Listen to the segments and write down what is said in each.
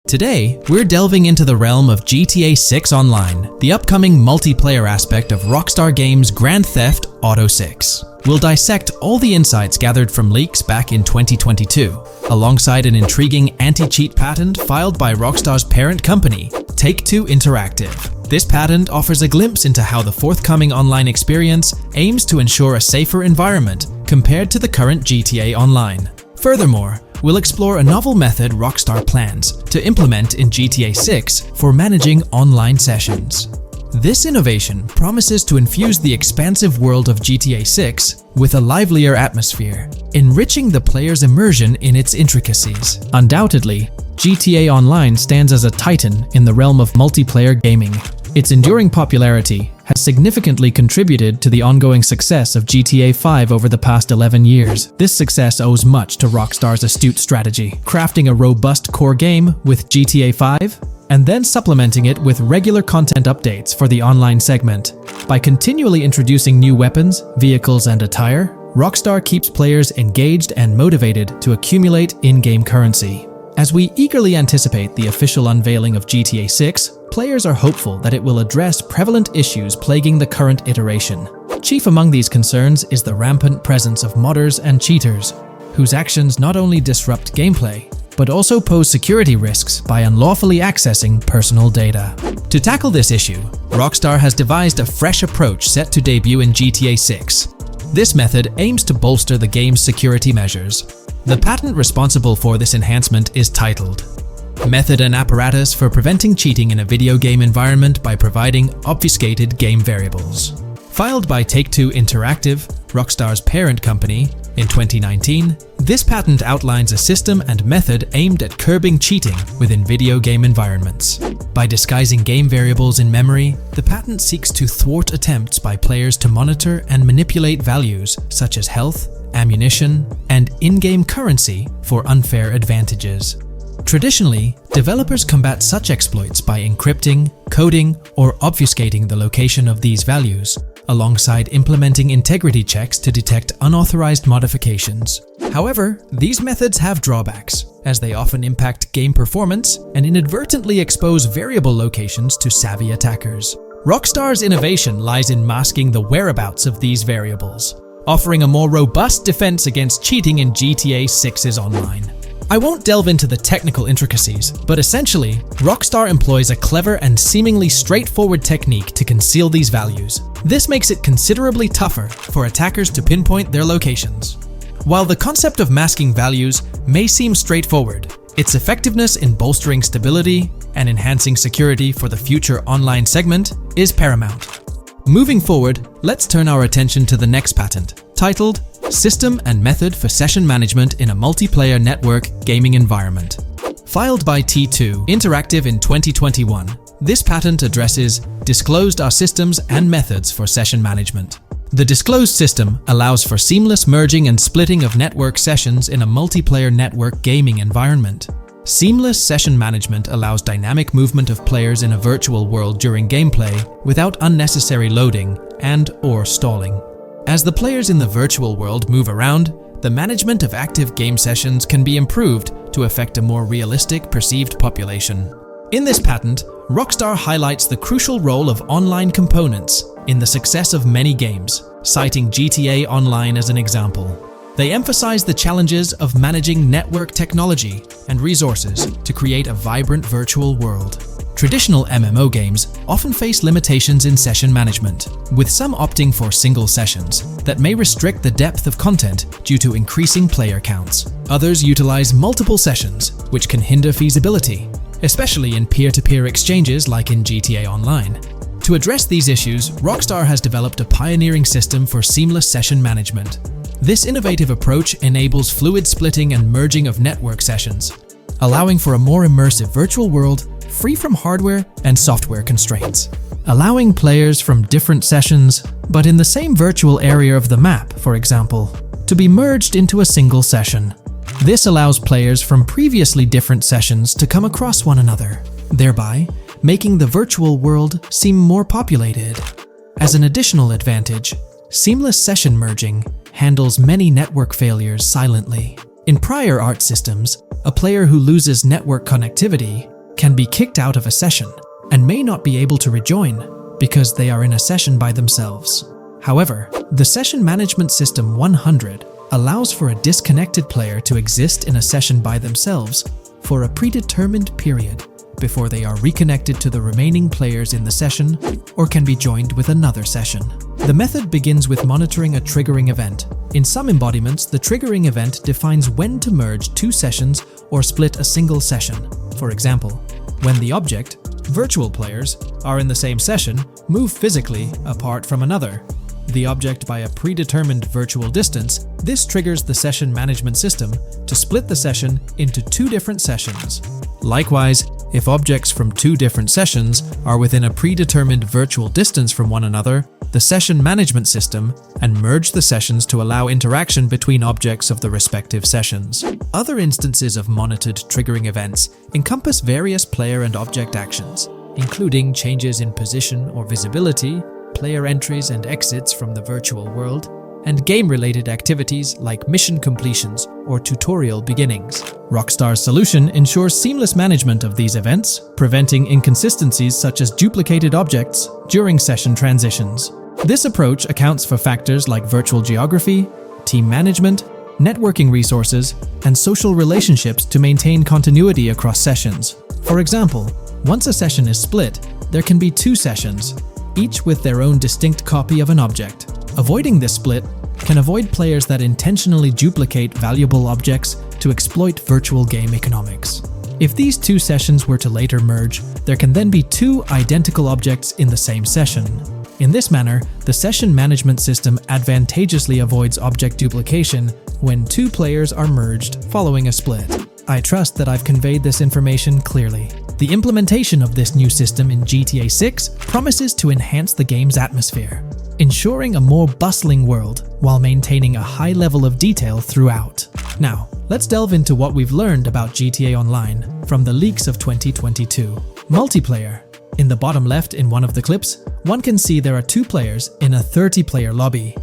Today, we're delving into the realm of GTA 6 Online, the upcoming multiplayer aspect of Rockstar Games' Grand Theft Auto 6. We'll dissect all the insights gathered from leaks back in 2022, alongside an intriguing anti-cheat patent filed by Rockstar's parent company, Take-Two Interactive. This patent offers a glimpse into how the forthcoming online experience aims to ensure a safer environment compared to the current GTA Online. Furthermore, we'll explore a novel method Rockstar plans to implement in GTA 6 for managing online sessions. This innovation promises to infuse the expansive world of GTA 6 with a livelier atmosphere, enriching the player's immersion in its intricacies. Undoubtedly, GTA Online stands as a titan in the realm of multiplayer gaming. Its enduring popularity has significantly contributed to the ongoing success of GTA 5 over the past 11 years. This success owes much to Rockstar's astute strategy, crafting a robust core game with GTA 5 and then supplementing it with regular content updates for the online segment. By continually introducing new weapons, vehicles, and attire, Rockstar keeps players engaged and motivated to accumulate in-game currency. As we eagerly anticipate the official unveiling of GTA 6, players are hopeful that it will address prevalent issues plaguing the current iteration. Chief among these concerns is the rampant presence of modders and cheaters, whose actions not only disrupt gameplay, but also pose security risks by unlawfully accessing personal data. To tackle this issue, Rockstar has devised a fresh approach set to debut in GTA 6. This method aims to bolster the game's security measures. The patent responsible for this enhancement is titled Method and Apparatus for Preventing Cheating in a Video Game Environment by Providing Obfuscated Game Variables. Filed by Take-Two Interactive, Rockstar's parent company, in 2019, this patent outlines a system and method aimed at curbing cheating within video game environments. By disguising game variables in memory, the patent seeks to thwart attempts by players to monitor and manipulate values such as health, ammunition, and in-game currency for unfair advantages. Traditionally, developers combat such exploits by encrypting, coding, or obfuscating the location of these values, alongside implementing integrity checks to detect unauthorized modifications. However, these methods have drawbacks, as they often impact game performance and inadvertently expose variable locations to savvy attackers. Rockstar's innovation lies in masking the whereabouts of these variables, offering a more robust defense against cheating in GTA 6's online. I won't delve into the technical intricacies, but essentially, Rockstar employs a clever and seemingly straightforward technique to conceal these values. This makes it considerably tougher for attackers to pinpoint their locations. While the concept of masking values may seem straightforward, its effectiveness in bolstering stability and enhancing security for the future online segment is paramount. Moving forward, let's turn our attention to the next patent, titled System and Method for Session Management in a Multiplayer Network Gaming Environment. Filed by T2 Interactive in 2021, this patent addresses disclosed are systems and methods for session management. The disclosed system allows for seamless merging and splitting of network sessions in a multiplayer network gaming environment. Seamless session management allows dynamic movement of players in a virtual world during gameplay without unnecessary loading and/or stalling. As the players in the virtual world move around, the management of active game sessions can be improved to affect a more realistic perceived population. In this patent, Rockstar highlights the crucial role of online components in the success of many games, citing GTA Online as an example. They emphasize the challenges of managing network technology and resources to create a vibrant virtual world. Traditional MMO games often face limitations in session management, with some opting for single sessions that may restrict the depth of content due to increasing player counts. Others utilize multiple sessions, which can hinder feasibility, especially in peer-to-peer exchanges like in GTA Online. To address these issues, Rockstar has developed a pioneering system for seamless session management. This innovative approach enables fluid splitting and merging of network sessions, allowing for a more immersive virtual world free from hardware and software constraints. Allowing players from different sessions, but in the same virtual area of the map, for example, to be merged into a single session. This allows players from previously different sessions to come across one another, thereby making the virtual world seem more populated. As an additional advantage, seamless session merging handles many network failures silently. In prior art systems, a player who loses network connectivity can be kicked out of a session and may not be able to rejoin because they are in a session by themselves. However, the Session Management System 100 allows for a disconnected player to exist in a session by themselves for a predetermined period before they are reconnected to the remaining players in the session or can be joined with another session. The method begins with monitoring a triggering event. In some embodiments, the triggering event defines when to merge two sessions or split a single session. For example, when the object, virtual players, are in the same session, move physically apart from another, the object by a predetermined virtual distance, this triggers the session management system to split the session into two different sessions. Likewise, if objects from two different sessions are within a predetermined virtual distance from one another, the session management system and merge the sessions to allow interaction between objects of the respective sessions. Other instances of monitored triggering events encompass various player and object actions, including changes in position or visibility, player entries and exits from the virtual world, and game-related activities like mission completions or tutorial beginnings. ROCKSTAR's solution ensures seamless management of these events, preventing inconsistencies such as duplicated objects during session transitions. This approach accounts for factors like virtual geography, team management, networking resources, and social relationships to maintain continuity across sessions. For example, once a session is split, there can be two sessions, each with their own distinct copy of an object. Avoiding this split can avoid players that intentionally duplicate valuable objects to exploit virtual game economics. If these two sessions were to later merge, there can then be two identical objects in the same session. In this manner, the session management system advantageously avoids object duplication when two players are merged following a split. I trust that I've conveyed this information clearly. The implementation of this new system in GTA 6 promises to enhance the game's atmosphere, ensuring a more bustling world while maintaining a high level of detail throughout. Now, let's delve into what we've learned about GTA Online from the leaks of 2022. Multiplayer. In the bottom left in one of the clips, one can see there are two players in a 30-player lobby.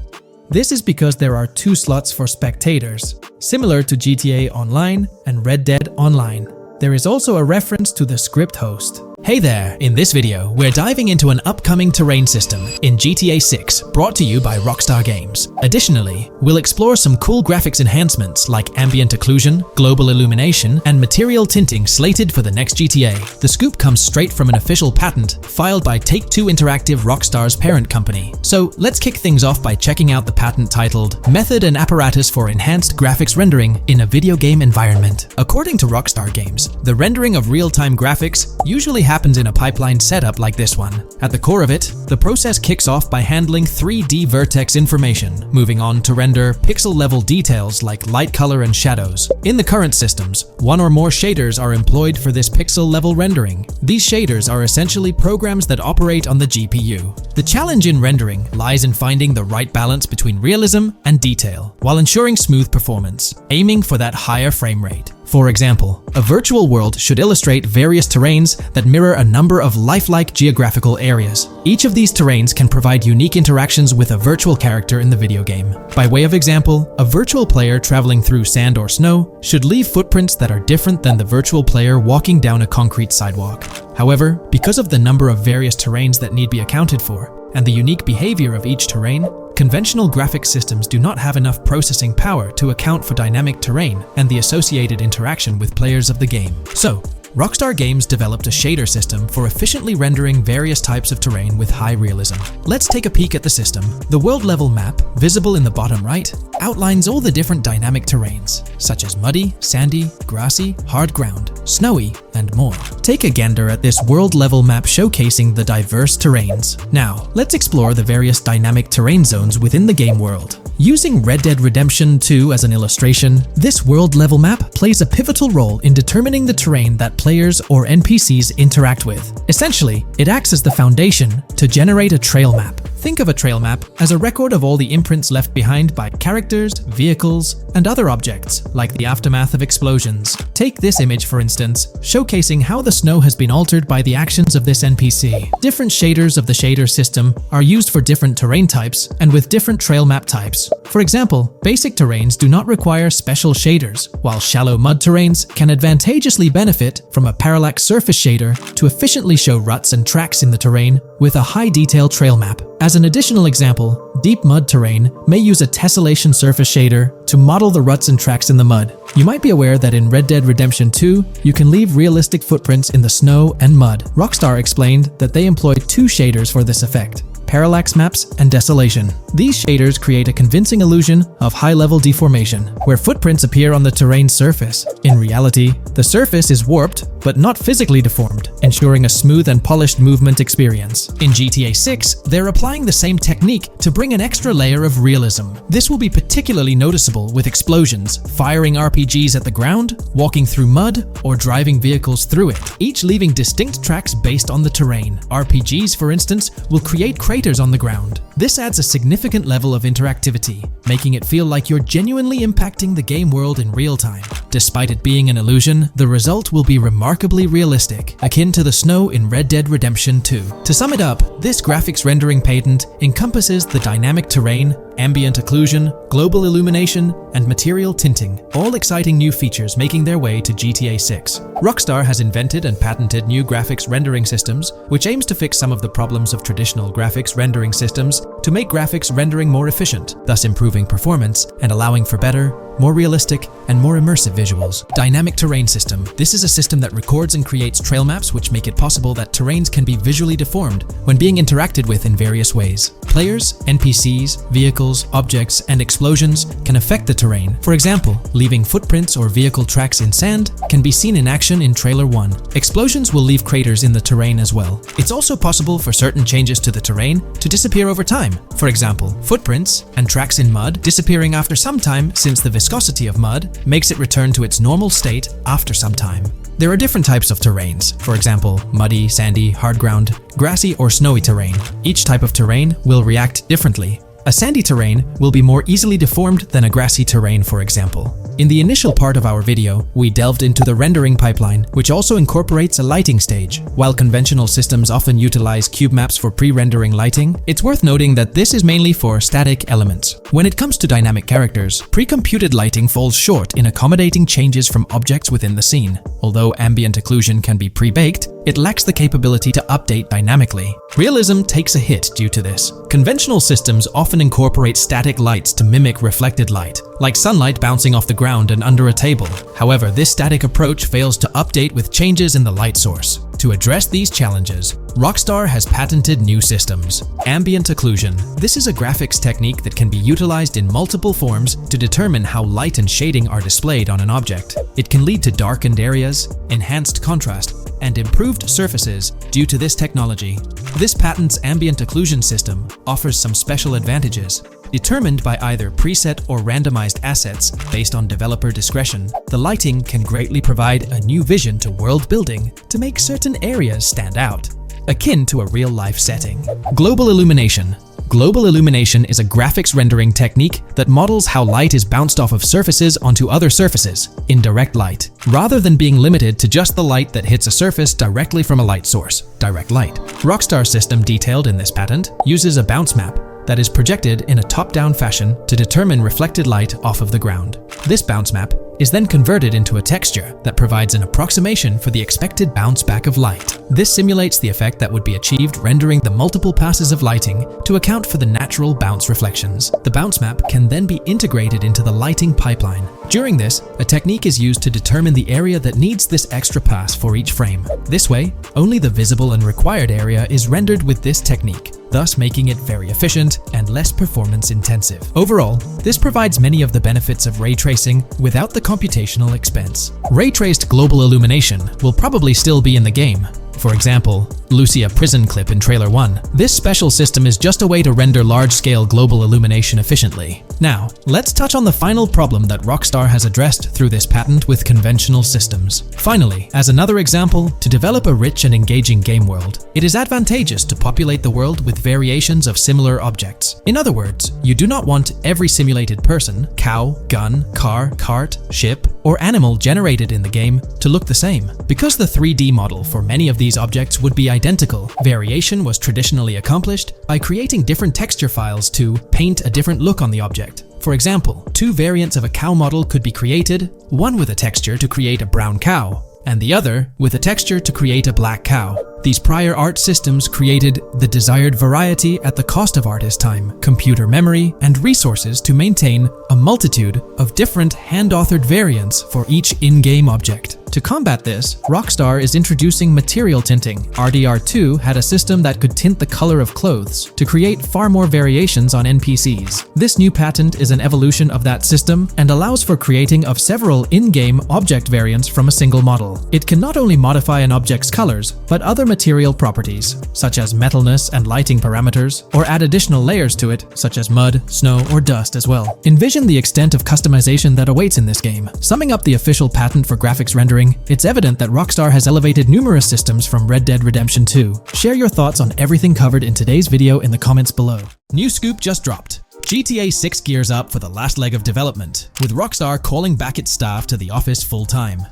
This is because there are two slots for spectators, similar to GTA Online and Red Dead Online. There is also a reference to the script host. Hey there! In this video, we're diving into an upcoming terrain system in GTA 6 brought to you by ROCKSTAR Games. Additionally, we'll explore some cool graphics enhancements like ambient occlusion, global illumination, and material tinting slated for the next GTA. The scoop comes straight from an official patent filed by Take-Two Interactive, ROCKSTAR's parent company. So let's kick things off by checking out the patent titled Method and Apparatus for Enhanced Graphics Rendering in a Video Game Environment. According to ROCKSTAR Games, the rendering of real-time graphics usually happens in a pipeline setup like this one. At the core of it, the process kicks off by handling 3D vertex information, moving on to render pixel-level details like light color and shadows. In the current systems, one or more shaders are employed for this pixel-level rendering. These shaders are essentially programs that operate on the GPU. The challenge in rendering lies in finding the right balance between realism and detail, while ensuring smooth performance, aiming for that higher frame rate. For example, a virtual world should illustrate various terrains that mirror a number of lifelike geographical areas. Each of these terrains can provide unique interactions with a virtual character in the video game. By way of example, a virtual player traveling through sand or snow should leave footprints that are different than the virtual player walking down a concrete sidewalk. However, because of the number of various terrains that need be accounted for, and the unique behavior of each terrain, conventional graphics systems do not have enough processing power to account for dynamic terrain and the associated interaction with players of the game. So, ROCKSTAR Games developed a shader system for efficiently rendering various types of terrain with high realism. Let's take a peek at the system. The world level map, visible in the bottom right, outlines all the different dynamic terrains, such as muddy, sandy, grassy, hard ground, snowy, and more. Take a gander at this world level map showcasing the diverse terrains. Now, let's explore the various dynamic terrain zones within the game world. Using Red Dead Redemption 2 as an illustration, this world level map plays a pivotal role in determining the terrain that players or NPCs interact with. Essentially, it acts as the foundation to generate a trail map. Think of a trail map as a record of all the imprints left behind by characters, vehicles, and other objects, like the aftermath of explosions. Take this image for instance, showcasing how the snow has been altered by the actions of this NPC. Different shaders of the shader system are used for different terrain types and with different trail map types. use. For example, basic terrains do not require special shaders, while shallow mud terrains can advantageously benefit from a parallax surface shader to efficiently show ruts and tracks in the terrain with a high-detail trail map. As an additional example, deep mud terrain may use a tessellation surface shader to model the ruts and tracks in the mud. You might be aware that in Red Dead Redemption 2, you can leave realistic footprints in the snow and mud. ROCKSTAR explained that they employed two shaders for this effect: parallax maps and desolation. These shaders create a convincing illusion of high-level deformation, where footprints appear on the terrain's surface. In reality, the surface is warped but not physically deformed, ensuring a smooth and polished movement experience. In GTA 6, they're applying the same technique to bring an extra layer of realism. This will be particularly noticeable with explosions, firing RPGs at the ground, walking through mud, or driving vehicles through it, each leaving distinct tracks based on the terrain. RPGs, for instance, will create craters on the ground. This adds a significant level of interactivity, making it feel like you're genuinely impacting the game world in real time. Despite it being an illusion, the result will be remarkably realistic, akin to the snow in Red Dead Redemption 2. To sum it up, this graphics rendering patent encompasses the dynamic terrain, ambient occlusion, global illumination, and material tinting, all exciting new features making their way to GTA 6. ROCKSTAR has invented and patented new graphics rendering systems, which aims to fix some of the problems of traditional graphics rendering systems to make graphics rendering more efficient, thus improving performance and allowing for better, more realistic, and more immersive visuals. Dynamic terrain system. This is a system that records and creates trail maps which make it possible that terrains can be visually deformed when being interacted with in various ways. Players, NPCs, vehicles, objects, and explosions can affect the terrain. For example, leaving footprints or vehicle tracks in sand can be seen in action in Trailer 1. Explosions will leave craters in the terrain as well. It's also possible for certain changes to the terrain to disappear over time. For example, footprints and tracks in mud disappearing after some time, since the viscosity of mud makes it return to its normal state after some time. There are different types of terrains, for example, muddy, sandy, hard ground, grassy, or snowy terrain. Each type of terrain will react differently. A sandy terrain will be more easily deformed than a grassy terrain, for example. In the initial part of our video, we delved into the rendering pipeline, which also incorporates a lighting stage. While conventional systems often utilize cube maps for pre-rendering lighting, it's worth noting that this is mainly for static elements. When it comes to dynamic characters, pre-computed lighting falls short in accommodating changes from objects within the scene. Although ambient occlusion can be pre-baked, it lacks the capability to update dynamically. Realism takes a hit due to this. Conventional systems often incorporate static lights to mimic reflected light, like sunlight bouncing off the ground and under a table. However, this static approach fails to update with changes in the light source. To address these challenges, ROCKSTAR has patented new systems. Ambient occlusion. This is a graphics technique that can be utilized in multiple forms to determine how light and shading are displayed on an object. It can lead to darkened areas, enhanced contrast, and improved surfaces due to this technology. This patent's ambient occlusion system offers some special advantages. Determined by either preset or randomized assets based on developer discretion, the lighting can greatly provide a new vision to world building to make certain areas stand out, akin to a real-life setting. Global illumination. Global illumination is a graphics rendering technique that models how light is bounced off of surfaces onto other surfaces in direct light, rather than being limited to just the light that hits a surface directly from a light source, direct light. ROCKSTAR system detailed in this patent uses a bounce map that is projected in a top-down fashion to determine reflected light off of the ground. This bounce map is then converted into a texture that provides an approximation for the expected bounce back of light. This simulates the effect that would be achieved rendering the multiple passes of lighting to account for the natural bounce reflections. The bounce map can then be integrated into the lighting pipeline. During this, a technique is used to determine the area that needs this extra pass for each frame. This way, only the visible and required area is rendered with this technique, thus making it very efficient and less performance intensive. Overall, this provides many of the benefits of ray tracing without the computational expense. Ray-traced global illumination will probably still be in the game. For example, Lucia prison clip in Trailer 1. This special system is just a way to render large-scale global illumination efficiently. Now, let's touch on the final problem that ROCKSTAR has addressed through this patent with conventional systems. Finally, as another example, to develop a rich and engaging game world, it is advantageous to populate the world with variations of similar objects. In other words, you do not want every simulated person, cow, gun, car, cart, ship, or animal generated in the game to look the same, because the 3D model for many of these objects would be identical. identical. Variation was traditionally accomplished by creating different texture files to paint a different look on the object. For example, 2 variants of a cow model could be created, one with a texture to create a brown cow, and the other with a texture to create a black cow. These prior art systems created the desired variety at the cost of artist time, computer memory, and resources to maintain a multitude of different hand-authored variants for each in-game object. To combat this, ROCKSTAR is introducing material tinting. RDR2 had a system that could tint the color of clothes to create far more variations on NPCs. This new patent is an evolution of that system and allows for creating of several in-game object variants from a single model. It can not only modify an object's colors, but other material properties, such as metalness and lighting parameters, or add additional layers to it, such as mud, snow, or dust as well. Envision the extent of customization that awaits in this game. Summing up the official patent for graphics rendering, it's evident that ROCKSTAR has elevated numerous systems from Red Dead Redemption 2. Share your thoughts on everything covered in today's video in the comments below. New scoop just dropped. GTA 6 gears up for the last leg of development, with ROCKSTAR calling back its staff to the office full-time.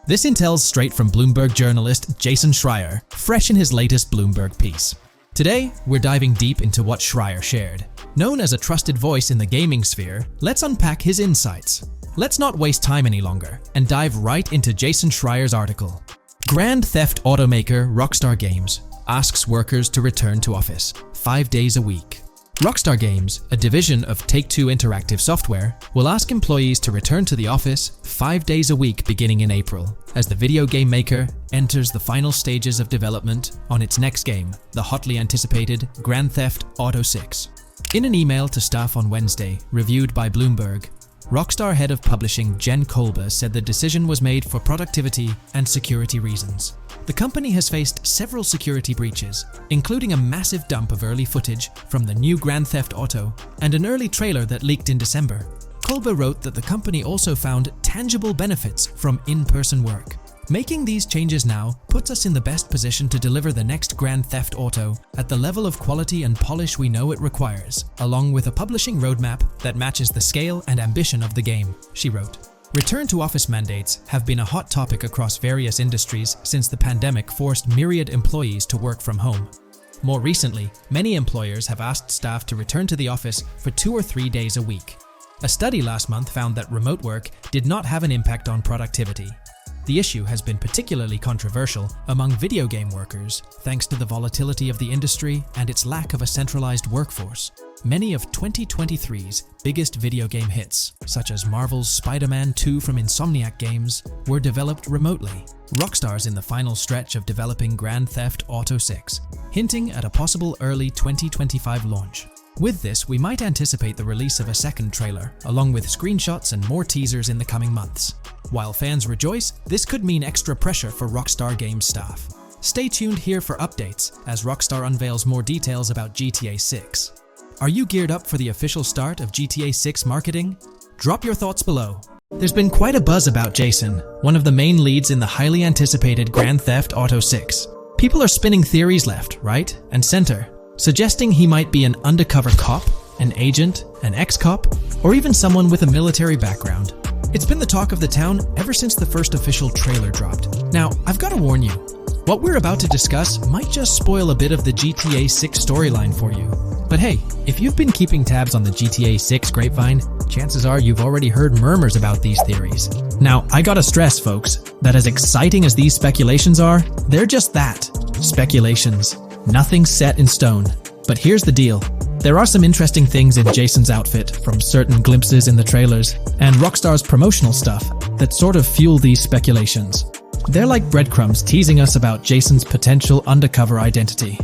This intel's straight from Bloomberg journalist Jason Schreier, fresh in his latest Bloomberg piece. Today, we're diving deep into what Schreier shared. Known as a trusted voice in the gaming sphere, let's unpack his insights. Let's not waste time any longer and dive right into Jason Schreier's article. Grand Theft automaker ROCKSTAR Games asks workers to return to office 5 days a week. ROCKSTAR Games, a division of Take-Two Interactive Software, will ask employees to return to the office 5 days a week beginning in April, as the video game maker enters the final stages of development on its next game, the hotly anticipated Grand Theft Auto 6. In an email to staff on Wednesday, reviewed by Bloomberg, ROCKSTAR head of publishing Jen Kolber said the decision was made for productivity and security reasons. The company has faced several security breaches, including a massive dump of early footage from the new Grand Theft Auto and an early trailer that leaked in December. Kolber wrote that the company also found tangible benefits from in-person work. Making these changes now puts us in the best position to deliver the next Grand Theft Auto at the level of quality and polish we know it requires, along with a publishing roadmap that matches the scale and ambition of the game, she wrote. Return-to-office mandates have been a hot topic across various industries since the pandemic forced myriad employees to work from home. More recently, many employers have asked staff to return to the office for 2 or 3 days a week. A study last month found that remote work did not have an impact on productivity. The issue has been particularly controversial among video game workers, thanks to the volatility of the industry and its lack of a centralized workforce. Many of 2023's biggest video game hits, such as Marvel's Spider-Man 2 from Insomniac Games, were developed remotely. ROCKSTAR's in the final stretch of developing Grand Theft Auto 6, hinting at a possible early 2025 launch. With this, we might anticipate the release of a second trailer, along with screenshots and more teasers in the coming months. While fans rejoice, this could mean extra pressure for ROCKSTAR Games staff. Stay tuned here for updates as ROCKSTAR unveils more details about GTA 6. Are you geared up for the official start of GTA 6 marketing? Drop your thoughts below. There's been quite a buzz about Jason, one of the main leads in the highly anticipated Grand Theft Auto 6. People are spinning theories left, right, and center, suggesting he might be an undercover cop, an agent, an ex-cop, or even someone with a military background. It's been the talk of the town ever since the first official trailer dropped. Now, I've got to warn you, what we're about to discuss might just spoil a bit of the GTA 6 storyline for you. But hey, if you've been keeping tabs on the GTA 6 grapevine, chances are you've already heard murmurs about these theories. Now, I gotta stress, folks, that as exciting as these speculations are, they're just that, speculations. Nothing set in stone. But here's the deal. There are some interesting things in Jason's outfit from certain glimpses in the trailers and ROCKSTAR's promotional stuff that sort of fuel these speculations. They're like breadcrumbs teasing us about Jason's potential undercover identity.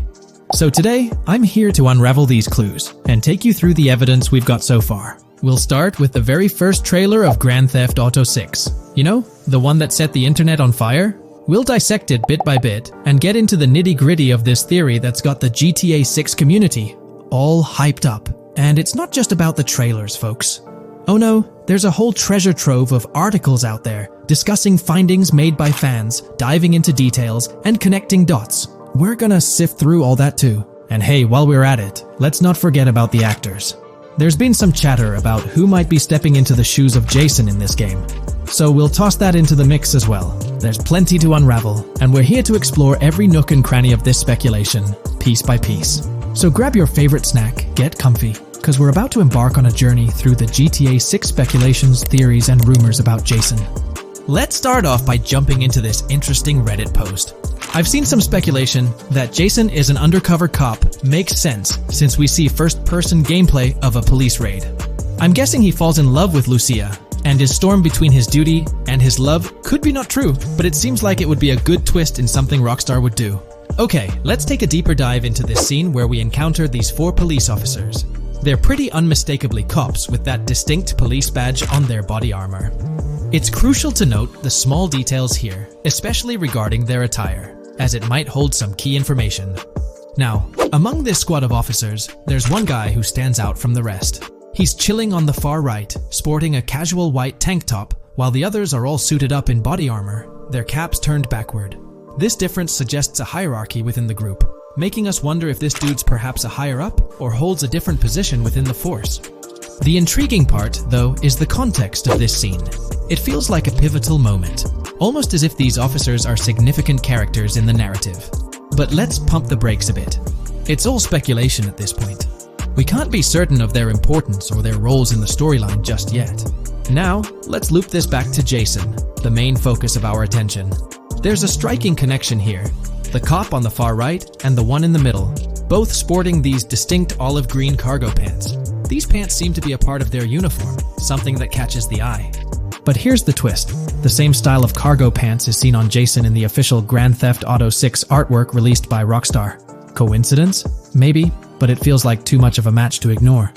So today, I'm here to unravel these clues and take you through the evidence we've got so far. We'll start with the very first trailer of Grand Theft Auto 6. You know, the one that set the internet on fire? We'll dissect it bit by bit and get into the nitty-gritty of this theory that's got the GTA 6 community all hyped up. And it's not just about the trailers, folks. Oh no, there's a whole treasure trove of articles out there discussing findings made by fans, diving into details, and connecting dots. We're gonna sift through all that too. And hey, while we're at it, let's not forget about the actors. There's been some chatter about who might be stepping into the shoes of Jason in this game. so we'll toss that into the mix as well. There's plenty to unravel, and we're here to explore every nook and cranny of this speculation, piece by piece. So grab your favorite snack, get comfy, because we're about to embark on a journey through the GTA 6 speculations, theories, and rumors about Jason. Let's start off by jumping into this interesting Reddit post. I've seen some speculation that Jason is an undercover cop makes sense since we see first-person gameplay of a police raid. I'm guessing he falls in love with Lucia, and his storm between his duty and his love could be not true, but it seems like it would be a good twist in something Rockstar would do. Okay, let's take a deeper dive into this scene where we encounter these 4 police officers. They're pretty unmistakably cops with that distinct police badge on their body armor. It's crucial to note the small details here, especially regarding their attire, as it might hold some key information. Now, among this squad of officers, there's one guy who stands out from the rest. He's chilling on the far right, sporting a casual white tank top, while the others are all suited up in body armor, their caps turned backward. This difference suggests a hierarchy within the group, making us wonder if this dude's perhaps a higher up or holds a different position within the force. The intriguing part, though, is the context of this scene. It feels like a pivotal moment, almost as if these officers are significant characters in the narrative. But let's pump the brakes a bit. It's all speculation at this point. We can't be certain of their importance or their roles in the storyline just yet. Now, let's loop this back to Jason, the main focus of our attention. There's a striking connection here. The cop on the far right and the one in the middle, both sporting these distinct olive green cargo pants. These pants seem to be a part of their uniform, something that catches the eye. But here's the twist. The same style of cargo pants is seen on Jason in the official Grand Theft Auto 6 artwork released by Rockstar. Coincidence? Maybe, but it feels like too much of a match to ignore.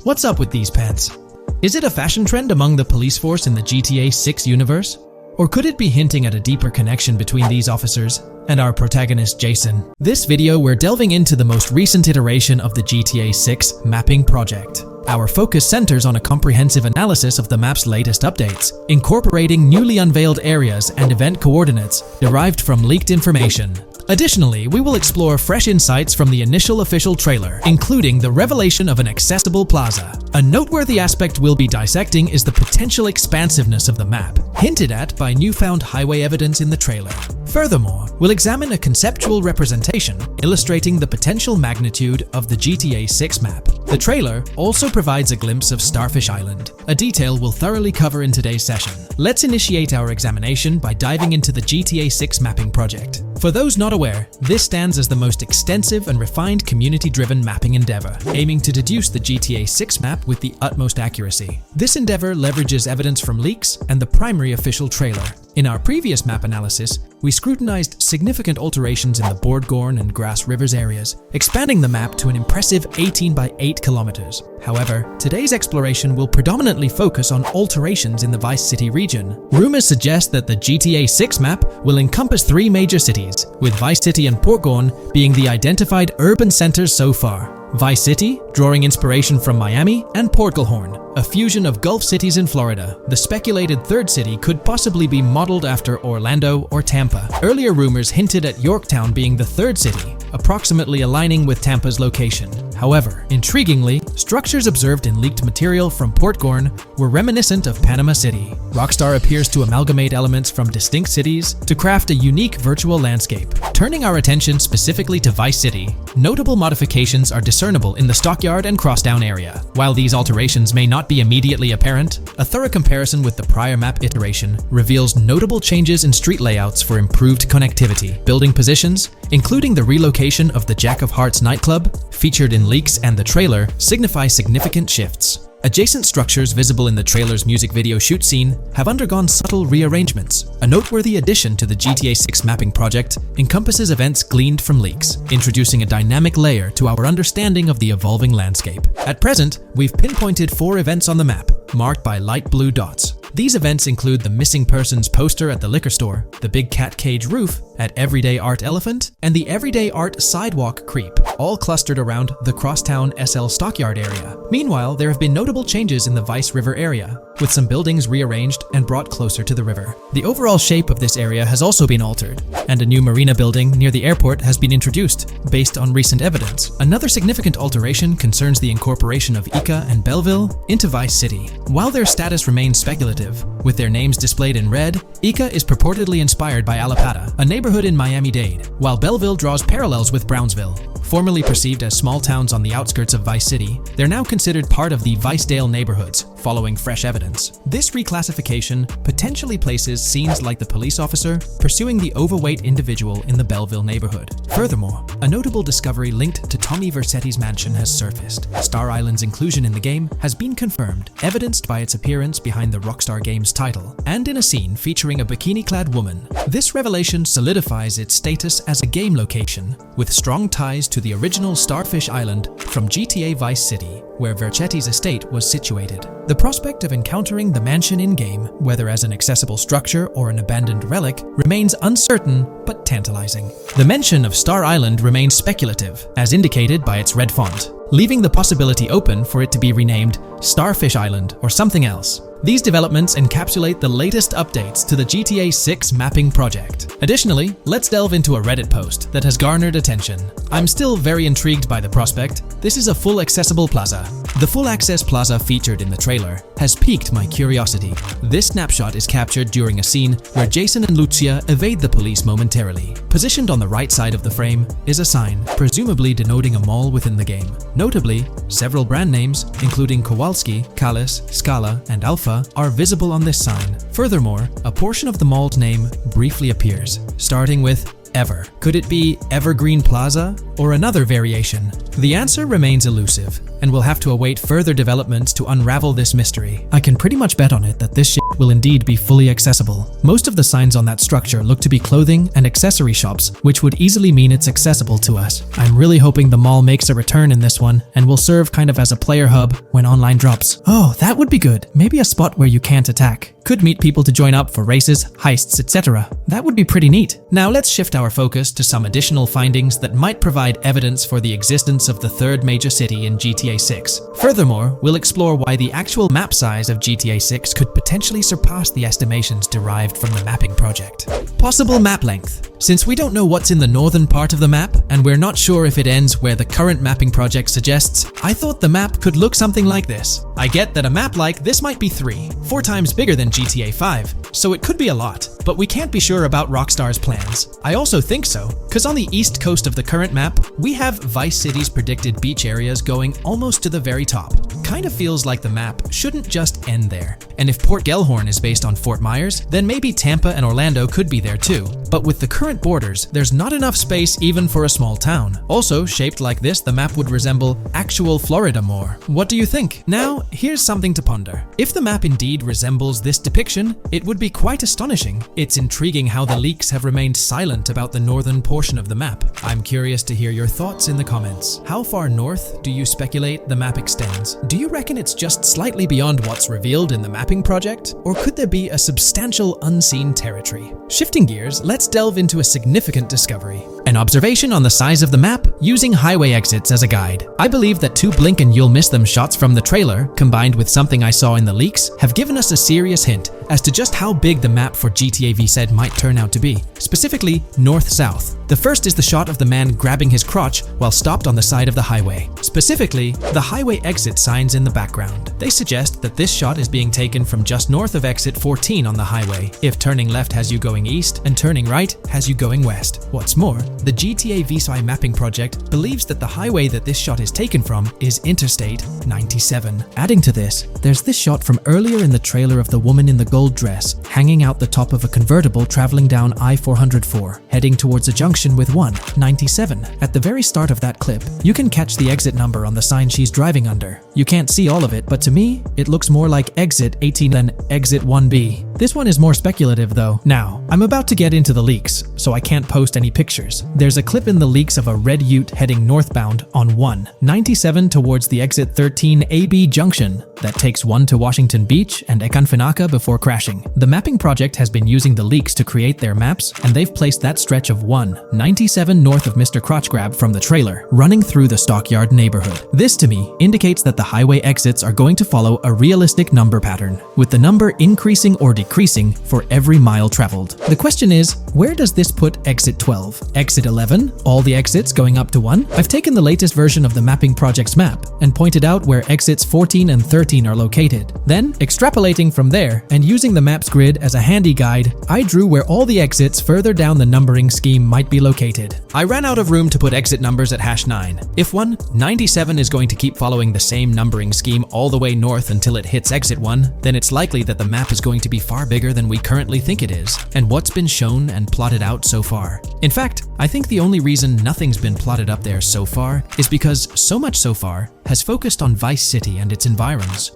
What's up with these pants? Is it a fashion trend among the police force in the GTA 6 universe? Or could it be hinting at a deeper connection between these officers and our protagonist Jason? This video, we're delving into the most recent iteration of the GTA 6 mapping project. Our focus centers on a comprehensive analysis of the map's latest updates, incorporating newly unveiled areas and event coordinates derived from leaked information. Additionally, we will explore fresh insights from the initial official trailer, including the revelation of an accessible plaza. A noteworthy aspect we'll be dissecting is the potential expansiveness of the map, hinted at by newfound highway evidence in the trailer. Furthermore, we'll examine a conceptual representation illustrating the potential magnitude of the GTA 6 map. The trailer also provides a glimpse of Starfish Island, a detail we'll thoroughly cover in today's session. Let's initiate our examination by diving into the GTA 6 mapping project. For those not aware, this stands as the most extensive and refined community-driven mapping endeavor, aiming to deduce the GTA 6 map with the utmost accuracy. This endeavor leverages evidence from leaks and the primary official trailer. In our previous map analysis, we scrutinized significant alterations in the Boardgorn and Grass Rivers areas, expanding the map to an impressive 18 by 8 kilometers. However, today's exploration will predominantly focus on alterations in the Vice City region. Rumors suggest that the GTA 6 map will encompass 3 major cities, with Vice City and Portgorn being the identified urban centers so far. Vice City, drawing inspiration from Miami, and Portgorn, a fusion of Gulf cities in Florida. The speculated third city could possibly be modeled after Orlando or Tampa. Earlier rumors hinted at Yorktown being the third city, approximately aligning with Tampa's location. However, intriguingly, structures observed in leaked material from Portgorn were reminiscent of Panama City. Rockstar appears to amalgamate elements from distinct cities to craft a unique virtual landscape. Turning our attention specifically to Vice City, notable modifications are discernible in the Stockyard and Crosstown area. While these alterations may not be immediately apparent, a thorough comparison with the prior map iteration reveals notable changes in street layouts for improved connectivity. Building positions, including the relocation of the Jack of Hearts nightclub, featured in leaks and the trailer, signify significant shifts. Adjacent structures visible in the trailer's music video shoot scene have undergone subtle rearrangements. A noteworthy addition to the GTA 6 mapping project encompasses events gleaned from leaks, introducing a dynamic layer to our understanding of the evolving landscape. At present, we've pinpointed 4 events on the map, marked by light blue dots. These events include the missing persons poster at the liquor store, the big cat cage roof, at Everyday Art Elephant and the Everyday Art Sidewalk Creep, all clustered around the Crosstown SL Stockyard area. Meanwhile, there have been notable changes in the Vice River area, with some buildings rearranged and brought closer to the river. The overall shape of this area has also been altered, and a new marina building near the airport has been introduced, based on recent evidence. Another significant alteration concerns the incorporation of Ica and Belleville into Vice City. While their status remains speculative, with their names displayed in red, Ica is purportedly inspired by Allapattah, a neighborhood in Miami-Dade, while Belleville draws parallels with Brownsville. Formerly perceived as small towns on the outskirts of Vice City, they're now considered part of the Vicedale neighborhoods, following fresh evidence. This reclassification potentially places scenes like the police officer pursuing the overweight individual in the Belleville neighborhood. Furthermore, a notable discovery linked to Tommy Vercetti's mansion has surfaced. Star Island's inclusion in the game has been confirmed, evidenced by its appearance behind the Rockstar Games title, and in a scene featuring a bikini-clad woman. This revelation solidifies its status as a game location, with strong ties to the original Starfish Island from GTA Vice City, where Vercetti's estate was situated. The prospect of encountering the mansion in-game, whether as an accessible structure or an abandoned relic, remains uncertain but tantalizing. The mention of Star Island remains speculative, as indicated by its red font, leaving the possibility open for it to be renamed Starfish Island or something else. These developments encapsulate the latest updates to the GTA 6 mapping project. Additionally, let's delve into a Reddit post that has garnered attention. I'm still very intrigued by the prospect. This is a full accessible plaza. The full access plaza featured in the trailer has piqued my curiosity. This snapshot is captured during a scene where Jason and Lucia evade the police momentarily. Positioned on the right side of the frame is a sign, presumably denoting a mall within the game. Notably, several brand names, including Kowalski, Callis, Scala, and Alpha, are visible on this sign. Furthermore, a portion of the mall's name briefly appears, starting with Ever. Could it be Evergreen Plaza or another variation? The answer remains elusive, and we'll have to await further developments to unravel this mystery. I can pretty much bet on it that this shit will indeed be fully accessible. Most of the signs on that structure look to be clothing and accessory shops, which would easily mean it's accessible to us. I'm really hoping the mall makes a return in this one and will serve kind of as a player hub when online drops. Oh, that would be good. Maybe a spot where you can't attack. Could meet people to join up for races, heists, etc. That would be pretty neat. Now let's shift our focus to some additional findings that might provide evidence for the existence of the third major city in GTA 6. Furthermore, we'll explore why the actual map size of GTA 6 could potentially surpass the estimations derived from the mapping project. Possible map length. Since we don't know what's in the northern part of the map, and we're not sure if it ends where the current mapping project suggests, I thought the map could look something like this. I get that a map like this might be 4 times bigger than GTA 5, so it could be a lot, but we can't be sure about Rockstar's plans. I also think so, because on the east coast of the current map, we have Vice City's predicted beach areas going almost to the very top. Kind of feels like the map shouldn't just end there. And if Port Gellhorn is based on Fort Myers, then maybe Tampa and Orlando could be there too. But with the current borders, there's not enough space even for a small town. Also, shaped like this, the map would resemble actual Florida more. What do you think? Now, here's something to ponder. If the map indeed resembles this depiction, it would be quite astonishing. It's intriguing how the leaks have remained silent about the northern portion of the map. I'm curious to hear your thoughts in the comments. How far north do you speculate the map extends? Do you reckon it's just slightly beyond what's revealed in the mapping project? Or could there be a substantial unseen territory? Shifting gears, let's delve into a significant discovery. An observation on the size of the map using highway exits as a guide. I believe that 2 blink and you'll miss them shots from the trailer, combined with something I saw in the leaks, have given us a serious hint as to just how big the map for GTA VZ might turn out to be. Specifically, north-south. The first is the shot of the man grabbing his crotch while stopped on the side of the highway. Specifically, the highway exit signs in the background. They suggest that this shot is being taken from just north of exit 14 on the highway, if turning left has you going east and turning right has you going west. What's more, the GTA VSI mapping project believes that the highway that this shot is taken from is Interstate 97. Adding to this, there's this shot from earlier in the trailer of the woman in the gold dress hanging out the top of a convertible traveling down I-404, heading towards a junction with 197. At the very start of that clip, you can catch the exit number on the sign she's driving under. You can't see all of it, but to me, it looks more like Exit 18 than Exit 1B. This one is more speculative though. Now, I'm about to get into the leaks, so I can't post any pictures. There's a clip in the leaks of a red ute heading northbound on 197 towards the Exit 13 AB junction that takes 1 to Washington Beach and Ekanfinaka before crashing. The mapping project has been using the leaks to create their maps, and they've placed that stretch of 197 north of Mr. Crotchgrab from the trailer, running through the Stockyard neighborhood. This to me indicates that the highway exits are going to follow a realistic number pattern, with the number increasing or decreasing for every mile traveled. The question is, where does this put Exit 12? Exit 11? All the exits going up to 1? I've taken the latest version of the mapping project's map and pointed out where exits 14 and 13 are located. Then, extrapolating from there and using the map's grid as a handy guide, I drew where all the exits further down the numbering scheme might be located. I ran out of room to put exit numbers at #9. If 197 is going to keep following the same numbering scheme all the way north until it hits Exit 1, then it's likely that the map is going to be far bigger than we currently think it is, and what's been shown and plotted out so far. In fact, I think the only reason nothing's been plotted up there so far is because so much so far has focused on Vice City and its environs.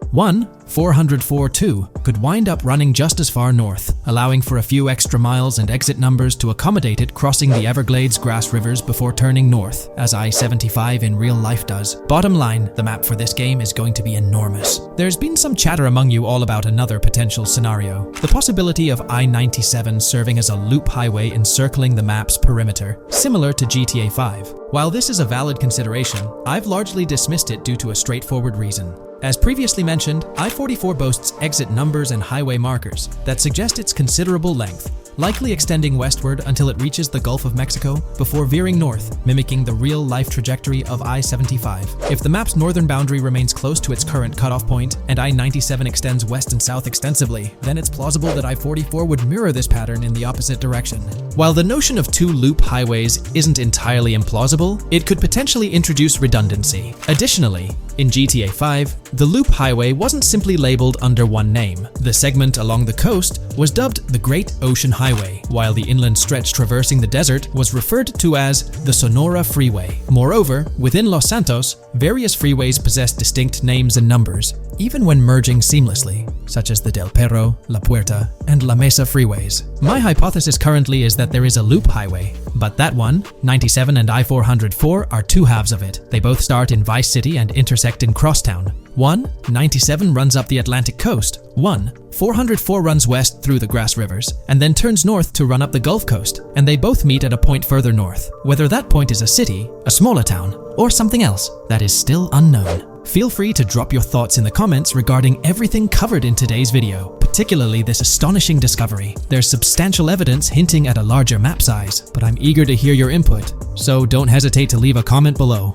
404.2 could wind up running just as far north, allowing for a few extra miles and exit numbers to accommodate it crossing the Everglades grass rivers before turning north, as I-75 in real life does. Bottom line, the map for this game is going to be enormous. There's been some chatter among you all about another potential scenario, the possibility of I-97 serving as a loop highway encircling the map's perimeter, similar to GTA 5. While this is a valid consideration, I've largely dismissed it due to a straightforward reason. As previously mentioned, I-44 boasts exit numbers and highway markers that suggest its considerable length, likely extending westward until it reaches the Gulf of Mexico before veering north, mimicking the real-life trajectory of I-75. If the map's northern boundary remains close to its current cutoff point and I-97 extends west and south extensively, then it's plausible that I-44 would mirror this pattern in the opposite direction. While the notion of two loop highways isn't entirely implausible, it could potentially introduce redundancy. Additionally, in GTA 5, the loop highway wasn't simply labeled under one name. The segment along the coast was dubbed the Great Ocean Highway, while the inland stretch traversing the desert was referred to as the Sonora Freeway. Moreover, within Los Santos, various freeways possess distinct names and numbers, even when merging seamlessly, such as the Del Perro, La Puerta, and La Mesa freeways. My hypothesis currently is that there is a loop highway, but that one, 97 and I-404, are two halves of it. They both start in Vice City and intersect in Crosstown. 197 runs up the Atlantic coast, 404 runs west through the grass rivers, and then turns north to run up the Gulf Coast, and they both meet at a point further north. Whether that point is a city, a smaller town, or something else, that is still unknown. Feel free to drop your thoughts in the comments regarding everything covered in today's video, particularly this astonishing discovery. There's substantial evidence hinting at a larger map size, but I'm eager to hear your input, so don't hesitate to leave a comment below.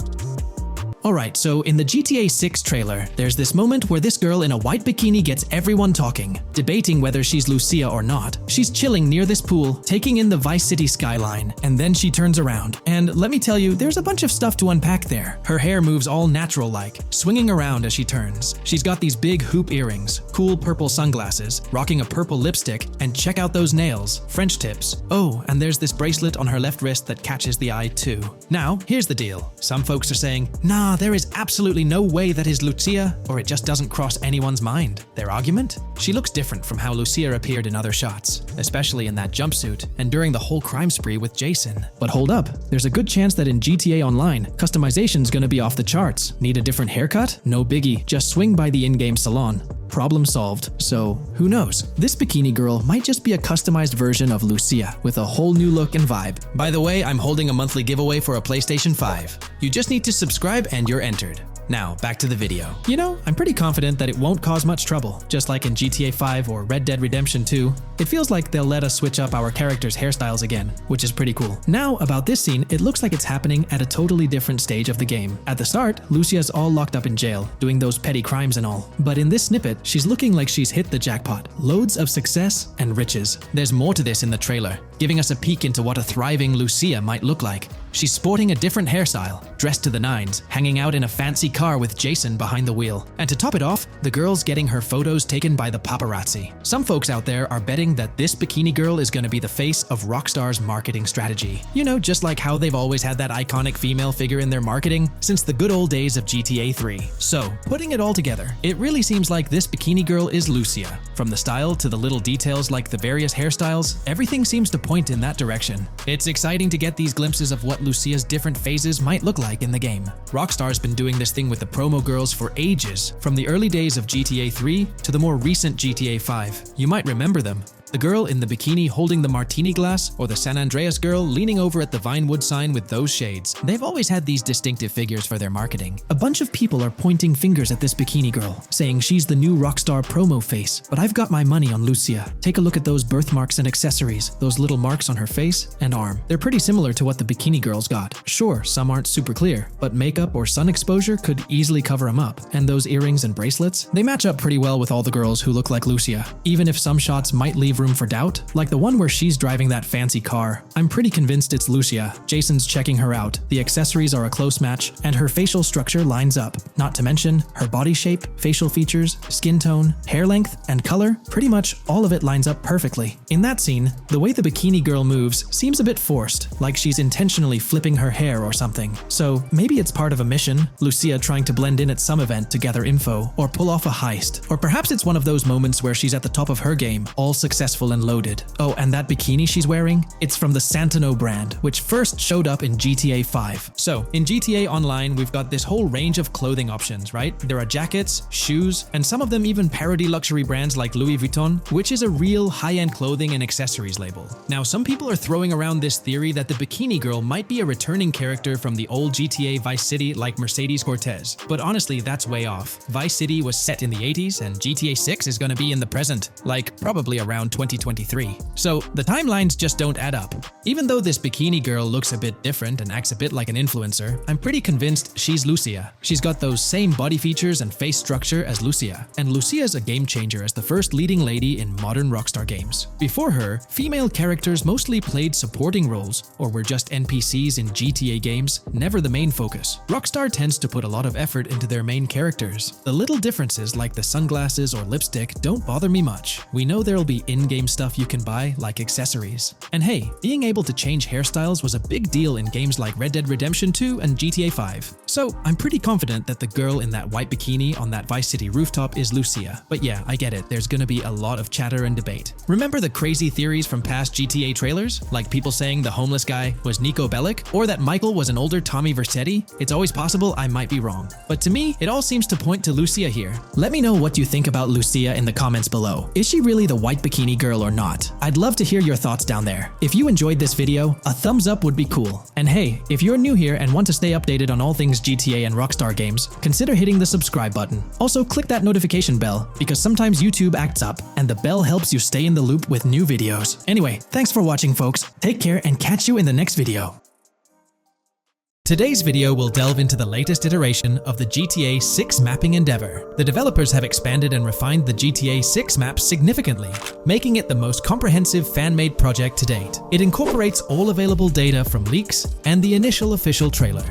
Alright, so in the GTA 6 trailer, there's this moment where this girl in a white bikini gets everyone talking, debating whether she's Lucia or not. She's chilling near this pool, taking in the Vice City skyline, and then she turns around. And let me tell you, there's a bunch of stuff to unpack there. Her hair moves all natural-like, swinging around as she turns. She's got these big hoop earrings, cool purple sunglasses, rocking a purple lipstick, and check out those nails, French tips. Oh, and there's this bracelet on her left wrist that catches the eye too. Now, here's the deal. Some folks are saying, nah, there is absolutely no way that is Lucia, or it just doesn't cross anyone's mind. Their argument? She looks different from how Lucia appeared in other shots, especially in that jumpsuit and during the whole crime spree with Jason. But hold up, there's a good chance that in GTA Online, customization's gonna be off the charts. Need a different haircut? No biggie, just swing by the in-game salon. Problem solved. So, who knows? This bikini girl might just be a customized version of Lucia with a whole new look and vibe. By the way, I'm holding a monthly giveaway for a PlayStation 5. You just need to subscribe and you're entered. Now, back to the video. You know, I'm pretty confident that it won't cause much trouble, just like in GTA 5 or Red Dead Redemption 2. It feels like they'll let us switch up our characters' hairstyles again, which is pretty cool. Now, about this scene, it looks like it's happening at a totally different stage of the game. At the start, Lucia's all locked up in jail, doing those petty crimes and all. But in this snippet, she's looking like she's hit the jackpot. Loads of success and riches. There's more to this in the trailer, giving us a peek into what a thriving Lucia might look like. She's sporting a different hairstyle, dressed to the nines, hanging out in a fancy car with Jason behind the wheel. And to top it off, the girl's getting her photos taken by the paparazzi. Some folks out there are betting that this bikini girl is going to be the face of Rockstar's marketing strategy. You know, just like how they've always had that iconic female figure in their marketing since the good old days of GTA 3. So, putting it all together, it really seems like this bikini girl is Lucia. From the style to the little details like the various hairstyles, everything seems to point in that direction. It's exciting to get these glimpses of what Lucia's different phases might look like in the game. Rockstar's been doing this thing with the promo girls for ages, from the early days of GTA 3 to the more recent GTA 5. You might remember them. The girl in the bikini holding the martini glass, or the San Andreas girl leaning over at the Vinewood sign with those shades. They've always had these distinctive figures for their marketing. A bunch of people are pointing fingers at this bikini girl, saying she's the new Rockstar promo face, but I've got my money on Lucia. Take a look at those birthmarks and accessories, those little marks on her face and arm. They're pretty similar to what the bikini girl's got. Sure, some aren't super clear, but makeup or sun exposure could easily cover them up. And those earrings and bracelets, they match up pretty well with all the girls who look like Lucia. Even if some shots might leave room for doubt, like the one where she's driving that fancy car. I'm pretty convinced it's Lucia. Jason's checking her out, the accessories are a close match, and her facial structure lines up. Not to mention, her body shape, facial features, skin tone, hair length, and color, pretty much all of it lines up perfectly. In that scene, the way the bikini girl moves seems a bit forced, like she's intentionally flipping her hair or something. So maybe it's part of a mission, Lucia trying to blend in at some event to gather info, or pull off a heist. Or perhaps it's one of those moments where she's at the top of her game, all successful and loaded. Oh, and that bikini she's wearing? It's from the Santino brand, which first showed up in GTA 5. So, in GTA Online, we've got this whole range of clothing options, right? There are jackets, shoes, and some of them even parody luxury brands like Louis Vuitton, which is a real high-end clothing and accessories label. Now, some people are throwing around this theory that the bikini girl might be a returning character from the old GTA Vice City like Mercedes Cortez, but honestly, that's way off. Vice City was set in the 80s, and GTA 6 is gonna be in the present, like probably around 2023. So the timelines just don't add up. Even though this bikini girl looks a bit different and acts a bit like an influencer, I'm pretty convinced she's Lucia. She's got those same body features and face structure as Lucia, and Lucia's a game changer as the first leading lady in modern Rockstar games. Before her, female characters mostly played supporting roles or were just NPCs in GTA games, never the main focus. Rockstar tends to put a lot of effort into their main characters. The little differences like the sunglasses or lipstick don't bother me much. We know there'll be in-game stuff you can buy, like accessories. And hey, being able to change hairstyles was a big deal in games like Red Dead Redemption 2 and GTA 5. So I'm pretty confident that the girl in that white bikini on that Vice City rooftop is Lucia. But yeah, I get it, there's gonna be a lot of chatter and debate. Remember the crazy theories from past GTA trailers? Like people saying the homeless guy was Nico Bellic, or that Michael was an older Tommy Vercetti? It's always possible I might be wrong. But to me, it all seems to point to Lucia here. Let me know what you think about Lucia in the comments below. Is she really the white bikini girl or not? I'd love to hear your thoughts down there. If you enjoyed this video, a thumbs up would be cool. And hey, if you're new here and want to stay updated on all things GTA and Rockstar games, consider hitting the subscribe button. Also, click that notification bell, because sometimes YouTube acts up, and the bell helps you stay in the loop with new videos. Anyway, thanks for watching, folks. Take care and catch you in the next video. Today's video will delve into the latest iteration of the GTA 6 mapping endeavor. The developers have expanded and refined the GTA 6 map significantly, making it the most comprehensive fan-made project to date. It incorporates all available data from leaks and the initial official trailer.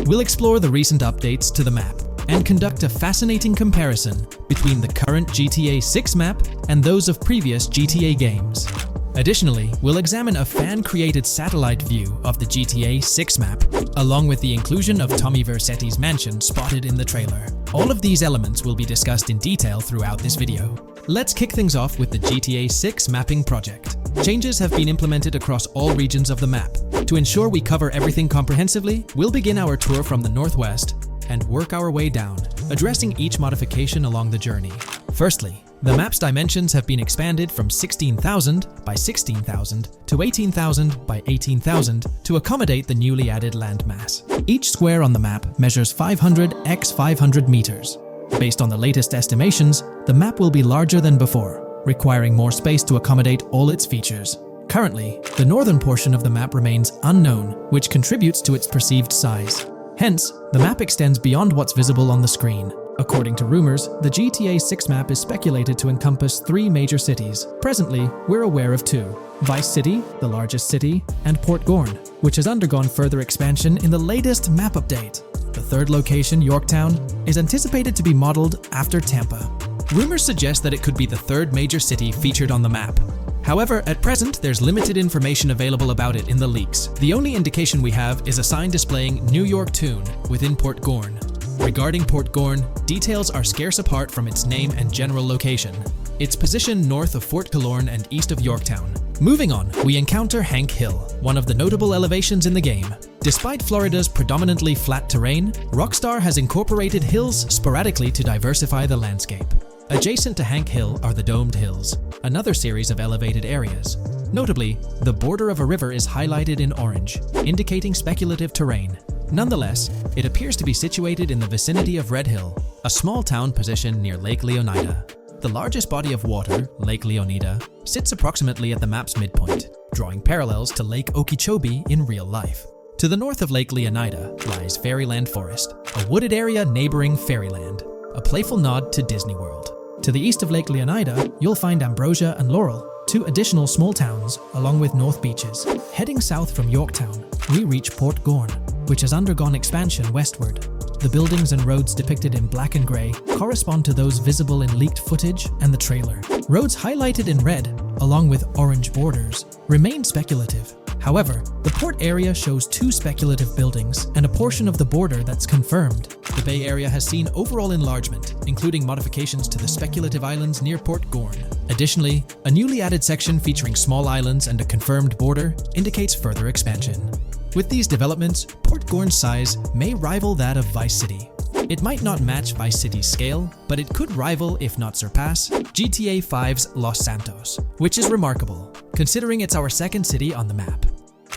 We'll explore the recent updates to the map and conduct a fascinating comparison between the current GTA 6 map and those of previous GTA games. Additionally, we'll examine a fan-created satellite view of the GTA 6 map, along with the inclusion of Tommy Vercetti's mansion spotted in the trailer. All of these elements will be discussed in detail throughout this video. Let's kick things off with the GTA 6 mapping project. Changes have been implemented across all regions of the map. To ensure we cover everything comprehensively, we'll begin our tour from the northwest and work our way down, addressing each modification along the journey. Firstly, the map's dimensions have been expanded from 16,000 by 16,000 to 18,000 by 18,000 to accommodate the newly added landmass. Each square on the map measures 500 x 500 meters. Based on the latest estimations, the map will be larger than before, requiring more space to accommodate all its features. Currently, the northern portion of the map remains unknown, which contributes to its perceived size. Hence, the map extends beyond what's visible on the screen. According to rumors, the GTA 6 map is speculated to encompass 3 major cities. Presently, we're aware of 2. Vice City, the largest city, and Port Gorn, which has undergone further expansion in the latest map update. The third location, Yorktown, is anticipated to be modeled after Tampa. Rumors suggest that it could be the third major city featured on the map. However, at present, there's limited information available about it in the leaks. The only indication we have is a sign displaying New York Tune within Port Gorn. Regarding Port Gorn, details are scarce apart from its name and general location. It's positioned north of Fort Killorn and east of Yorktown. Moving on, we encounter Hank Hill, one of the notable elevations in the game. Despite Florida's predominantly flat terrain, ROCKSTAR has incorporated hills sporadically to diversify the landscape. Adjacent to Hank Hill are the Domed Hills, another series of elevated areas. Notably, the border of a river is highlighted in orange, indicating speculative terrain. Nonetheless, it appears to be situated in the vicinity of Red Hill, a small town positioned near Lake Leonida. The largest body of water, Lake Leonida, sits approximately at the map's midpoint, drawing parallels to Lake Okeechobee in real life. To the north of Lake Leonida lies Fairyland Forest, a wooded area neighboring Fairyland, a playful nod to Disney World. To the east of Lake Leonida, you'll find Ambrosia and Laurel, two additional small towns, along with North Beaches. Heading south from Yorktown, we reach Port Gorn, which has undergone expansion westward. The buildings and roads depicted in black and grey correspond to those visible in leaked footage and the trailer. Roads highlighted in red, along with orange borders, remain speculative. However, the port area shows two speculative buildings and a portion of the border that's confirmed. The Bay Area has seen overall enlargement, including modifications to the speculative islands near Port Gorn. Additionally, a newly added section featuring small islands and a confirmed border indicates further expansion. With these developments, Port Gorn's size may rival that of Vice City. It might not match Vice City's scale, but it could rival, if not surpass, GTA 5's Los Santos, which is remarkable, considering it's our second city on the map.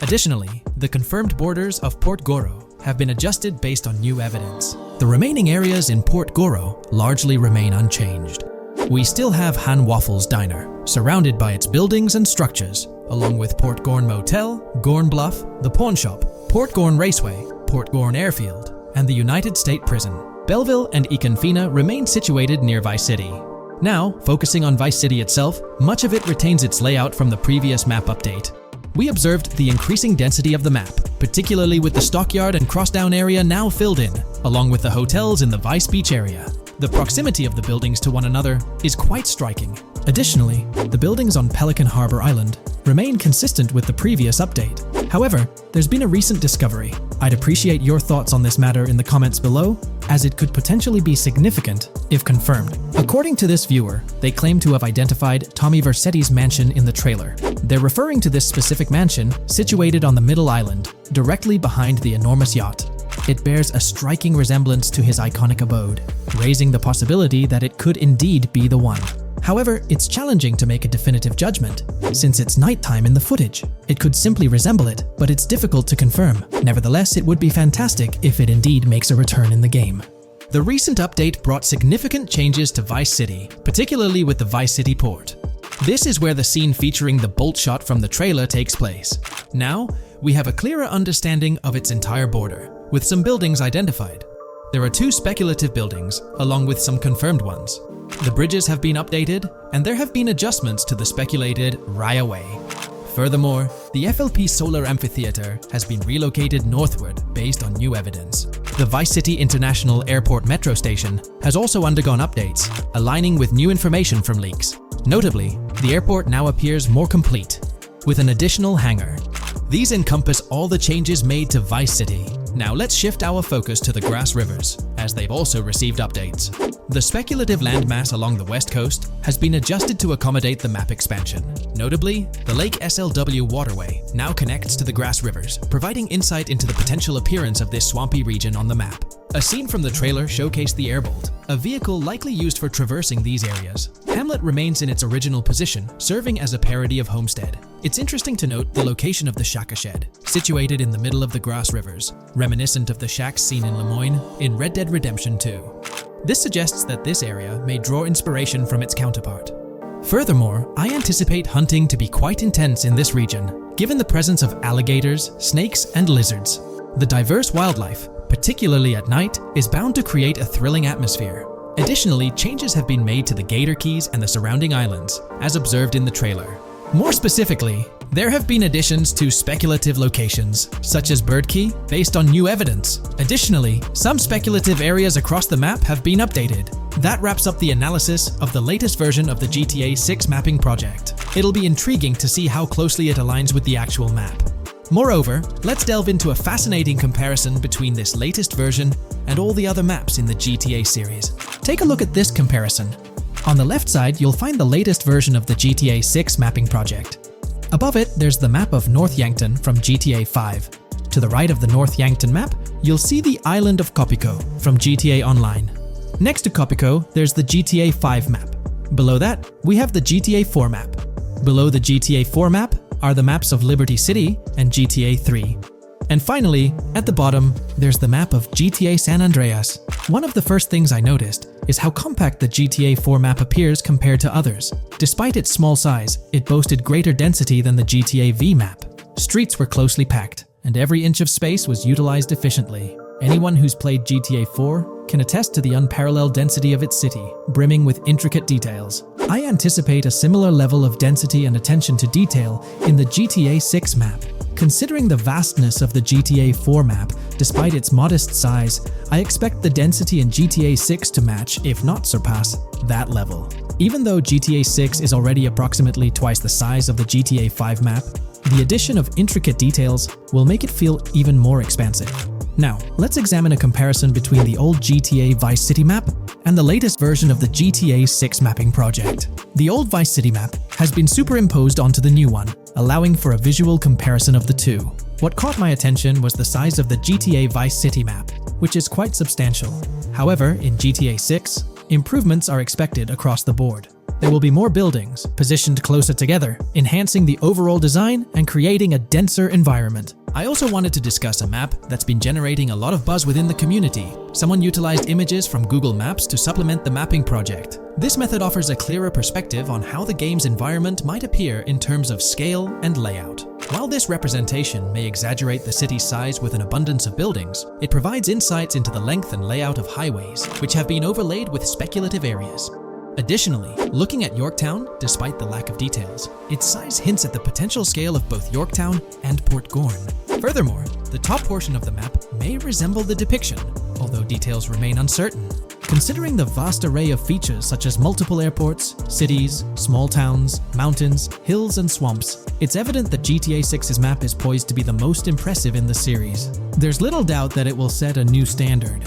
Additionally, the confirmed borders of Port Goro have been adjusted based on new evidence. The remaining areas in Port Goro largely remain unchanged. We still have Han Waffles Diner, surrounded by its buildings and structures, along with Port Gorn Motel, Gorn Bluff, the Pawn Shop, Port Gorn Raceway, Port Gorn Airfield, and the United State Prison. Belleville and Econfina remain situated near Vice City. Now, focusing on Vice City itself, much of it retains its layout from the previous map update. We observed the increasing density of the map, particularly with the Stockyard and Crossdown area now filled in, along with the hotels in the Vice Beach area. The proximity of the buildings to one another is quite striking. Additionally, the buildings on Pelican Harbor Island remain consistent with the previous update. However, there's been a recent discovery. I'd appreciate your thoughts on this matter in the comments below, as it could potentially be significant if confirmed. According to this viewer, they claim to have identified Tommy Vercetti's mansion in the trailer. They're referring to this specific mansion situated on the middle island, directly behind the enormous yacht. It bears a striking resemblance to his iconic abode, raising the possibility that it could indeed be the one. However, it's challenging to make a definitive judgment, since it's nighttime in the footage. It could simply resemble it, but it's difficult to confirm. Nevertheless, it would be fantastic if it indeed makes a return in the game. The recent update brought significant changes to Vice City, particularly with the Vice City port. This is where the scene featuring the bolt shot from the trailer takes place. Now, we have a clearer understanding of its entire border, with some buildings identified. There are two speculative buildings, along with some confirmed ones. The bridges have been updated, and there have been adjustments to the speculated Raya Way. Furthermore, the FLP Solar Amphitheater has been relocated northward based on new evidence. The Vice City International Airport metro station has also undergone updates, aligning with new information from leaks. Notably, the airport now appears more complete, with an additional hangar. These encompass all the changes made to Vice City. Now let's shift our focus to the Grass Rivers, as they've also received updates. The speculative landmass along the west coast has been adjusted to accommodate the map expansion. Notably, the Lake SLW waterway now connects to the Grass Rivers, providing insight into the potential appearance of this swampy region on the map. A scene from the trailer showcased the Airbolt, a vehicle likely used for traversing these areas. Hamlet remains in its original position, serving as a parody of Homestead. It's interesting to note the location of the Shaka Shed, situated in the middle of the Grass Rivers, reminiscent of the shacks seen in Lemoyne in Red Dead Redemption 2. This suggests that this area may draw inspiration from its counterpart. Furthermore, I anticipate hunting to be quite intense in this region, given the presence of alligators, snakes, and lizards. The diverse wildlife, particularly at night, is bound to create a thrilling atmosphere. Additionally, changes have been made to the Gator Keys and the surrounding islands, as observed in the trailer. More specifically, There have been additions to speculative locations, such as Birdkey, based on new evidence. Additionally, some speculative areas across the map have been updated. That wraps up the analysis of the latest version of the GTA 6 mapping project. It'll be intriguing to see how closely it aligns with the actual map. Moreover, let's delve into a fascinating comparison between this latest version and all the other maps in the GTA series. Take a look at this comparison. On the left side, you'll find the latest version of the GTA 6 mapping project. Above it, there's the map of North Yankton from GTA 5. To the right of the North Yankton map, you'll see the island of Copico from GTA Online. Next to Copico, there's the GTA 5 map. Below that, we have the GTA 4 map. Below the GTA 4 map are the maps of Liberty City and GTA 3. And finally, at the bottom, there's the map of GTA San Andreas. One of the first things I noticed is how compact the GTA 4 map appears compared to others. Despite its small size, it boasted greater density than the GTA V map. Streets were closely packed, and every inch of space was utilized efficiently. Anyone who's played GTA 4 can attest to the unparalleled density of its city, brimming with intricate details. I anticipate a similar level of density and attention to detail in the GTA 6 map. Considering the vastness of the GTA 4 map, despite its modest size, I expect the density in GTA 6 to match, if not surpass, that level. Even though GTA 6 is already approximately twice the size of the GTA 5 map, the addition of intricate details will make it feel even more expansive. Now, let's examine a comparison between the old GTA Vice City map and the latest version of the GTA 6 mapping project. The old Vice City map has been superimposed onto the new one, allowing for a visual comparison of the two. What caught my attention was the size of the GTA Vice City map, which is quite substantial. However, in GTA 6, improvements are expected across the board. There will be more buildings, positioned closer together, enhancing the overall design and creating a denser environment. I also wanted to discuss a map that's been generating a lot of buzz within the community. Someone utilized images from Google Maps to supplement the mapping project. This method offers a clearer perspective on how the game's environment might appear in terms of scale and layout. While this representation may exaggerate the city's size with an abundance of buildings, it provides insights into the length and layout of highways, which have been overlaid with speculative areas. Additionally, looking at Yorktown, despite the lack of details, its size hints at the potential scale of both Yorktown and Port Gorn. Furthermore, the top portion of the map may resemble the depiction, although details remain uncertain. Considering the vast array of features such as multiple airports, cities, small towns, mountains, hills, and swamps, it's evident that GTA 6's map is poised to be the most impressive in the series. There's little doubt that it will set a new standard.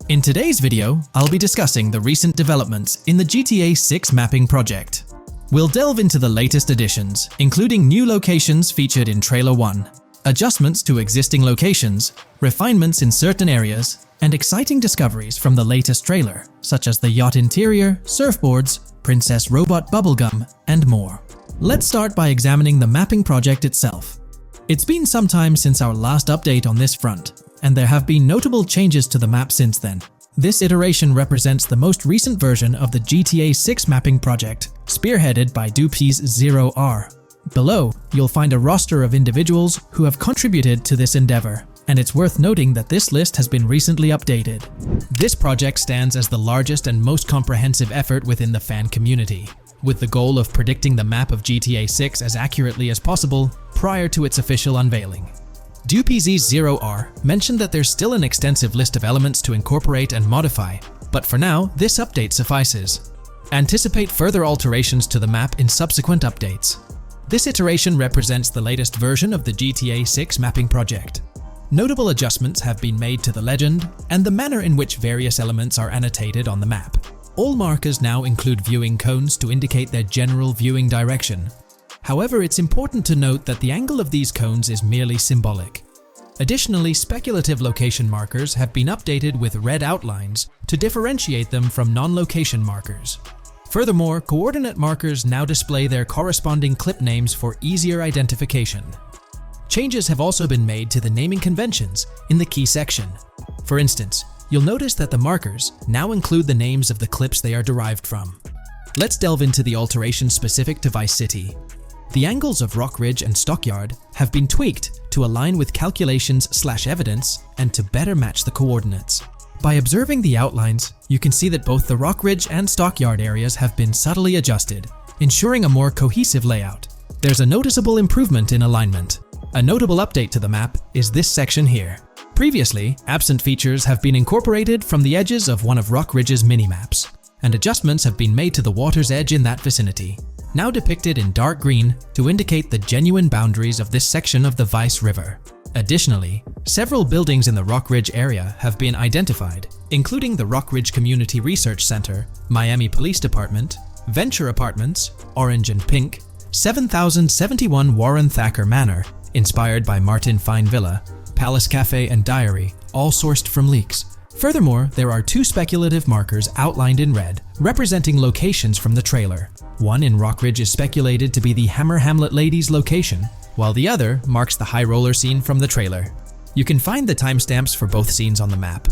In today's video, I'll be discussing the recent developments in the GTA 6 mapping project. We'll delve into the latest additions, including new locations featured in Trailer 1, adjustments to existing locations, refinements in certain areas, and exciting discoveries from the latest trailer, such as the yacht interior, surfboards, Princess Robot bubblegum, and more. Let's start by examining the mapping project itself. It's been some time since our last update on this front, and there have been notable changes to the map since then. This iteration represents the most recent version of the GTA 6 mapping project, spearheaded by Dupee's 0R. Below, you'll find a roster of individuals who have contributed to this endeavor, and it's worth noting that this list has been recently updated. This project stands as the largest and most comprehensive effort within the fan community, with the goal of predicting the map of GTA 6 as accurately as possible prior to its official unveiling. Dupee's 0R mentioned that there's still an extensive list of elements to incorporate and modify, but for now, this update suffices. Anticipate further alterations to the map in subsequent updates. This iteration represents the latest version of the GTA 6 mapping project. Notable adjustments have been made to the legend and the manner in which various elements are annotated on the map. All markers now include viewing cones to indicate their general viewing direction. However, it's important to note that the angle of these cones is merely symbolic. Additionally, speculative location markers have been updated with red outlines to differentiate them from non-location markers. Furthermore, coordinate markers now display their corresponding clip names for easier identification. Changes have also been made to the naming conventions in the key section. For instance, you'll notice that the markers now include the names of the clips they are derived from. Let's delve into the alterations specific to Vice City. The angles of Rock Ridge and Stockyard have been tweaked to align with calculations/evidence and to better match the coordinates. By observing the outlines, you can see that both the Rock Ridge and Stockyard areas have been subtly adjusted, ensuring a more cohesive layout. There's a noticeable improvement in alignment. A notable update to the map is this section here. Previously, absent features have been incorporated from the edges of one of Rock Ridge's mini-maps, and adjustments have been made to the water's edge in that vicinity, now depicted in dark green to indicate the genuine boundaries of this section of the Vice River. Additionally, several buildings in the Rock Ridge area have been identified, including the Rock Ridge Community Research Center, Miami Police Department, Venture Apartments, Orange and Pink, 7071 Warren Thacker Manor, inspired by Martin Fine Villa, Palace Cafe and Diary, all sourced from leaks. Furthermore, there are 2 speculative markers outlined in red, representing locations from the trailer. One in Rock Ridge is speculated to be the Hammer Hamlet Ladies location, while the other marks the high roller scene from the trailer. You can find the timestamps for both scenes on the map.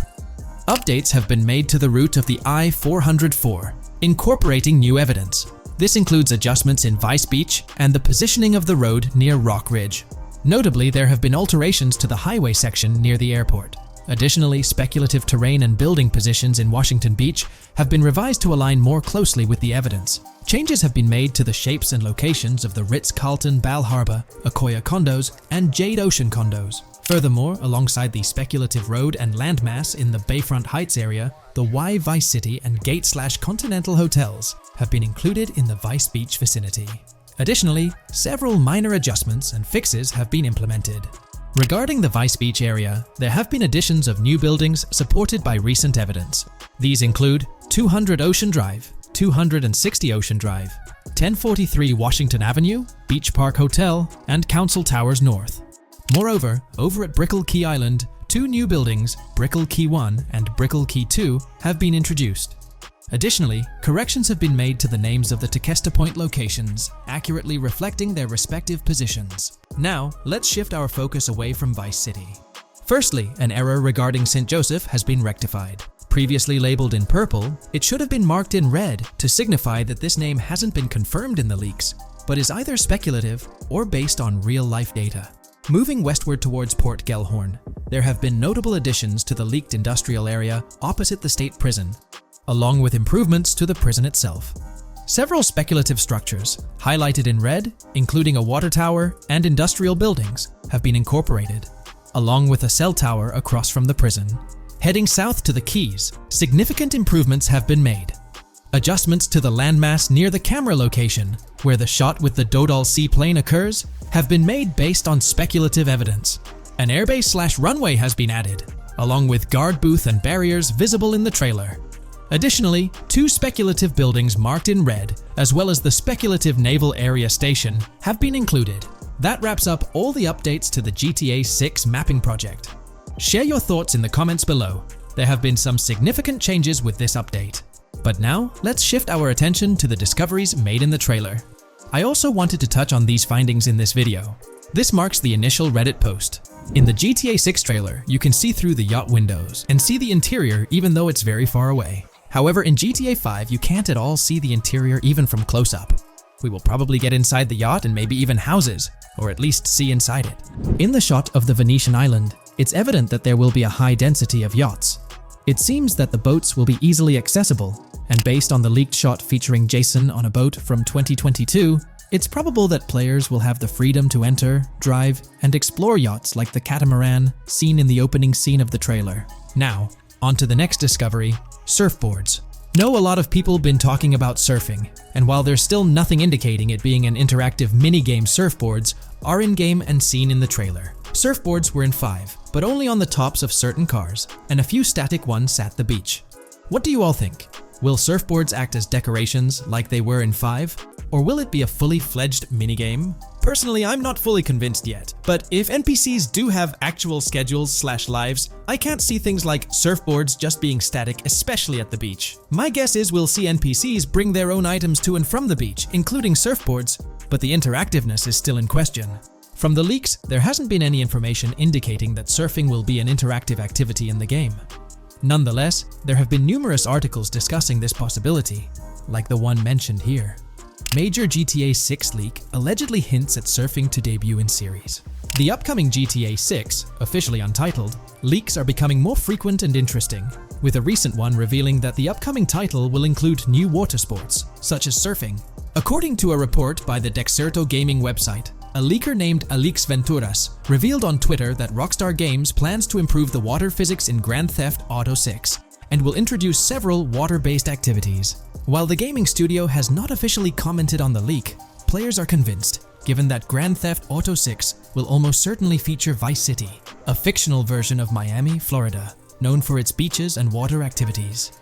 Updates have been made to the route of the I-404, incorporating new evidence. This includes adjustments in Vice Beach and the positioning of the road near Rock Ridge. Notably, there have been alterations to the highway section near the airport. Additionally, speculative terrain and building positions in Washington Beach have been revised to align more closely with the evidence. Changes have been made to the shapes and locations of the Ritz-Carlton Bal Harbour, Akoya condos, and Jade Ocean condos. Furthermore, alongside the speculative road and landmass in the Bayfront Heights area, the Y Vice City and Gate/Continental hotels have been included in the Vice Beach vicinity. Additionally, several minor adjustments and fixes have been implemented. Regarding the Vice Beach area, there have been additions of new buildings supported by recent evidence. These include 200 Ocean Drive, 260 Ocean Drive, 1043 Washington Avenue, Beach Park Hotel, and Council Towers North. Moreover, over at Brickell Key Island, 2 new buildings, Brickell Key 1 and Brickell Key 2, have been introduced. Additionally, corrections have been made to the names of the Tequesta Point locations, accurately reflecting their respective positions. Now, let's shift our focus away from Vice City. Firstly, an error regarding St. Joseph has been rectified. Previously labeled in purple, it should have been marked in red to signify that this name hasn't been confirmed in the leaks, but is either speculative or based on real-life data. Moving westward towards Port Gellhorn, there have been notable additions to the leaked industrial area opposite the state prison, along with improvements to the prison itself. Several speculative structures, highlighted in red, including a water tower and industrial buildings, have been incorporated, along with a cell tower across from the prison. Heading south to the Keys, significant improvements have been made. Adjustments to the landmass near the camera location, where the shot with the Dodal seaplane occurs, have been made based on speculative evidence. An airbase/runway has been added, along with guard booth and barriers visible in the trailer. Additionally, 2 speculative buildings marked in red, as well as the speculative Naval Area Station, have been included. That wraps up all the updates to the GTA 6 mapping project. Share your thoughts in the comments below. There have been some significant changes with this update. But now, let's shift our attention to the discoveries made in the trailer. I also wanted to touch on these findings in this video. This marks the initial Reddit post. In the GTA 6 trailer, you can see through the yacht windows and see the interior even though it's very far away. However, in GTA 5, you can't at all see the interior even from close up. We will probably get inside the yacht and maybe even houses, or at least see inside it. In the shot of the Venetian island, it's evident that there will be a high density of yachts. It seems that the boats will be easily accessible, and based on the leaked shot featuring Jason on a boat from 2022, it's probable that players will have the freedom to enter, drive, and explore yachts like the catamaran seen in the opening scene of the trailer. Now, on to the next discovery, surfboards. Know a lot of people been talking about surfing, and while there's still nothing indicating it being an interactive minigame, surfboards are in-game and seen in the trailer. Surfboards were in 5, but only on the tops of certain cars, and a few static ones at the beach. What do you all think? Will surfboards act as decorations like they were in 5, or will it be a fully fledged minigame? Personally, I'm not fully convinced yet, but if NPCs do have actual schedules/lives, I can't see things like surfboards just being static, especially at the beach. My guess is we'll see NPCs bring their own items to and from the beach, including surfboards, but the interactiveness is still in question. From the leaks, there hasn't been any information indicating that surfing will be an interactive activity in the game. Nonetheless, there have been numerous articles discussing this possibility, like the one mentioned here. Major GTA 6 leak allegedly hints at surfing to debut in series. The upcoming GTA 6, officially untitled, leaks are becoming more frequent and interesting, with a recent one revealing that the upcoming title will include new water sports, such as surfing. According to a report by the Dexerto gaming website, a leaker named Alix Venturas revealed on Twitter that Rockstar Games plans to improve the water physics in Grand Theft Auto 6 and will introduce several water-based activities. While the gaming studio has not officially commented on the leak, players are convinced, given that Grand Theft Auto 6 will almost certainly feature Vice City, a fictional version of Miami, Florida, known for its beaches and water activities.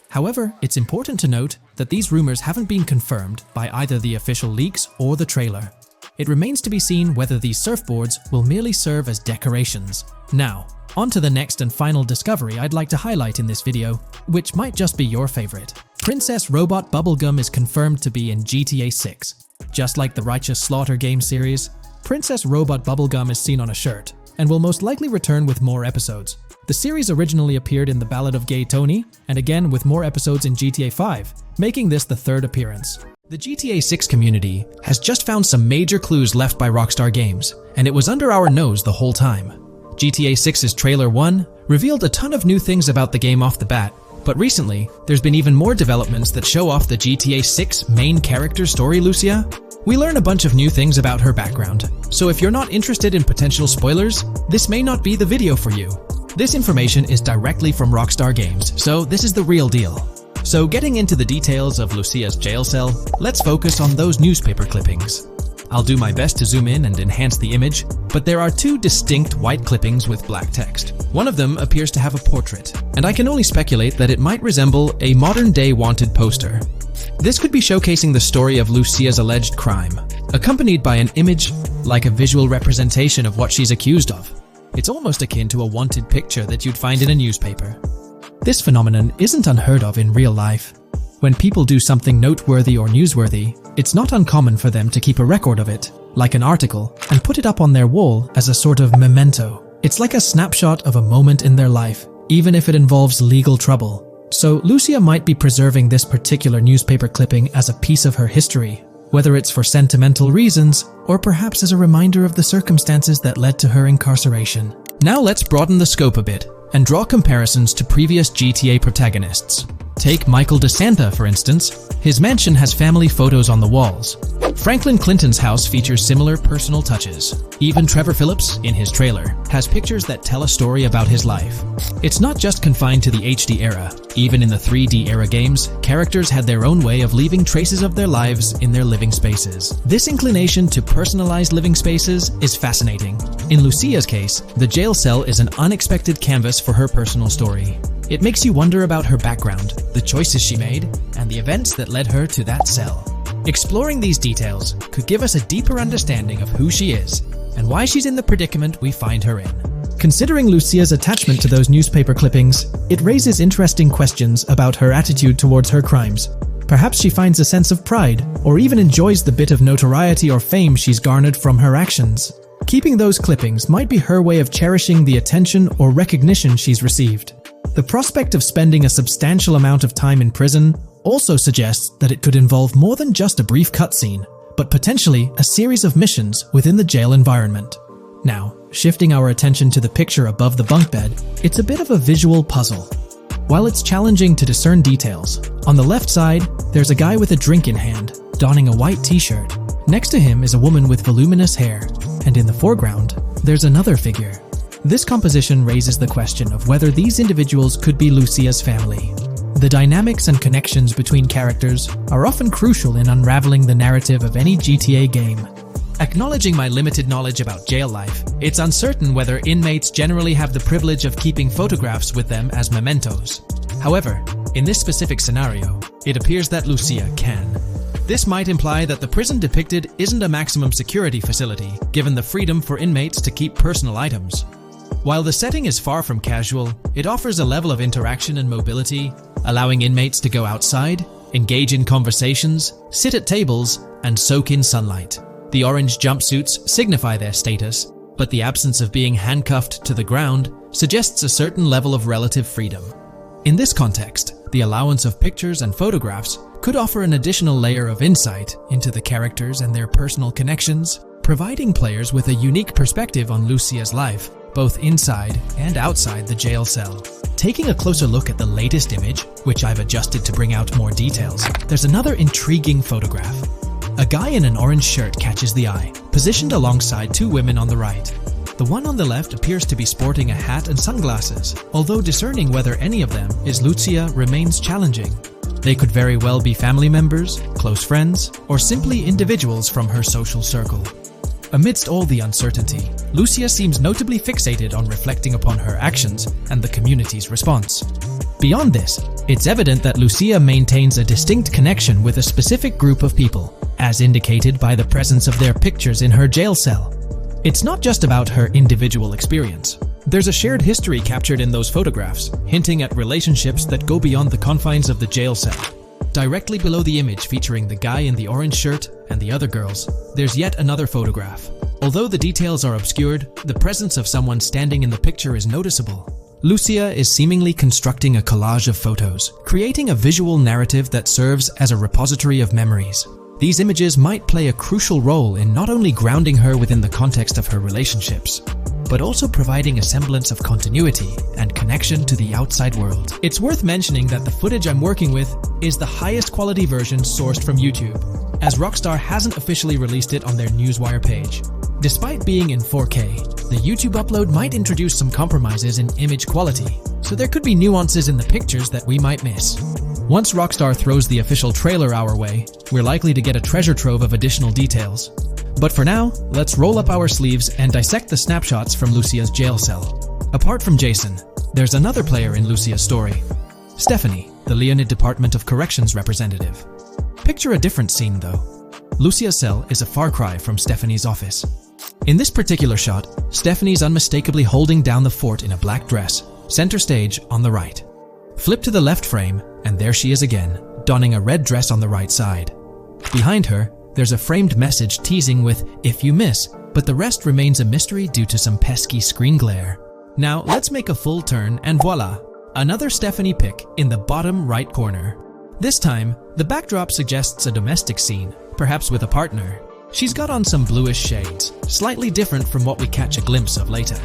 However, it's important to note that these rumors haven't been confirmed by either the official leaks or the trailer. It remains to be seen whether these surfboards will merely serve as decorations. Now, on to the next and final discovery I'd like to highlight in this video, which might just be your favorite. Princess Robot Bubblegum is confirmed to be in GTA 6. Just like the Righteous Slaughter game series, Princess Robot Bubblegum is seen on a shirt, and will most likely return with more episodes. The series originally appeared in The Ballad of Gay Tony, and again with more episodes in GTA 5, making this the third appearance. The GTA 6 community has just found some major clues left by Rockstar Games, and it was under our nose the whole time. GTA 6's Trailer 1 revealed a ton of new things about the game off the bat, but recently, there's been even more developments that show off the GTA 6 main character story, Lucia. We learn a bunch of new things about her background, so if you're not interested in potential spoilers, this may not be the video for you. This information is directly from Rockstar Games, so this is the real deal. So getting into the details of Lucia's jail cell, let's focus on those newspaper clippings. I'll do my best to zoom in and enhance the image, but there are two distinct white clippings with black text. One of them appears to have a portrait, and I can only speculate that it might resemble a modern-day wanted poster. This could be showcasing the story of Lucia's alleged crime, accompanied by an image like a visual representation of what she's accused of. It's almost akin to a wanted picture that you'd find in a newspaper. This phenomenon isn't unheard of in real life. When people do something noteworthy or newsworthy, it's not uncommon for them to keep a record of it, like an article, and put it up on their wall as a sort of memento. It's like a snapshot of a moment in their life, even if it involves legal trouble. So Lucia might be preserving this particular newspaper clipping as a piece of her history, whether it's for sentimental reasons or perhaps as a reminder of the circumstances that led to her incarceration. Now let's broaden the scope a bit and draw comparisons to previous GTA protagonists. Take Michael DeSanta, for instance. His mansion has family photos on the walls. Franklin Clinton's house features similar personal touches. Even Trevor Phillips, in his trailer, has pictures that tell a story about his life. It's not just confined to the HD era. Even in the 3D era games, characters had their own way of leaving traces of their lives in their living spaces. This inclination to personalized living spaces is fascinating. In Lucia's case, the jail cell is an unexpected canvas for her personal story. It makes you wonder about her background, the choices she made, and the events that led her to that cell. Exploring these details could give us a deeper understanding of who she is and why she's in the predicament we find her in. Considering Lucia's attachment to those newspaper clippings, it raises interesting questions about her attitude towards her crimes. Perhaps she finds a sense of pride, or even enjoys the bit of notoriety or fame she's garnered from her actions. Keeping those clippings might be her way of cherishing the attention or recognition she's received. The prospect of spending a substantial amount of time in prison also suggests that it could involve more than just a brief cutscene, but potentially a series of missions within the jail environment. Now, shifting our attention to the picture above the bunk bed, it's a bit of a visual puzzle. While it's challenging to discern details, on the left side, there's a guy with a drink in hand, donning a white t-shirt. Next to him is a woman with voluminous hair, and in the foreground, there's another figure. This composition raises the question of whether these individuals could be Lucia's family. The dynamics and connections between characters are often crucial in unraveling the narrative of any GTA game. Acknowledging my limited knowledge about jail life, it's uncertain whether inmates generally have the privilege of keeping photographs with them as mementos. However, in this specific scenario, it appears that Lucia can. This might imply that the prison depicted isn't a maximum security facility, given the freedom for inmates to keep personal items. While the setting is far from casual, it offers a level of interaction and mobility, allowing inmates to go outside, engage in conversations, sit at tables, and soak in sunlight. The orange jumpsuits signify their status, but the absence of being handcuffed to the ground suggests a certain level of relative freedom. In this context, the allowance of pictures and photographs could offer an additional layer of insight into the characters and their personal connections, providing players with a unique perspective on Lucia's life. both inside and outside the jail cell. Taking a closer look at the latest image, which I've adjusted to bring out more details, there's another intriguing photograph. A guy in an orange shirt catches the eye, positioned alongside two women on the right. The one on the left appears to be sporting a hat and sunglasses, although discerning whether any of them is Lucia remains challenging. They could very well be family members, close friends, or simply individuals from her social circle. Amidst all the uncertainty, Lucia seems notably fixated on reflecting upon her actions and the community's response. Beyond this, it's evident that Lucia maintains a distinct connection with a specific group of people, as indicated by the presence of their pictures in her jail cell. It's not just about her individual experience. There's a shared history captured in those photographs, hinting at relationships that go beyond the confines of the jail cell. Directly below the image featuring the guy in the orange shirt and the other girls, there's yet another photograph. Although the details are obscured, the presence of someone standing in the picture is noticeable. Lucia is seemingly constructing a collage of photos, creating a visual narrative that serves as a repository of memories. These images might play a crucial role in not only grounding her within the context of her relationships, but also providing a semblance of continuity and connection to the outside world. It's worth mentioning that the footage I'm working with is the highest quality version sourced from YouTube, as ROCKSTAR hasn't officially released it on their Newswire page. Despite being in 4K, the YouTube upload might introduce some compromises in image quality, so there could be nuances in the pictures that we might miss. Once ROCKSTAR throws the official trailer our way, we're likely to get a treasure trove of additional details. But for now, let's roll up our sleeves and dissect the snapshots from Lucia's jail cell. Apart from Jason, there's another player in Lucia's story. Stephanie, the Leonid Department of Corrections representative. Picture a different scene though. Lucia's cell is a far cry from Stephanie's office. In this particular shot, Stephanie's unmistakably holding down the fort in a black dress, center stage on the right. Flip to the left frame, and there she is again, donning a red dress on the right side. Behind her, there's a framed message teasing with "if you miss," but the rest remains a mystery due to some pesky screen glare. Now let's make a full turn and voila, another Stephanie pic in the bottom right corner. This time, the backdrop suggests a domestic scene, perhaps with a partner. She's got on some bluish shades, slightly different from what we catch a glimpse of later.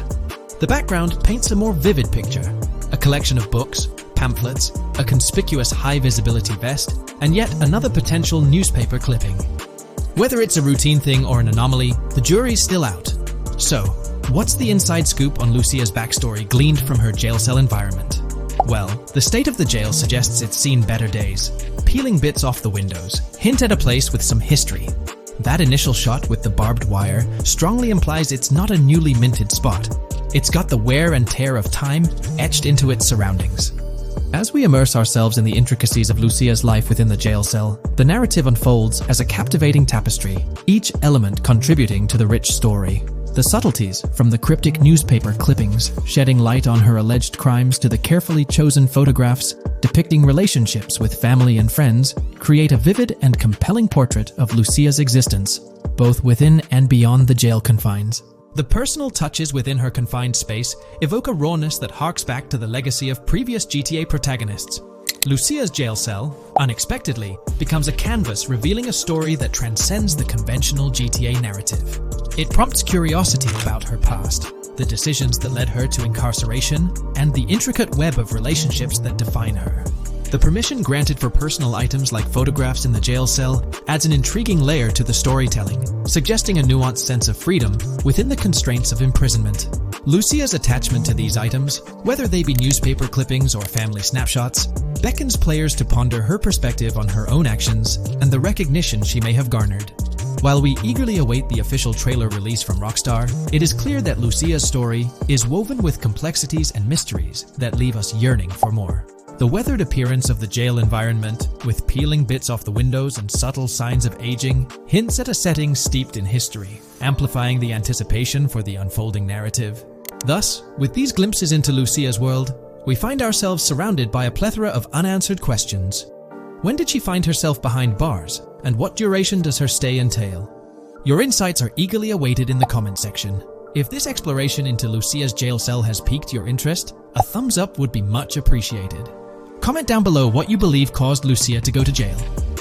The background paints a more vivid picture, a collection of books, pamphlets, a conspicuous high-visibility vest, and yet another potential newspaper clipping. Whether it's a routine thing or an anomaly, the jury's still out. So, what's the inside scoop on Lucia's backstory gleaned from her jail cell environment? Well, the state of the jail suggests it's seen better days. Peeling bits off the windows hint at a place with some history. That initial shot with the barbed wire strongly implies it's not a newly minted spot. It's got the wear and tear of time etched into its surroundings. As we immerse ourselves in the intricacies of Lucia's life within the jail cell, the narrative unfolds as a captivating tapestry, each element contributing to the rich story. The subtleties, from the cryptic newspaper clippings shedding light on her alleged crimes to the carefully chosen photographs depicting relationships with family and friends, create a vivid and compelling portrait of Lucia's existence, both within and beyond the jail confines. The personal touches within her confined space evoke a rawness that harks back to the legacy of previous GTA protagonists. Lucia's jail cell, unexpectedly, becomes a canvas revealing a story that transcends the conventional GTA narrative. It prompts curiosity about her past, the decisions that led her to incarceration, and the intricate web of relationships that define her. The permission granted for personal items like photographs in the jail cell adds an intriguing layer to the storytelling, suggesting a nuanced sense of freedom within the constraints of imprisonment. Lucia's attachment to these items, whether they be newspaper clippings or family snapshots, beckons players to ponder her perspective on her own actions and the recognition she may have garnered. While we eagerly await the official trailer release from ROCKSTAR, it is clear that Lucia's story is woven with complexities and mysteries that leave us yearning for more. The weathered appearance of the jail environment, with peeling bits off the windows and subtle signs of aging, hints at a setting steeped in history, amplifying the anticipation for the unfolding narrative. Thus, with these glimpses into Lucia's world, we find ourselves surrounded by a plethora of unanswered questions. When did she find herself behind bars, and what duration does her stay entail? Your insights are eagerly awaited in the comment section. If this exploration into Lucia's jail cell has piqued your interest, a thumbs up would be much appreciated. Comment down below what you believe caused Lucia to go to jail.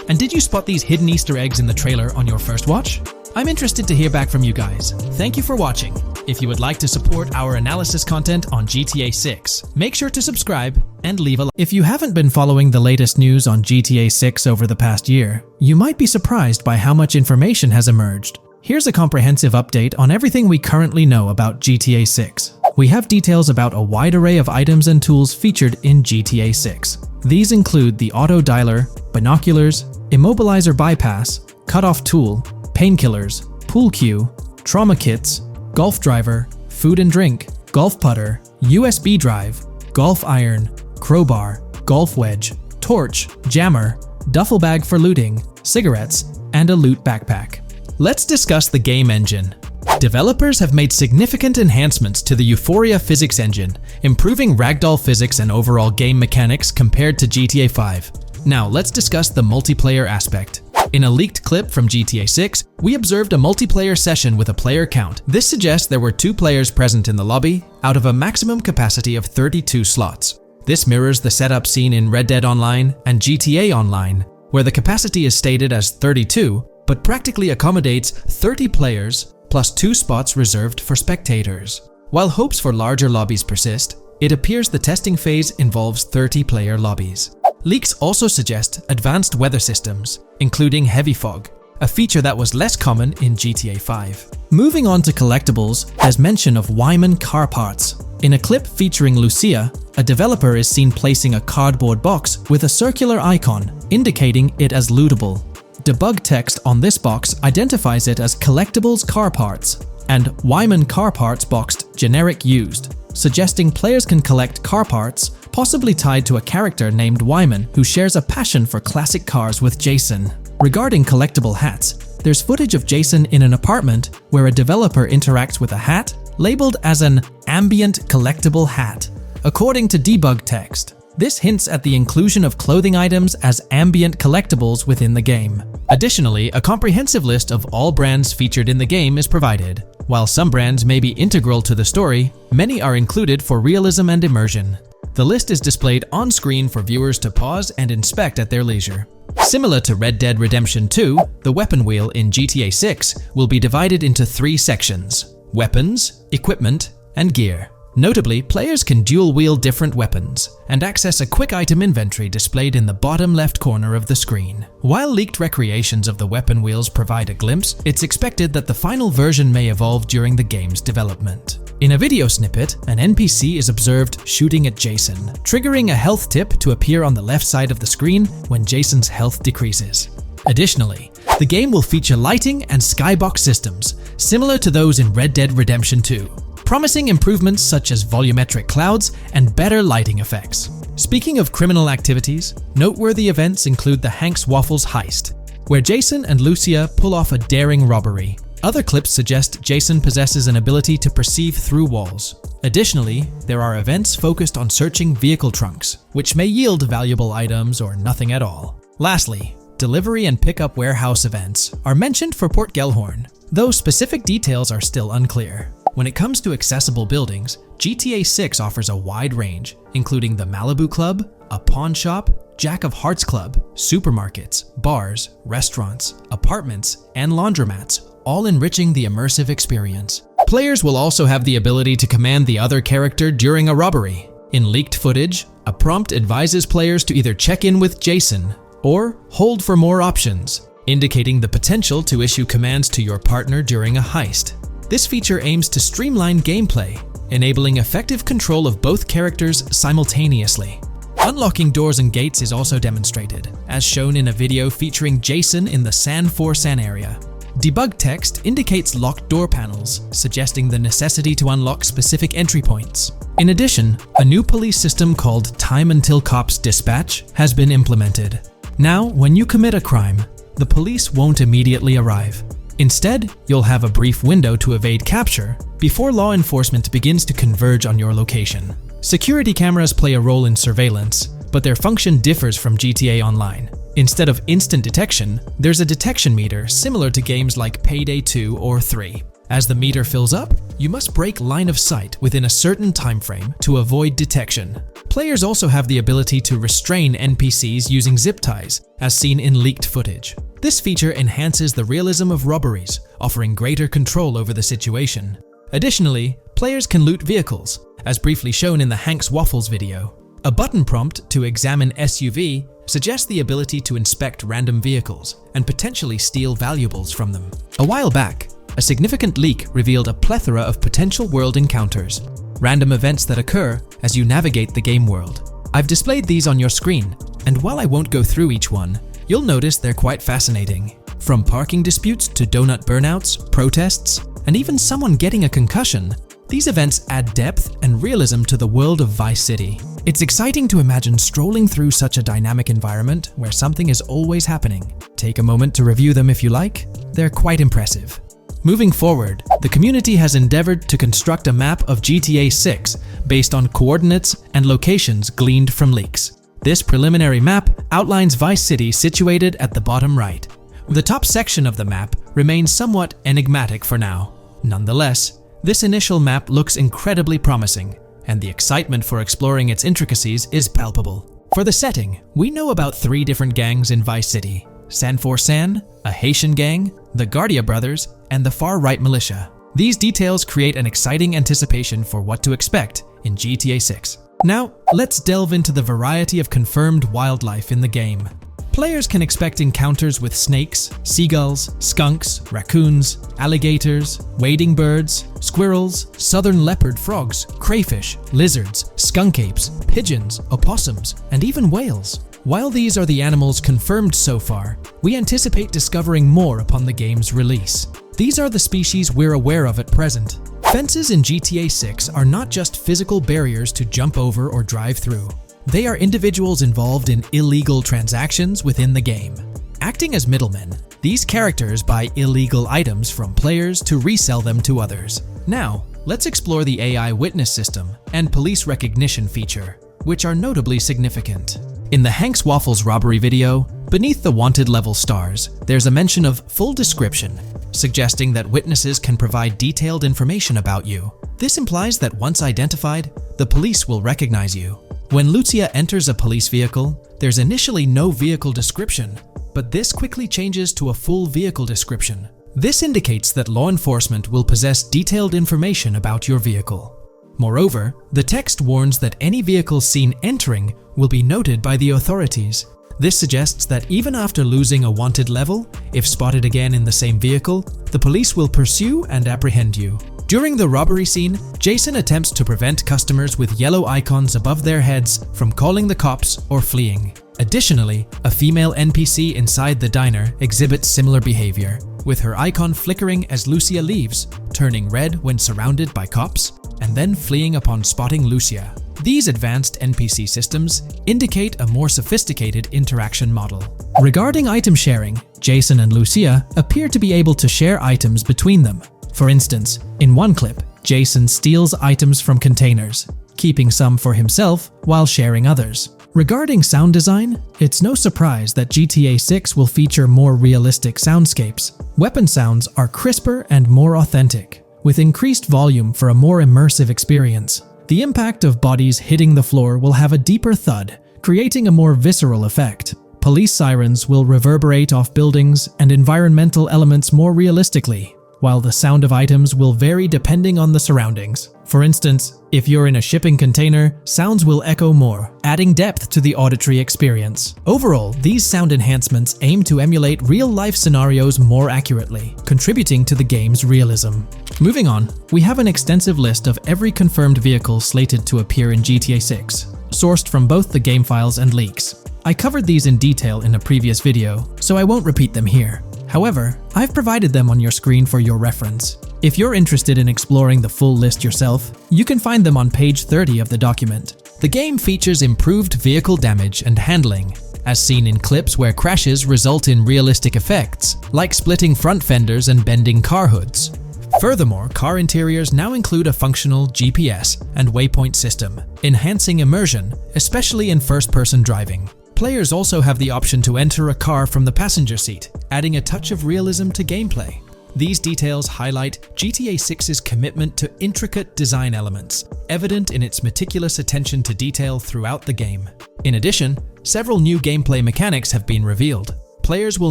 And did you spot these hidden Easter eggs in the trailer on your first watch? I'm interested to hear back from you guys. Thank you for watching. If you would like to support our analysis content on GTA 6, make sure to subscribe and leave a like. If you haven't been following the latest news on GTA 6 over the past year, you might be surprised by how much information has emerged. Here's a comprehensive update on everything we currently know about GTA 6. We have details about a wide array of items and tools featured in GTA 6. These include the auto dialer, binoculars, immobilizer bypass, cutoff tool, painkillers, pool cue, trauma kits, golf driver, food and drink, golf putter, USB drive, golf iron, crowbar, golf wedge, torch, jammer, duffel bag for looting, cigarettes, and a loot backpack. Let's discuss the game engine. Developers have made significant enhancements to the Euphoria physics engine, improving ragdoll physics and overall game mechanics compared to GTA 5. Now let's discuss the multiplayer aspect. In a leaked clip from GTA 6, we observed a multiplayer session with a player count. This suggests there were 2 players present in the lobby, out of a maximum capacity of 32 slots. This mirrors the setup seen in Red Dead Online and GTA Online, where the capacity is stated as 32, but practically accommodates 30 players plus 2 spots reserved for spectators. While hopes for larger lobbies persist, it appears the testing phase involves 30-player lobbies. Leaks also suggest advanced weather systems, including heavy fog, a feature that was less common in GTA 5. Moving on to collectibles, there's mention of Wyman car parts. In a clip featuring Lucia, a developer is seen placing a cardboard box with a circular icon, indicating it as lootable. Debug text on this box identifies it as collectibles car parts, and Wyman car parts boxed generic used, suggesting players can collect car parts, possibly tied to a character named Wyman who shares a passion for classic cars with Jason. Regarding collectible hats, there's footage of Jason in an apartment where a developer interacts with a hat labeled as an ambient collectible hat. According to debug text, this hints at the inclusion of clothing items as ambient collectibles within the game. Additionally, a comprehensive list of all brands featured in the game is provided. While some brands may be integral to the story, many are included for realism and immersion. The list is displayed on screen for viewers to pause and inspect at their leisure. Similar to Red Dead Redemption 2, the weapon wheel in GTA 6 will be divided into 3 sections: weapons, equipment, and gear. Notably, players can dual-wield different weapons and access a quick item inventory displayed in the bottom left corner of the screen. While leaked recreations of the weapon wheels provide a glimpse, it's expected that the final version may evolve during the game's development. In a video snippet, an NPC is observed shooting at Jason, triggering a health tip to appear on the left side of the screen when Jason's health decreases. Additionally, the game will feature lighting and skybox systems, similar to those in Red Dead Redemption 2. Promising improvements such as volumetric clouds and better lighting effects. Speaking of criminal activities, noteworthy events include the Hank's Waffles heist, where Jason and Lucia pull off a daring robbery. Other clips suggest Jason possesses an ability to perceive through walls. Additionally, there are events focused on searching vehicle trunks, which may yield valuable items or nothing at all. Lastly, delivery and pickup warehouse events are mentioned for Port Gellhorn, though specific details are still unclear. When it comes to accessible buildings, GTA 6 offers a wide range, including the Malibu Club, a pawn shop, Jack of Hearts Club, supermarkets, bars, restaurants, apartments, and laundromats, all enriching the immersive experience. Players will also have the ability to command the other character during a robbery. In leaked footage, a prompt advises players to either check in with Jason or hold for more options, indicating the potential to issue commands to your partner during a heist. This feature aims to streamline gameplay, enabling effective control of both characters simultaneously. Unlocking doors and gates is also demonstrated, as shown in a video featuring Jason in the San Forsan area. Debug text indicates locked door panels, suggesting the necessity to unlock specific entry points. In addition, a new police system called Time Until Cops Dispatch has been implemented. Now, when you commit a crime, the police won't immediately arrive. Instead, you'll have a brief window to evade capture before law enforcement begins to converge on your location. Security cameras play a role in surveillance, but their function differs from GTA Online. Instead of instant detection, there's a detection meter similar to games like Payday 2 or 3. As the meter fills up, you must break line of sight within a certain time frame to avoid detection. Players also have the ability to restrain NPCs using zip ties, as seen in leaked footage. This feature enhances the realism of robberies, offering greater control over the situation. Additionally, players can loot vehicles, as briefly shown in the Hank's Waffles video. A button prompt to examine SUV suggests the ability to inspect random vehicles and potentially steal valuables from them. A while back, a significant leak revealed a plethora of potential world encounters, random events that occur as you navigate the game world. I've displayed these on your screen, and while I won't go through each one, you'll notice they're quite fascinating. From parking disputes to donut burnouts, protests, and even someone getting a concussion, these events add depth and realism to the world of Vice City. It's exciting to imagine strolling through such a dynamic environment where something is always happening. Take a moment to review them if you like. They're quite impressive. Moving forward, the community has endeavored to construct a map of GTA 6 based on coordinates and locations gleaned from leaks. This preliminary map outlines Vice City situated at the bottom right. The top section of the map remains somewhat enigmatic for now. Nonetheless, this initial map looks incredibly promising, and the excitement for exploring its intricacies is palpable. For the setting, we know about 3 different gangs in Vice City: San for San, a Haitian gang, the Guardia Brothers, and the far-right militia. These details create an exciting anticipation for what to expect in GTA 6. Now, let's delve into the variety of confirmed wildlife in the game. Players can expect encounters with snakes, seagulls, skunks, raccoons, alligators, wading birds, squirrels, southern leopard frogs, crayfish, lizards, skunk apes, pigeons, opossums, and even whales. While these are the animals confirmed so far, we anticipate discovering more upon the game's release. These are the species we're aware of at present. Fences in GTA 6 are not just physical barriers to jump over or drive through. They are individuals involved in illegal transactions within the game. Acting as middlemen, these characters buy illegal items from players to resell them to others. Now, let's explore the AI witness system and police recognition feature, which are notably significant. In the Hank's Waffles robbery video, beneath the wanted level stars, there's a mention of full description, suggesting that witnesses can provide detailed information about you. This implies that once identified, the police will recognize you. When Lucia enters a police vehicle, there's initially no vehicle description, but this quickly changes to a full vehicle description. This indicates that law enforcement will possess detailed information about your vehicle. Moreover, the text warns that any vehicle seen entering will be noted by the authorities. This suggests that even after losing a wanted level, if spotted again in the same vehicle, the police will pursue and apprehend you. During the robbery scene, Jason attempts to prevent customers with yellow icons above their heads from calling the cops or fleeing. Additionally, a female NPC inside the diner exhibits similar behavior, with her icon flickering as Lucia leaves, turning red when surrounded by cops, and then fleeing upon spotting Lucia. These advanced NPC systems indicate a more sophisticated interaction model. Regarding item sharing, Jason and Lucia appear to be able to share items between them. For instance, in one clip, Jason steals items from containers, keeping some for himself while sharing others. Regarding sound design, it's no surprise that GTA 6 will feature more realistic soundscapes. Weapon sounds are crisper and more authentic, with increased volume for a more immersive experience. The impact of bodies hitting the floor will have a deeper thud, creating a more visceral effect. Police sirens will reverberate off buildings and environmental elements more realistically, while the sound of items will vary depending on the surroundings. For instance, if you're in a shipping container, sounds will echo more, adding depth to the auditory experience. Overall, these sound enhancements aim to emulate real-life scenarios more accurately, contributing to the game's realism. Moving on, we have an extensive list of every confirmed vehicle slated to appear in GTA 6, sourced from both the game files and leaks. I covered these in detail in a previous video, so I won't repeat them here. However, I've provided them on your screen for your reference. If you're interested in exploring the full list yourself, you can find them on page 30 of the document. The game features improved vehicle damage and handling, as seen in clips where crashes result in realistic effects, like splitting front fenders and bending car hoods. Furthermore, car interiors now include a functional GPS and waypoint system, enhancing immersion, especially in first-person driving. Players also have the option to enter a car from the passenger seat, adding a touch of realism to gameplay. These details highlight GTA 6's commitment to intricate design elements, evident in its meticulous attention to detail throughout the game. In addition, several new gameplay mechanics have been revealed. Players will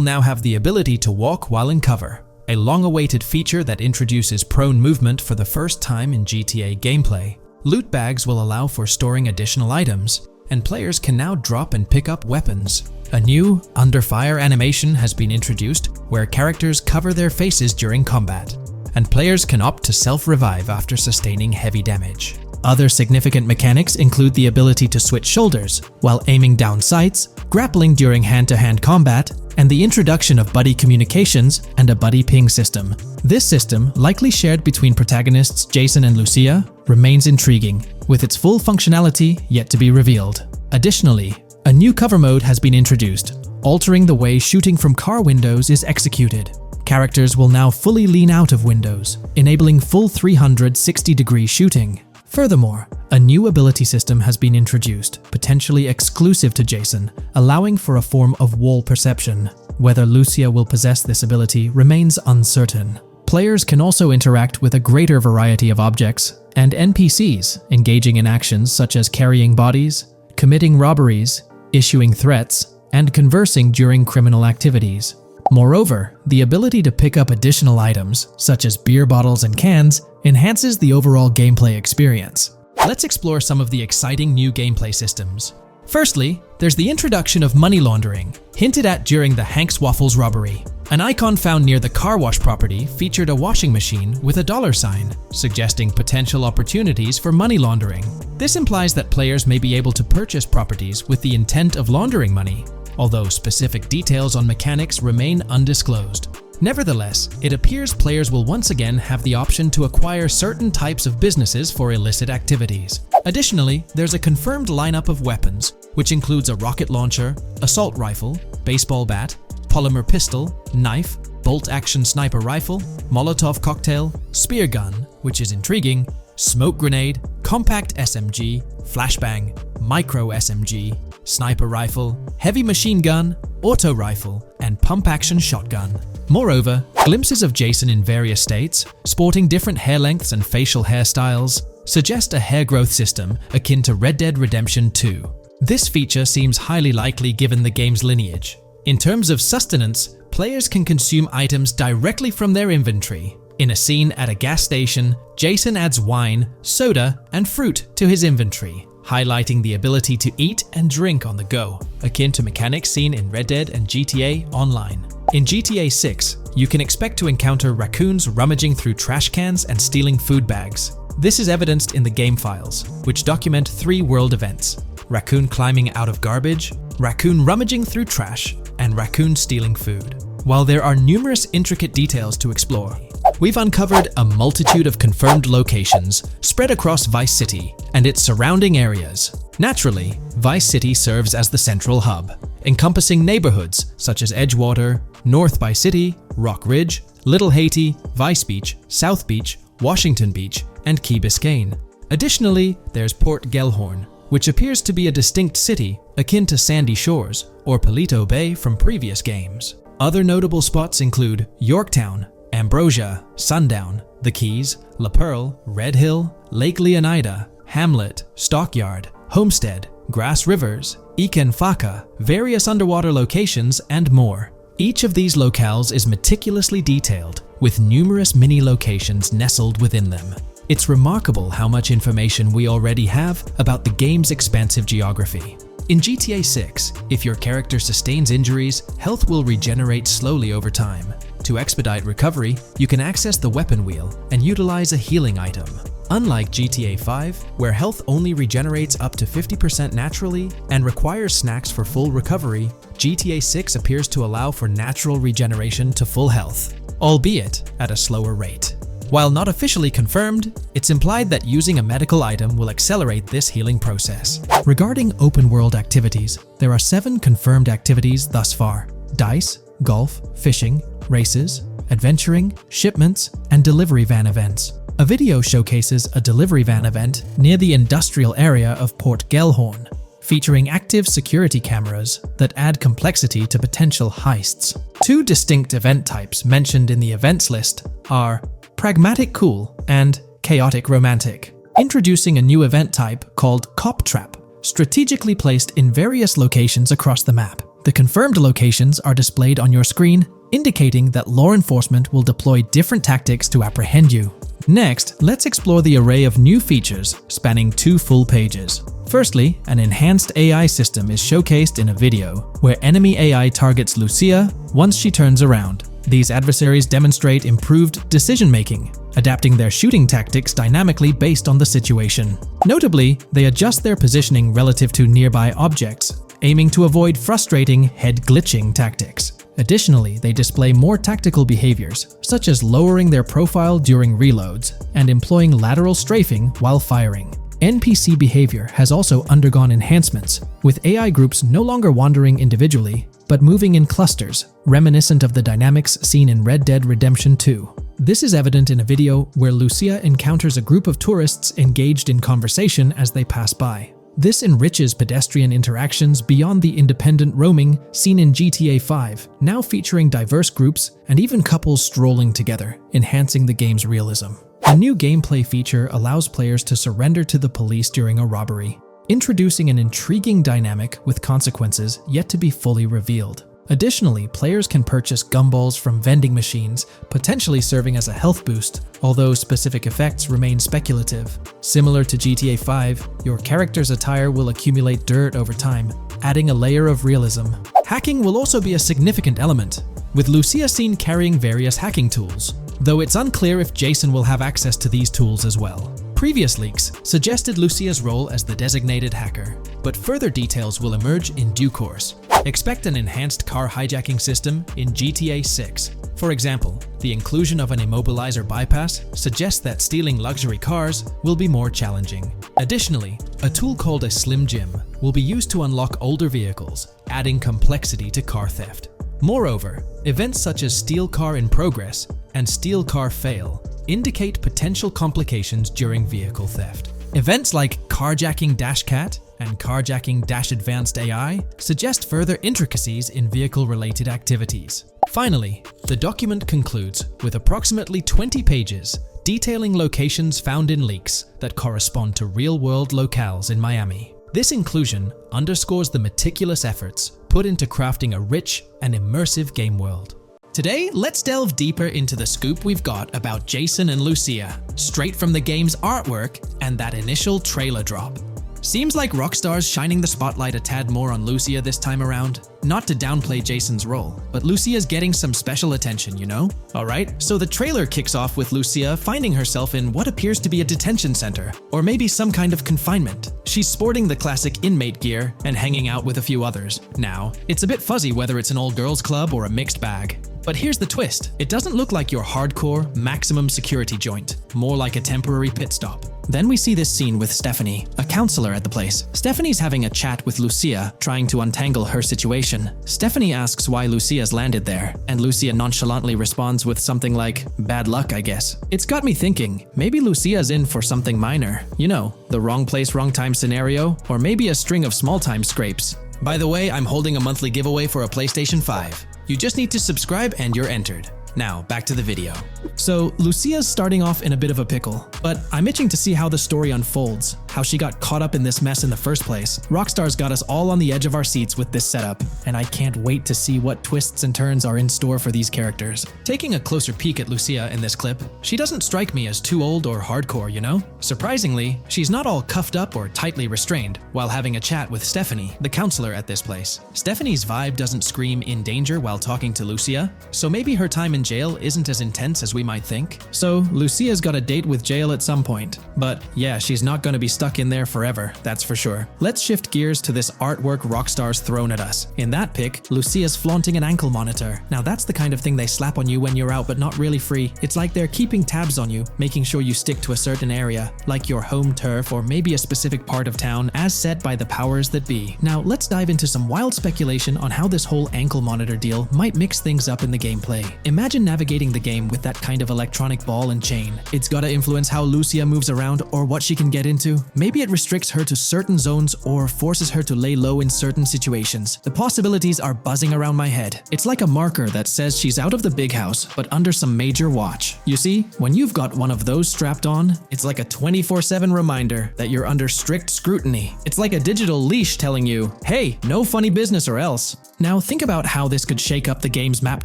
now have the ability to walk while in cover, a long-awaited feature that introduces prone movement for the first time in GTA gameplay. Loot bags will allow for storing additional items, and players can now drop and pick up weapons. A new under fire animation has been introduced where characters cover their faces during combat, and players can opt to self-revive after sustaining heavy damage. Other significant mechanics include the ability to switch shoulders while aiming down sights, grappling during hand-to-hand combat, and the introduction of buddy communications and a buddy ping system. This system, likely shared between protagonists Jason and Lucia, remains intriguing, with its full functionality yet to be revealed. Additionally, a new cover mode has been introduced, altering the way shooting from car windows is executed. Characters will now fully lean out of windows, enabling full 360-degree shooting. Furthermore, a new ability system has been introduced, potentially exclusive to Jason, allowing for a form of wall perception. Whether Lucia will possess this ability remains uncertain. Players can also interact with a greater variety of objects and NPCs, engaging in actions such as carrying bodies, committing robberies, issuing threats, and conversing during criminal activities. Moreover, the ability to pick up additional items, such as beer bottles and cans, enhances the overall gameplay experience. Let's explore some of the exciting new gameplay systems. Firstly, there's the introduction of money laundering, hinted at during the Hank's Waffles robbery. An icon found near the car wash property featured a washing machine with a dollar sign, suggesting potential opportunities for money laundering. This implies that players may be able to purchase properties with the intent of laundering money, although specific details on mechanics remain undisclosed. Nevertheless, it appears players will once again have the option to acquire certain types of businesses for illicit activities. Additionally, there's a confirmed lineup of weapons, which includes a rocket launcher, assault rifle, baseball bat, polymer pistol, knife, bolt-action sniper rifle, Molotov cocktail, spear gun, which is intriguing, smoke grenade, compact SMG, flashbang, micro SMG, sniper rifle, heavy machine gun, auto rifle, and pump-action shotgun. Moreover, glimpses of Jason in various states, sporting different hair lengths and facial hairstyles, suggest a hair growth system akin to Red Dead Redemption 2. This feature seems highly likely given the game's lineage. In terms of sustenance, players can consume items directly from their inventory. In a scene at a gas station, Jason adds wine, soda, and fruit to his inventory, highlighting the ability to eat and drink on the go, akin to mechanics seen in Red Dead and GTA Online. In GTA 6, you can expect to encounter raccoons rummaging through trash cans and stealing food bags. This is evidenced in the game files, which document 3 world events: raccoon climbing out of garbage, raccoon rummaging through trash, and raccoon stealing food. While there are numerous intricate details to explore, we've uncovered a multitude of confirmed locations spread across Vice City and its surrounding areas. Naturally, Vice City serves as the central hub, encompassing neighborhoods such as Edgewater, North Vice City, Rock Ridge, Little Haiti, Vice Beach, South Beach, Washington Beach, and Key Biscayne. Additionally, there's Port Gellhorn, which appears to be a distinct city akin to Sandy Shores or Palito Bay from previous games. Other notable spots include Yorktown, Ambrosia, Sundown, The Keys, La Pearl, Red Hill, Lake Leonida, Hamlet, Stockyard, Homestead, Grass Rivers, Ikenfaka, various underwater locations, and more. Each of these locales is meticulously detailed, with numerous mini locations nestled within them. It's remarkable how much information we already have about the game's expansive geography. In GTA 6, if your character sustains injuries, health will regenerate slowly over time. To expedite recovery, you can access the weapon wheel and utilize a healing item. Unlike GTA 5, where health only regenerates up to 50% naturally and requires snacks for full recovery, GTA 6 appears to allow for natural regeneration to full health, albeit at a slower rate. While not officially confirmed, it's implied that using a medical item will accelerate this healing process. Regarding open-world activities, there are 7 confirmed activities thus far: dice, golf, fishing, races, adventuring, shipments, and delivery van events. A video showcases a delivery van event near the industrial area of Port Gellhorn, featuring active security cameras that add complexity to potential heists. 2 distinct event types mentioned in the events list are Pragmatic Cool and Chaotic Romantic, introducing a new event type called Cop Trap, strategically placed in various locations across the map. The confirmed locations are displayed on your screen indicating that law enforcement will deploy different tactics to apprehend you. Next, let's explore the array of new features spanning 2 full pages. Firstly, an enhanced AI system is showcased in a video, where enemy AI targets Lucia once she turns around. These adversaries demonstrate improved decision-making, adapting their shooting tactics dynamically based on the situation. Notably, they adjust their positioning relative to nearby objects, aiming to avoid frustrating head-glitching tactics. Additionally, they display more tactical behaviors, such as lowering their profile during reloads and employing lateral strafing while firing. NPC behavior has also undergone enhancements, with AI groups no longer wandering individually, but moving in clusters, reminiscent of the dynamics seen in Red Dead Redemption 2. This is evident in a video where Lucia encounters a group of tourists engaged in conversation as they pass by. This enriches pedestrian interactions beyond the independent roaming seen in GTA 5, now featuring diverse groups and even couples strolling together, enhancing the game's realism. A new gameplay feature allows players to surrender to the police during a robbery, introducing an intriguing dynamic with consequences yet to be fully revealed. Additionally, players can purchase gumballs from vending machines, potentially serving as a health boost, although specific effects remain speculative. Similar to GTA 5, your character's attire will accumulate dirt over time, adding a layer of realism. Hacking will also be a significant element, with Lucia seen carrying various hacking tools, though it's unclear if Jason will have access to these tools as well. Previous leaks suggested Lucia's role as the designated hacker, but further details will emerge in due course. Expect an enhanced car hijacking system in GTA 6. For example, the inclusion of an immobilizer bypass suggests that stealing luxury cars will be more challenging. Additionally, a tool called a Slim Jim will be used to unlock older vehicles, adding complexity to car theft. Moreover, events such as Steal Car in Progress and Steal Car Fail indicate potential complications during vehicle theft. Events like Carjacking Cat and Carjacking Advanced AI suggest further intricacies in vehicle-related activities. Finally, the document concludes with approximately 20 pages detailing locations found in leaks that correspond to real-world locales in Miami. This inclusion underscores the meticulous efforts put into crafting a rich and immersive game world. Today, let's delve deeper into the scoop we've got about Jason and Lucia, straight from the game's artwork and that initial trailer drop. Seems like Rockstar's shining the spotlight a tad more on Lucia this time around. Not to downplay Jason's role, but Lucia's getting some special attention, you know? Alright, so the trailer kicks off with Lucia finding herself in what appears to be a detention center, or maybe some kind of confinement. She's sporting the classic inmate gear and hanging out with a few others. Now, it's a bit fuzzy whether it's an all-girls club or a mixed bag. But here's the twist. It doesn't look like your hardcore, maximum security joint, more like a temporary pit stop. Then we see this scene with Stephanie, a counselor at the place. Stephanie's having a chat with Lucia, trying to untangle her situation. Stephanie asks why Lucia's landed there, and Lucia nonchalantly responds with something like, "Bad luck, I guess." It's got me thinking, maybe Lucia's in for something minor. You know, the wrong place, wrong time scenario, or maybe a string of small-time scrapes. By the way, I'm holding a monthly giveaway for a PlayStation 5. You just need to subscribe and you're entered. Now, back to the video. So, Lucia's starting off in a bit of a pickle, but I'm itching to see how the story unfolds, how she got caught up in this mess in the first place. Rockstar's got us all on the edge of our seats with this setup, and I can't wait to see what twists and turns are in store for these characters. Taking a closer peek at Lucia in this clip, she doesn't strike me as too old or hardcore, you know? Surprisingly, she's not all cuffed up or tightly restrained while having a chat with Stephanie, the counselor at this place. Stephanie's vibe doesn't scream in danger while talking to Lucia, so maybe her time in jail isn't as intense as we might think. So, Lucia's got a date with jail at some point. But yeah, she's not gonna be stuck in there forever, that's for sure. Let's shift gears to this artwork Rockstar's thrown at us. In that pic, Lucia's flaunting an ankle monitor. Now that's the kind of thing they slap on you when you're out but not really free. It's like they're keeping tabs on you, making sure you stick to a certain area, like your home turf or maybe a specific part of town as set by the powers that be. Now let's dive into some wild speculation on how this whole ankle monitor deal might mix things up in the gameplay. Imagine Imagine navigating the game with that kind of electronic ball and chain. It's gotta influence how Lucia moves around or what she can get into. Maybe it restricts her to certain zones or forces her to lay low in certain situations. The possibilities are buzzing around my head. It's like a marker that says she's out of the big house, but under some major watch. You see, when you've got one of those strapped on, it's like a 24/7 reminder that you're under strict scrutiny. It's like a digital leash telling you, hey, no funny business or else. Now think about how this could shake up the game's map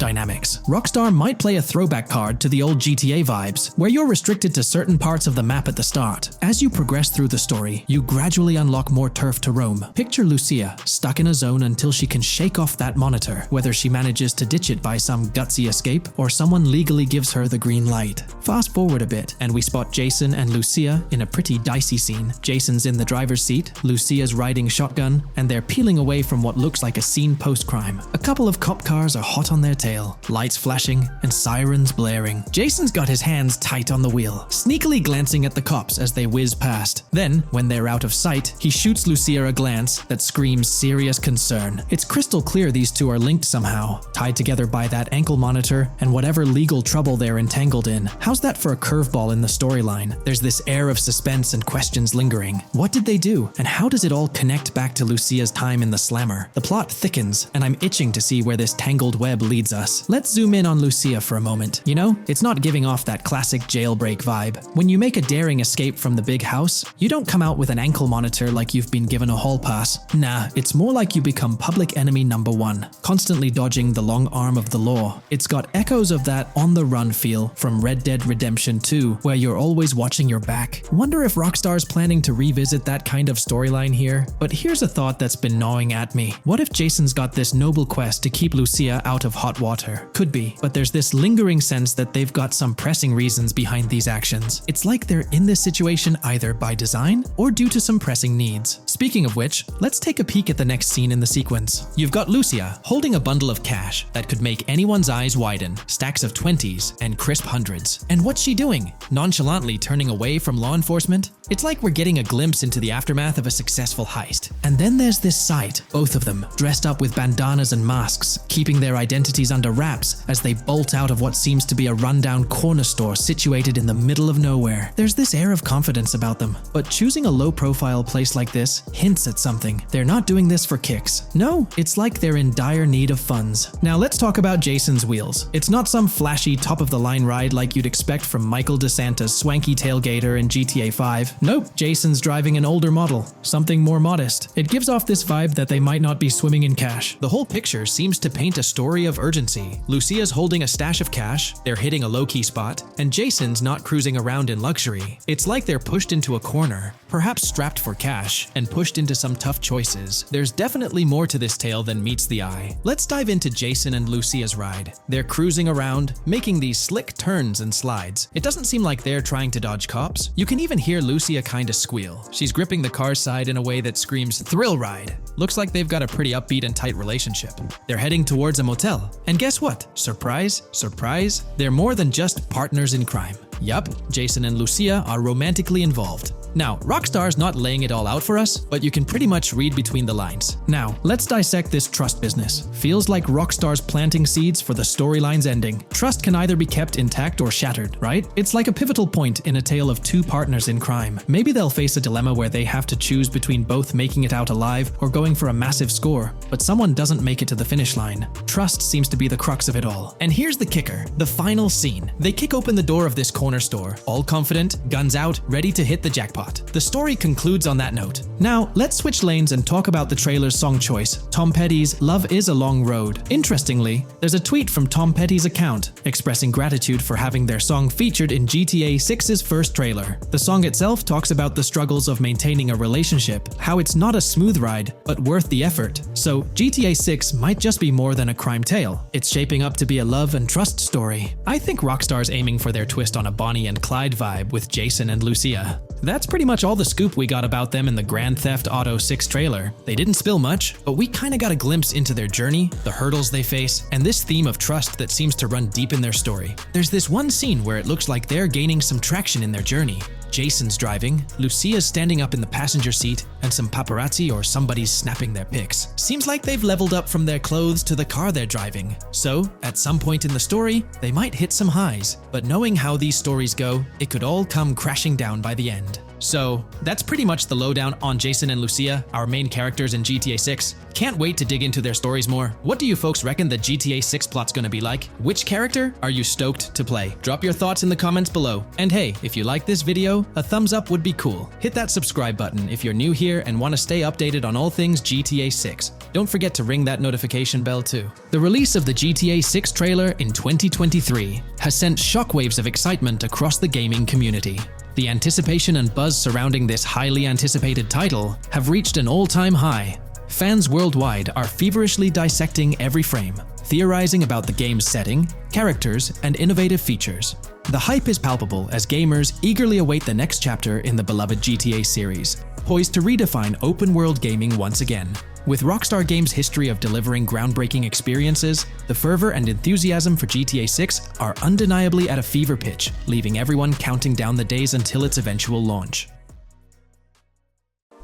dynamics. Rockstar might play a throwback card to the old GTA vibes, where you're restricted to certain parts of the map at the start. As you progress through the story, you gradually unlock more turf to roam. Picture Lucia, stuck in a zone until she can shake off that monitor, whether she manages to ditch it by some gutsy escape or someone legally gives her the green light. Fast forward a bit, and we spot Jason and Lucia in a pretty dicey scene. Jason's in the driver's seat, Lucia's riding shotgun, and they're peeling away from what looks like a scene post-crime. A couple of cop cars are hot on their tail, lights flashing and sirens blaring. Jason's got his hands tight on the wheel, sneakily glancing at the cops as they whiz past. Then, when they're out of sight, he shoots Lucia a glance that screams serious concern. It's crystal clear these two are linked somehow, tied together by that ankle monitor and whatever legal trouble they're entangled in. How's that for a curveball in the storyline? There's this air of suspense and questions lingering. What did they do, and how does it all connect back to Lucia's time in the slammer? The plot thickens, and I'm itching to see where this tangled web leads us. Let's zoom in on Lucia for a moment. You know, it's not giving off that classic jailbreak vibe. When you make a daring escape from the big house, you don't come out with an ankle monitor like you've been given a hall pass. Nah, it's more like you become public enemy number one, constantly dodging the long arm of the law. It's got echoes of that on-the-run feel from Red Dead Redemption 2, where you're always watching your back. Wonder if Rockstar's planning to revisit that kind of storyline here? But here's a thought that's been gnawing at me. What if Jason's got this noble quest to keep Lucia out of hot water? Could be, but there's this lingering sense that they've got some pressing reasons behind these actions. It's like they're in this situation either by design or due to some pressing needs. Speaking of which, let's take a peek at the next scene in the sequence. You've got Lucia holding a bundle of cash that could make anyone's eyes widen, stacks of 20s and crisp hundreds. And what's she doing? Nonchalantly turning away from law enforcement? It's like we're getting a glimpse into the aftermath of a successful heist. And then there's this sight, both of them, dressed up with bandanas and masks, keeping their identities under wraps as they bolt out of what seems to be a rundown corner store situated in the middle of nowhere. There's this air of confidence about them, but choosing a low-profile place like this hints at something. They're not doing this for kicks. No, it's like they're in dire need of funds. Now let's talk about Jason's wheels. It's not some flashy top-of-the-line ride like you'd expect from Michael DeSanta's swanky tailgater in GTA 5. Nope, Jason's driving an older model, something more modest. It gives off this vibe that they might not be swimming in cash. The whole picture seems to paint a story of urgency. Lucia's holding a stash of cash, they're hitting a low-key spot, and Jason's not cruising around in luxury. It's like they're pushed into a corner, perhaps strapped for cash, and pushed into some tough choices. There's definitely more to this tale than meets the eye. Let's dive into Jason and Lucia's ride. They're cruising around, making these slick turns and slides. It doesn't seem like they're trying to dodge cops. You can even hear Lucia kinda squeal. She's gripping the car's side in a way that screams thrill ride. Looks like they've got a pretty upbeat and tight relationship. They're heading towards a motel. And guess what? Surprise, surprise, they're more than just partners in crime. Yup, Jason and Lucia are romantically involved. Now, Rockstar's not laying it all out for us, but you can pretty much read between the lines. Now, let's dissect this trust business. Feels like Rockstar's planting seeds for the storyline's ending. Trust can either be kept intact or shattered, right? It's like a pivotal point in a tale of two partners in crime. Maybe they'll face a dilemma where they have to choose between both making it out alive or going for a massive score, but someone doesn't make it to the finish line. Trust seems to be the crux of it all. And here's the kicker, the final scene. They kick open the door of this corner store, all confident, guns out, ready to hit the jackpot. The story concludes on that note. Now, let's switch lanes and talk about the trailer's song choice, Tom Petty's Love Is a Long Road. Interestingly, there's a tweet from Tom Petty's account expressing gratitude for having their song featured in GTA 6's first trailer. The song itself talks about the struggles of maintaining a relationship, how it's not a smooth ride, but worth the effort. So, GTA 6 might just be more than a crime tale. It's shaping up to be a love and trust story. I think Rockstar's aiming for their twist on a Bonnie and Clyde vibe with Jason and Lucia. That's pretty much all the scoop we got about them in the Grand Theft Auto 6 trailer. They didn't spill much, but we kinda got a glimpse into their journey, the hurdles they face, and this theme of trust that seems to run deep in their story. There's this one scene where it looks like they're gaining some traction in their journey. Jason's driving, Lucia's standing up in the passenger seat, and some paparazzi or somebody's snapping their pics. Seems like they've leveled up from their clothes to the car they're driving. So, at some point in the story, they might hit some highs. But knowing how these stories go, it could all come crashing down by the end. So, that's pretty much the lowdown on Jason and Lucia, our main characters in GTA 6. Can't wait to dig into their stories more. What do you folks reckon the GTA 6 plot's gonna be like? Which character are you stoked to play? Drop your thoughts in the comments below. And hey, if you like this video, a thumbs up would be cool. Hit that subscribe button if you're new here and want to stay updated on all things GTA 6. Don't forget to ring that notification bell too. The release of the GTA 6 trailer in 2023 has sent shockwaves of excitement across the gaming community. The anticipation and buzz surrounding this highly anticipated title have reached an all-time high. Fans worldwide are feverishly dissecting every frame, theorizing about the game's setting, characters, and innovative features. The hype is palpable as gamers eagerly await the next chapter in the beloved GTA series, poised to redefine open-world gaming once again. With Rockstar Games' history of delivering groundbreaking experiences, the fervor and enthusiasm for GTA 6 are undeniably at a fever pitch, leaving everyone counting down the days until its eventual launch.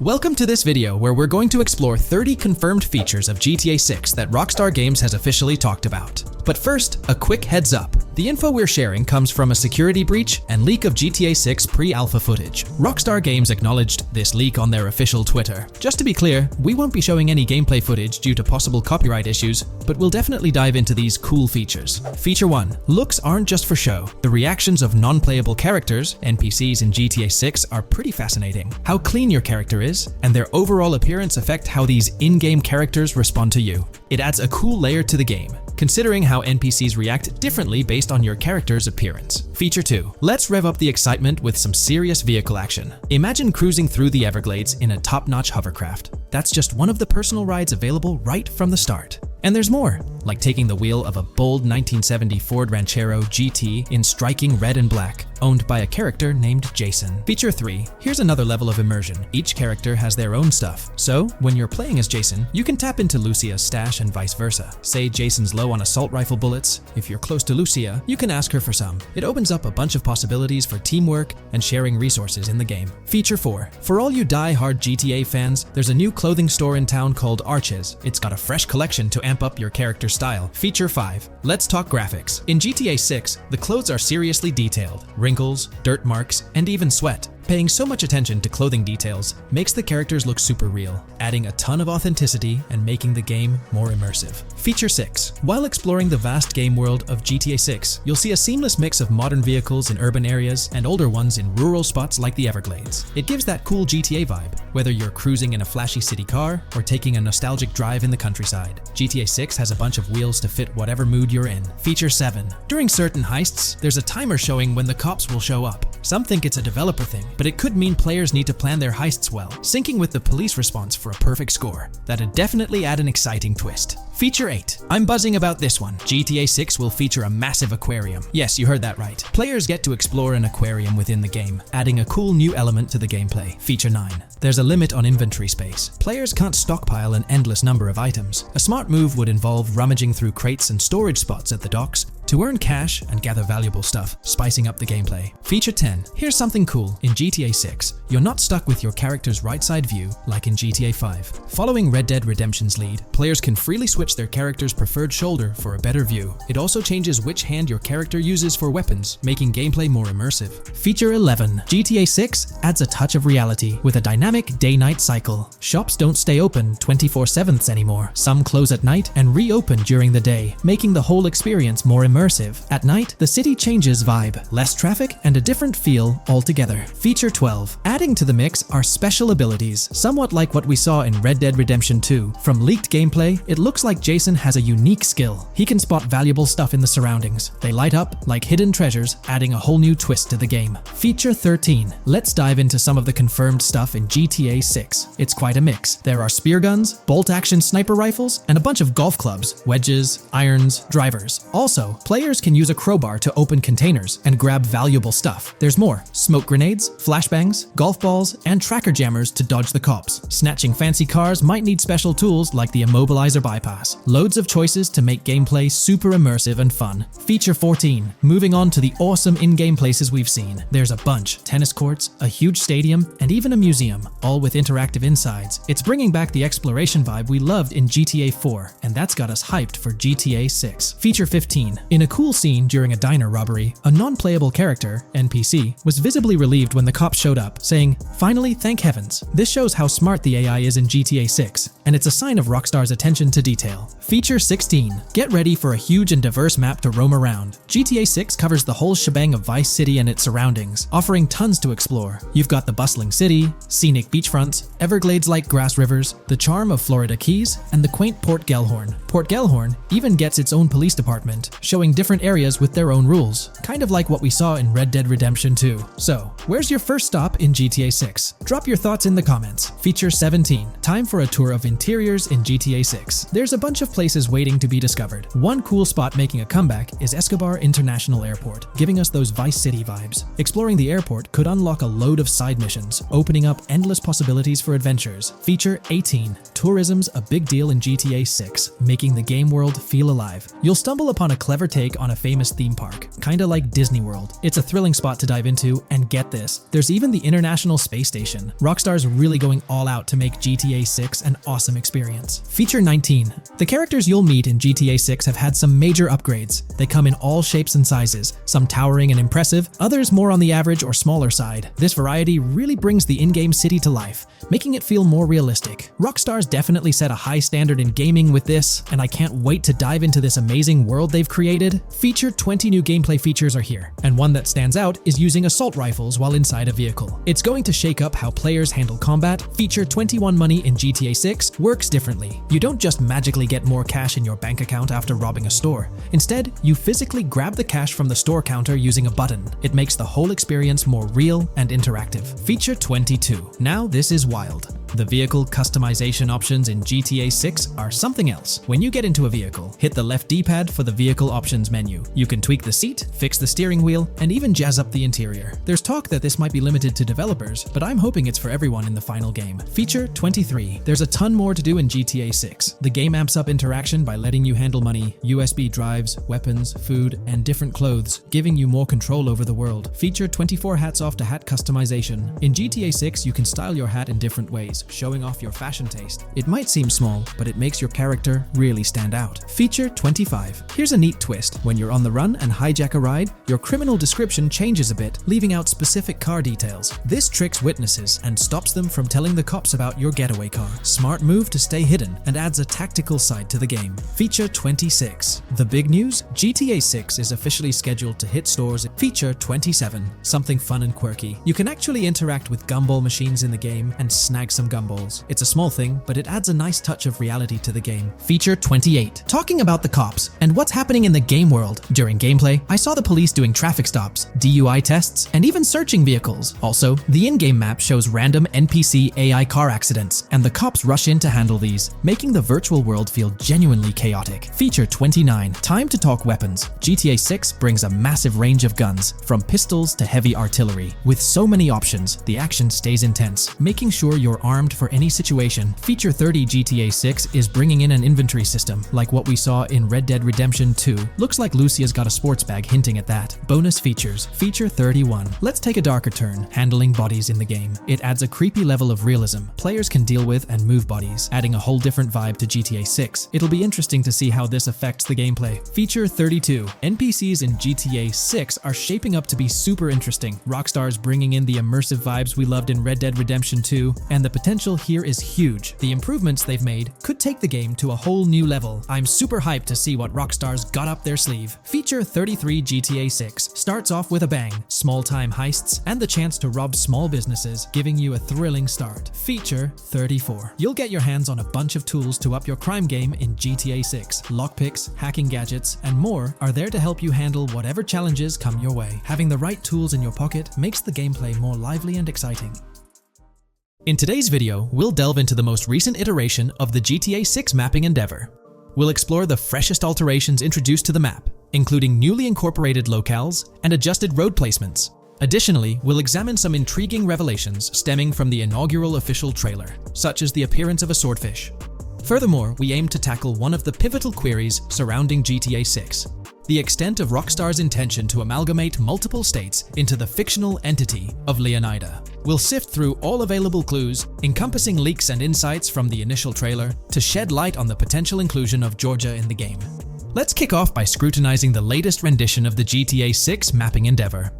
Welcome to this video where we're going to explore 30 confirmed features of GTA 6 that Rockstar Games has officially talked about. But first, a quick heads up. The info we're sharing comes from a security breach and leak of GTA 6 pre-alpha footage. Rockstar Games acknowledged this leak on their official Twitter. Just to be clear, we won't be showing any gameplay footage due to possible copyright issues, but we'll definitely dive into these cool features. Feature 1. Looks aren't just for show. The reactions of non-playable characters, NPCs in GTA 6, are pretty fascinating. How clean your character is, and their overall appearance affect how these in-game characters respond to you. It adds a cool layer to the game, considering how NPCs react differently based on your character's appearance. Feature 2. Let's rev up the excitement with some serious vehicle action. Imagine cruising through the Everglades in a top-notch hovercraft. That's just one of the personal rides available right from the start. And there's more, like taking the wheel of a bold 1970 Ford Ranchero GT in striking red and black, owned by a character named Jason. Feature 3. Here's another level of immersion. Each character has their own stuff, so when you're playing as Jason, you can tap into Lucia's stash and vice versa. Say Jason's low on assault rifle bullets. If you're close to Lucia, you can ask her for some. It opens up a bunch of possibilities for teamwork and sharing resources in the game. Feature 4. For all you die-hard GTA fans, there's a new clothing store in town called Arches. It's got a fresh collection to amp up your character's style. Feature 5. Let's talk graphics. In GTA 6, the clothes are seriously detailed. Wrinkles, dirt marks, and even sweat. Paying so much attention to clothing details makes the characters look super real, adding a ton of authenticity and making the game more immersive. Feature 6. While exploring the vast game world of GTA 6, you'll see a seamless mix of modern vehicles in urban areas and older ones in rural spots like the Everglades. It gives that cool GTA vibe, whether you're cruising in a flashy city car or taking a nostalgic drive in the countryside. GTA 6 has a bunch of wheels to fit whatever mood you're in. Feature 7. During certain heists, there's a timer showing when the cops will show up. Some think it's a developer thing, but it could mean players need to plan their heists well, syncing with the police response for a perfect score. That'd definitely add an exciting twist. Feature 8. I'm buzzing about this one. GTA 6 will feature a massive aquarium. Yes, you heard that right. Players get to explore an aquarium within the game, adding a cool new element to the gameplay. Feature 9. There's a limit on inventory space. Players can't stockpile an endless number of items. A smart move would involve rummaging through crates and storage spots at the docks to earn cash and gather valuable stuff, spicing up the gameplay. Feature 10. Here's something cool. In GTA 6, you're not stuck with your character's right side view like in GTA 5. Following Red Dead Redemption's lead, players can freely switch their character's preferred shoulder for a better view. It also changes which hand your character uses for weapons, making gameplay more immersive. Feature 11. GTA 6 adds a touch of reality with a dynamic day-night cycle. Shops don't stay open 24/7 anymore. Some close at night and reopen during the day, making the whole experience more immersive. At night, the city changes vibe, less traffic, and a different feel altogether. Feature 12. Adding to the mix are special abilities, somewhat like what we saw in Red Dead Redemption 2. From leaked gameplay, it looks like Jason has a unique skill. He can spot valuable stuff in the surroundings. They light up like hidden treasures, adding a whole new twist to the game. Feature 13. Let's dive into some of the confirmed stuff in GTA 6. It's quite a mix. There are spear guns, bolt-action sniper rifles, and a bunch of golf clubs, wedges, irons, drivers. Also, Players can use a crowbar to open containers and grab valuable stuff. There's more: smoke grenades, flashbangs, golf balls, and tracker jammers to dodge the cops. Snatching fancy cars might need special tools like the immobilizer bypass. Loads of choices to make gameplay super immersive and fun. Feature 14. Moving on to the awesome in-game places we've seen. There's a bunch: tennis courts, a huge stadium, and even a museum, all with interactive insides. It's bringing back the exploration vibe we loved in GTA 4, and that's got us hyped for GTA 6. Feature 15. In a cool scene during a diner robbery, a non-playable character, NPC, was visibly relieved when the cops showed up, saying, "Finally, thank heavens." This shows how smart the AI is in GTA 6, and it's a sign of Rockstar's attention to detail. Feature 16. Get ready for a huge and diverse map to roam around. GTA 6 covers the whole shebang of Vice City and its surroundings, offering tons to explore. You've got the bustling city, scenic beachfronts, Everglades-like grass rivers, the charm of Florida Keys, and the quaint Port Gellhorn. Port Gellhorn even gets its own police department, showing different areas with their own rules, kind of like what we saw in Red Dead Redemption 2. So, where's your first stop in GTA 6? Drop your thoughts in the comments. Feature 17. Time for a tour of interiors in GTA 6. There's a bunch of places waiting to be discovered. One cool spot making a comeback is Escobar International Airport, giving us those Vice City vibes. Exploring the airport could unlock a load of side missions, opening up endless possibilities for adventures. Feature 18. Tourism's a big deal in GTA 6, making the game world feel alive. You'll stumble upon a clever take on a famous theme park, kinda like Disney World. It's a thrilling spot to dive into, and get this, there's even the International Space Station. Rockstar's really going all out to make GTA 6 an awesome experience. Feature 19. The characters you'll meet in GTA 6 have had some major upgrades. They come in all shapes and sizes, some towering and impressive, others more on the average or smaller side. This variety really brings the in-game city to life, making it feel more realistic. Rockstar's definitely set a high standard in gaming with this, and I can't wait to dive into this amazing world they've created. Feature 20 new gameplay features are here, and one that stands out is using assault rifles while inside a vehicle. It's going to shake up how players handle combat. Feature 21 money in GTA 6 works differently. You don't just magically get more cash in your bank account after robbing a store. Instead, you physically grab the cash from the store counter using a button. It makes the whole experience more real and interactive. Feature 22. Now this is wild. The vehicle customization options in GTA 6 are something else. When you get into a vehicle, hit the left D-pad for the vehicle options menu. You can tweak the seat, fix the steering wheel, and even jazz up the interior. There's talk that this might be limited to developers, but I'm hoping it's for everyone in the final game. Feature 23. There's a ton more to do in GTA 6. The game amps up interaction by letting you handle money, USB drives, weapons, food, and different clothes, giving you more control over the world. Feature 24 hats off to hat customization. In GTA 6, you can style your hat in different ways, showing off your fashion taste. It might seem small, but it makes your character really stand out. Feature 25. Here's a neat twist. When you're on the run and hijack a ride, your criminal description changes a bit, leaving out specific car details. This tricks witnesses and stops them from telling the cops about your getaway car. Smart move to stay hidden and adds a tactical side to the game. Feature 26. The big news? GTA 6 is officially scheduled to hit stores. Feature 27. Something fun and quirky. You can actually interact with gumball machines in the game and snag some gumballs. It's a small thing, but it adds a nice touch of reality to the game. Feature 28. Talking about the cops and what's happening in the game world. During gameplay, I saw the police doing traffic stops, DUI tests, and even searching vehicles. Also, the in-game map shows random NPC AI car accidents, and the cops rush in to handle these, making the virtual world feel genuinely chaotic. Feature 29. Time to talk weapons. GTA 6 brings a massive range of guns, from pistols to heavy artillery. With so many options, the action stays intense, making sure you're armed for any situation. Feature 30. GTA 6 is bringing in an inventory system, like what we saw in Red Dead Redemption 2. Looks like Lucia's got a sports bag hinting at that. Bonus features. Feature 31. Let's take a darker turn, handling bodies in the game. It adds a creepy level of realism players can deal with and move bodies, adding a whole different vibe to GTA 6. It'll be interesting to see how this affects the gameplay. Feature 32. NPCs in GTA 6 are shaping up to be super interesting. Rockstar's bringing in the immersive vibes we loved in Red Dead Redemption 2, and the potential here is huge. The improvements they've made could take the game to a whole new level. I'm super hyped to see what Rockstar's got up their sleeve. Feature 33. GTA 6 starts off with a bang, small-time heists, and the chance to rob small businesses, giving you a thrilling start. Feature 34. You'll get your hands on a bunch of tools to up your crime game in GTA 6. Lockpicks, hacking gadgets, and more are there to help you handle whatever challenges come your way. Having the right tools in your pocket makes the gameplay more lively and exciting. In today's video, we'll delve into the most recent iteration of the GTA 6 mapping endeavor. We'll explore the freshest alterations introduced to the map, including newly incorporated locales and adjusted road placements. Additionally, we'll examine some intriguing revelations stemming from the inaugural official trailer, such as the appearance of a swordfish. Furthermore, we aim to tackle one of the pivotal queries surrounding GTA 6, the extent of Rockstar's intention to amalgamate multiple states into the fictional entity of Leonida. We'll sift through all available clues, encompassing leaks and insights from the initial trailer, to shed light on the potential inclusion of Georgia in the game. Let's kick off by scrutinizing the latest rendition of the GTA 6 mapping endeavor.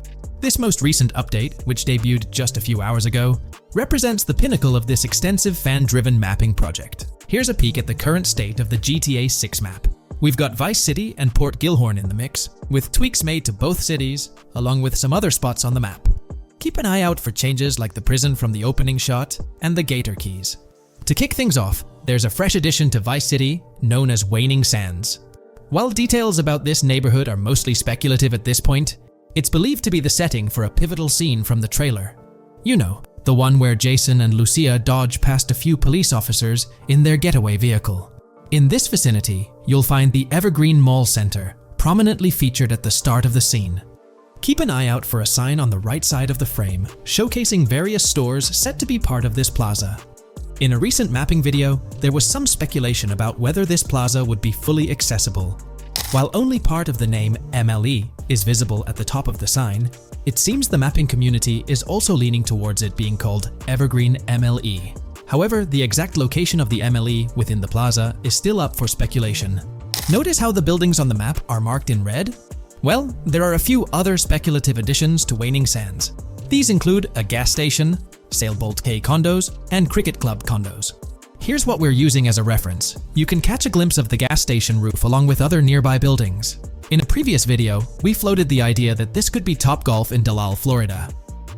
This most recent update, which debuted just a few hours ago, represents the pinnacle of this extensive fan-driven mapping project. Here's a peek at the current state of the GTA 6 map. We've got Vice City and Port Gilhorn in the mix, with tweaks made to both cities, along with some other spots on the map. Keep an eye out for changes like the prison from the opening shot and the Gator Keys. To kick things off, there's a fresh addition to Vice City known as Waning Sands. While details about this neighborhood are mostly speculative at this point, it's believed to be the setting for a pivotal scene from the trailer. You know, the one where Jason and Lucia dodge past a few police officers in their getaway vehicle. In this vicinity, you'll find the Evergreen Mall Center, prominently featured at the start of the scene. Keep an eye out for a sign on the right side of the frame, showcasing various stores set to be part of this plaza. In a recent mapping video, there was some speculation about whether this plaza would be fully accessible. While only part of the name MLE is visible at the top of the sign, it seems the mapping community is also leaning towards it being called Evergreen MLE. However, the exact location of the MLE within the plaza is still up for speculation. Notice how the buildings on the map are marked in red? Well, there are a few other speculative additions to Waning Sands. These include a gas station, Sailbolt K condos, and Cricket Club condos. Here's what we're using as a reference. You can catch a glimpse of the gas station roof along with other nearby buildings. In a previous video, we floated the idea that this could be Topgolf in Dalal, Florida.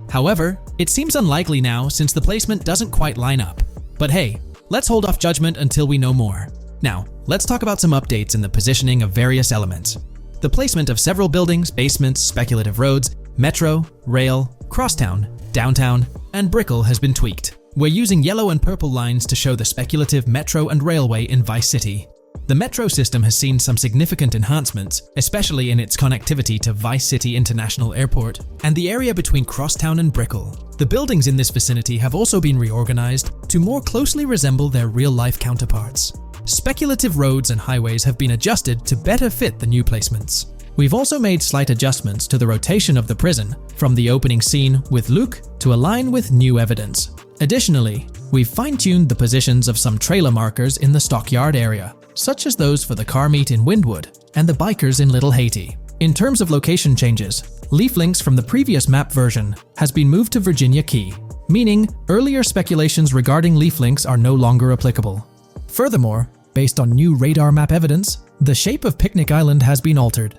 However, it seems unlikely now since the placement doesn't quite line up. But hey, let's hold off judgment until we know more. Now, let's talk about some updates in the positioning of various elements. The placement of several buildings, basements, speculative roads, metro, rail, crosstown, downtown, and Brickell has been tweaked. We're using yellow and purple lines to show the speculative metro and railway in Vice City. The metro system has seen some significant enhancements, especially in its connectivity to Vice City International Airport and the area between Crosstown and Brickell. The buildings in this vicinity have also been reorganized to more closely resemble their real-life counterparts. Speculative roads and highways have been adjusted to better fit the new placements. We've also made slight adjustments to the rotation of the prison from the opening scene with Luke to align with new evidence. Additionally, we've fine-tuned the positions of some trailer markers in the stockyard area, such as those for the car meet in Windwood and the bikers in Little Haiti. In terms of location changes, leaf links from the previous map version has been moved to Virginia Key, meaning earlier speculations regarding leaf links are no longer applicable. Furthermore, based on new radar map evidence, the shape of Picnic Island has been altered.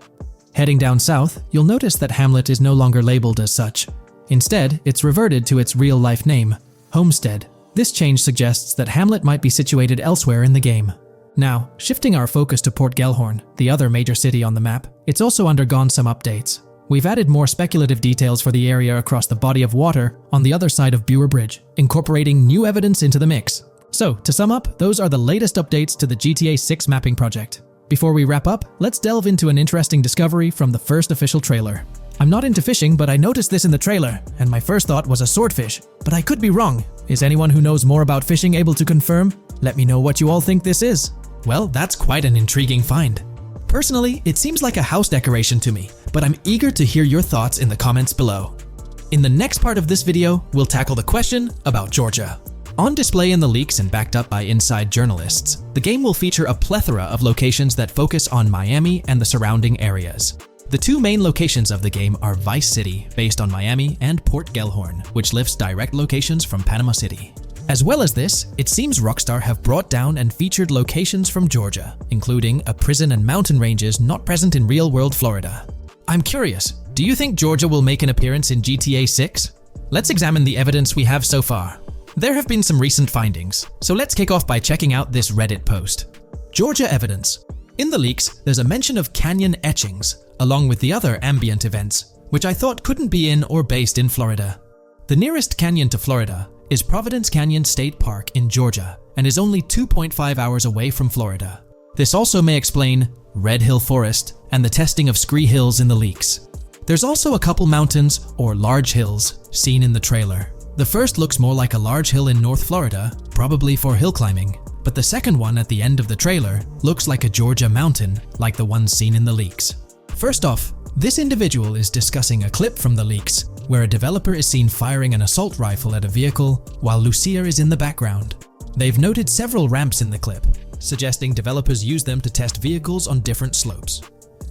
Heading down south, you'll notice that Hamlet is no longer labeled as such. Instead, it's reverted to its real-life name, Homestead. This change suggests that Hamlet might be situated elsewhere in the game. Now, shifting our focus to Port Gilhorn, the other major city on the map, it's also undergone some updates. We've added more speculative details for the area across the body of water on the other side of Buer Bridge, incorporating new evidence into the mix. So, to sum up, those are the latest updates to the GTA 6 mapping project. Before we wrap up, let's delve into an interesting discovery from the first official trailer. I'm not into fishing, but I noticed this in the trailer, and my first thought was a swordfish. But I could be wrong. Is anyone who knows more about fishing able to confirm? Let me know what you all think this is. Well, that's quite an intriguing find. Personally, it seems like a house decoration to me, but I'm eager to hear your thoughts in the comments below. In the next part of this video, we'll tackle the question about Georgia. On display in the leaks and backed up by inside journalists, the game will feature a plethora of locations that focus on Miami and the surrounding areas. The two main locations of the game are Vice City, based on Miami, and Port Gilhorn, which lifts direct locations from Panama City. As well as this, it seems Rockstar have brought down and featured locations from Georgia, including a prison and mountain ranges not present in real-world Florida. I'm curious, do you think Georgia will make an appearance in GTA 6? Let's examine the evidence we have so far. There have been some recent findings, so let's kick off by checking out this Reddit post. Georgia evidence. In the leaks, there's a mention of canyon etchings, along with the other ambient events, which I thought couldn't be in or based in Florida. The nearest canyon to Florida is Providence Canyon State Park in Georgia and is only 2.5 hours away from Florida. This also may explain Red Hill Forest and the testing of scree hills in the leaks. There's also a couple mountains, or large hills, seen in the trailer. The first looks more like a large hill in North Florida, probably for hill climbing, but the second one at the end of the trailer looks like a Georgia mountain, like the ones seen in the leaks. First off, this individual is discussing a clip from the leaks, where a developer is seen firing an assault rifle at a vehicle while Lucia is in the background. They've noted several ramps in the clip, suggesting developers use them to test vehicles on different slopes.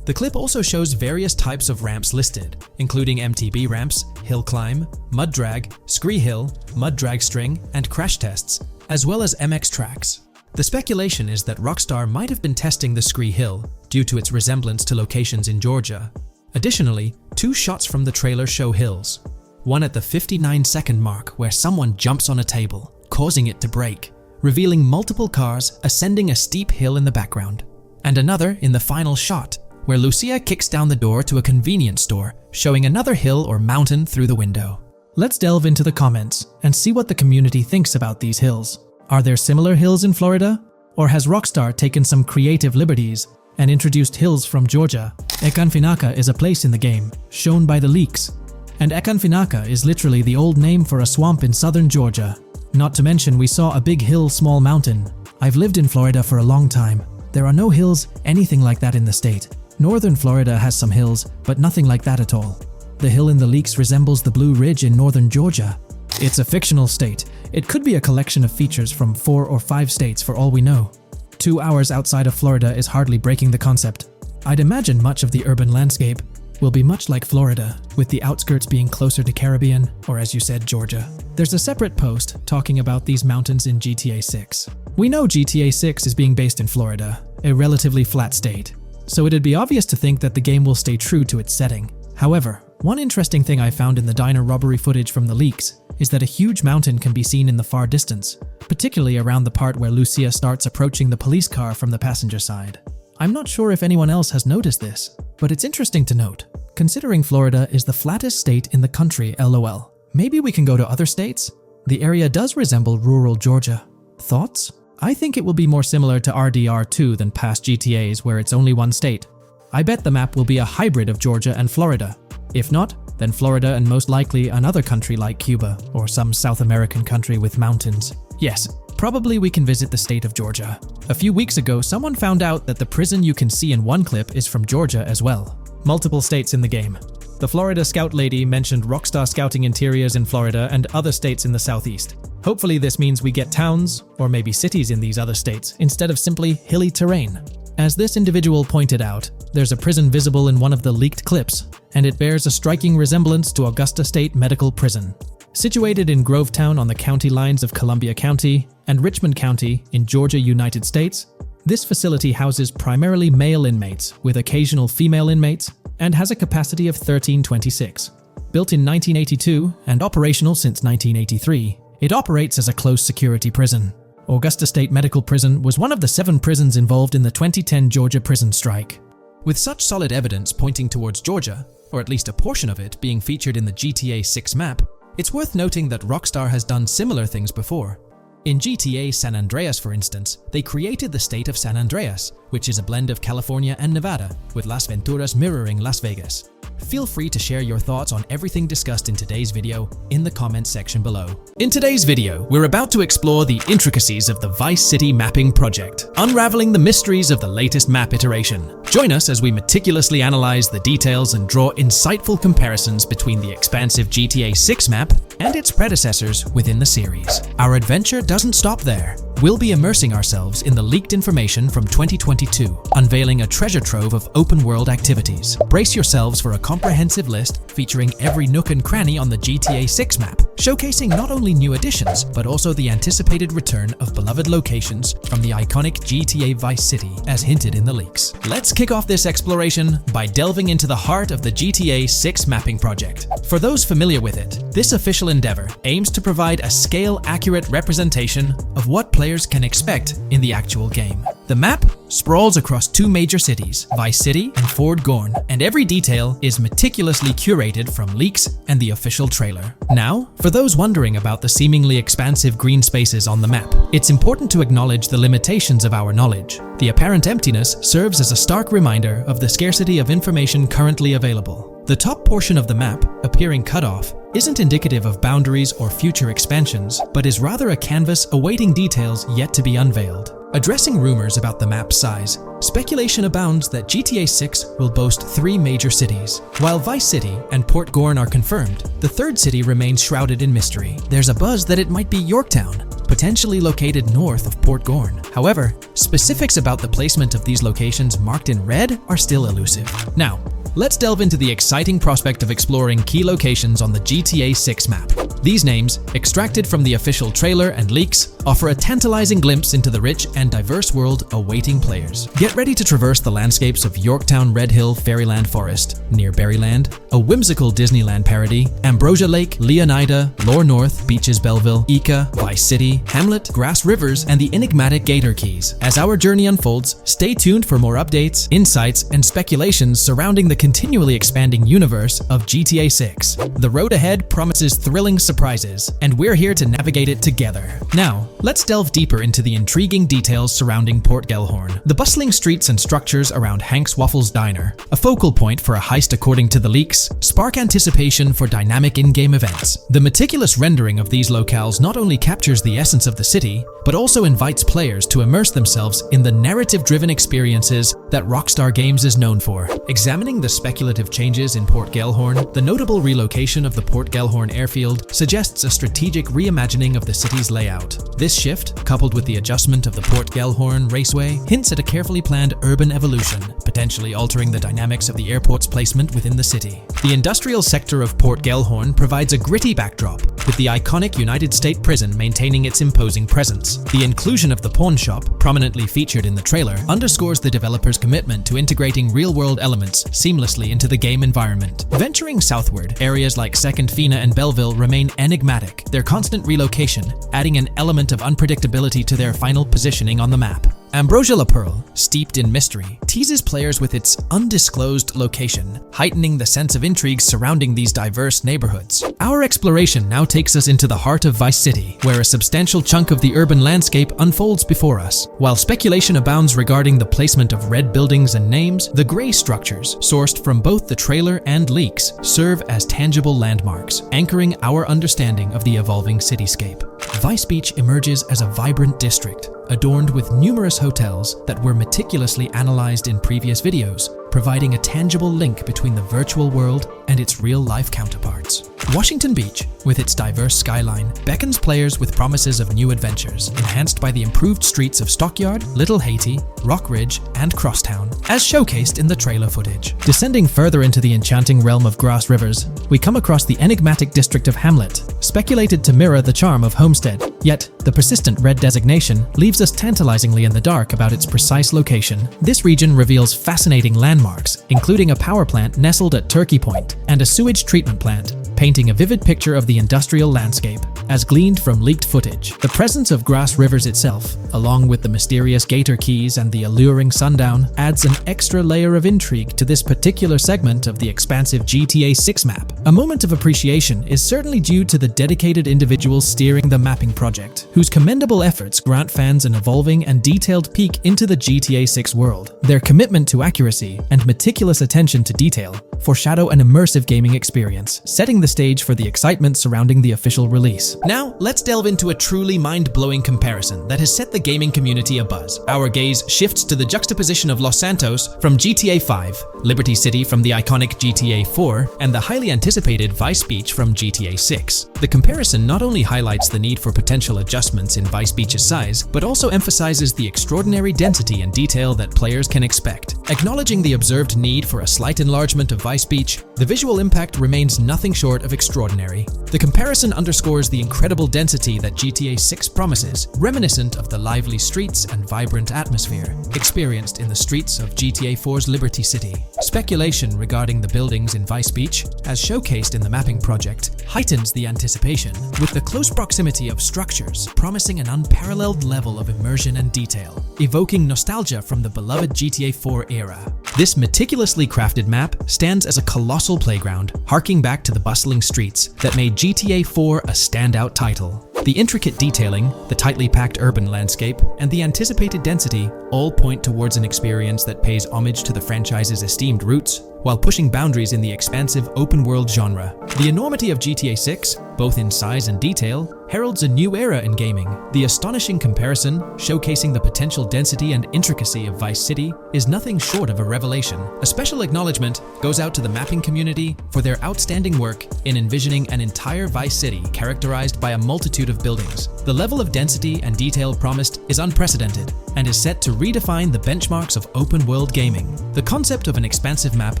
The clip also shows various types of ramps listed, including MTB ramps, hill climb, mud drag, scree hill, mud drag string, and crash tests, as well as MX tracks. The speculation is that ROCKSTAR might have been testing the scree hill due to its resemblance to locations in Georgia. Additionally, 2 shots from the trailer show hills. One at the 59-second mark where someone jumps on a table, causing it to break, revealing multiple cars ascending a steep hill in the background. And another in the final shot, where Lucia kicks down the door to a convenience store, showing another hill or mountain through the window. Let's delve into the comments and see what the community thinks about these hills. Are there similar hills in Florida? Or has ROCKSTAR taken some creative liberties and introduced hills from Georgia? Ekanfinaka is a place in the game, shown by the leaks. And Ekanfinaka is literally the old name for a swamp in southern Georgia. Not to mention we saw a big hill, small mountain. I've lived in Florida for a long time. There are no hills, anything like that in the state. Northern Florida has some hills, but nothing like that at all. The hill in the leaks resembles the Blue Ridge in northern Georgia. It's a fictional state. It could be a collection of features from 4 or 5 states for all we know. 2 hours outside of Florida is hardly breaking the concept. I'd imagine much of the urban landscape will be much like Florida, with the outskirts being closer to Caribbean, or as you said, Georgia. There's a separate post talking about these mountains in GTA 6. We know GTA 6 is being based in Florida, a relatively flat state, so it'd be obvious to think that the game will stay true to its setting. However, one interesting thing I found in the diner robbery footage from the leaks is that a huge mountain can be seen in the far distance, particularly around the part where Lucia starts approaching the police car from the passenger side. I'm not sure if anyone else has noticed this, but it's interesting to note, considering Florida is the flattest state in the country, LOL. Maybe we can go to other states? The area does resemble rural Georgia. Thoughts? I think it will be more similar to RDR2 than past GTAs where it's only one state. I bet the map will be a hybrid of Georgia and Florida. If not, then Florida and most likely another country like Cuba or some South American country with mountains. Yes, probably we can visit the state of Georgia. A few weeks ago, someone found out that the prison you can see in one clip is from Georgia as well. Multiple states in the game. The Florida Scout lady mentioned ROCKSTAR scouting interiors in Florida and other states in the southeast. Hopefully this means we get towns, or maybe cities in these other states, instead of simply hilly terrain. As this individual pointed out, there's a prison visible in one of the leaked clips, and it bears a striking resemblance to Augusta State Medical Prison. Situated in Grovetown on the county lines of Columbia County and Richmond County in Georgia, United States, this facility houses primarily male inmates with occasional female inmates and has a capacity of 1326. Built in 1982 and operational since 1983, it operates as a close-security prison. Augusta State Medical Prison was one of the 7 prisons involved in the 2010 Georgia prison strike. With such solid evidence pointing towards Georgia, or at least a portion of it being featured in the GTA 6 map, it's worth noting that ROCKSTAR has done similar things before. In GTA San Andreas, for instance, they created the state of San Andreas, which is a blend of California and Nevada, with Las Venturas mirroring Las Vegas. Feel free to share your thoughts on everything discussed in today's video in the comments section below. In today's video, we're about to explore the intricacies of the Vice City mapping project, unraveling the mysteries of the latest map iteration. Join us as we meticulously analyze the details and draw insightful comparisons between the expansive GTA 6 map and its predecessors within the series. Our adventure doesn't stop there. We'll be immersing ourselves in the leaked information from 2022, unveiling a treasure trove of open-world activities. Brace yourselves for a comprehensive list featuring every nook and cranny on the GTA 6 map, showcasing not only new additions, but also the anticipated return of beloved locations from the iconic GTA Vice City, as hinted in the leaks. Let's kick off this exploration by delving into the heart of the GTA 6 mapping project. For those familiar with it, this official endeavor aims to provide a scale-accurate representation of what players can expect in the actual game. The map sprawls across two major cities, Vice City and Fort Gorn, and every detail is meticulously curated from leaks and the official trailer. Now, for those wondering about the seemingly expansive green spaces on the map, it's important to acknowledge the limitations of our knowledge. The apparent emptiness serves as a stark reminder of the scarcity of information currently available. The top portion of the map, appearing cut off, isn't indicative of boundaries or future expansions, but is rather a canvas awaiting details yet to be unveiled. Addressing rumors about the map's size, speculation abounds that GTA 6 will boast 3 major cities. While Vice City and Port Gorn are confirmed, the third city remains shrouded in mystery. There's a buzz that it might be Yorktown, potentially located north of Port Gorn. However, specifics about the placement of these locations marked in red are still elusive. Now, let's delve into the exciting prospect of exploring key locations on the GTA 6 map. These names, extracted from the official trailer and leaks, offer a tantalizing glimpse into the rich and diverse world awaiting players. Get ready to traverse the landscapes of Yorktown Red Hill Fairyland Forest, near Berryland, a whimsical Disneyland parody, Ambrosia Lake, Leonida, Lore North, Beaches Belleville, Ica, Vice City, Hamlet, Grass Rivers, and the enigmatic Gator Keys. As our journey unfolds, stay tuned for more updates, insights, and speculations surrounding the continually expanding universe of GTA 6. The road ahead promises thrilling surprises, and we're here to navigate it together. Now, let's delve deeper into the intriguing details surrounding Port Gellhorn. The bustling streets and structures around Hank's Waffles Diner, a focal point for a heist according to the leaks, spark anticipation for dynamic in-game events. The meticulous rendering of these locales not only captures the essence of the city, but also invites players to immerse themselves in the narrative-driven experiences that Rockstar Games is known for. Examining the speculative changes in Port Gellhorn, the notable relocation of the Port Gellhorn airfield suggests a strategic reimagining of the city's layout. This shift, coupled with the adjustment of the Port Gellhorn Raceway, hints at a carefully planned urban evolution, potentially altering the dynamics of the airport's placement within the city. The industrial sector of Port Gellhorn provides a gritty backdrop, with the iconic United States prison maintaining its imposing presence. The inclusion of the pawn shop, prominently featured in the trailer, underscores the developer's commitment to integrating real-world elements seamlessly into the game environment. Venturing southward, areas like Second Fina and Belleville remain enigmatic, their constant relocation adding an element of unpredictability to their final positioning on the map. Ambrosia La Pearl, steeped in mystery, teases players with its undisclosed location, heightening the sense of intrigue surrounding these diverse neighborhoods. Our exploration now takes us into the heart of Vice City, where a substantial chunk of the urban landscape unfolds before us. While speculation abounds regarding the placement of red buildings and names, the gray structures, sourced from both the trailer and leaks, serve as tangible landmarks, anchoring our understanding of the evolving cityscape. Vice Beach emerges as a vibrant district, adorned with numerous hotels that were meticulously analyzed in previous videos, providing a tangible link between the virtual world and its real-life counterparts. Washington Beach, with its diverse skyline, beckons players with promises of new adventures, enhanced by the improved streets of Stockyard, Little Haiti, Rock Ridge, and Crosstown, as showcased in the trailer footage. Descending further into the enchanting realm of Grass Rivers, we come across the enigmatic district of Hamlet, speculated to mirror the charm of Homestead. Yet, the persistent red designation leaves us tantalizingly in the dark about its precise location. This region reveals fascinating landmarks, including a power plant nestled at Turkey Point and a sewage treatment plant, painting a vivid picture of the industrial landscape, as gleaned from leaked footage. The presence of Grass Rivers itself, along with the mysterious Gator Keys and the alluring sundown, adds an extra layer of intrigue to this particular segment of the expansive GTA 6 map. A moment of appreciation is certainly due to the dedicated individuals steering the mapping project, whose commendable efforts grant fans an evolving and detailed peek into the GTA 6 world. Their commitment to accuracy and meticulous attention to detail foreshadow an immersive gaming experience, setting the stage for the excitement surrounding the official release. Now, let's delve into a truly mind-blowing comparison that has set the gaming community abuzz. Our gaze shifts to the juxtaposition of Los Santos from GTA 5, Liberty City from the iconic GTA 4, and the highly anticipated Vice Beach from GTA 6. The comparison not only highlights the need for potential adjustments in Vice Beach's size, but also emphasizes the extraordinary density and detail that players can expect. Acknowledging the observed need for a slight enlargement of Vice Beach, the visual impact remains nothing short of extraordinary. The comparison underscores the incredible density that GTA 6 promises, reminiscent of the lively streets and vibrant atmosphere experienced in the streets of GTA 4's Liberty City. Speculation regarding the buildings in Vice Beach, as showcased in the mapping project, heightens the anticipation, with the close proximity of structures promising an unparalleled level of immersion and detail, evoking nostalgia from the beloved GTA 4 era. This meticulously crafted map stands as a colossal playground, harking back to the bustling streets that made GTA 4 a standout title. The intricate detailing, the tightly packed urban landscape, and the anticipated density all point towards an experience that pays homage to the franchise's esteemed roots, while pushing boundaries in the expansive open-world genre. The enormity of GTA 6, both in size and detail, heralds a new era in gaming. The astonishing comparison, showcasing the potential density and intricacy of Vice City, is nothing short of a revelation. A special acknowledgement goes out to the mapping community for their outstanding work in envisioning an entire Vice City characterized by a multitude of buildings. The level of density and detail promised is unprecedented and is set to redefine the benchmarks of open-world gaming. The concept of an expansive map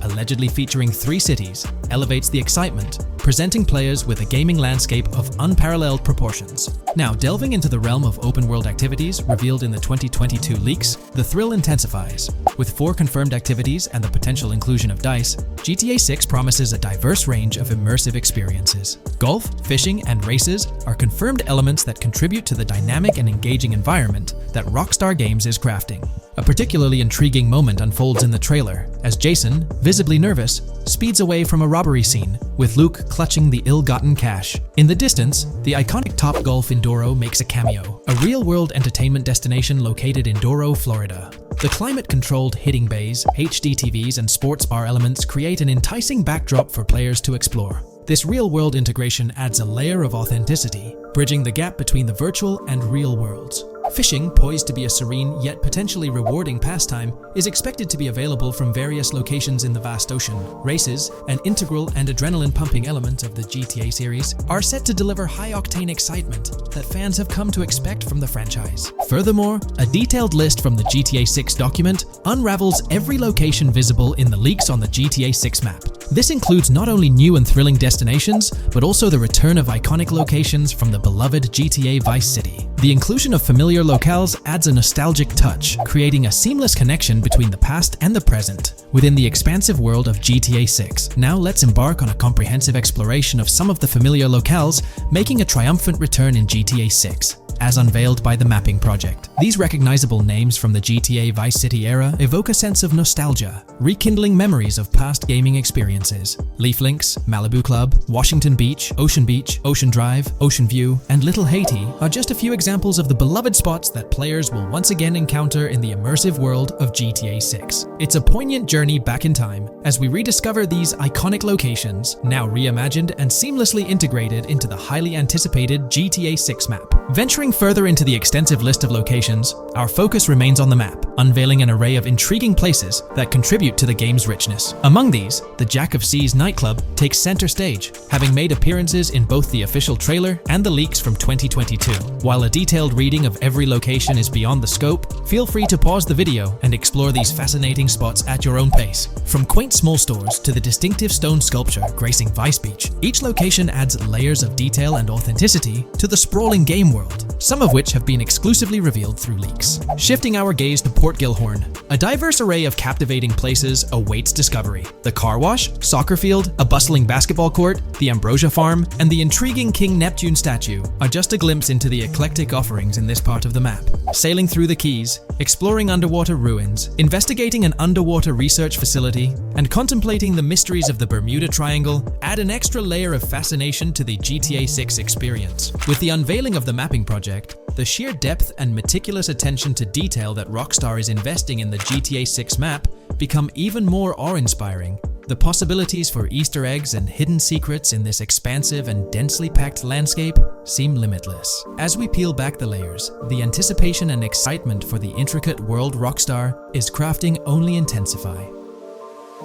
allegedly featuring 3 cities elevates the excitement, presenting players with a gaming landscape of unparalleled proportions. Now, delving into the realm of open-world activities revealed in the 2022 leaks, the thrill intensifies. With 4 confirmed activities and the potential inclusion of DICE, GTA 6 promises a diverse range of immersive experiences. Golf, fishing, and races are confirmed elements that contribute to the dynamic and engaging environment that ROCKSTAR Games is crafting. A particularly intriguing moment unfolds in the trailer, as Jason, visibly nervous, speeds away from a robbery scene, with Luke clutching the ill-gotten cash. In the distance, the iconic Topgolf in Doro makes a cameo, a real-world entertainment destination located in Doro, Florida. The climate-controlled hitting bays, HD TVs, and sports bar elements create an enticing backdrop for players to explore. This real-world integration adds a layer of authenticity, bridging the gap between the virtual and real worlds. Fishing, poised to be a serene yet potentially rewarding pastime, is expected to be available from various locations in the vast ocean. Races, an integral and adrenaline-pumping element of the GTA series, are set to deliver high-octane excitement that fans have come to expect from the franchise. Furthermore, a detailed list from the GTA 6 document unravels every location visible in the leaks on the GTA 6 map. This includes not only new and thrilling destinations, but also the return of iconic locations from the beloved GTA Vice City. The inclusion of familiar locales adds a nostalgic touch, creating a seamless connection between the past and the present within the expansive world of GTA 6. Now let's embark on a comprehensive exploration of some of the familiar locales making a triumphant return in GTA 6. As unveiled by the mapping project. These recognizable names from the GTA Vice City era evoke a sense of nostalgia, rekindling memories of past gaming experiences. Leaf Links, Malibu Club, Washington Beach, Ocean Drive, Ocean View, and Little Haiti are just a few examples of the beloved spots that players will once again encounter in the immersive world of GTA 6. It's a poignant journey back in time as we rediscover these iconic locations, now reimagined and seamlessly integrated into the highly anticipated GTA 6 map. Venturing further into the extensive list of locations, our focus remains on the map, unveiling an array of intriguing places that contribute to the game's richness. Among these, the Jack of Seas nightclub takes center stage, having made appearances in both the official trailer and the leaks from 2022. While a detailed reading of every location is beyond the scope, feel free to pause the video and explore these fascinating spots at your own pace. From quaint small stores to the distinctive stone sculpture gracing Vice Beach, each location adds layers of detail and authenticity to the sprawling game world, some of which have been exclusively revealed through leaks. Shifting our gaze to Port Gilhorn, a diverse array of captivating places awaits discovery. The car wash, soccer field, a bustling basketball court, the Ambrosia Farm, and the intriguing King Neptune statue are just a glimpse into the eclectic offerings in this part of the map. Sailing through the Keys, exploring underwater ruins, investigating an underwater research facility, and contemplating the mysteries of the Bermuda Triangle add an extra layer of fascination to the GTA 6 experience. With the unveiling of the mapping project, the sheer depth and meticulous attention to detail that ROCKSTAR is investing in the GTA 6 map become even more awe-inspiring. The possibilities for Easter eggs and hidden secrets in this expansive and densely packed landscape seem limitless. As we peel back the layers, the anticipation and excitement for the intricate world ROCKSTAR is crafting only intensify.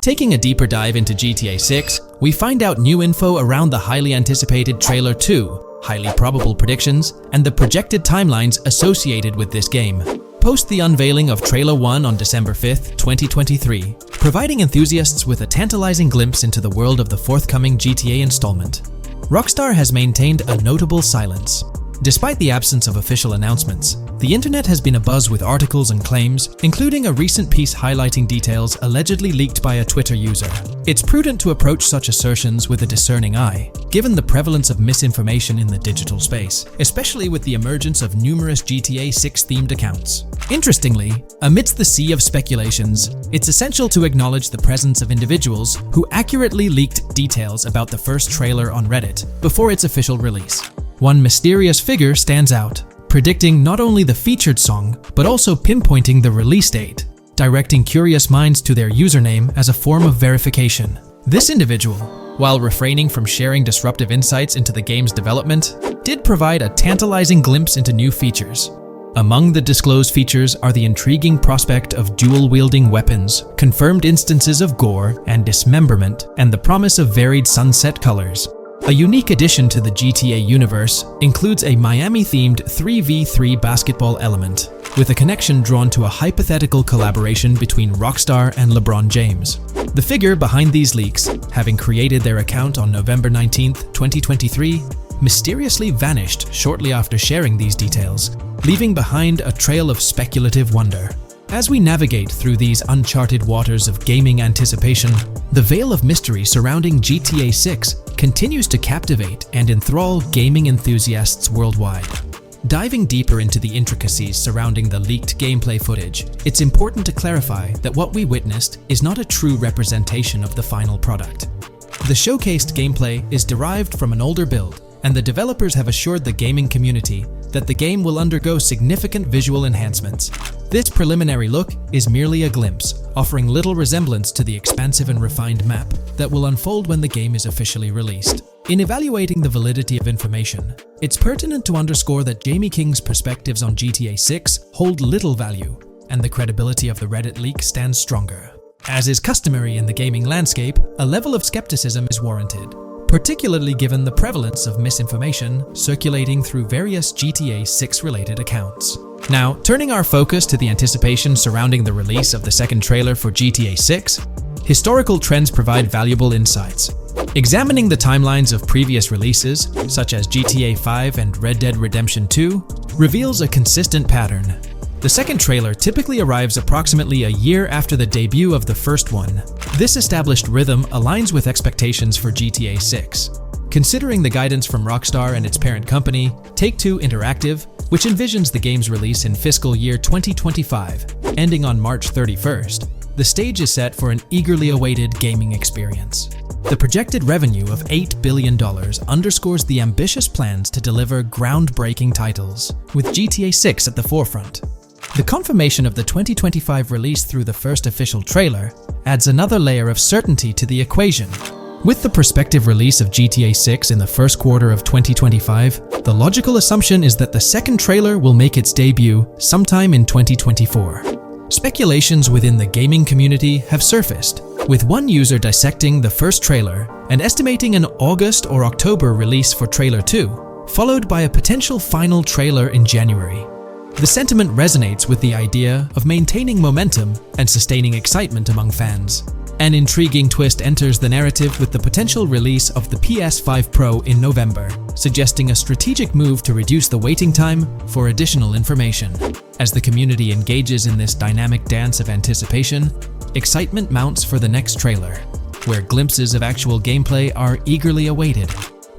Taking a deeper dive into GTA 6, we find out new info around the highly anticipated Trailer 2, highly probable predictions, and the projected timelines associated with this game. post the unveiling of Trailer 1 on December 5th, 2023, providing enthusiasts with a tantalizing glimpse into the world of the forthcoming GTA installment. Rockstar has maintained a notable silence. Despite the absence of official announcements, the internet has been abuzz with articles and claims, including a recent piece highlighting details allegedly leaked by a Twitter user. It's prudent to approach such assertions with a discerning eye, given the prevalence of misinformation in the digital space, especially with the emergence of numerous GTA 6 themed accounts. Interestingly, amidst the sea of speculations, it's essential to acknowledge the presence of individuals who accurately leaked details about the first trailer on Reddit before its official release. One mysterious figure stands out, predicting not only the featured song, but also pinpointing the release date, directing curious minds to their username as a form of verification. This individual, while refraining from sharing disruptive insights into the game's development, did provide a tantalizing glimpse into new features. Among the disclosed features are the intriguing prospect of dual-wielding weapons, confirmed instances of gore and dismemberment, and the promise of varied sunset colors. A unique addition to the GTA universe includes a Miami-themed 3v3 basketball element, with a connection drawn to a hypothetical collaboration between Rockstar and LeBron James. The figure behind these leaks, having created their account on November 19, 2023, mysteriously vanished shortly after sharing these details, leaving behind a trail of speculative wonder. As we navigate through these uncharted waters of gaming anticipation, the veil of mystery surrounding GTA 6 continues to captivate and enthrall gaming enthusiasts worldwide. Diving deeper into the intricacies surrounding the leaked gameplay footage, it's important to clarify that what we witnessed is not a true representation of the final product. The showcased gameplay is derived from an older build, and the developers have assured the gaming community that the game will undergo significant visual enhancements. This preliminary look is merely a glimpse, offering little resemblance to the expansive and refined map that will unfold when the game is officially released. In evaluating the validity of information, it's pertinent to underscore that Jamie King's perspectives on GTA 6 hold little value, and the credibility of the Reddit leak stands stronger. As is customary in the gaming landscape, a level of skepticism is warranted, particularly given the prevalence of misinformation circulating through various GTA 6 related accounts. Now, turning our focus to the anticipation surrounding the release of the second trailer for GTA 6, historical trends provide valuable insights. Examining the timelines of previous releases, such as GTA 5 and Red Dead Redemption 2, reveals a consistent pattern. The second trailer typically arrives approximately a year after the debut of the first one. This established rhythm aligns with expectations for GTA 6. Considering the guidance from Rockstar and its parent company, Take-Two Interactive, which envisions the game's release in fiscal year 2025, ending on March 31st, the stage is set for an eagerly awaited gaming experience. The projected revenue of $8 billion underscores the ambitious plans to deliver groundbreaking titles, with GTA 6 at the forefront. The confirmation of the 2025 release through the first official trailer adds another layer of certainty to the equation. With the prospective release of GTA 6 in the first quarter of 2025, the logical assumption is that the second trailer will make its debut sometime in 2024. Speculations within the gaming community have surfaced, with one user dissecting the first trailer and estimating an August or October release for Trailer 2, followed by a potential final trailer in January. The sentiment resonates with the idea of maintaining momentum and sustaining excitement among fans. An intriguing twist enters the narrative with the potential release of the PS5 Pro in November, suggesting a strategic move to reduce the waiting time for additional information. As the community engages in this dynamic dance of anticipation, excitement mounts for the next trailer, where glimpses of actual gameplay are eagerly awaited.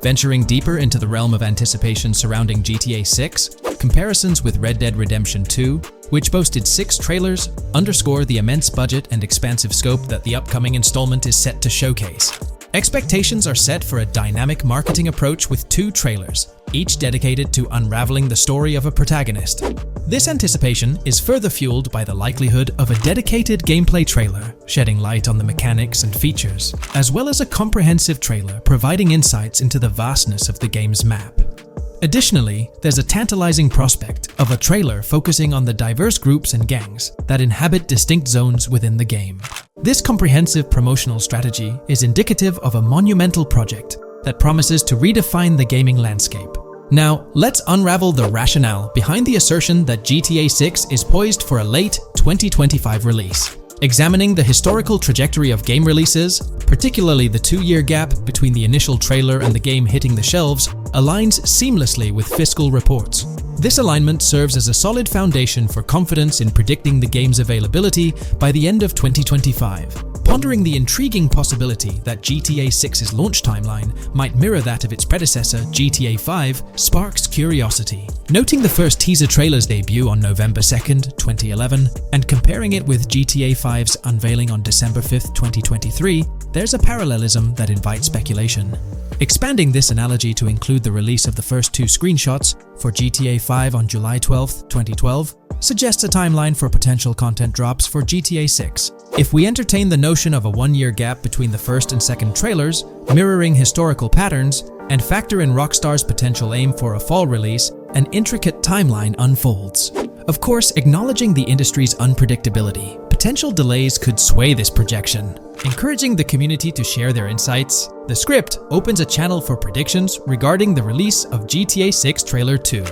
Venturing deeper into the realm of anticipation surrounding GTA 6, comparisons with Red Dead Redemption 2, which boasted 6 trailers, underscore the immense budget and expansive scope that the upcoming installment is set to showcase. Expectations are set for a dynamic marketing approach with 2 trailers, each dedicated to unraveling the story of a protagonist. This anticipation is further fueled by the likelihood of a dedicated gameplay trailer, shedding light on the mechanics and features, as well as a comprehensive trailer providing insights into the vastness of the game's map. Additionally, there's a tantalizing prospect of a trailer focusing on the diverse groups and gangs that inhabit distinct zones within the game. This comprehensive promotional strategy is indicative of a monumental project that promises to redefine the gaming landscape, Now, let's unravel the rationale behind the assertion that GTA 6 is poised for a late 2025 release. Examining the historical trajectory of game releases, particularly the 2-year gap between the initial trailer and the game hitting the shelves, aligns seamlessly with fiscal reports. This alignment serves as a solid foundation for confidence in predicting the game's availability by the end of 2025. Pondering the intriguing possibility that GTA 6's launch timeline might mirror that of its predecessor, GTA 5, sparks curiosity. Noting the first teaser trailer's debut on November 2nd, 2011, and comparing it with GTA 5's unveiling on December 5th, 2023, there's a parallelism that invites speculation. Expanding this analogy to include the release of the first 2 screenshots for GTA 5 on July 12, 2012, suggests a timeline for potential content drops for GTA 6. If we entertain the notion of a 1-year gap between the first and second trailers, mirroring historical patterns, and factor in Rockstar's potential aim for a fall release, an intricate timeline unfolds. Of course, acknowledging the industry's unpredictability, potential delays could sway this projection. Encouraging the community to share their insights, the script opens a channel for predictions regarding the release of GTA 6 Trailer 2.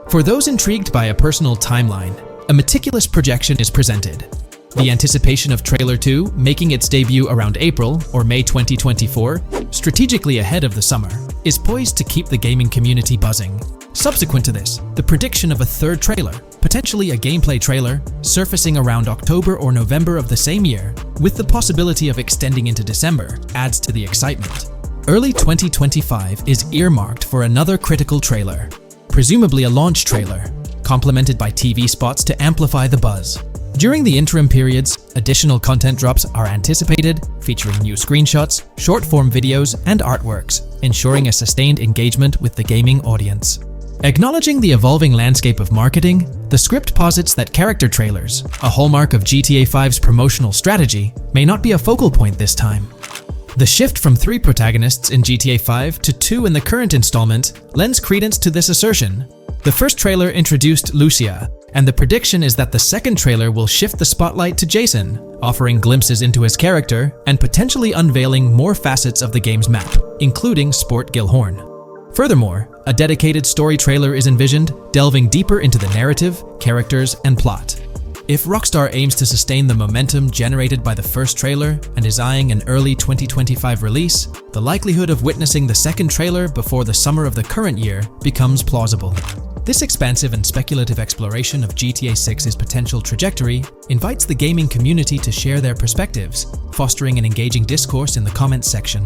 For those intrigued by a personal timeline, a meticulous projection is presented. The anticipation of Trailer 2 making its debut around April or May 2024, strategically ahead of the summer, is poised to keep the gaming community buzzing. Subsequent to this, the prediction of a third trailer, potentially a gameplay trailer, surfacing around October or November of the same year, with the possibility of extending into December, adds to the excitement. Early 2025 is earmarked for another critical trailer, presumably a launch trailer, complemented by TV spots to amplify the buzz. During the interim periods, additional content drops are anticipated, featuring new screenshots, short-form videos, and artworks, ensuring a sustained engagement with the gaming audience. Acknowledging the evolving landscape of marketing, the script posits that character trailers, a hallmark of GTA 5's promotional strategy, may not be a focal point this time. The shift from 3 protagonists in GTA 5 to 2 in the current installment lends credence to this assertion. The first trailer introduced Lucia, and the prediction is that the second trailer will shift the spotlight to Jason, offering glimpses into his character and potentially unveiling more facets of the game's map, including Sport Gilhorn. Furthermore, a dedicated story trailer is envisioned, delving deeper into the narrative, characters, and plot. If Rockstar aims to sustain the momentum generated by the first trailer and is eyeing an early 2025 release, the likelihood of witnessing the second trailer before the summer of the current year becomes plausible. This expansive and speculative exploration of GTA 6's potential trajectory invites the gaming community to share their perspectives, fostering an engaging discourse in the comments section.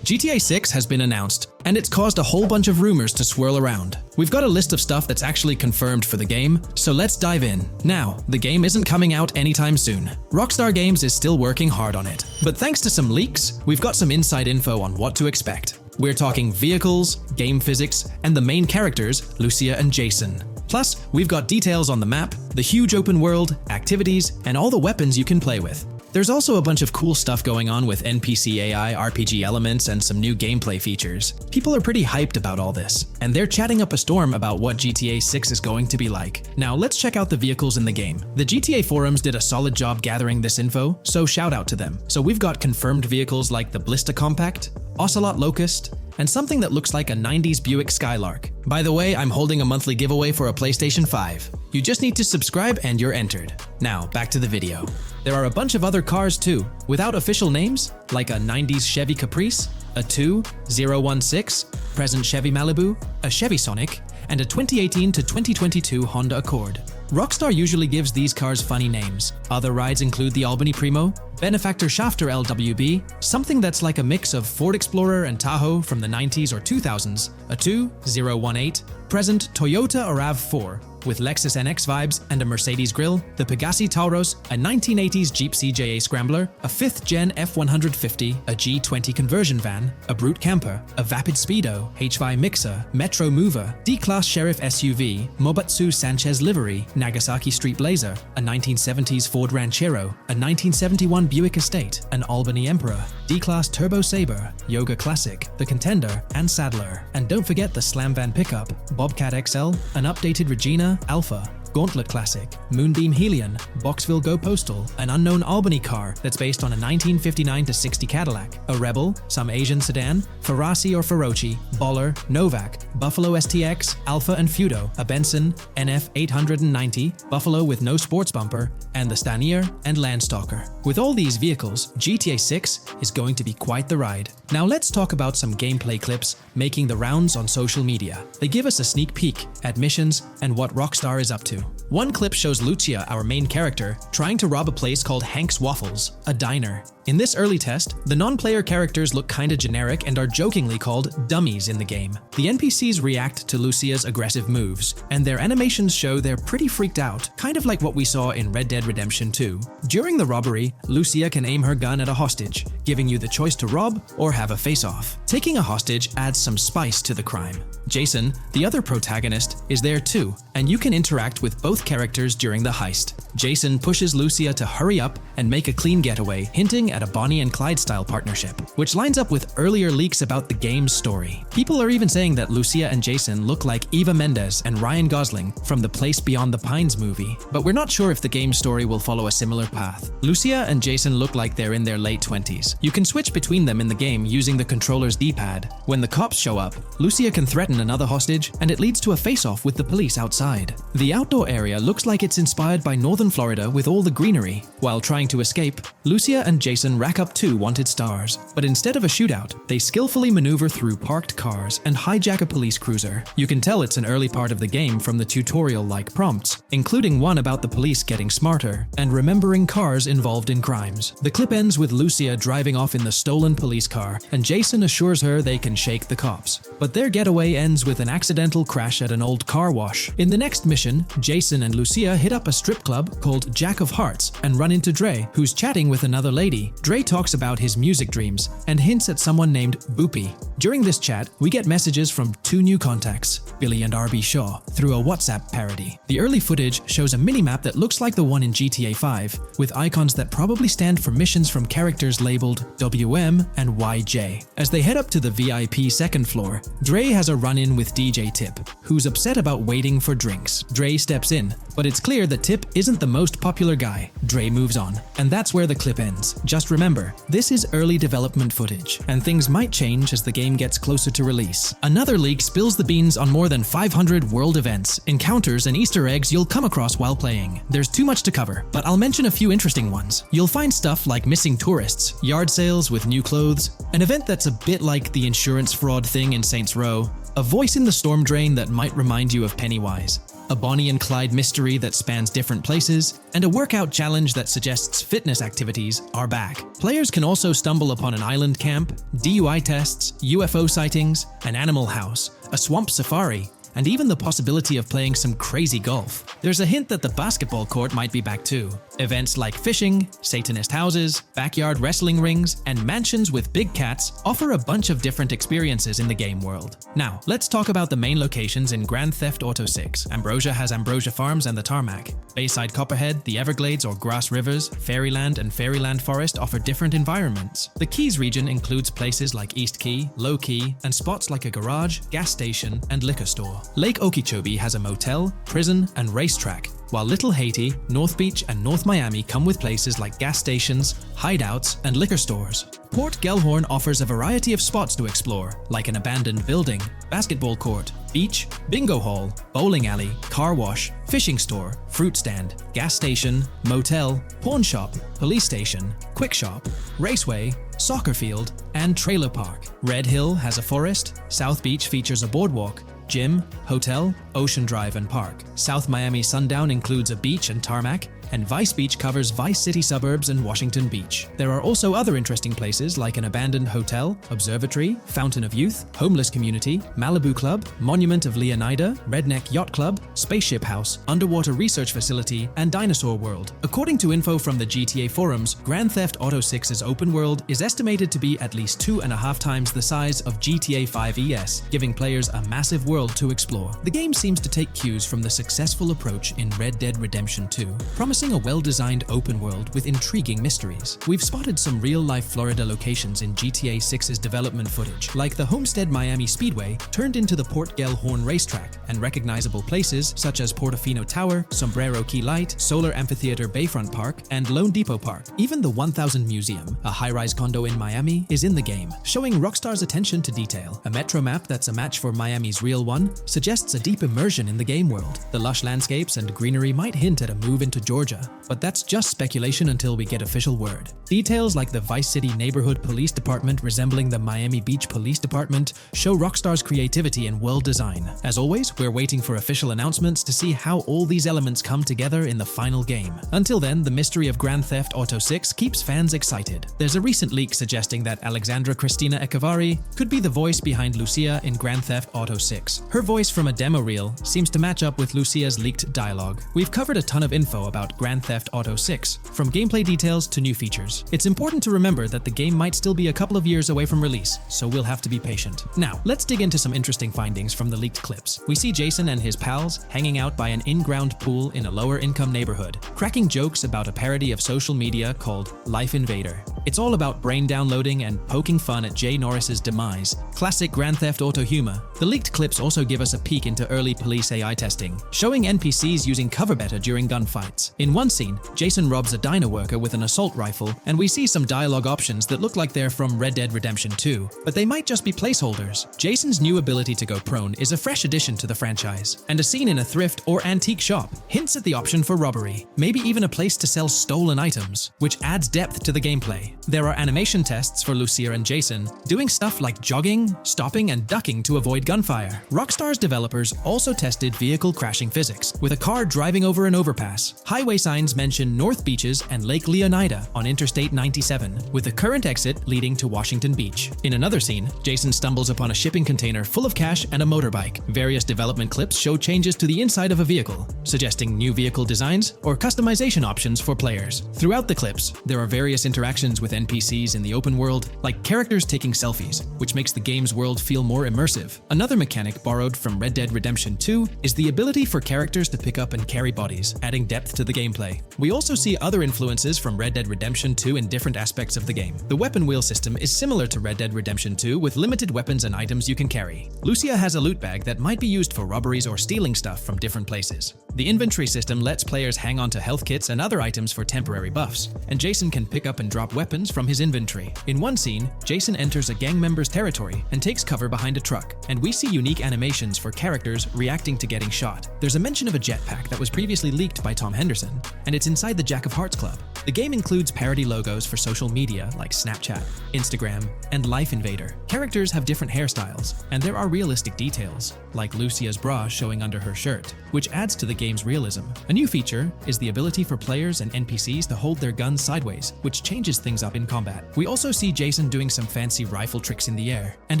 GTA 6 has been announced, and it's caused a whole bunch of rumors to swirl around. We've got a list of stuff that's actually confirmed for the game, so let's dive in. Now, the game isn't coming out anytime soon. Rockstar Games is still working hard on it. But thanks to some leaks, we've got some inside info on what to expect. We're talking vehicles, game physics, and the main characters, Lucia and Jason. Plus, we've got details on the map, the huge open world, activities, and all the weapons you can play with. There's also a bunch of cool stuff going on with NPC AI, RPG elements, and some new gameplay features. People are pretty hyped about all this, and they're chatting up a storm about what GTA 6 is going to be like. Now let's check out the vehicles in the game. The GTA forums did a solid job gathering this info, so shout out to them. So we've got confirmed vehicles like the Blista Compact, Ocelot Locust, and something that looks like a 90s Buick Skylark. By the way, I'm holding a monthly giveaway for a PlayStation 5. You just need to subscribe and you're entered. Now, back to the video. There are a bunch of other cars too, without official names, like a 90s Chevy Caprice, a 2016 present Chevy Malibu, a Chevy Sonic, and a 2018 to 2022 Honda Accord. Rockstar usually gives these cars funny names. Other rides include the Albany Primo, Benefactor Shafter LWB, something that's like a mix of Ford Explorer and Tahoe from the 90s or 2000s, a 2018 present Toyota RAV4, with Lexus NX vibes and a Mercedes grille, the Pegassi Tauros, a 1980s Jeep CJA Scrambler, a 5th-gen F-150, a G20 conversion van, a Brute Camper, a Vapid Speedo, HY Mixer, Metro Mover, D-Class Sheriff SUV, Mobatsu Sanchez Livery, Nagasaki Street Blazer, a 1970s Ford Ranchero, a 1971 Buick Estate, an Albany Emperor, D-Class Turbo Sabre, Yoga Classic, the Contender, and Sadler. And don't forget the Slam Van Pickup, Bobcat XL, an updated Regina, Alpha, Gauntlet Classic, Moonbeam Helion, Boxville Go Postal, an unknown Albany car that's based on a 1959-60 Cadillac, a Rebel, some Asian sedan, Ferrari or Feroci, Boller, Novak, Buffalo STX, Alpha and Feudo, a Benson, NF 890, Buffalo with no sports bumper, and the Stanier and Landstalker. With all these vehicles, GTA 6 is going to be quite the ride. Now let's talk about some gameplay clips making the rounds on social media. They give us a sneak peek at missions and what Rockstar is up to. One clip shows Lucia, our main character, trying to rob a place called Hank's Waffles, a diner. In this early test, the non-player characters look kinda generic and are jokingly called dummies in the game. The NPCs react to Lucia's aggressive moves, and their animations show they're pretty freaked out, kind of like what we saw in Red Dead Redemption 2. During the robbery, Lucia can aim her gun at a hostage, giving you the choice to rob or have a face-off. Taking a hostage adds some spice to the crime. Jason, the other protagonist, is there too, and you can interact with both characters during the heist. Jason pushes Lucia to hurry up and make a clean getaway, hinting at a Bonnie and Clyde-style partnership, which lines up with earlier leaks about the game's story. People are even saying that Lucia and Jason look like Eva Mendes and Ryan Gosling from the Place Beyond the Pines movie, but we're not sure if the game's story will follow a similar path. Lucia and Jason look like they're in their late 20s. You can switch between them in the game using the controller's D-pad. When the cops show up, Lucia can threaten another hostage, and it leads to a face-off with the police outside. The outdoor area looks like it's inspired by northern Florida with all the greenery. While trying to escape, Lucia and Jason rack up 2 wanted stars, but instead of a shootout, they skillfully maneuver through parked cars and hijack a police cruiser. You can tell it's an early part of the game from the tutorial-like prompts, including one about the police getting smarter and remembering cars involved in crimes. The clip ends with Lucia driving off in the stolen police car, and Jason assures her they can shake the cops. But their getaway ends with an accidental crash at an old car wash. In the next mission, Jason and Lucia hit up a strip club called Jack of Hearts and run into Dre, who's chatting with another lady. Dre talks about his music dreams and hints at someone named Boopy. During this chat, we get messages from 2 new contacts, Billy and RB Shaw, through a WhatsApp parody. The early footage shows a minimap that looks like the one in GTA 5, with icons that probably stand for missions from characters labeled WM and YJ. As they head up to the VIP second floor, Dre has a run-in with DJ Tip, who's upset about waiting for drinks. Dre steps in, but it's clear that Tip isn't the most popular guy. Dre moves on, and that's where the clip ends. Just remember, this is early development footage, and things might change as the game gets closer to release. Another leak spills the beans on more than 500 world events, encounters, and Easter eggs you'll come across while playing. There's too much to cover, but I'll mention a few interesting ones. You'll find stuff like missing tourists, yard sales with new clothes, an event that's a bit like the insurance fraud thing in Saints Row, a voice in the storm drain that might remind you of Pennywise, a Bonnie and Clyde mystery that spans different places, and a workout challenge that suggests fitness activities are back. Players can also stumble upon an island camp, DUI tests, UFO sightings, an animal house, a swamp safari, and even the possibility of playing some crazy golf. There's a hint that the basketball court might be back too. Events like fishing, Satanist houses, backyard wrestling rings, and mansions with big cats offer a bunch of different experiences in the game world. Now, let's talk about the main locations in Grand Theft Auto 6. Ambrosia has Ambrosia Farms and the Tarmac. Bayside Copperhead, the Everglades or Grass Rivers, Fairyland and Fairyland Forest offer different environments. The Keys region includes places like East Key, Low Key, and spots like a garage, gas station, and liquor store. Lake Okeechobee has a motel, prison, and racetrack, while Little Haiti, North Beach, and North Miami come with places like gas stations, hideouts, and liquor stores. Port Gellhorn offers a variety of spots to explore, like an abandoned building, basketball court, beach, bingo hall, bowling alley, car wash, fishing store, fruit stand, gas station, motel, pawn shop, police station, quick shop, raceway, soccer field, and trailer park. Red Hill has a forest, South Beach features a boardwalk, gym, hotel, Ocean Drive, and park. South Miami Sundown includes a beach and tarmac, and Vice Beach covers Vice City suburbs and Washington Beach. There are also other interesting places like an abandoned hotel, observatory, Fountain of Youth, homeless community, Malibu Club, Monument of Leonida, Redneck Yacht Club, Spaceship House, underwater research facility, and Dinosaur World. According to info from the GTA forums, Grand Theft Auto 6's open world is estimated to be at least 2.5 times the size of GTA 5 ES, giving players a massive world world to explore. The game seems to take cues from the successful approach in Red Dead Redemption 2, promising a well-designed open world with intriguing mysteries. We've spotted some real-life Florida locations in GTA 6's development footage, like the Homestead Miami Speedway turned into the Port Gellhorn racetrack, and recognizable places such as Portofino Tower, Sombrero Key Light, Solar Amphitheater Bayfront Park, and Lone Depot Park. Even the 1000 Museum, a high-rise condo in Miami, is in the game, showing Rockstar's attention to detail. A metro map that's a match for Miami's real one suggests a deep immersion in the game world. The lush landscapes and greenery might hint at a move into Georgia, but that's just speculation until we get official word. Details like the Vice City Neighborhood Police Department resembling the Miami Beach Police Department show Rockstar's creativity and world design. As always, we're waiting for official announcements to see how all these elements come together in the final game. Until then, the mystery of Grand Theft Auto 6 keeps fans excited. There's a recent leak suggesting that Alexandra Christina Echevarri could be the voice behind Lucia in Grand Theft Auto 6. Her voice from a demo reel seems to match up with Lucia's leaked dialogue. We've covered a ton of info about Grand Theft Auto 6, from gameplay details to new features. It's important to remember that the game might still be a couple of years away from release, so we'll have to be patient. Now, let's dig into some interesting findings from the leaked clips. We see Jason and his pals hanging out by an in-ground pool in a lower-income neighborhood, cracking jokes about a parody of social media called Life Invader. It's all about brain downloading and poking fun at Jay Norris's demise. Classic Grand Theft Auto humor. The leaked clips also give us a peek into early police AI testing, showing NPCs using cover better during gunfights. In one scene, Jason robs a diner worker with an assault rifle, and we see some dialogue options that look like they're from Red Dead Redemption 2, but they might just be placeholders. Jason's new ability to go prone is a fresh addition to the franchise, and a scene in a thrift or antique shop hints at the option for robbery, maybe even a place to sell stolen items, which adds depth to the gameplay. There are animation tests for Lucia and Jason, doing stuff like jogging, stopping, and ducking to avoid gunfire. Rockstar's developers also tested vehicle crashing physics, with a car driving over an overpass. Highway signs mention North Beaches and Lake Leonida on Interstate 97, with the current exit leading to Washington Beach. In another scene, Jason stumbles upon a shipping container full of cash and a motorbike. Various development clips show changes to the inside of a vehicle, suggesting new vehicle designs or customization options for players. Throughout the clips, there are various interactions with NPCs in the open world, like characters taking selfies, which makes the game's world feel more immersive. Another mechanic borrowed from Red Dead Redemption 2 is the ability for characters to pick up and carry bodies, adding depth to the gameplay. We also see other influences from Red Dead Redemption 2 in different aspects of the game. The weapon wheel system is similar to Red Dead Redemption 2 with limited weapons and items you can carry. Lucia has a loot bag that might be used for robberies or stealing stuff from different places. The inventory system lets players hang on to health kits and other items for temporary buffs, and Jason can pick up and drop weapons from his inventory. In one scene, Jason enters a gang member's territory and takes cover behind a truck, and we see unique animations for characters reacting to getting shot. There's a mention of a jetpack that was previously leaked by Tom Henderson, and it's inside the Jack of Hearts Club. The game includes parody logos for social media like Snapchat, Instagram, and Life Invader. Characters have different hairstyles, and there are realistic details, like Lucia's bra showing under her shirt, which adds to the game's realism. A new feature is the ability for players and NPCs to hold their guns sideways, which changes things up in combat. We also see Jason doing some fancy rifle tricks in the air, and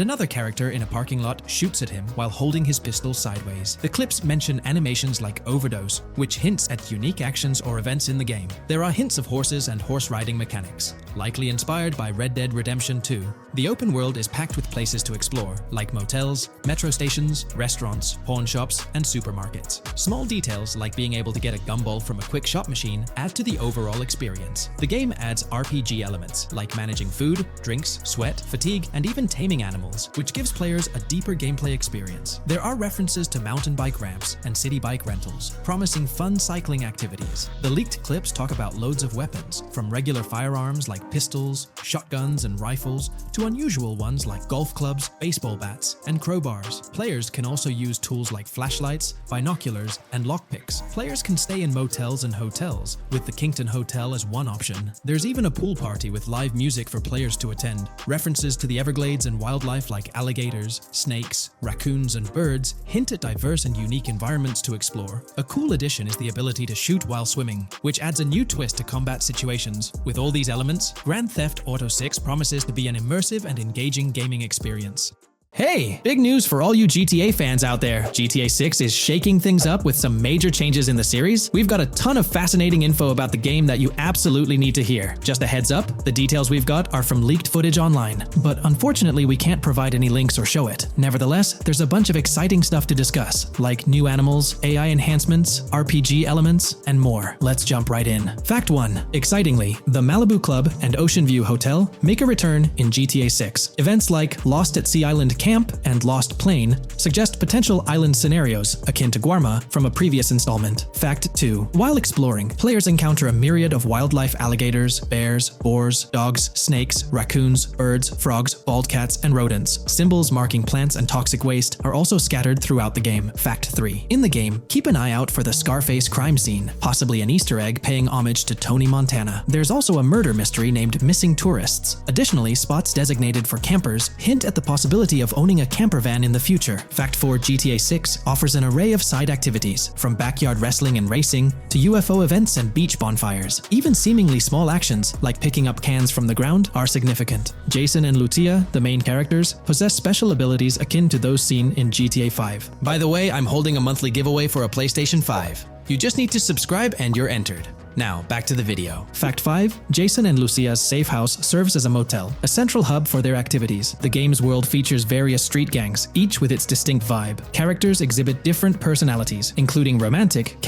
another character in a parking lot shoots at him while holding his pistol sideways. The clips mention animations like Overdose, which hints at unique actions or events in the game. There are hints of horses and horse riding mechanics, likely inspired by Red Dead Redemption 2. The open world is packed with places to explore, like motels, metro stations, restaurants, pawn shops, and supermarkets. Small details like being able to get a gumball from a quick shop machine add to the overall experience. The game adds RPG elements, like managing food, drinks, sweat, fatigue, and even taming animals, which gives players a deeper gameplay experience. There are references to mountain bike ramps and city bike rentals, promising fun cycling activities. The leaked clips talk about loads of weapons, from regular firearms like pistols, shotguns, and rifles, to unusual ones like golf clubs, baseball bats, and crowbars. Players can also use tools like flashlights, binoculars, and lockpicks. Players can stay in motels and hotels, with the Kingston Hotel as one option. There's even a pool party with live music for players to attend. References to the Everglades and wildlife like alligators, snakes, raccoons, and birds hint at diverse and unique environments to explore. A cool addition is the ability to shoot while swimming, which adds a new twist to combat situations. With all these elements, Grand Theft Auto 6 promises to be an immersive and engaging gaming experience. Hey, big news for all you GTA fans out there. GTA 6 is shaking things up with some major changes in the series. We've got a ton of fascinating info about the game that you absolutely need to hear. Just a heads up, the details we've got are from leaked footage online, but unfortunately we can't provide any links or show it. Nevertheless, there's a bunch of exciting stuff to discuss, like new animals, AI enhancements, RPG elements, and more. Let's jump right in. Fact 1. Excitingly, the Malibu Club and Ocean View Hotel make a return in GTA 6. Events like Lost at Sea Island Camp and Lost Plane suggest potential island scenarios akin to Guarma from a previous installment. Fact 2. While exploring, players encounter a myriad of wildlife: alligators, bears, boars, dogs, snakes, raccoons, birds, frogs, bald cats, and rodents. Symbols marking plants and toxic waste are also scattered throughout the game. Fact 3. In the game, keep an eye out for the Scarface crime scene, possibly an Easter egg paying homage to Tony Montana. There's also a murder mystery named Missing Tourists. Additionally, spots designated for campers hint at the possibility of owning a camper van in the future. Fact 4. GTA 6 offers an array of side activities, from backyard wrestling and racing to UFO events and beach bonfires. Even seemingly small actions, like picking up cans from the ground, are significant. Jason and Lucia, the main characters, possess special abilities akin to those seen in GTA 5. By the way, I'm holding a monthly giveaway for a PlayStation 5. You just need to subscribe and you're entered. Now, back to the video. Fact 5. Jason and Lucia's safe house serves as a motel, a central hub for their activities. The game's world features various street gangs, each with its distinct vibe. Characters exhibit different personalities, including romantic,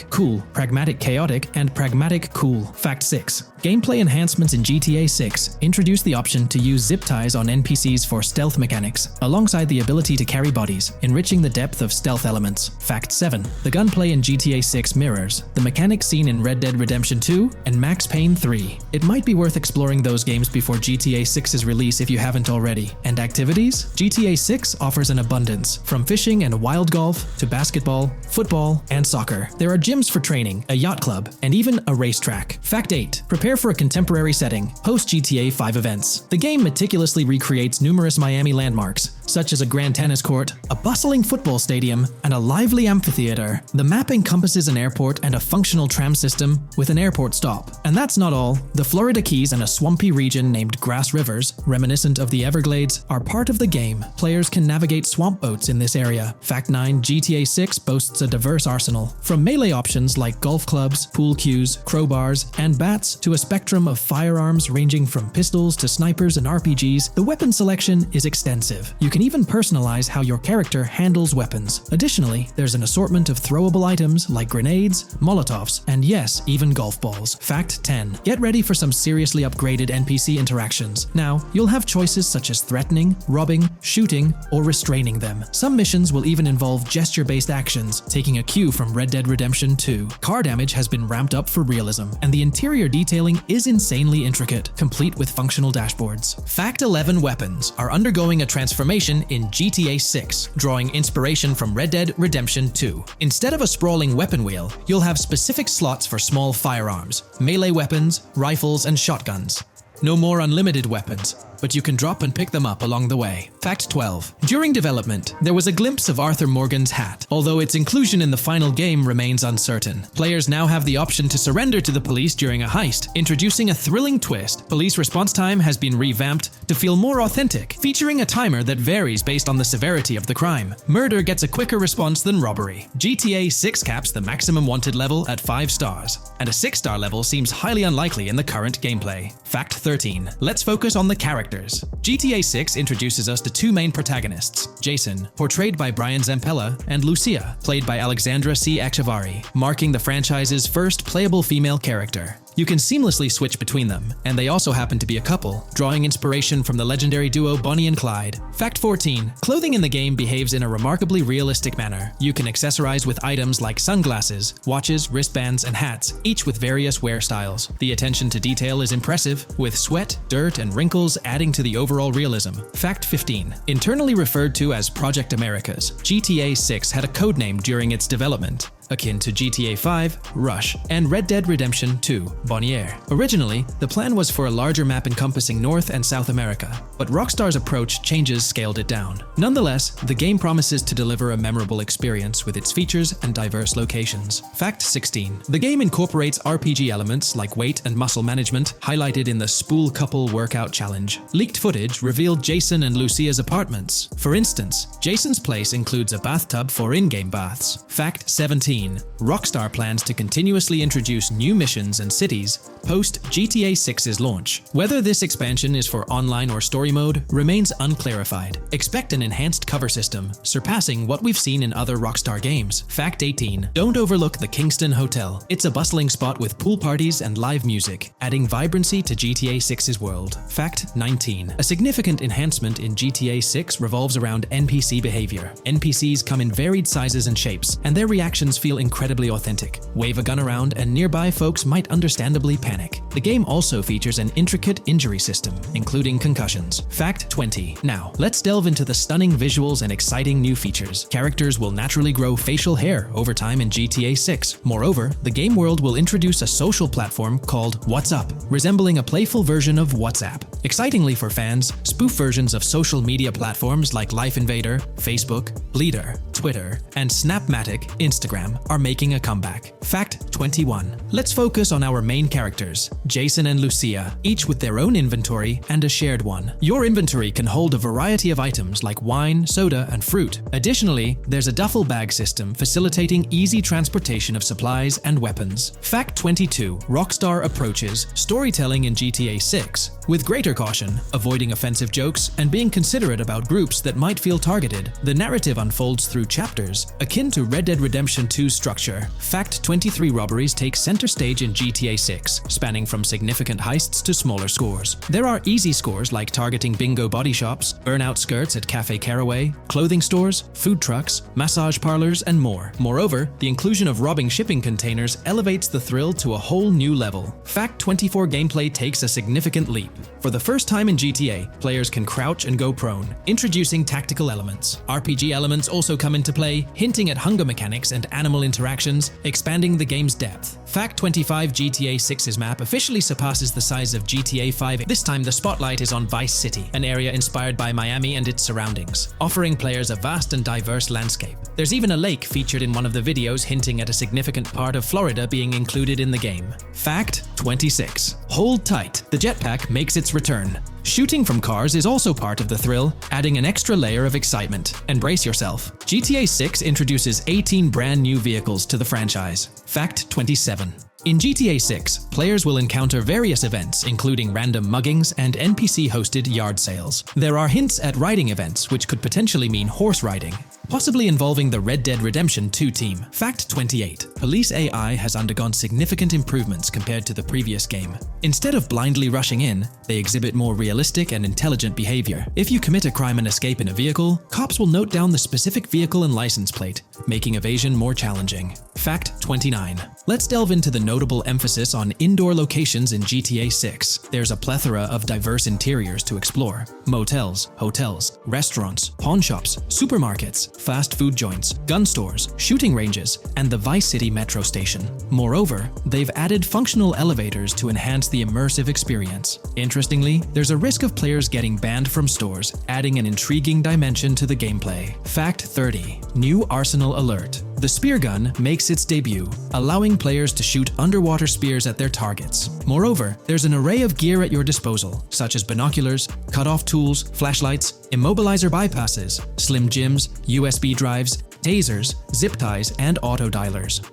cool, pragmatic chaotic, and pragmatic cool. Fact 6. Gameplay enhancements in GTA 6 introduce the option to use zip ties on NPCs for stealth mechanics, alongside the ability to carry bodies, enriching the depth of stealth elements. Fact 7. The gunplay in GTA 6 mirrors the mechanics seen in Red Dead Redemption 2 and Max Payne 3. It might be worth exploring those games before GTA 6's release if you haven't already. And activities? GTA 6 offers an abundance, from fishing and wild golf to basketball, football, and soccer. There are gyms for training, a yacht club, and even a racetrack. Fact 8. Prepare for a contemporary setting, post GTA 5 events. The game meticulously recreates numerous Miami landmarks, such as a grand tennis court, a bustling football stadium, and a lively amphitheater. The map encompasses an airport and a functional tram system with an airport stop. And that's not all. The Florida Keys and a swampy region named Grass Rivers, reminiscent of the Everglades, are part of the game. Players can navigate swamp boats in this area. Fact 9. GTA 6 boasts a diverse arsenal, from melee options like golf clubs, pool cues, crowbars, and bats to a spectrum of firearms ranging from pistols to snipers and RPGs. The weapon selection is extensive. You can even personalize how your character handles weapons. Additionally, there's an assortment of throwable items like grenades, molotovs, and yes, even golf balls. Fact 10. Get ready for some seriously upgraded NPC interactions. Now, you'll have choices such as threatening, robbing, shooting, or restraining them. Some missions will even involve gesture-based actions, taking a cue from Red Dead Redemption 2. Car damage has been ramped up for realism, and the interior detailing is insanely intricate, complete with functional dashboards. Fact 11. Weapons are undergoing a transformation in GTA 6, drawing inspiration from Red Dead Redemption 2. Instead of a sprawling weapon wheel, you'll have specific slots for small firearms, melee weapons, rifles, and shotguns. No more unlimited weapons, but you can drop and pick them up along the way. Fact 12. During development, there was a glimpse of Arthur Morgan's hat, although its inclusion in the final game remains uncertain. Players now have the option to surrender to the police during a heist, introducing a thrilling twist. Police response time has been revamped to feel more authentic, featuring a timer that varies based on the severity of the crime. Murder gets a quicker response than robbery. GTA 6 caps the maximum wanted level at 5 stars, and a 6-star level seems highly unlikely in the current gameplay. Fact 13. Let's focus on the characters. GTA 6 introduces us to two main protagonists, Jason, portrayed by Brian Zampella, and Lucia, played by Alexandra C. Echevarri, marking the franchise's first playable female character. You can seamlessly switch between them, and they also happen to be a couple, drawing inspiration from the legendary duo Bonnie and Clyde. Fact 14. Clothing in the game behaves in a remarkably realistic manner. You can accessorize with items like sunglasses, watches, wristbands, and hats, each with various wear styles. The attention to detail is impressive, with sweat, dirt, and wrinkles adding to the overall realism. Fact 15. Internally referred to as Project Americas, GTA 6 had a codename during its development. akin to GTA 5, Rush, and Red Dead Redemption 2, Bonnier. Originally, the plan was for a larger map encompassing North and South America, but Rockstar's approach changes scaled it down. Nonetheless, the game promises to deliver a memorable experience with its features and diverse locations. Fact 16. The game incorporates RPG elements like weight and muscle management, highlighted in the Spool Couple Workout Challenge. Leaked footage revealed Jason and Lucia's apartments. For instance, Jason's place includes a bathtub for in-game baths. Fact 17. Rockstar plans to continuously introduce new missions and cities post GTA 6's launch. Whether this expansion is for online or story mode remains unclarified. Expect an enhanced cover system, surpassing what we've seen in other Rockstar games. Fact 18. Don't overlook the Kingston Hotel. It's a bustling spot with pool parties and live music, adding vibrancy to GTA 6's world. Fact 19. A significant enhancement in GTA 6 revolves around NPC behavior. NPCs come in varied sizes and shapes, and their reactions feel incredibly authentic. Wave a gun around and nearby folks might understandably panic. The game also features an intricate injury system, including concussions. Fact 20. Now, let's delve into the stunning visuals and exciting new features. Characters will naturally grow facial hair over time in GTA 6. Moreover, the game world will introduce a social platform called WhatsApp, resembling a playful version of WhatsApp. Excitingly for fans, spoof versions of social media platforms like Life Invader, Facebook, Bleeder, Twitter, and Snapmatic, Instagram are making a comeback. Fact 21. Let's focus on our main characters, Jason and Lucia, each with their own inventory and a shared one. Your inventory can hold a variety of items like wine, soda, and fruit. Additionally, there's a duffel bag system facilitating easy transportation of supplies and weapons. Fact 22. Rockstar approaches storytelling in GTA 6 with greater caution, avoiding offensive jokes and being considerate about groups that might feel targeted. The narrative unfolds through chapters, akin to Red Dead Redemption 2's structure. Fact 23. Robberies take center stage in GTA 6, spanning from significant heists to smaller scores. There are easy scores like targeting bingo body shops, burnout skirts at Cafe Caraway, clothing stores, food trucks, massage parlors, and more. Moreover, the inclusion of robbing shipping containers elevates the thrill to a whole new level. Fact 24. Gameplay takes a significant leap. For the first time in GTA, players can crouch and go prone, introducing tactical elements. RPG elements also come into play, hinting at hunger mechanics and animal interactions, expanding the game's depth. Fact 25. GTA 6's map officially surpasses the size of GTA 5. This time the spotlight is on Vice City, an area inspired by Miami and its surroundings, offering players a vast and diverse landscape. There's even a lake featured in one of the videos, hinting at a significant part of Florida being included in the game. Fact 26. Hold tight, the jetpack makes its return. Shooting from cars is also part of the thrill, adding an extra layer of excitement. And brace yourself. GTA 6 introduces 18 brand new vehicles to the franchise. Fact 27. In GTA 6, players will encounter various events, including random muggings and NPC-hosted yard sales. There are hints at riding events, which could potentially mean horse riding, possibly involving the Red Dead Redemption 2 team. Fact 28. Police AI has undergone significant improvements compared to the previous game. Instead of blindly rushing in, they exhibit more realistic and intelligent behavior. If you commit a crime and escape in a vehicle, cops will note down the specific vehicle and license plate, making evasion more challenging. Fact 29. Let's delve into the notable emphasis on indoor locations in GTA 6. There's a plethora of diverse interiors to explore. Motels, hotels, restaurants, pawn shops, supermarkets, fast food joints, gun stores, shooting ranges, and the Vice City metro station. Moreover, they've added functional elevators to enhance the immersive experience. Interestingly, there's a risk of players getting banned from stores, adding an intriguing dimension to the gameplay. Fact 30. New Arsenal Alert. The spear gun makes its debut, allowing players to shoot underwater spears at their targets. Moreover, there's an array of gear at your disposal, such as binoculars, cut-off tools, flashlights, immobilizer bypasses, slim jims, USB drives, tasers, zip ties, and auto dialers.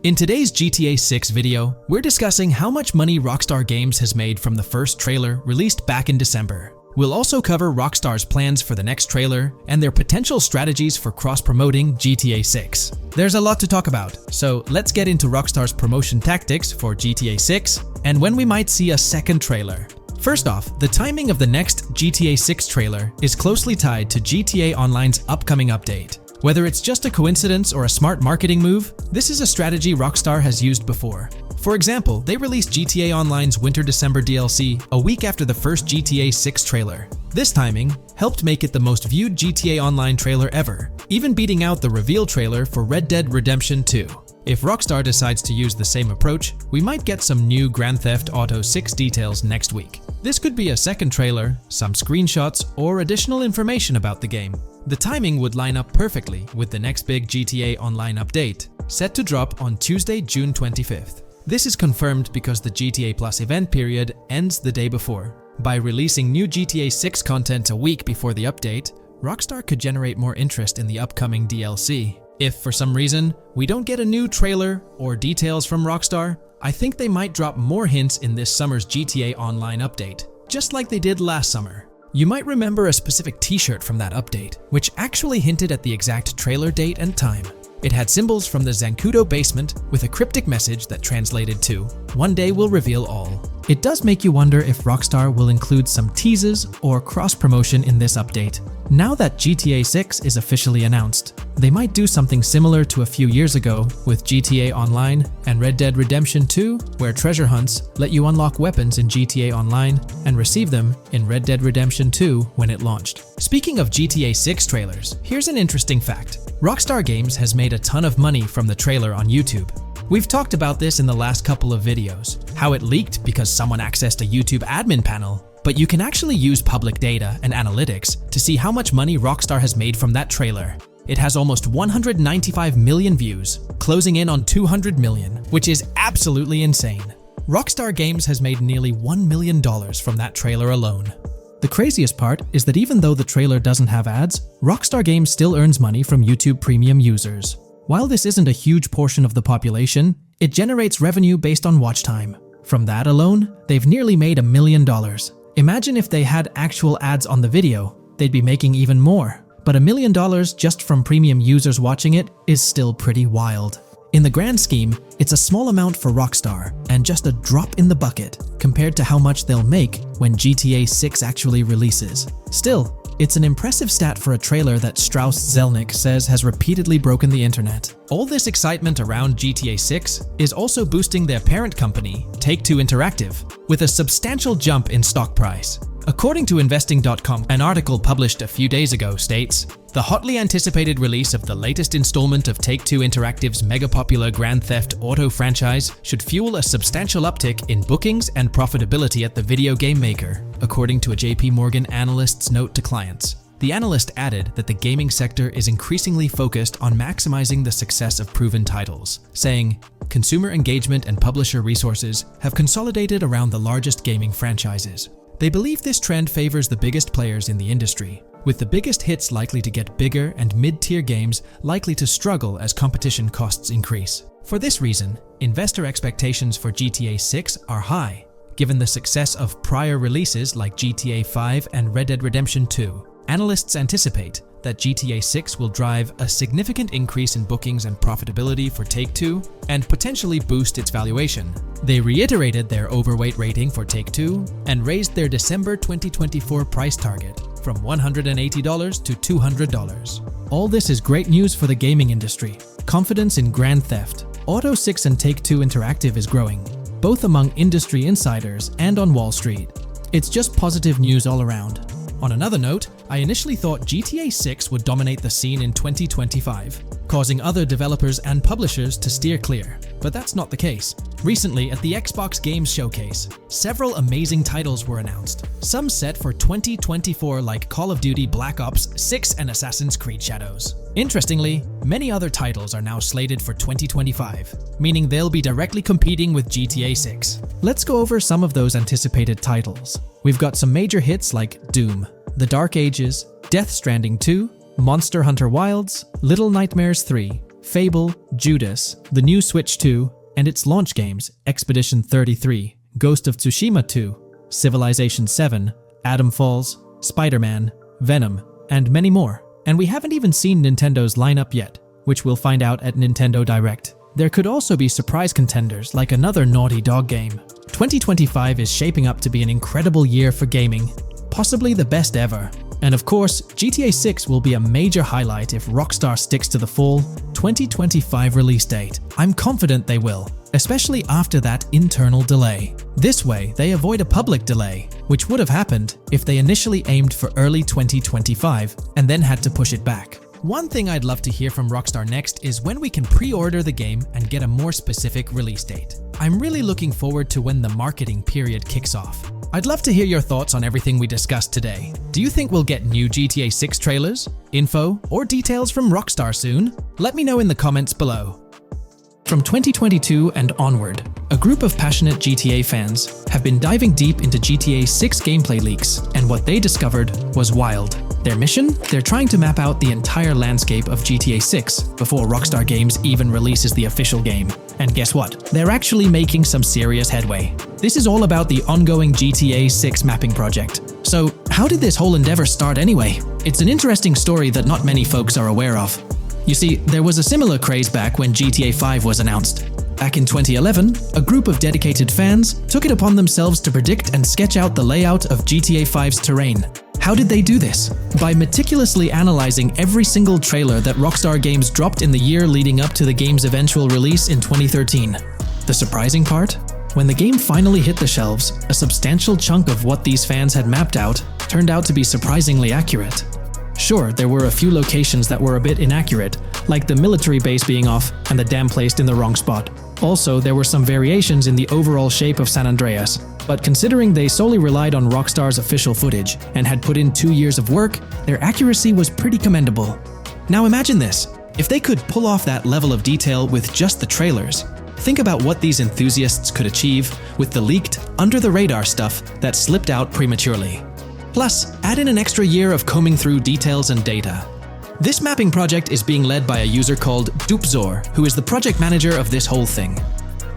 In today's GTA 6 video, we're discussing how much money Rockstar Games has made from the first trailer released back in December. We'll also cover Rockstar's plans for the next trailer and their potential strategies for cross-promoting GTA 6. There's a lot to talk about, so let's get into Rockstar's promotion tactics for GTA 6 and when we might see a second trailer. First off, the timing of the next GTA 6 trailer is closely tied to GTA Online's upcoming update. Whether it's just a coincidence or a smart marketing move, this is a strategy Rockstar has used before. For example, they released GTA Online's Winter-December DLC a week after the first GTA 6 trailer. This timing helped make it the most viewed GTA Online trailer ever, even beating out the reveal trailer for Red Dead Redemption 2. If Rockstar decides to use the same approach, we might get some new Grand Theft Auto 6 details next week. This could be a second trailer, some screenshots, or additional information about the game. The timing would line up perfectly with the next big GTA Online update, set to drop on Tuesday, June 25th. This is confirmed because the GTA Plus event period ends the day before. By releasing new GTA 6 content a week before the update, Rockstar could generate more interest in the upcoming DLC. If for some reason we don't get a new trailer or details from Rockstar, I think they might drop more hints in this summer's GTA Online update, just like they did last summer. You might remember a specific t-shirt from that update, which actually hinted at the exact trailer date and time. It had symbols from the Zancudo basement with a cryptic message that translated to, "One day we'll reveal all." It does make you wonder if Rockstar will include some teases or cross-promotion in this update. Now that GTA 6 is officially announced, they might do something similar to a few years ago with GTA Online and Red Dead Redemption 2, where treasure hunts let you unlock weapons in GTA Online and receive them in Red Dead Redemption 2 when it launched. Speaking of GTA 6 trailers, here's an interesting fact. Rockstar Games has made a ton of money from the trailer on YouTube. We've talked about this in the last couple of videos, how it leaked because someone accessed a YouTube admin panel, but you can actually use public data and analytics to see how much money Rockstar has made from that trailer. It has almost 195 million views, closing in on 200 million, which is absolutely insane. Rockstar Games has made nearly $1 million from that trailer alone. The craziest part is that even though the trailer doesn't have ads, Rockstar Games still earns money from YouTube Premium users. While this isn't a huge portion of the population, it generates revenue based on watch time. From that alone, they've nearly made $1 million. Imagine if they had actual ads on the video, they'd be making even more. But $1 million just from premium users watching it is still pretty wild. In the grand scheme, it's a small amount for Rockstar and just a drop in the bucket compared to how much they'll make when GTA 6 actually releases. Still, it's an impressive stat for a trailer that Strauss Zelnick says has repeatedly broken the internet. All this excitement around GTA 6 is also boosting their parent company, Take-Two Interactive, with a substantial jump in stock price. According to Investing.com, an article published a few days ago states, "The hotly anticipated release of the latest installment of Take-Two Interactive's mega-popular Grand Theft Auto franchise should fuel a substantial uptick in bookings and profitability at the video game maker," according to a JP Morgan analyst's note to clients. The analyst added that the gaming sector is increasingly focused on maximizing the success of proven titles, saying, "Consumer engagement and publisher resources have consolidated around the largest gaming franchises." They believe this trend favors the biggest players in the industry, with the biggest hits likely to get bigger and mid-tier games likely to struggle as competition costs increase. For this reason, investor expectations for GTA 6 are high, given the success of prior releases like GTA 5 and Red Dead Redemption 2. Analysts anticipate that GTA 6 will drive a significant increase in bookings and profitability for Take-Two and potentially boost its valuation. They reiterated their overweight rating for Take-Two and raised their December 2024 price target from $180 to $200. All this is great news for the gaming industry. Confidence in Grand Theft Auto 6 and Take-Two Interactive is growing, both among industry insiders and on Wall Street. It's just positive news all around. On another note, I initially thought GTA 6 would dominate the scene in 2025, causing other developers and publishers to steer clear, but that's not the case. Recently, at the Xbox Games Showcase, several amazing titles were announced, some set for 2024 like Call of Duty Black Ops 6 and Assassin's Creed Shadows. Interestingly, many other titles are now slated for 2025, meaning they'll be directly competing with GTA 6. Let's go over some of those anticipated titles. We've got some major hits like Doom, The Dark Ages, Death Stranding 2, Monster Hunter Wilds, Little Nightmares 3, Fable, Judas, the new Switch 2, and its launch games, Expedition 33, Ghost of Tsushima 2, Civilization 7, Atom Falls, Spider-Man, Venom, and many more. And we haven't even seen Nintendo's lineup yet, which we'll find out at Nintendo Direct. There could also be surprise contenders like another Naughty Dog game. 2025 is shaping up to be an incredible year for gaming, possibly the best ever. And of course, GTA 6 will be a major highlight if Rockstar sticks to the fall 2025 release date. I'm confident they will. especially after that internal delay. This way, they avoid a public delay, which would have happened if they initially aimed for early 2025 and then had to push it back. One thing I'd love to hear from Rockstar next is when we can pre-order the game and get a more specific release date. I'm really looking forward to when the marketing period kicks off. I'd love to hear your thoughts on everything we discussed today. Do you think we'll get new GTA 6 trailers, info, or details from Rockstar soon? Let me know in the comments below. From 2022 and onward, a group of passionate GTA fans have been diving deep into GTA 6 gameplay leaks, and what they discovered was wild. Their mission? They're trying to map out the entire landscape of GTA 6 before Rockstar Games even releases the official game. And guess what? They're actually making some serious headway. This is all about the ongoing GTA 6 mapping project. So, how did this whole endeavor start anyway? It's an interesting story that not many folks are aware of. You see, there was a similar craze back when GTA 5 was announced. Back in 2011, a group of dedicated fans took it upon themselves to predict and sketch out the layout of GTA 5's terrain. How did they do this? By meticulously analyzing every single trailer that Rockstar Games dropped in the year leading up to the game's eventual release in 2013. The surprising part? When the game finally hit the shelves, a substantial chunk of what these fans had mapped out turned out to be surprisingly accurate. Sure, there were a few locations that were a bit inaccurate, like the military base being off and the dam placed in the wrong spot. Also, there were some variations in the overall shape of San Andreas, but considering they solely relied on Rockstar's official footage and had put in 2 years of work, their accuracy was pretty commendable. Now imagine this, if they could pull off that level of detail with just the trailers, think about what these enthusiasts could achieve with the leaked, under-the-radar stuff that slipped out prematurely. Plus, add in an extra year of combing through details and data. This mapping project is being led by a user called Dupzor, who is the project manager of this whole thing.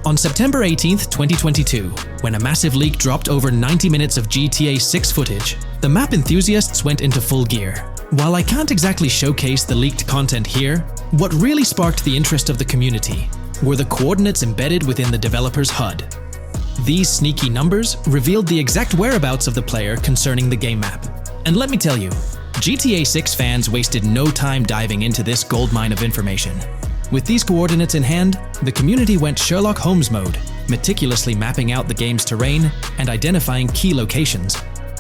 On September 18th, 2022, when a massive leak dropped over 90 minutes of GTA 6 footage, the map enthusiasts went into full gear. While I can't exactly showcase the leaked content here, what really sparked the interest of the community were the coordinates embedded within the developer's HUD. These sneaky numbers revealed the exact whereabouts of the player concerning the game map. And let me tell you, GTA 6 fans wasted no time diving into this goldmine of information. With these coordinates in hand, the community went Sherlock Holmes mode, meticulously mapping out the game's terrain and identifying key locations.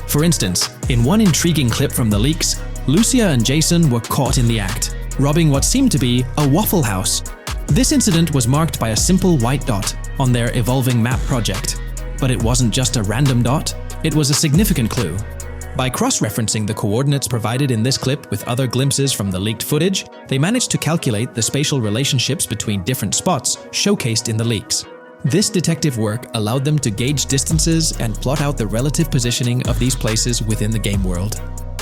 For instance, in one intriguing clip from the leaks, Lucia and Jason were caught in the act, robbing what seemed to be a Waffle House. This incident was marked by a simple white dot on their evolving map project. But it wasn't just a random dot, it was a significant clue. By cross-referencing the coordinates provided in this clip with other glimpses from the leaked footage, they managed to calculate the spatial relationships between different spots showcased in the leaks. This detective work allowed them to gauge distances and plot out the relative positioning of these places within the game world.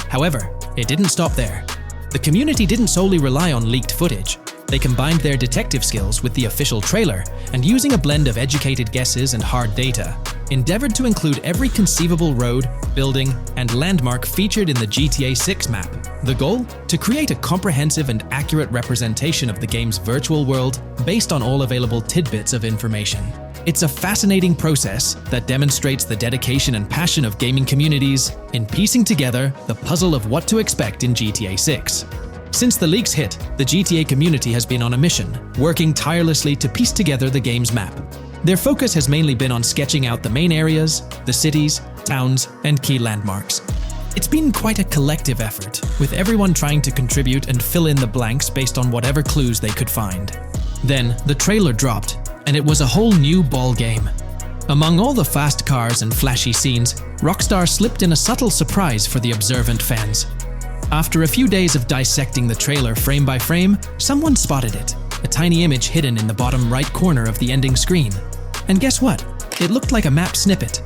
However, it didn't stop there. The community didn't solely rely on leaked footage. They combined their detective skills with the official trailer and, using a blend of educated guesses and hard data, endeavored to include every conceivable road, building, and landmark featured in the GTA 6 map. The goal? To create a comprehensive and accurate representation of the game's virtual world based on all available tidbits of information. It's a fascinating process that demonstrates the dedication and passion of gaming communities in piecing together the puzzle of what to expect in GTA 6. Since the leaks hit, the GTA community has been on a mission, working tirelessly to piece together the game's map. Their focus has mainly been on sketching out the main areas, the cities, towns, and key landmarks. It's been quite a collective effort, with everyone trying to contribute and fill in the blanks based on whatever clues they could find. Then, the trailer dropped, and it was a whole new ball game. Among all the fast cars and flashy scenes, Rockstar slipped in a subtle surprise for the observant fans. After a few days of dissecting the trailer frame by frame, someone spotted it, a tiny image hidden in the bottom right corner of the ending screen. And guess what? It looked like a map snippet.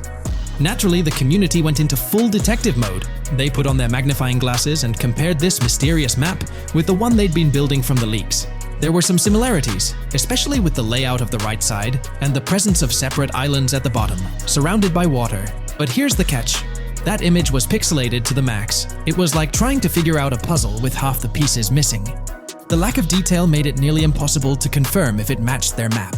Naturally, the community went into full detective mode. They put on their magnifying glasses and compared this mysterious map with the one they'd been building from the leaks. There were some similarities, especially with the layout of the right side and the presence of separate islands at the bottom, surrounded by water. But here's the catch. That image was pixelated to the max. It was like trying to figure out a puzzle with half the pieces missing. The lack of detail made it nearly impossible to confirm if it matched their map.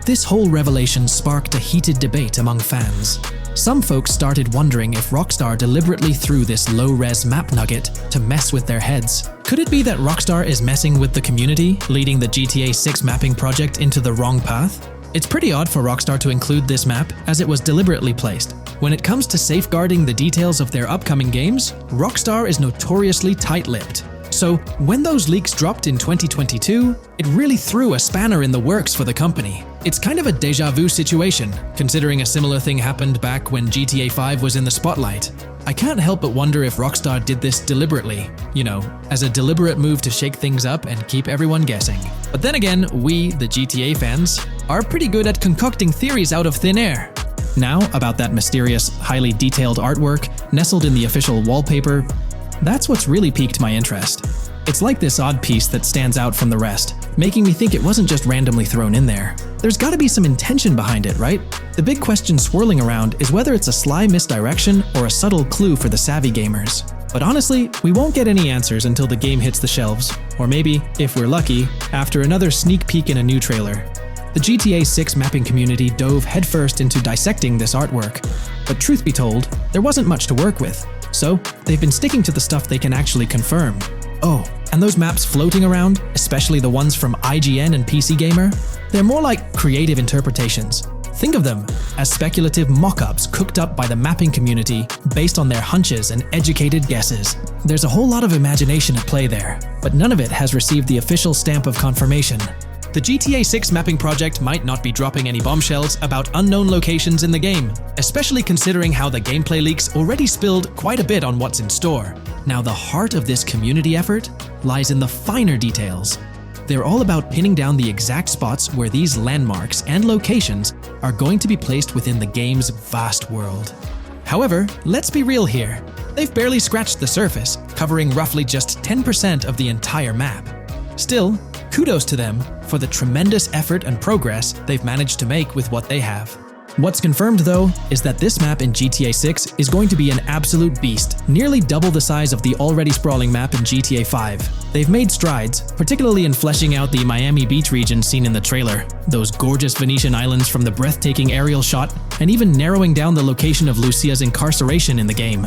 This whole revelation sparked a heated debate among fans. Some folks started wondering if Rockstar deliberately threw this low-res map nugget to mess with their heads. Could it be that Rockstar is messing with the community, leading the GTA 6 mapping project into the wrong path? It's pretty odd for Rockstar to include this map, as it was deliberately placed. When it comes to safeguarding the details of their upcoming games, Rockstar is notoriously tight-lipped. So, when those leaks dropped in 2022, it really threw a spanner in the works for the company. It's kind of a déjà vu situation, considering a similar thing happened back when GTA 5 was in the spotlight. I can't help but wonder if Rockstar did this deliberately, as a deliberate move to shake things up and keep everyone guessing. But then again, we, the GTA fans, are pretty good at concocting theories out of thin air. Now, about that mysterious, highly detailed artwork nestled in the official wallpaper, that's what's really piqued my interest. It's like this odd piece that stands out from the rest, making me think it wasn't just randomly thrown in there. There's gotta be some intention behind it, right? The big question swirling around is whether it's a sly misdirection or a subtle clue for the savvy gamers. But honestly, we won't get any answers until the game hits the shelves, or maybe, if we're lucky, after another sneak peek in a new trailer. The GTA 6 mapping community dove headfirst into dissecting this artwork, but truth be told, there wasn't much to work with. So, they've been sticking to the stuff they can actually confirm. Oh, and those maps floating around, especially the ones from IGN and PC Gamer, they're more like creative interpretations. Think of them as speculative mock-ups cooked up by the mapping community based on their hunches and educated guesses. There's a whole lot of imagination at play there, but none of it has received the official stamp of confirmation. The GTA 6 mapping project might not be dropping any bombshells about unknown locations in the game, especially considering how the gameplay leaks already spilled quite a bit on what's in store. Now, the heart of this community effort lies in the finer details. They're all about pinning down the exact spots where these landmarks and locations are going to be placed within the game's vast world. However, let's be real here. They've barely scratched the surface, covering roughly just 10% of the entire map. Still, kudos to them for the tremendous effort and progress they've managed to make with what they have. What's confirmed though is that this map in GTA 6 is going to be an absolute beast, nearly double the size of the already sprawling map in GTA 5. They've made strides, particularly in fleshing out the Miami Beach region seen in the trailer, those gorgeous Venetian islands from the breathtaking aerial shot, and even narrowing down the location of Lucia's incarceration in the game.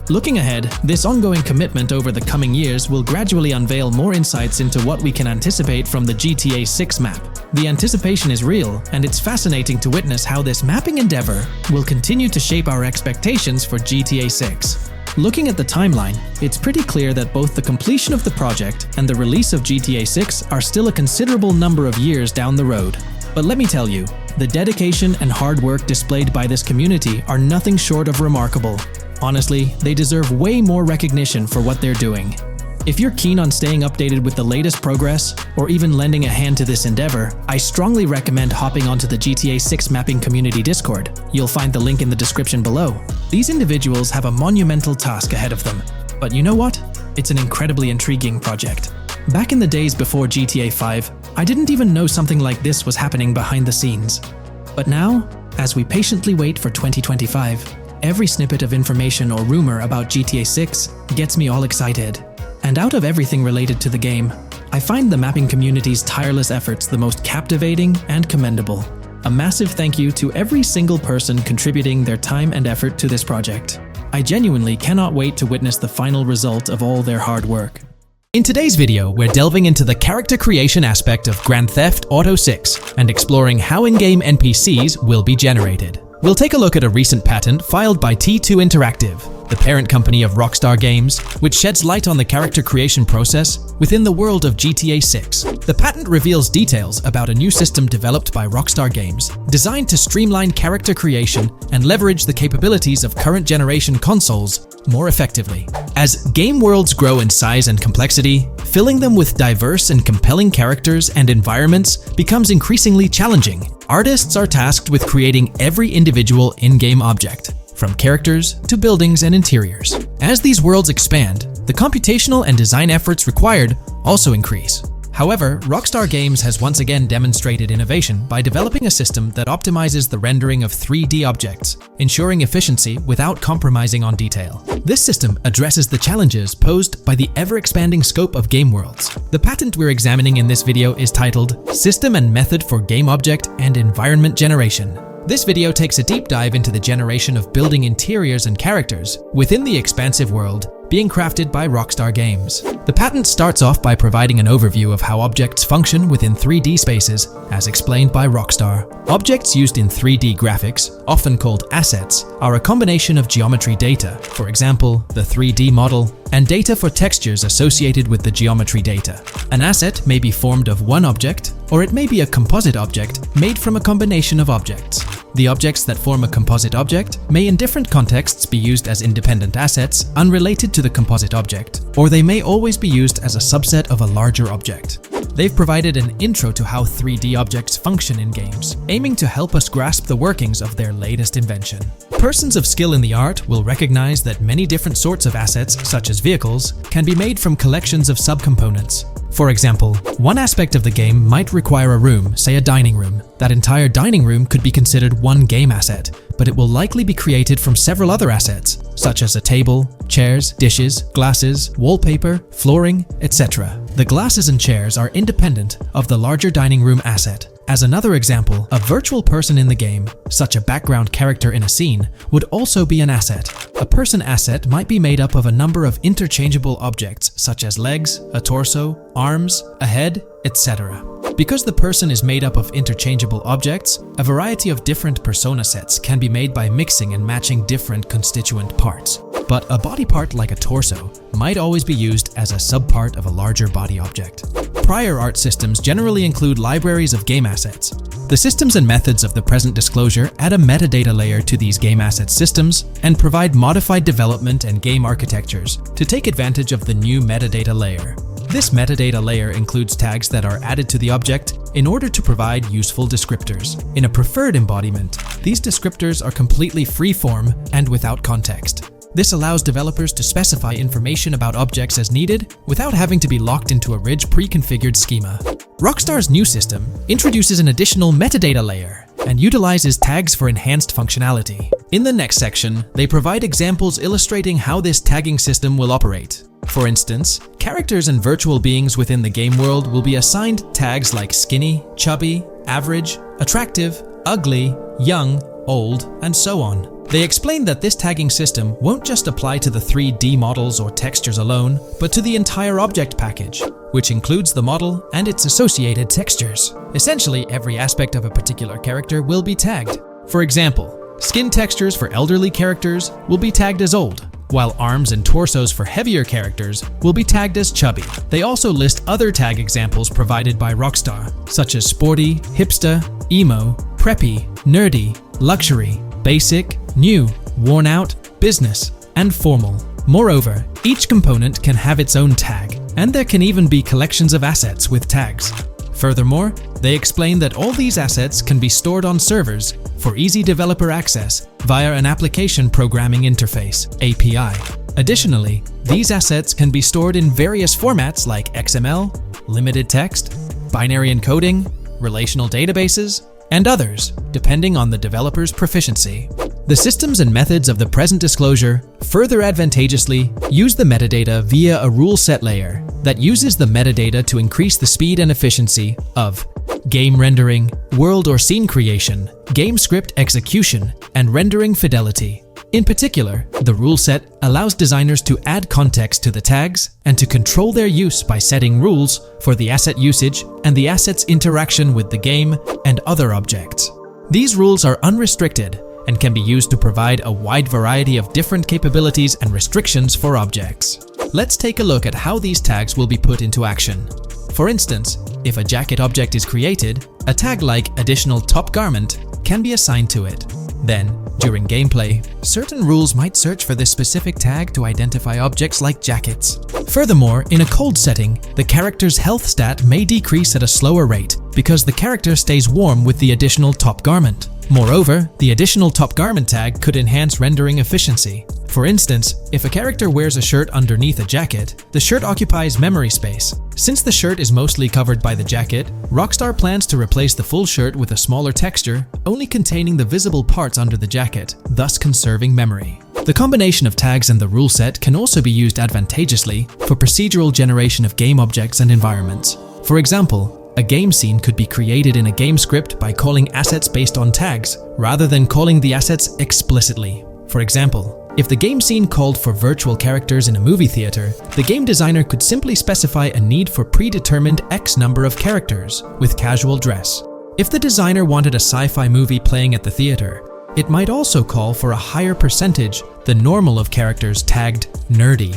Looking ahead, this ongoing commitment over the coming years will gradually unveil more insights into what we can anticipate from the GTA 6 map. The anticipation is real, and it's fascinating to witness how this mapping endeavor will continue to shape our expectations for GTA 6. Looking at the timeline, it's pretty clear that both the completion of the project and the release of GTA 6 are still a considerable number of years down the road. But let me tell you, the dedication and hard work displayed by this community are nothing short of remarkable. Honestly, they deserve way more recognition for what they're doing. If you're keen on staying updated with the latest progress, or even lending a hand to this endeavor, I strongly recommend hopping onto the GTA 6 mapping community Discord. You'll find the link in the description below. These individuals have a monumental task ahead of them. But you know what? It's an incredibly intriguing project. Back in the days before GTA 5, I didn't even know something like this was happening behind the scenes. But now, as we patiently wait for 2025, every snippet of information or rumor about GTA 6 gets me all excited. And out of everything related to the game, I find the mapping community's tireless efforts the most captivating and commendable. A massive thank you to every single person contributing their time and effort to this project. I genuinely cannot wait to witness the final result of all their hard work. In today's video, we're delving into the character creation aspect of Grand Theft Auto 6 and exploring how in-game NPCs will be generated. We'll take a look at a recent patent filed by T2 Interactive, the parent company of ROCKSTAR Games, which sheds light on the character creation process within the world of GTA 6. The patent reveals details about a new system developed by ROCKSTAR Games, designed to streamline character creation and leverage the capabilities of current generation consoles more effectively. As game worlds grow in size and complexity, filling them with diverse and compelling characters and environments becomes increasingly challenging. Artists are tasked with creating every individual in-game object, from characters to buildings and interiors. As these worlds expand, the computational and design efforts required also increase. However, ROCKSTAR Games has once again demonstrated innovation by developing a system that optimizes the rendering of 3D objects, ensuring efficiency without compromising on detail. This system addresses the challenges posed by the ever-expanding scope of game worlds. The patent we're examining in this video is titled System and Method for Game Object and Environment Generation. This video takes a deep dive into the generation of building interiors and characters within the expansive world being crafted by ROCKSTAR Games. The The patent starts off by providing an overview of how objects function within 3D spaces, as explained by ROCKSTAR. Objects used in 3D graphics, often called assets, are a combination of geometry data, for example, the 3D model, and data for textures associated with the geometry data. An asset may be formed of one object, or it may be a composite object made from a combination of objects. The objects that form a composite object may in different contexts be used as independent assets unrelated to the composite object, or they may always be used as a subset of a larger object. They've provided an intro to how 3D objects function in games, aiming to help us grasp the workings of their latest invention. Persons of skill in the art will recognize that many different sorts of assets, such as vehicles, can be made from collections of subcomponents. For example, one aspect of the game might require a room, say a dining room. That entire dining room could be considered one game asset, but it will likely be created from several other assets, such as a table, chairs, dishes, glasses, wallpaper, flooring, etc. The glasses and chairs are independent of the larger dining room asset. As another example, a virtual person in the game, such a background character in a scene, would also be an asset. A person asset might be made up of a number of interchangeable objects, such as legs, a torso, arms, a head, etc. Because the person is made up of interchangeable objects, a variety of different persona sets can be made by mixing and matching different constituent parts. But a body part like a torso might always be used as a subpart of a larger body object. Prior art systems generally include libraries of game assets. The systems and methods of the present disclosure add a metadata layer to these game asset systems and provide modified development and game architectures to take advantage of the new metadata layer. This metadata layer includes tags that are added to the object in order to provide useful descriptors. In a preferred embodiment, these descriptors are completely free-form and without context. This allows developers to specify information about objects as needed without having to be locked into a rich pre-configured schema. ROCKSTAR's new system introduces an additional metadata layer and utilizes tags for enhanced functionality. In the next section, they provide examples illustrating how this tagging system will operate. For instance, characters and virtual beings within the game world will be assigned tags like skinny, chubby, average, attractive, ugly, young, old, and so on. They explain that this tagging system won't just apply to the 3D models or textures alone, but to the entire object package, which includes the model and its associated textures. Essentially, every aspect of a particular character will be tagged. For example, skin textures for elderly characters will be tagged as old, while arms and torsos for heavier characters will be tagged as chubby. They also list other tag examples provided by ROCKSTAR, such as sporty, hipster, emo, preppy, nerdy, luxury, basic, new, worn out, business, and formal. Moreover, each component can have its own tag, and there can even be collections of assets with tags. Furthermore, they explain that all these assets can be stored on servers for easy developer access via an application programming interface (API). Additionally, these assets can be stored in various formats like XML, limited text, binary encoding, relational databases, and others, depending on the developer's proficiency. The systems and methods of the present disclosure further advantageously use the metadata via a rule set layer that uses the metadata to increase the speed and efficiency of game rendering, world or scene creation, game script execution, and rendering fidelity. In particular, the rule set allows designers to add context to the tags and to control their use by setting rules for the asset usage and the asset's interaction with the game and other objects. These rules are unrestricted and can be used to provide a wide variety of different capabilities and restrictions for objects. Let's take a look at how these tags will be put into action. For instance, if a jacket object is created, a tag like additional top garment can be assigned to it. Then, during gameplay, certain rules might search for this specific tag to identify objects like jackets. Furthermore, in a cold setting, the character's health stat may decrease at a slower rate because the character stays warm with the additional top garment. Moreover, the additional top garment tag could enhance rendering efficiency. For instance, if a character wears a shirt underneath a jacket, the shirt occupies memory space. Since the shirt is mostly covered by the jacket, ROCKSTAR plans to replace the full shirt with a smaller texture, only containing the visible parts under the jacket, thus conserving memory. The combination of tags and the rule set can also be used advantageously for procedural generation of game objects and environments. For example, a game scene could be created in a game script by calling assets based on tags, rather than calling the assets explicitly. For example, If the game scene called for virtual characters in a movie theater, the game designer could simply specify a need for predetermined X number of characters with casual dress. If the designer wanted a sci-fi movie playing at the theater, it might also call for a higher percentage than normal of characters tagged nerdy.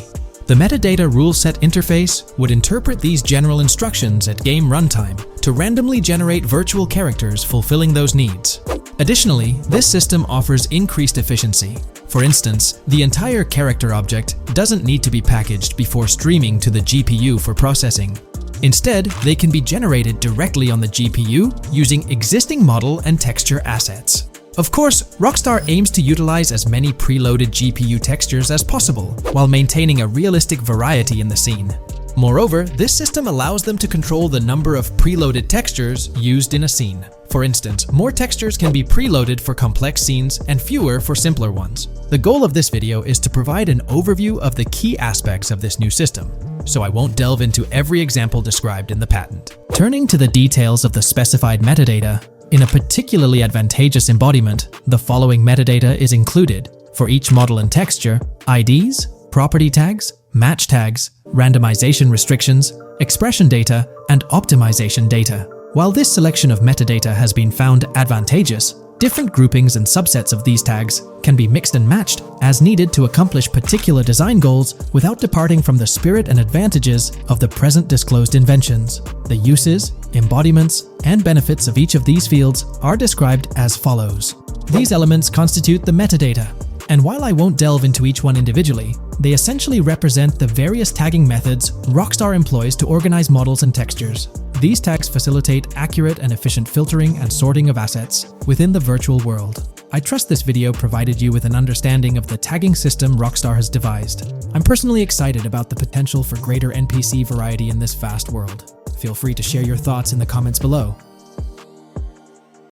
The metadata rule set interface would interpret these general instructions at game runtime to randomly generate virtual characters fulfilling those needs. Additionally, this system offers increased efficiency. For instance, the entire character object doesn't need to be packaged before streaming to the GPU for processing. Instead, they can be generated directly on the GPU using existing model and texture assets. Of course, Rockstar aims to utilize as many preloaded GPU textures as possible, while maintaining a realistic variety in the scene. Moreover, this system allows them to control the number of preloaded textures used in a scene. For instance, more textures can be preloaded for complex scenes and fewer for simpler ones. The goal of this video is to provide an overview of the key aspects of this new system, so I won't delve into every example described in the patent. Turning to the details of the specified metadata, in a particularly advantageous embodiment, the following metadata is included for each model and texture: IDs, property tags, match tags, randomization restrictions, expression data, and optimization data. While this selection of metadata has been found advantageous, different groupings and subsets of these tags can be mixed and matched as needed to accomplish particular design goals without departing from the spirit and advantages of the present disclosed inventions. The uses, embodiments, and benefits of each of these fields are described as follows. These elements constitute the metadata, and while I won't delve into each one individually, they essentially represent the various tagging methods Rockstar employs to organize models and textures. These tags facilitate accurate and efficient filtering and sorting of assets within the virtual world. I trust this video provided you with an understanding of the tagging system Rockstar has devised. I'm personally excited about the potential for greater NPC variety in this vast world. Feel free to share your thoughts in the comments below.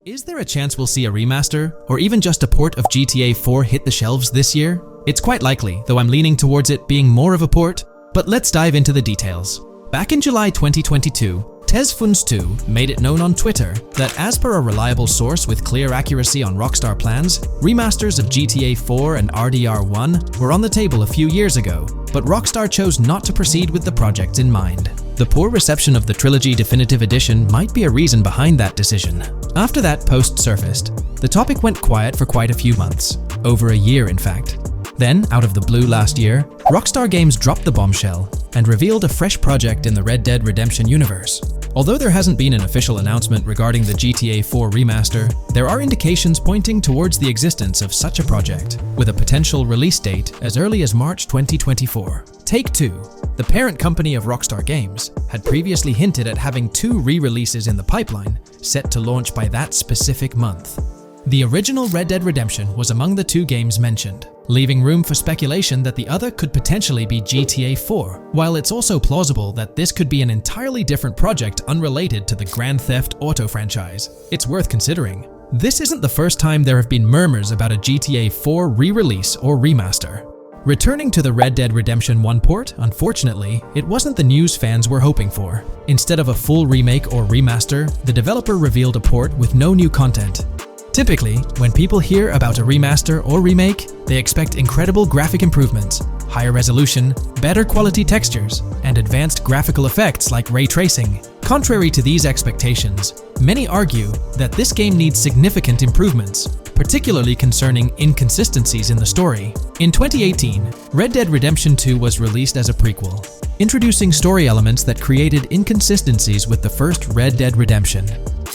Is there a chance we'll see a remaster, or even just a port of GTA 4 hit the shelves this year? It's quite likely, though I'm leaning towards it being more of a port, but let's dive into the details. Back in July 2022, Tezfuns2 made it known on Twitter that as per a reliable source with clear accuracy on Rockstar plans, remasters of GTA 4 and RDR1 were on the table a few years ago, but Rockstar chose not to proceed with the projects in mind. The poor reception of the Trilogy Definitive Edition might be a reason behind that decision. After that post surfaced, the topic went quiet for quite a few months, over a year in fact. Then, out of the blue last year, Rockstar Games dropped the bombshell and revealed a fresh project in the Red Dead Redemption universe. Although there hasn't been an official announcement regarding the GTA 4 remaster, there are indications pointing towards the existence of such a project, with a potential release date as early as March 2024. Take-Two, the parent company of Rockstar Games, had previously hinted at having 2 re-releases in the pipeline, set to launch by that specific month. The original Red Dead Redemption was among the 2 games mentioned, leaving room for speculation that the other could potentially be GTA 4, while it's also plausible that this could be an entirely different project unrelated to the Grand Theft Auto franchise. It's worth considering. This isn't the first time there have been murmurs about a GTA 4 re-release or remaster. Returning to the Red Dead Redemption 1 port, unfortunately, it wasn't the news fans were hoping for. Instead of a full remake or remaster, the developer revealed a port with no new content. Typically, when people hear about a remaster or remake, they expect incredible graphic improvements, higher resolution, better quality textures, and advanced graphical effects like ray tracing. Contrary to these expectations, many argue that this game needs significant improvements, particularly concerning inconsistencies in the story. In 2018, Red Dead Redemption 2 was released as a prequel, introducing story elements that created inconsistencies with the first Red Dead Redemption,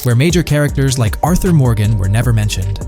where major characters like Arthur Morgan were never mentioned.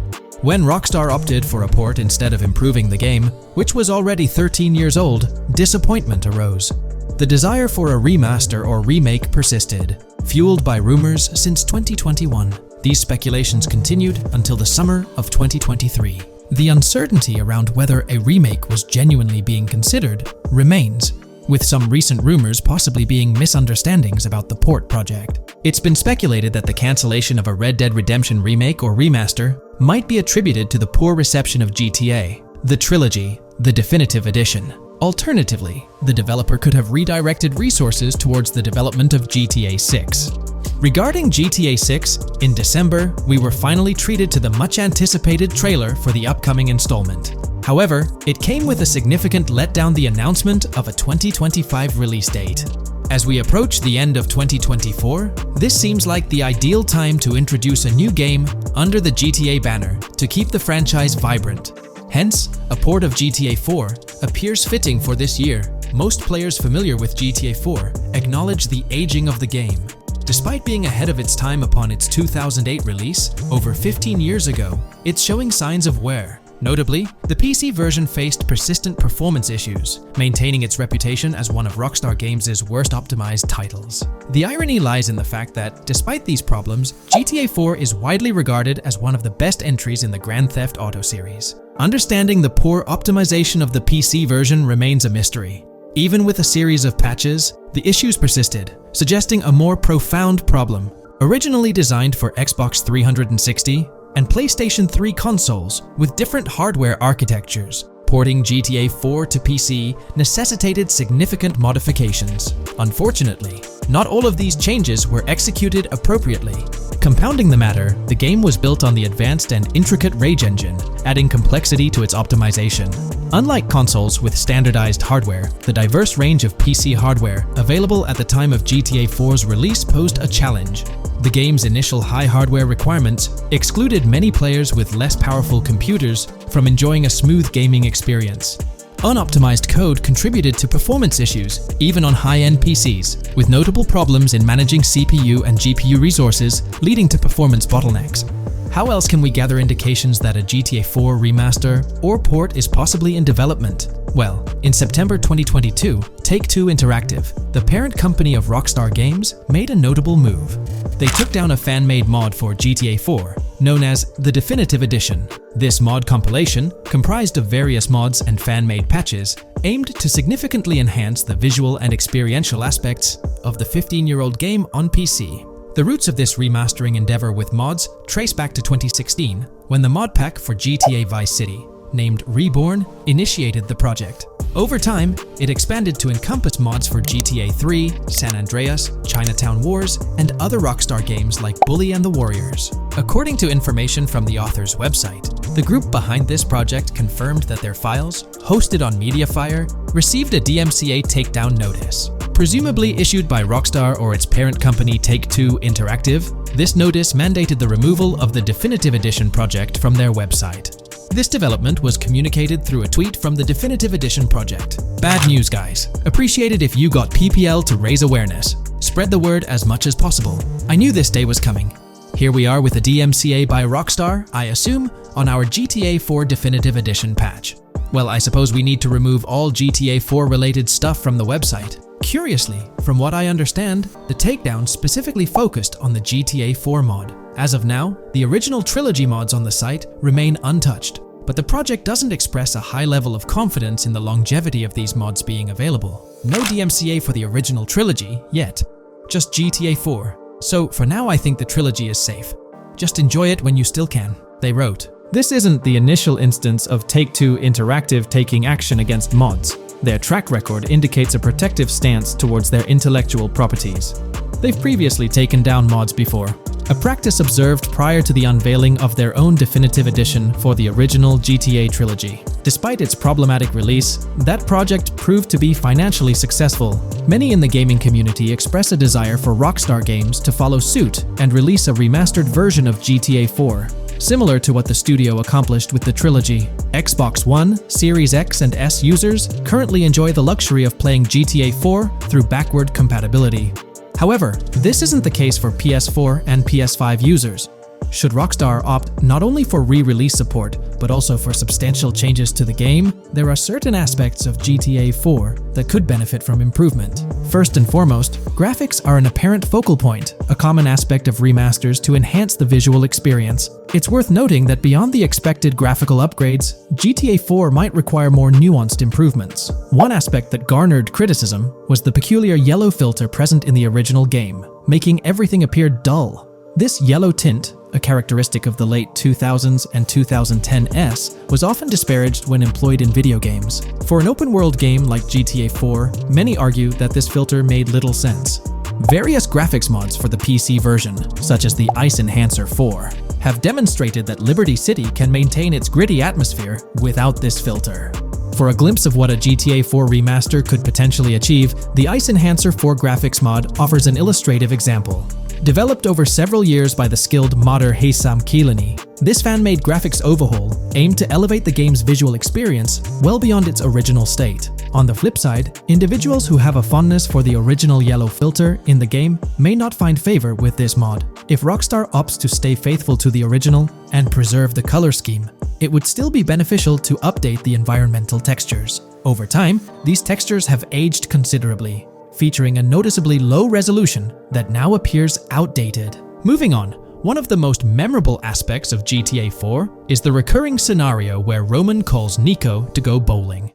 When Rockstar opted for a port instead of improving the game, which was already 13 years old, disappointment arose. The desire for a remaster or remake persisted, fueled by rumors since 2021. These speculations continued until the summer of 2023. The uncertainty around whether a remake was genuinely being considered remains, with some recent rumors possibly being misunderstandings about the port project. It's been speculated that the cancellation of a Red Dead Redemption remake or remaster might be attributed to the poor reception of GTA, the Trilogy, the Definitive Edition. Alternatively, the developer could have redirected resources towards the development of GTA 6. Regarding GTA 6, in December, we were finally treated to the much-anticipated trailer for the upcoming installment. However, it came with a significant letdown: the announcement of a 2025 release date. As we approach the end of 2024, this seems like the ideal time to introduce a new game under the GTA banner to keep the franchise vibrant. Hence, a port of GTA 4 appears fitting for this year. Most players familiar with GTA 4 acknowledge the aging of the game. Despite being ahead of its time upon its 2008 release, over 15 years ago, it's showing signs of wear. Notably, the PC version faced persistent performance issues, maintaining its reputation as one of Rockstar Games' worst optimized titles. The irony lies in the fact that, despite these problems, GTA 4 is widely regarded as one of the best entries in the Grand Theft Auto series. Understanding the poor optimization of the PC version remains a mystery. Even with a series of patches, the issues persisted, suggesting a more profound problem. Originally designed for Xbox 360 and PlayStation 3 consoles with different hardware architectures, porting GTA 4 to PC necessitated significant modifications. Unfortunately, not all of these changes were executed appropriately. Compounding the matter, the game was built on the advanced and intricate Rage engine, adding complexity to its optimization. Unlike consoles with standardized hardware, the diverse range of PC hardware available at the time of GTA 4's release posed a challenge. The game's initial high hardware requirements excluded many players with less powerful computers from enjoying a smooth gaming experience. Unoptimized code contributed to performance issues, even on high-end PCs, with notable problems in managing CPU and GPU resources, leading to performance bottlenecks. How else can we gather indications that a GTA 4 remaster or port is possibly in development? Well, in September 2022, Take-Two Interactive, the parent company of Rockstar Games, made a notable move. They took down a fan-made mod for GTA 4, known as the Definitive Edition. This mod compilation, comprised of various mods and fan-made patches, aimed to significantly enhance the visual and experiential aspects of the 15-year-old game on PC. The roots of this remastering endeavor with mods trace back to 2016, when the mod pack for GTA Vice City, named Reborn, initiated the project. Over time, it expanded to encompass mods for GTA 3, San Andreas, Chinatown Wars, and other Rockstar games like Bully and the Warriors. According to information from the author's website, the group behind this project confirmed that their files, hosted on Mediafire, received a DMCA takedown notice. Presumably issued by Rockstar or its parent company Take-Two Interactive, this notice mandated the removal of the Definitive Edition project from their website. This development was communicated through a tweet from the Definitive Edition project. Bad news, guys. Appreciated if you got PPL to raise awareness. Spread the word as much as possible. I knew this day was coming. Here we are with a DMCA by Rockstar, I assume, on our GTA 4 Definitive Edition patch. Well, I suppose we need to remove all GTA 4 related stuff from the website. Curiously, from what I understand, the takedown specifically focused on the GTA 4 mod. As of now, the original trilogy mods on the site remain untouched, but the project doesn't express a high level of confidence in the longevity of these mods being available. No DMCA for the original trilogy yet, just GTA 4. So for now I think the trilogy is safe. Just enjoy it when you still can, they wrote. This isn't the initial instance of Take-Two Interactive taking action against mods. Their track record indicates a protective stance towards their intellectual properties. They've previously taken down mods before, a practice observed prior to the unveiling of their own Definitive Edition for the original GTA trilogy. Despite its problematic release, that project proved to be financially successful. Many in the gaming community express a desire for Rockstar Games to follow suit and release a remastered version of GTA 4. Similar to what the studio accomplished with the trilogy. Xbox One, Series X and S users currently enjoy the luxury of playing GTA 4 through backward compatibility. However, this isn't the case for PS4 and PS5 users. Should Rockstar opt not only for re-release support, but also for substantial changes to the game, there are certain aspects of GTA 4 that could benefit from improvement. First and foremost, graphics are an apparent focal point, a common aspect of remasters to enhance the visual experience. It's worth noting that beyond the expected graphical upgrades, GTA 4 might require more nuanced improvements. One aspect that garnered criticism was the peculiar yellow filter present in the original game, making everything appear dull. This yellow tint, a characteristic of the late 2000s and 2010s, was often disparaged when employed in video games. For an open-world game like GTA 4, many argue that this filter made little sense. Various graphics mods for the PC version, such as the Ice Enhancer 4, have demonstrated that Liberty City can maintain its gritty atmosphere without this filter. For a glimpse of what a GTA 4 remaster could potentially achieve, the Ice Enhancer 4 graphics mod offers an illustrative example. Developed over several years by the skilled modder Haysam Keelani, this fan-made graphics overhaul aimed to elevate the game's visual experience well beyond its original state. On the flip side, individuals who have a fondness for the original yellow filter in the game may not find favor with this mod. If Rockstar opts to stay faithful to the original and preserve the color scheme, it would still be beneficial to update the environmental textures. Over time, these textures have aged considerably, featuring a noticeably low resolution that now appears outdated. Moving on, one of the most memorable aspects of GTA 4 is the recurring scenario where Roman calls Nico to go bowling.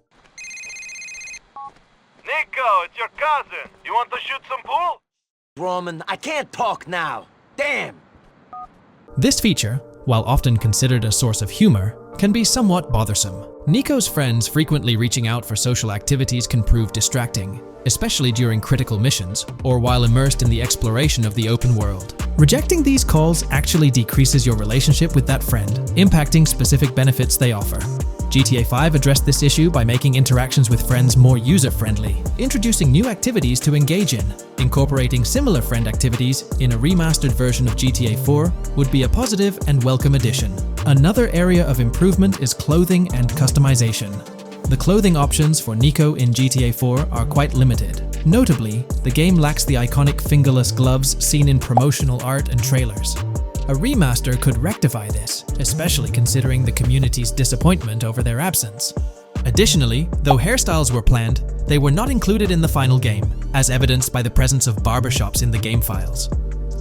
Nico, it's your cousin. You want to shoot some pool? Roman, I can't talk now. Damn! This feature, while often considered a source of humor, can be somewhat bothersome. Nico's friends frequently reaching out for social activities can prove distracting, especially during critical missions or while immersed in the exploration of the open world. Rejecting these calls actually decreases your relationship with that friend, impacting specific benefits they offer. GTA 5 addressed this issue by making interactions with friends more user-friendly, introducing new activities to engage in. Incorporating similar friend activities in a remastered version of GTA 4 would be a positive and welcome addition. Another area of improvement is clothing and customization. The clothing options for Nico in GTA 4 are quite limited. Notably, the game lacks the iconic fingerless gloves seen in promotional art and trailers. A remaster could rectify this, especially considering the community's disappointment over their absence. Additionally, though hairstyles were planned, they were not included in the final game, as evidenced by the presence of barbershops in the game files.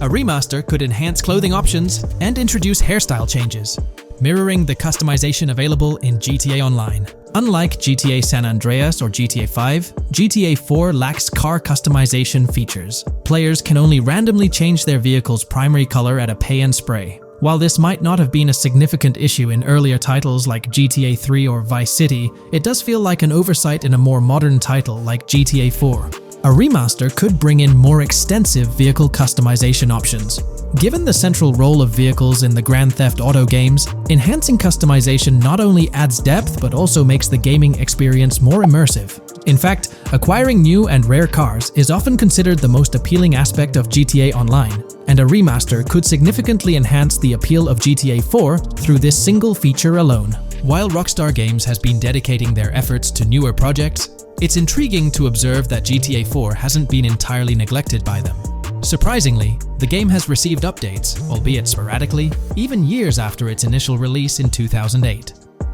A remaster could enhance clothing options and introduce hairstyle changes, mirroring the customization available in GTA Online. Unlike GTA San Andreas or GTA 5, GTA 4 lacks car customization features. Players can only randomly change their vehicle's primary color at a pay and spray. While this might not have been a significant issue in earlier titles like GTA 3 or Vice City, it does feel like an oversight in a more modern title like GTA 4. A remaster could bring in more extensive vehicle customization options. Given the central role of vehicles in the Grand Theft Auto games, enhancing customization not only adds depth but also makes the gaming experience more immersive. In fact, acquiring new and rare cars is often considered the most appealing aspect of GTA Online, and a remaster could significantly enhance the appeal of GTA 4 through this single feature alone. While Rockstar Games has been dedicating their efforts to newer projects, it's intriguing to observe that GTA 4 hasn't been entirely neglected by them. Surprisingly, the game has received updates, albeit sporadically, even years after its initial release in 2008.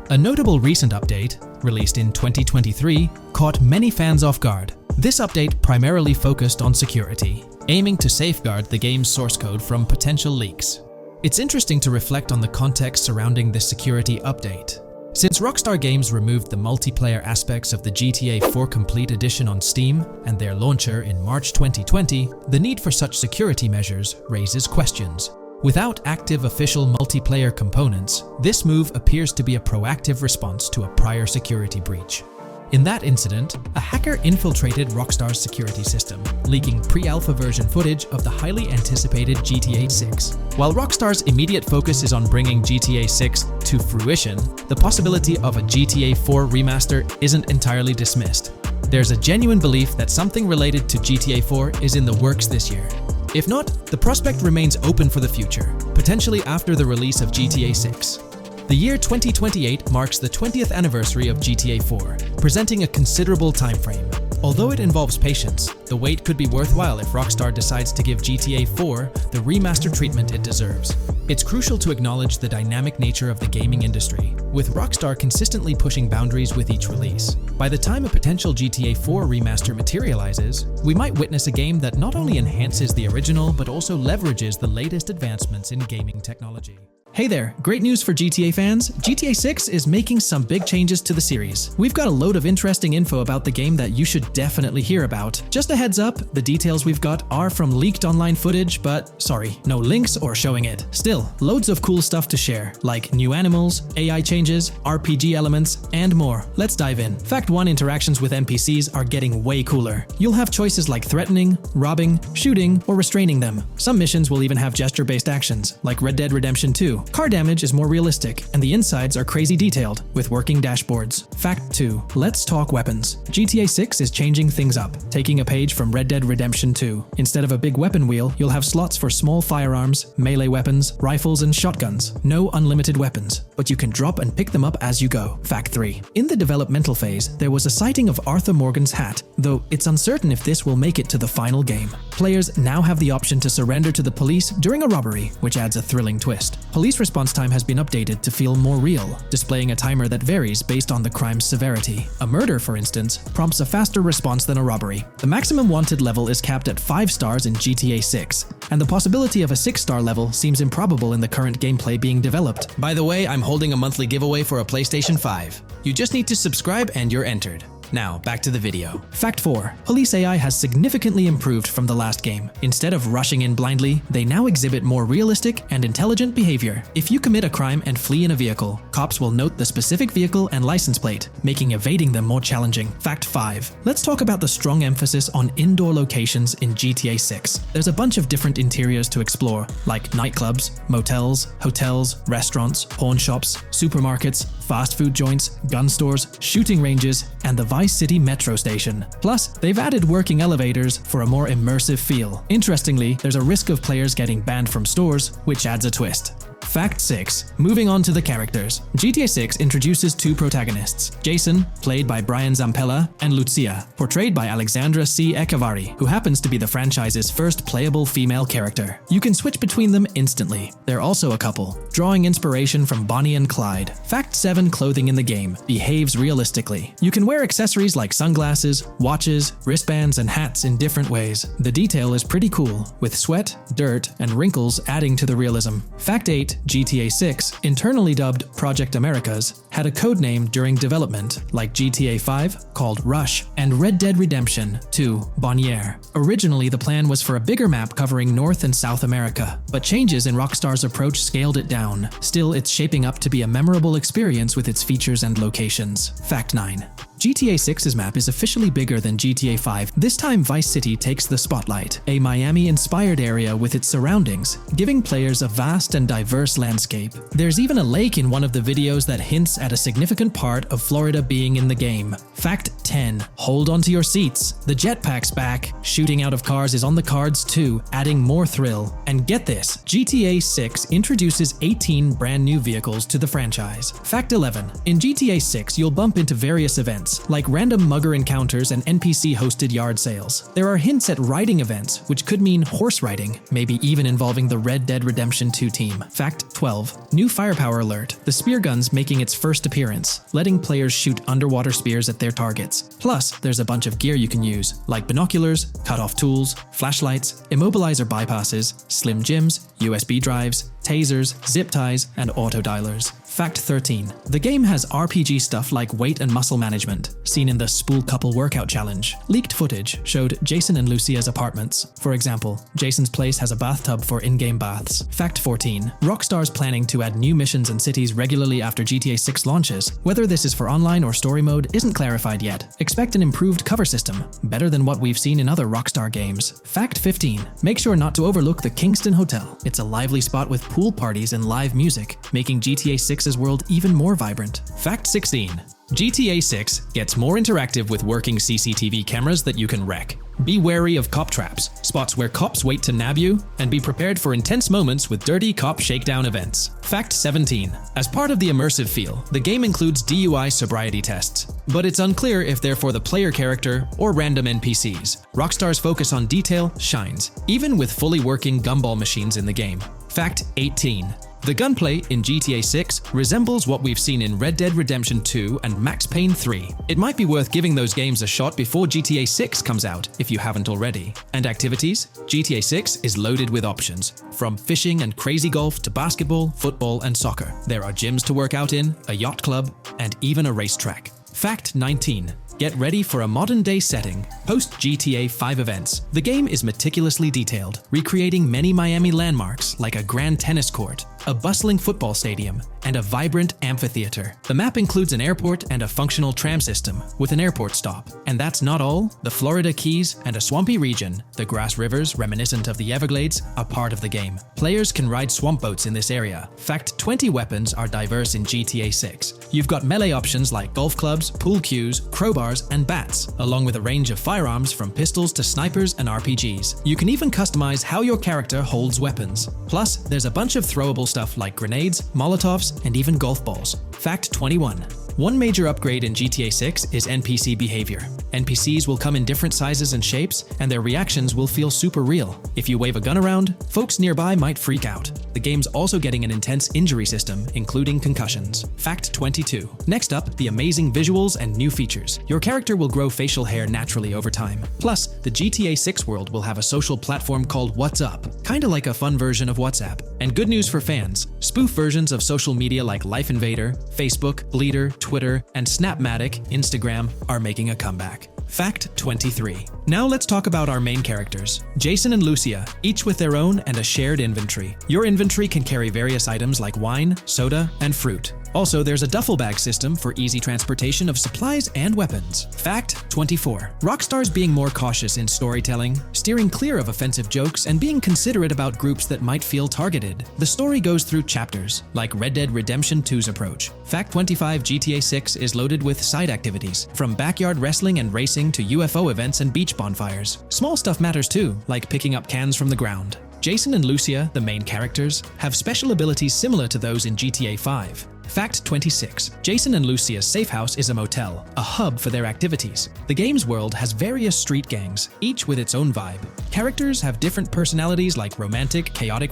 A notable recent update, released in 2023, caught many fans off guard. This update primarily focused on security, aiming to safeguard the game's source code from potential leaks. It's interesting to reflect on the context surrounding this security update. Since Rockstar Games removed the multiplayer aspects of the GTA 4 Complete Edition on Steam and their launcher in March 2020, the need for such security measures raises questions. Without active official multiplayer components, this move appears to be a proactive response to a prior security breach. In that incident, a hacker infiltrated Rockstar's security system, leaking pre-alpha version footage of the highly anticipated GTA 6. While Rockstar's immediate focus is on bringing GTA 6 to fruition, the possibility of a GTA 4 remaster isn't entirely dismissed. There's a genuine belief that something related to GTA 4 is in the works this year. If not, the prospect remains open for the future, potentially after the release of GTA 6. The year 2028 marks the 20th anniversary of GTA 4, presenting a considerable time frame. Although it involves patience, the wait could be worthwhile if Rockstar decides to give GTA 4 the remaster treatment it deserves. It's crucial to acknowledge the dynamic nature of the gaming industry, with Rockstar consistently pushing boundaries with each release. By the time a potential GTA 4 remaster materializes, we might witness a game that not only enhances the original but also leverages the latest advancements in gaming technology. Hey there, great news for GTA fans. GTA 6 is making some big changes to the series. We've got a load of interesting info about the game that you should definitely hear about. Just a heads up, the details we've got are from leaked online footage, but sorry, no links or showing it. Still, loads of cool stuff to share, like new animals, AI chain ranges, RPG elements, and more. Let's dive in. Fact 1: interactions with NPCs are getting way cooler. You'll have choices like threatening, robbing, shooting, or restraining them. Some missions will even have gesture-based actions, like Red Dead Redemption 2. Car damage is more realistic, and the insides are crazy detailed, with working dashboards. Fact 2: let's talk weapons. GTA 6 is changing things up, taking a page from Red Dead Redemption 2. Instead of a big weapon wheel, you'll have slots for small firearms, melee weapons, rifles, and shotguns. No unlimited weapons, but you can drop and pick them up as you go. Fact 3: in the developmental phase, there was a sighting of Arthur Morgan's hat, though it's uncertain if this will make it to the final game. Players now have the option to surrender to the police during a robbery, which adds a thrilling twist. Police response time has been updated to feel more real, displaying a timer that varies based on the crime's severity. A murder, for instance, prompts a faster response than a robbery. The maximum wanted level is capped at 5 stars in GTA 6, and the possibility of a 6-star level seems improbable in the current gameplay being developed. By the way, I'm holding a monthly giveaway for a PlayStation 5. You just need to subscribe and you're entered. Now, back to the video. Fact 4: police AI has significantly improved from the last game. Instead of rushing in blindly, they now exhibit more realistic and intelligent behavior. If you commit a crime and flee in a vehicle, cops will note the specific vehicle and license plate, making evading them more challenging. Fact 5: let's talk about the strong emphasis on indoor locations in GTA 6. There's a bunch of different interiors to explore, like nightclubs, motels, hotels, restaurants, pawn shops, supermarkets, fast food joints, gun stores, shooting ranges, and the Vice City metro station. Plus, they've added working elevators for a more immersive feel. Interestingly, there's a risk of players getting banned from stores, which adds a twist. Fact 6: moving on to the characters. GTA 6 introduces 2 protagonists, Jason, played by Brian Zampella, and Lucia, portrayed by Alexandra C. Echevarri, who happens to be the franchise's first playable female character. You can switch between them instantly. They're also a couple, drawing inspiration from Bonnie and Clyde. Fact 7: clothing in the game behaves realistically. You can wear accessories like sunglasses, watches, wristbands, and hats in different ways. The detail is pretty cool, with sweat, dirt, and wrinkles adding to the realism. Fact 8: GTA 6, internally dubbed Project Americas, had a codename during development, like GTA 5, called Rush, and Red Dead Redemption 2, Bonniere. Originally, the plan was for a bigger map covering North and South America, but changes in Rockstar's approach scaled it down. Still, it's shaping up to be a memorable experience with its features and locations. Fact 9: GTA 6's map is officially bigger than GTA 5. This time, Vice City takes the spotlight, a Miami-inspired area with its surroundings, giving players a vast and diverse landscape. There's even a lake in one of the videos that hints at a significant part of Florida being in the game. Fact 10: hold on to your seats. The jetpack's back. Shooting out of cars is on the cards too, adding more thrill. And get this, GTA 6 introduces 18 brand new vehicles to the franchise. Fact 11: in GTA 6, you'll bump into various events, like random mugger encounters and NPC-hosted yard sales. There are hints at riding events, which could mean horse riding, maybe even involving the Red Dead Redemption 2 team. Fact 12: new firepower alert. The spear gun's making its first appearance, letting players shoot underwater spears at their targets. Plus, there's a bunch of gear you can use, like binoculars, cut-off tools, flashlights, immobilizer bypasses, slim jims, USB drives, tasers, zip ties, and auto dialers. Fact 13: the game has RPG stuff like weight and muscle management, seen in the Spool Couple Workout Challenge. Leaked footage showed Jason and Lucia's apartments. For example, Jason's place has a bathtub for in-game baths. Fact 14: Rockstar's planning to add new missions and cities regularly after GTA 6 launches. Whether this is for online or story mode isn't clarified yet. Expect an improved cover system, better than what we've seen in other Rockstar games. Fact 15: make sure not to overlook the Kingston Hotel. It's a lively spot with pool parties and live music, making GTA 6's world even more vibrant. Fact 16: GTA 6 gets more interactive with working CCTV cameras that you can wreck. Be wary of cop traps, spots where cops wait to nab you, and be prepared for intense moments with dirty cop shakedown events. Fact 17: as part of the immersive feel, the game includes DUI sobriety tests, but it's unclear if they're for the player character or random NPCs. Rockstar's focus on detail shines, even with fully working gumball machines in the game. Fact 18: the gunplay in GTA 6 resembles what we've seen in Red Dead Redemption 2 and Max Payne 3. It might be worth giving those games a shot before GTA 6 comes out, if you haven't already. And activities? GTA 6 is loaded with options, from fishing and crazy golf to basketball, football, and soccer. There are gyms to work out in, a yacht club, and even a racetrack. Fact 19: get ready for a modern-day setting. Post-GTA 5 events, the game is meticulously detailed, recreating many Miami landmarks like a grand tennis court, a bustling football stadium, and a vibrant amphitheater. The map includes an airport and a functional tram system with an airport stop. And that's not all. The Florida Keys and a swampy region, the grass rivers reminiscent of the Everglades, are part of the game. Players can ride swamp boats in this area. Fact 20 weapons are diverse in GTA 6. You've got melee options like golf clubs, pool cues, crowbars, and bats, along with a range of firearms from pistols to snipers and RPGs. You can even customize how your character holds weapons. Plus, there's a bunch of throwable stuff like grenades, molotovs, and even golf balls. Fact 21. One major upgrade in GTA 6 is NPC behavior. NPCs will come in different sizes and shapes, and their reactions will feel super real. If you wave a gun around, folks nearby might freak out. The game's also getting an intense injury system, including concussions. Fact 22. Next up, the amazing visuals and new features. Your character will grow facial hair naturally over time. Plus, the GTA 6 world will have a social platform called What's Up, kinda like a fun version of WhatsApp. And good news for fans, spoof versions of social media like Life Invader, Facebook, Bleeder, Twitter, and Snapmatic, Instagram, are making a comeback. Fact 23. Now let's talk about our main characters, Jason and Lucia, each with their own and a shared inventory. Your inventory can carry various items like wine, soda, and fruit. Also, there's a duffel bag system for easy transportation of supplies and weapons. Fact 24. Rockstar's being more cautious in storytelling, steering clear of offensive jokes, and being considerate about groups that might feel targeted. The story goes through chapters, like Red Dead Redemption 2's approach. Fact 25. GTA 6 is loaded with side activities, from backyard wrestling and racing to UFO events and beach bonfires. Small stuff matters too, like picking up cans from the ground. Jason and Lucia, the main characters, have special abilities similar to those in GTA 5. Fact 26. Jason and Lucia's safe house is a motel, a hub for their activities. The game's world has various street gangs, each with its own vibe. Characters have different personalities like romantic, chaotic,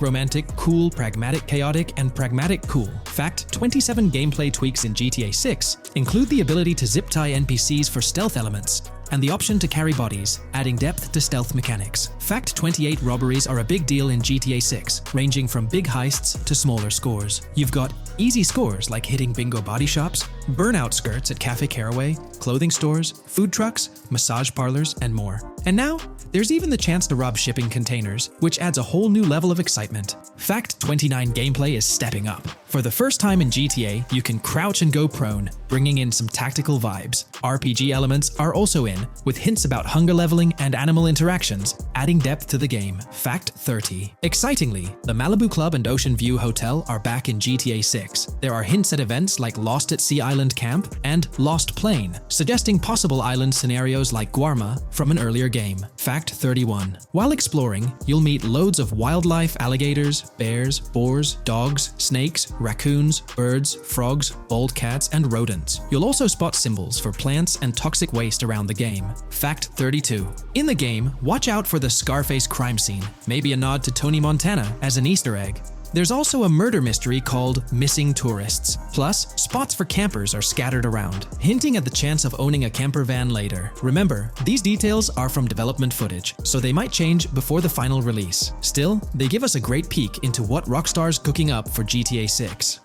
cool, pragmatic, chaotic, and pragmatic, cool. Fact 27. Gameplay tweaks in GTA 6 include the ability to zip tie NPCs for stealth elements, and the option to carry bodies, adding depth to stealth mechanics. Fact 28. Robberies are a big deal in GTA 6, ranging from big heists to smaller scores. You've got easy scores like hitting bingo body shops, burnout skirts at Cafe Caraway, clothing stores, food trucks, massage parlors, and more. And now, there's even the chance to rob shipping containers, which adds a whole new level of excitement. Fact 29. Gameplay is stepping up. For the first time in GTA, you can crouch and go prone, bringing in some tactical vibes. RPG elements are also in, with hints about hunger leveling and animal interactions, adding depth to the game. Fact 30. Excitingly, the Malibu Club and Ocean View Hotel are back in GTA 6. There are hints at events like Lost at Sea Island Camp and Lost Plane, suggesting possible island scenarios like Guarma from an earlier game. Fact 31. While exploring, you'll meet loads of wildlife, alligators, bears, boars, dogs, snakes, raccoons, birds, frogs, bald cats, and rodents. You'll also spot symbols for plants and toxic waste around the game. Fact 32. In the game, watch out for the Scarface crime scene, maybe a nod to Tony Montana as an Easter egg. There's also a murder mystery called Missing Tourists. Plus, spots for campers are scattered around, hinting at the chance of owning a camper van later. Remember, these details are from development footage, so they might change before the final release. Still, they give us a great peek into what Rockstar's cooking up for GTA 6.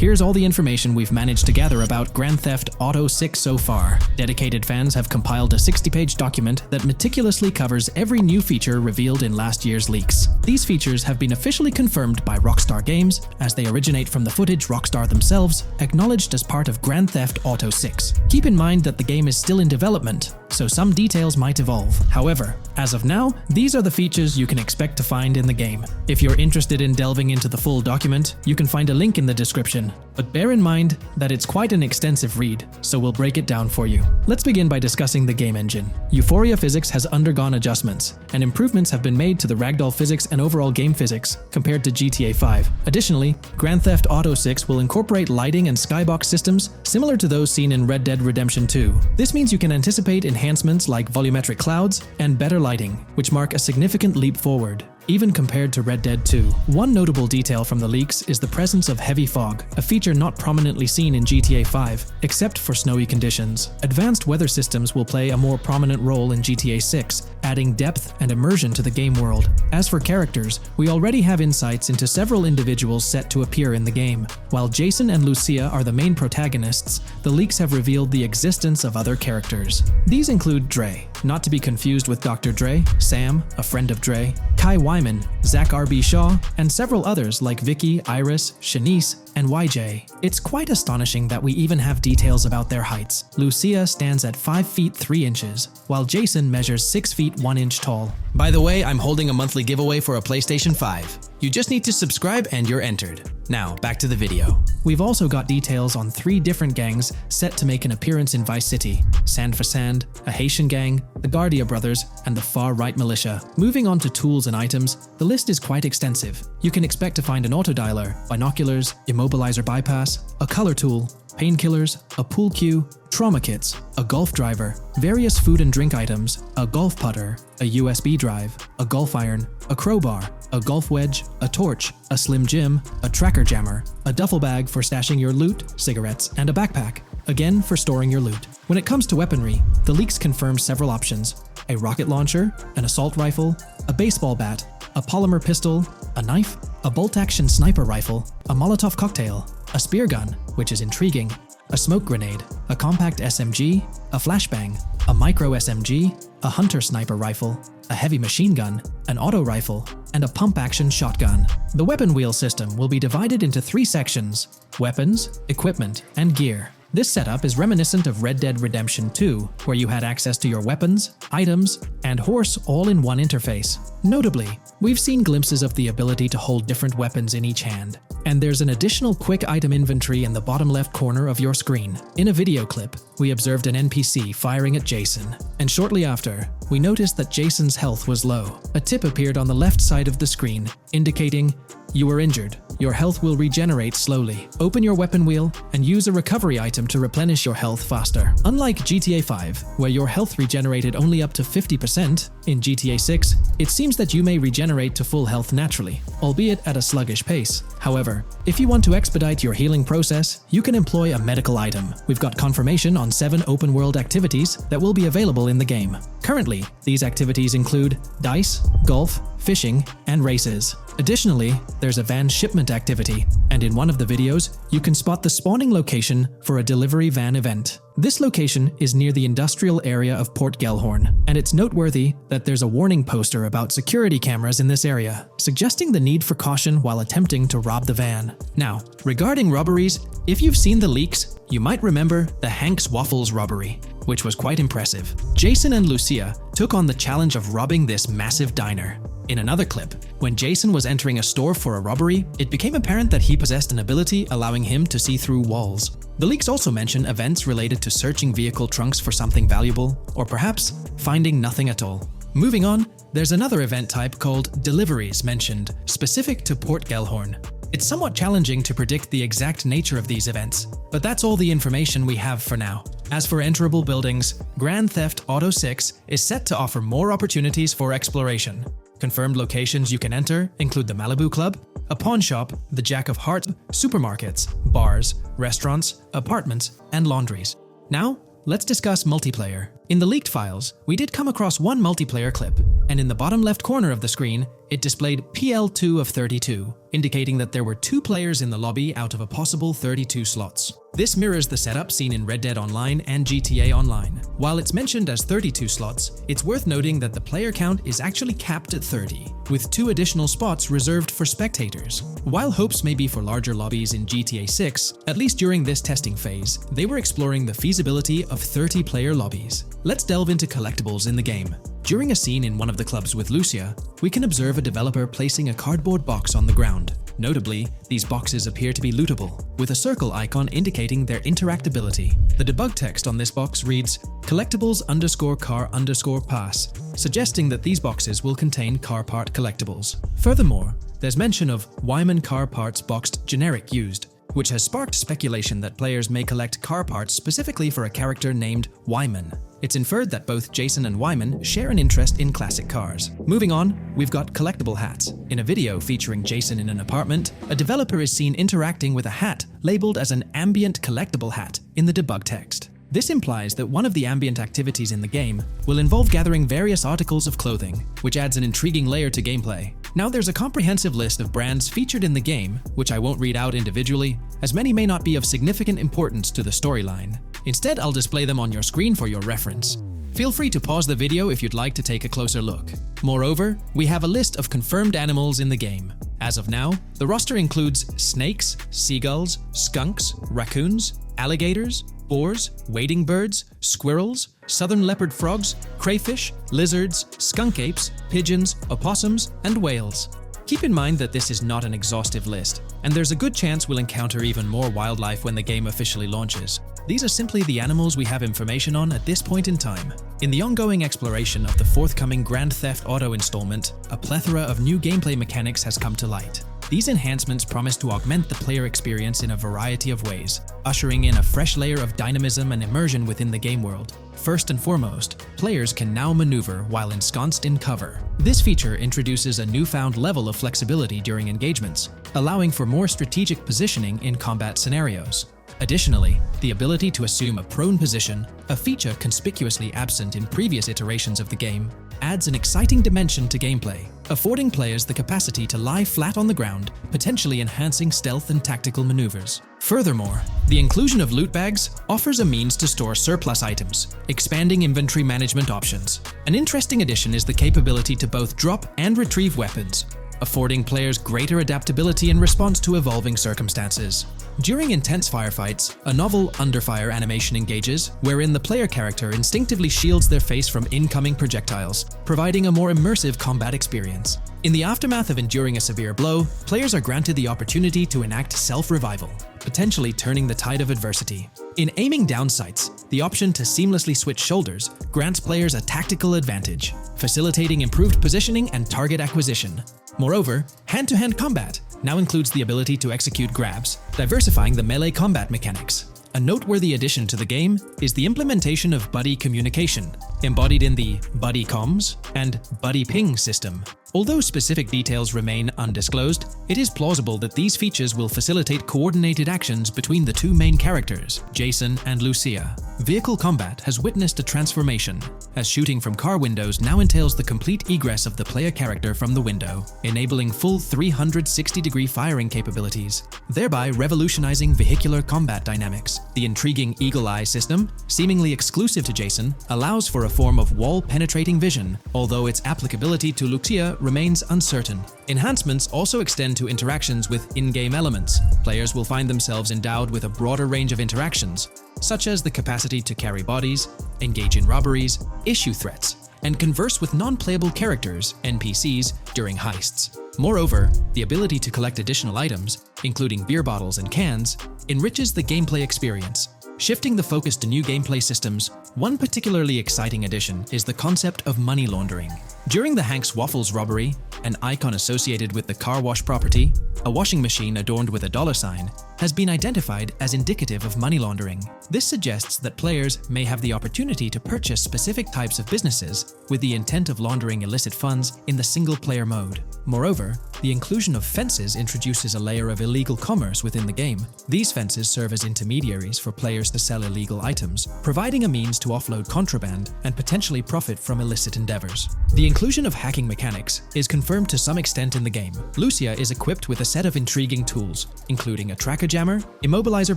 Here's all the information we've managed to gather about Grand Theft Auto 6 so far. Dedicated fans have compiled a 60-page document that meticulously covers every new feature revealed in last year's leaks. These features have been officially confirmed by Rockstar Games, as they originate from the footage Rockstar themselves acknowledged as part of Grand Theft Auto 6. Keep in mind that the game is still in development, so some details might evolve. However, as of now, these are the features you can expect to find in the game. If you're interested in delving into the full document, you can find a link in the description. But bear in mind that it's quite an extensive read, so we'll break it down for you. Let's begin by discussing the game engine. Euphoria physics has undergone adjustments, and improvements have been made to the ragdoll physics and overall game physics compared to GTA 5. Additionally, Grand Theft Auto 6 will incorporate lighting and skybox systems similar to those seen in Red Dead Redemption 2. This means you can anticipate enhancements like volumetric clouds and better lighting, which mark a significant leap forward. even compared to Red Dead 2. One notable detail from the leaks is the presence of heavy fog, a feature not prominently seen in GTA 5, except for snowy conditions. Advanced weather systems will play a more prominent role in GTA 6, adding depth and immersion to the game world. As for characters, we already have insights into several individuals set to appear in the game. While Jason and Lucia are the main protagonists, the leaks have revealed the existence of other characters. These include Dre, not to be confused with Dr. Dre, Sam, a friend of Dre, Kai Wyman, Zach R.B. Shaw, and several others like Vicky, Iris, Shanice, and YJ. It's quite astonishing that we even have details about their heights. Lucia stands at 5 feet 3 inches, while Jason measures 6 feet 1 inch tall. By the way, I'm holding a monthly giveaway for a PlayStation 5. You just need to subscribe and you're entered. Now, back to the video. We've also got details on 3 different gangs set to make an appearance in Vice City: Sand for Sand, a Haitian gang, the Guardia Brothers, and the Far-Right Militia. Moving on to tools and items, the list is quite extensive. You can expect to find an autodialer, binoculars, immobilizer bypass, a color tool, painkillers, a pool cue, trauma kits, a golf driver, various food and drink items, a golf putter, a USB drive, a golf iron, a crowbar, a golf wedge, a torch, a Slim Jim, a tracker jammer, a duffel bag for stashing your loot, cigarettes, and a backpack, again for storing your loot. When it comes to weaponry, the leaks confirm several options: a rocket launcher, an assault rifle, a baseball bat, a polymer pistol, a knife, a bolt-action sniper rifle, a Molotov cocktail, a spear gun, which is intriguing, a smoke grenade, a compact SMG, a flashbang, a micro SMG, a hunter sniper rifle, a heavy machine gun, an auto rifle, and a pump-action shotgun. The weapon wheel system will be divided into 3 sections: weapons, equipment, and gear. This setup is reminiscent of Red Dead Redemption 2, where you had access to your weapons, items, and horse all in one interface. Notably, we've seen glimpses of the ability to hold different weapons in each hand, and there's an additional quick item inventory in the bottom left corner of your screen. In a video clip, we observed an NPC firing at Jason, and shortly after, we noticed that Jason's health was low. A tip appeared on the left side of the screen, indicating, "You were injured. Your health will regenerate slowly. Open your weapon wheel and use a recovery item to replenish your health faster." Unlike GTA 5, where your health regenerated only up to 50%, in GTA 6, it seems that you may regenerate to full health naturally, albeit at a sluggish pace. However, if you want to expedite your healing process, you can employ a medical item. We've got confirmation on 7 open-world activities that will be available in the game. Currently, these activities include dice, golf, fishing, and races. Additionally, there's a van shipment activity, and in one of the videos, you can spot the spawning location for a delivery van event. This location is near the industrial area of Port Gellhorn, and it's noteworthy that there's a warning poster about security cameras in this area, suggesting the need for caution while attempting to rob the van. Now, regarding robberies, if you've seen the leaks, you might remember the Hank's Waffles robbery, which was quite impressive. Jason and Lucia took on the challenge of robbing this massive diner. In another clip, when Jason was entering a store for a robbery, it became apparent that he possessed an ability allowing him to see through walls. The leaks also mention events related to searching vehicle trunks for something valuable, or perhaps finding nothing at all. Moving on, there's another event type called deliveries mentioned, specific to Port Gellhorn. It's somewhat challenging to predict the exact nature of these events, but that's all the information we have for now. As for enterable buildings, Grand Theft Auto 6 is set to offer more opportunities for exploration. Confirmed locations you can enter include the Malibu Club, a pawn shop, the Jack of Hearts, supermarkets, bars, restaurants, apartments, and laundries. Now, let's discuss multiplayer. In the leaked files, we did come across one multiplayer clip, and in the bottom left corner of the screen, it displayed PL2 of 32, indicating that there were 2 players in the lobby out of a possible 32 slots. This mirrors the setup seen in Red Dead Online and GTA Online. While it's mentioned as 32 slots, it's worth noting that the player count is actually capped at 30, with 2 additional spots reserved for spectators. While hopes may be for larger lobbies in GTA 6, at least during this testing phase, they were exploring the feasibility of 30-player lobbies. Let's delve into collectibles in the game. During a scene in one of the clubs with Lucia, we can observe a developer placing a cardboard box on the ground. Notably, these boxes appear to be lootable, with a circle icon indicating their interactability. The debug text on this box reads, collectibles_car_pass, suggesting that these boxes will contain car part collectibles. Furthermore, there's mention of Wyman car parts boxed generic used, which has sparked speculation that players may collect car parts specifically for a character named Wyman. It's inferred that both Jason and Wyman share an interest in classic cars. Moving on, we've got collectible hats. In a video featuring Jason in an apartment, a developer is seen interacting with a hat labeled as an ambient collectible hat in the debug text. This implies that one of the ambient activities in the game will involve gathering various articles of clothing, which adds an intriguing layer to gameplay. Now there's a comprehensive list of brands featured in the game, which I won't read out individually, as many may not be of significant importance to the storyline. Instead, I'll display them on your screen for your reference. Feel free to pause the video if you'd like to take a closer look. Moreover, we have a list of confirmed animals in the game. As of now, the roster includes snakes, seagulls, skunks, raccoons, alligators, boars, wading birds, squirrels, southern leopard frogs, crayfish, lizards, skunk apes, pigeons, opossums, and whales. Keep in mind that this is not an exhaustive list, and there's a good chance we'll encounter even more wildlife when the game officially launches. These are simply the animals we have information on at this point in time. In the ongoing exploration of the forthcoming Grand Theft Auto installment, a plethora of new gameplay mechanics has come to light. These enhancements promise to augment the player experience in a variety of ways, ushering in a fresh layer of dynamism and immersion within the game world. First and foremost, players can now maneuver while ensconced in cover. This feature introduces a newfound level of flexibility during engagements, allowing for more strategic positioning in combat scenarios. Additionally, the ability to assume a prone position, a feature conspicuously absent in previous iterations of the game, adds an exciting dimension to gameplay, affording players the capacity to lie flat on the ground, potentially enhancing stealth and tactical maneuvers. Furthermore, the inclusion of loot bags offers a means to store surplus items, expanding inventory management options. An interesting addition is the capability to both drop and retrieve weapons, affording players greater adaptability in response to evolving circumstances. During intense firefights, a novel under-fire animation engages, wherein the player character instinctively shields their face from incoming projectiles, providing a more immersive combat experience. In the aftermath of enduring a severe blow, players are granted the opportunity to enact self-revival, potentially turning the tide of adversity. In aiming down sights, the option to seamlessly switch shoulders grants players a tactical advantage, facilitating improved positioning and target acquisition. Moreover, hand-to-hand combat now includes the ability to execute grabs, diversifying the melee combat mechanics. A noteworthy addition to the game is the implementation of buddy communication, embodied in the buddy comms and buddy ping system. Although specific details remain undisclosed, it is plausible that these features will facilitate coordinated actions between the two main characters, Jason and Lucia. Vehicle combat has witnessed a transformation, as shooting from car windows now entails the complete egress of the player character from the window, enabling full 360-degree firing capabilities, thereby revolutionizing vehicular combat dynamics. The intriguing Eagle Eye system, seemingly exclusive to Jason, allows for a form of wall-penetrating vision, although its applicability to Lucia remains uncertain. Enhancements also extend to interactions with in-game elements. Players will find themselves endowed with a broader range of interactions, such as the capacity to carry bodies, engage in robberies, issue threats, and converse with non-playable characters, NPCs, during heists. Moreover, the ability to collect additional items, including beer bottles and cans, enriches the gameplay experience. Shifting the focus to new gameplay systems, one particularly exciting addition is the concept of money laundering. During the Hank's Waffles robbery, an icon associated with the car wash property, a washing machine adorned with a $sign, has been identified as indicative of money laundering. This suggests that players may have the opportunity to purchase specific types of businesses with the intent of laundering illicit funds in the single-player mode. Moreover, the inclusion of fences introduces a layer of illegal commerce within the game. These fences serve as intermediaries for players to sell illegal items, providing a means to offload contraband and potentially profit from illicit endeavors. The inclusion of hacking mechanics is confirmed to some extent in the game. Lucia is equipped with a set of intriguing tools, including a tracker jammer, immobilizer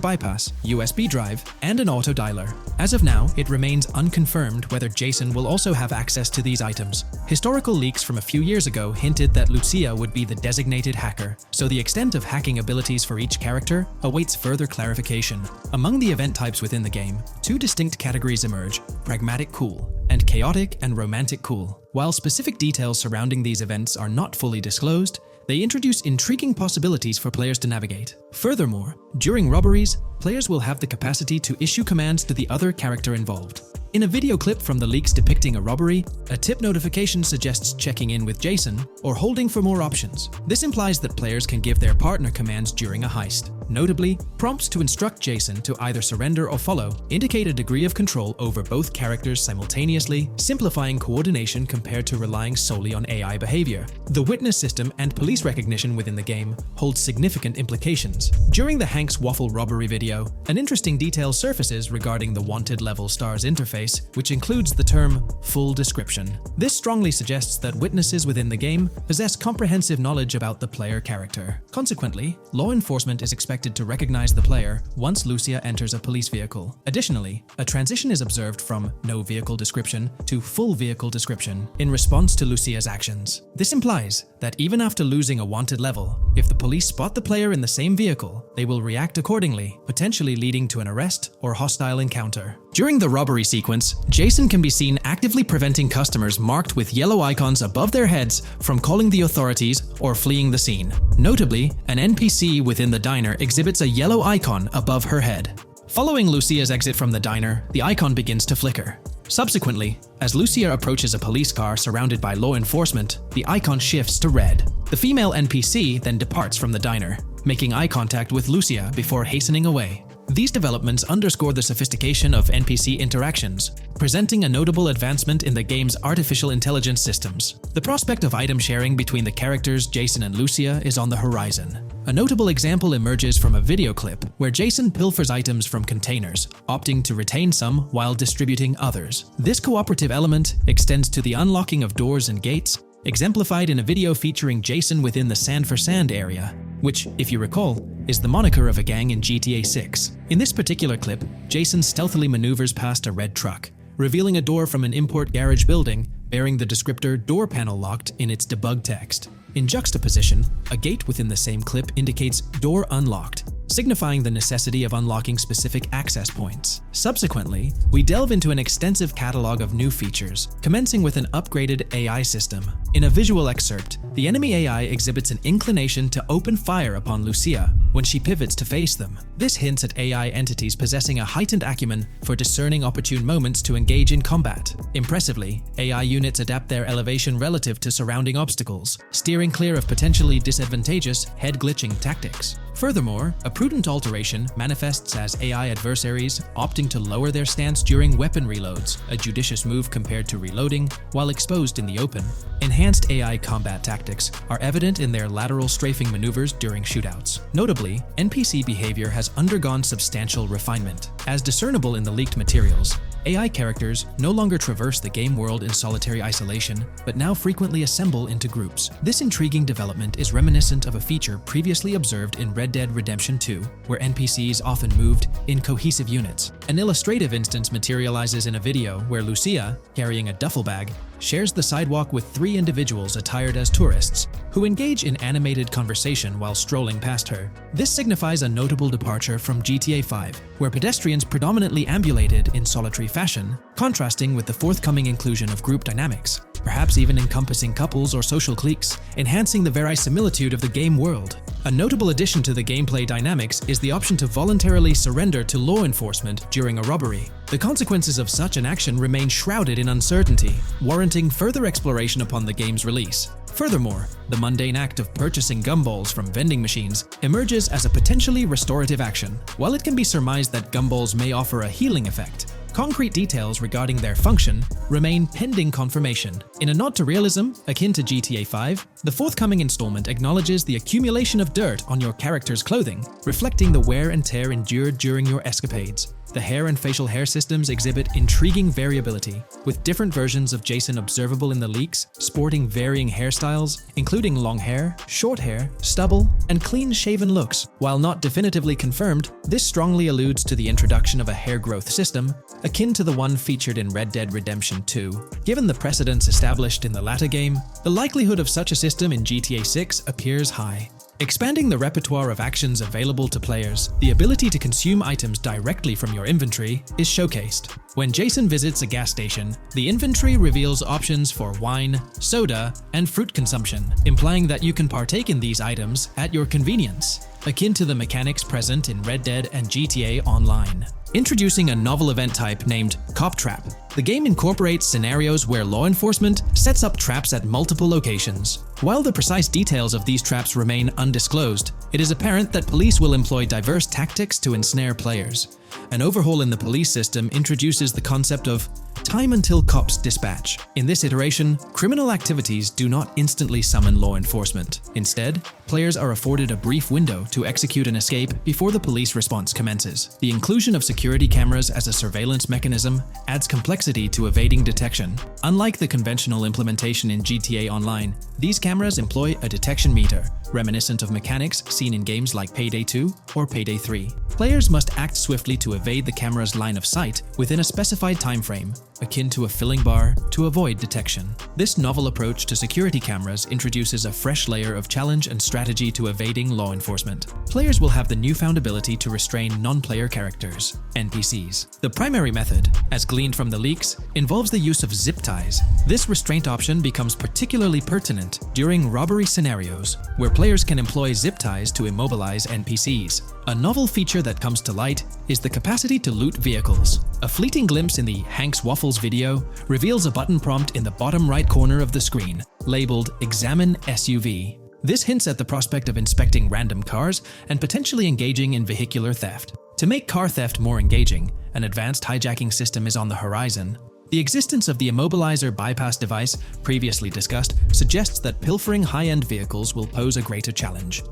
bypass, USB drive, and an auto dialer. As of now, it remains unconfirmed whether Jason will also have access to these items. Historical leaks from a few years ago hinted that Lucia would be the designated hacker, so the extent of hacking abilities for each character awaits further clarification. Among the event types within the game, two distinct categories emerge: pragmatic cool and chaotic and romantic cool. While specific details surrounding these events are not fully disclosed, they introduce intriguing possibilities for players to navigate. Furthermore, during robberies, players will have the capacity to issue commands to the other character involved. In a video clip from the leaks depicting a robbery, a tip notification suggests checking in with Jason or holding for more options. This implies that players can give their partner commands during a heist. Notably, prompts to instruct Jason to either surrender or follow indicate a degree of control over both characters simultaneously, simplifying coordination compared to relying solely on AI behavior. The witness system and police recognition within the game hold significant implications. During the Hank's Waffle robbery video, an interesting detail surfaces regarding the wanted level star's interface, which includes the term full description. This strongly suggests that witnesses within the game possess comprehensive knowledge about the player character. Consequently, law enforcement is expected to recognize the player once Lucia enters a police vehicle. Additionally, a transition is observed from no vehicle description to full vehicle description in response to Lucia's actions. This implies that even after losing a wanted level, if the police spot the player in the same vehicle, they will react accordingly, potentially leading to an arrest or hostile encounter. During the robbery sequence, Jason can be seen actively preventing customers marked with yellow icons above their heads from calling the authorities or fleeing the scene. Notably, an NPC within the diner exhibits a yellow icon above her head. Following Lucia's exit from the diner, the icon begins to flicker. Subsequently, as Lucia approaches a police car surrounded by law enforcement, the icon shifts to red. The female NPC then departs from the diner, making eye contact with Lucia before hastening away. These developments underscore the sophistication of NPC interactions, presenting a notable advancement in the game's artificial intelligence systems. The prospect of item sharing between the characters Jason and Lucia is on the horizon. A notable example emerges from a video clip where Jason pilfers items from containers, opting to retain some while distributing others. This cooperative element extends to the unlocking of doors and gates, exemplified in a video featuring Jason within the Sand for Sand area, which, if you recall, is the moniker of a gang in GTA 6. In this particular clip, Jason stealthily maneuvers past a red truck, revealing a door from an import garage building bearing the descriptor "door panel locked" in its debug text. In juxtaposition, a gate within the same clip indicates "door unlocked," signifying the necessity of unlocking specific access points. Subsequently, we delve into an extensive catalog of new features, commencing with an upgraded AI system. In a visual excerpt, the enemy AI exhibits an inclination to open fire upon Lucia when she pivots to face them. This hints at AI entities possessing a heightened acumen for discerning opportune moments to engage in combat. Impressively, AI units adapt their elevation relative to surrounding obstacles, steering clear of potentially disadvantageous head-glitching tactics. Furthermore, a prudent alteration manifests as AI adversaries opting to lower their stance during weapon reloads, a judicious move compared to reloading while exposed in the open. Enhanced AI combat tactics are evident in their lateral strafing maneuvers during shootouts. Notably, NPC behavior has undergone substantial refinement. As discernible in the leaked materials, AI characters no longer traverse the game world in solitary isolation, but now frequently assemble into groups. This intriguing development is reminiscent of a feature previously observed in Red Dead Redemption 2, where NPCs often moved in cohesive units. An illustrative instance materializes in a video where Lucia, carrying a duffel bag, shares the sidewalk with 3 individuals attired as tourists, who engage in animated conversation while strolling past her. This signifies a notable departure from GTA 5, where pedestrians predominantly ambulated in solitary fashion, contrasting with the forthcoming inclusion of group dynamics, perhaps even encompassing couples or social cliques, enhancing the verisimilitude of the game world. A notable addition to the gameplay dynamics is the option to voluntarily surrender to law enforcement during a robbery. The consequences of such an action remain shrouded in uncertainty, warranting further exploration upon the game's release. Furthermore, the mundane act of purchasing gumballs from vending machines emerges as a potentially restorative action. While it can be surmised that gumballs may offer a healing effect, concrete details regarding their function remain pending confirmation. In a nod to realism, akin to GTA 5, the forthcoming installment acknowledges the accumulation of dirt on your character's clothing, reflecting the wear and tear endured during your escapades. The hair and facial hair systems exhibit intriguing variability, with different versions of Jason observable in the leaks, sporting varying hairstyles, including long hair, short hair, stubble, and clean-shaven looks. While not definitively confirmed, this strongly alludes to the introduction of a hair growth system, akin to the one featured in Red Dead Redemption 2. Given the precedents established in the latter game, the likelihood of such a system in GTA 6 appears high. Expanding the repertoire of actions available to players, the ability to consume items directly from your inventory is showcased. When Jason visits a gas station, the inventory reveals options for wine, soda, and fruit consumption, implying that you can partake in these items at your convenience, akin to the mechanics present in Red Dead and GTA Online. Introducing a novel event type named Cop Trap. The game incorporates scenarios where law enforcement sets up traps at multiple locations. While the precise details of these traps remain undisclosed, it is apparent that police will employ diverse tactics to ensnare players. An overhaul in the police system introduces the concept of time until cops dispatch. In this iteration, criminal activities do not instantly summon law enforcement. Instead, players are afforded a brief window to execute an escape before the police response commences. The inclusion of security cameras as a surveillance mechanism adds complexity to evading detection. Unlike the conventional implementation in GTA Online, these cameras employ a detection meter, reminiscent of mechanics seen in games like Payday 2 or Payday 3. Players must act swiftly to evade the camera's line of sight within a specified time frame, akin to a filling bar, to avoid detection. This novel approach to security cameras introduces a fresh layer of challenge and strategy to evading law enforcement. Players will have the newfound ability to restrain non-player characters, NPCs. The primary method, as gleaned from the leaks, involves the use of zip ties. This restraint option becomes particularly pertinent during robbery scenarios, where players can employ zip ties to immobilize NPCs. A novel feature that comes to light is the capacity to loot vehicles. A fleeting glimpse in the Hank's Waffles video reveals a button prompt in the bottom right corner of the screen, labeled Examine SUV. This hints at the prospect of inspecting random cars and potentially engaging in vehicular theft. To make car theft more engaging, an advanced hijacking system is on the horizon. The existence of the immobilizer bypass device, previously discussed, suggests that pilfering high-end vehicles will pose a greater challenge.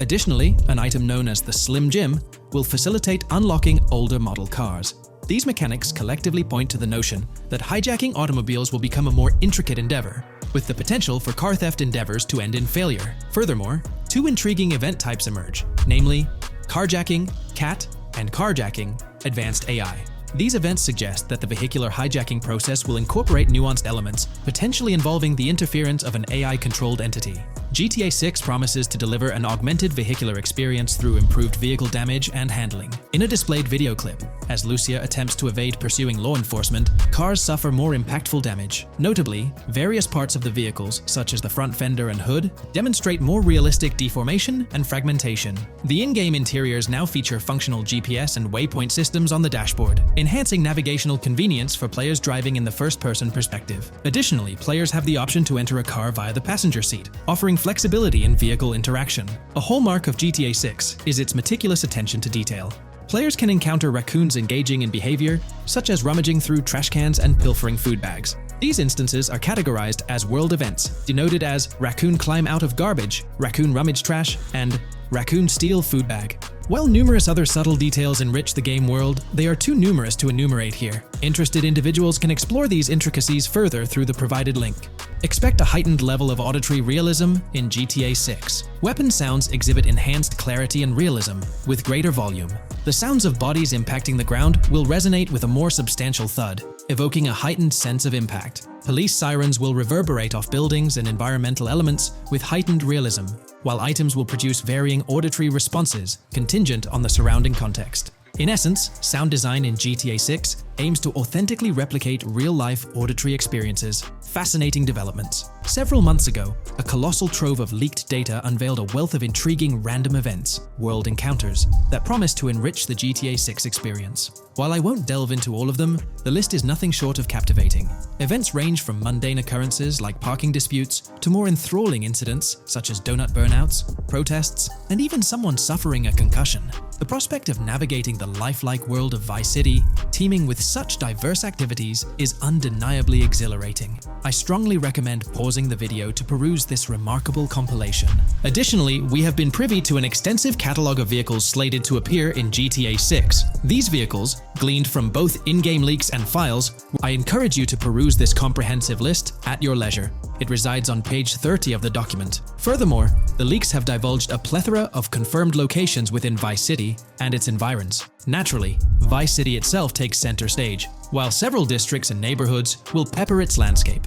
Additionally, an item known as the Slim Jim will facilitate unlocking older model cars. These mechanics collectively point to the notion that hijacking automobiles will become a more intricate endeavor, with the potential for car theft endeavors to end in failure. Furthermore, two intriguing event types emerge, namely carjacking, CAT, and carjacking, advanced AI. These events suggest that the vehicular hijacking process will incorporate nuanced elements, potentially involving the interference of an AI-controlled entity. GTA 6 promises to deliver an augmented vehicular experience through improved vehicle damage and handling. In a displayed video clip, as Lucia attempts to evade pursuing law enforcement, cars suffer more impactful damage. Notably, various parts of the vehicles, such as the front fender and hood, demonstrate more realistic deformation and fragmentation. The in-game interiors now feature functional GPS and waypoint systems on the dashboard, enhancing navigational convenience for players driving in the first-person perspective. Additionally, players have the option to enter a car via the passenger seat, offering flexibility in vehicle interaction. A hallmark of GTA 6 is its meticulous attention to detail. Players can encounter raccoons engaging in behavior, such as rummaging through trash cans and pilfering food bags. These instances are categorized as world events, denoted as raccoon climb out of garbage, raccoon rummage trash, and raccoon steal food bag. While numerous other subtle details enrich the game world, they are too numerous to enumerate here. Interested individuals can explore these intricacies further through the provided link. Expect a heightened level of auditory realism in GTA 6. Weapon sounds exhibit enhanced clarity and realism, with greater volume. The sounds of bodies impacting the ground will resonate with a more substantial thud, evoking a heightened sense of impact. Police sirens will reverberate off buildings and environmental elements with heightened realism, while items will produce varying auditory responses contingent on the surrounding context. In essence, sound design in GTA 6 aims to authentically replicate real-life auditory experiences. Fascinating developments. Several months ago, a colossal trove of leaked data unveiled a wealth of intriguing random events, world encounters, that promise to enrich the GTA 6 experience. While I won't delve into all of them, the list is nothing short of captivating. Events range from mundane occurrences like parking disputes to more enthralling incidents such as donut burnouts, protests, and even someone suffering a concussion. The prospect of navigating the lifelike world of Vice City, teeming with such diverse activities, is undeniably exhilarating. I strongly recommend pausing the video to peruse this remarkable compilation. Additionally, we have been privy to an extensive catalog of vehicles slated to appear in GTA 6. These vehicles, gleaned from both in-game leaks and files, I encourage you to peruse this comprehensive list at your leisure. It resides on page 30 of the document. Furthermore, the leaks have divulged a plethora of confirmed locations within Vice City and its environs. Naturally, Vice City itself takes center stage, while several districts and neighborhoods will pepper its landscape.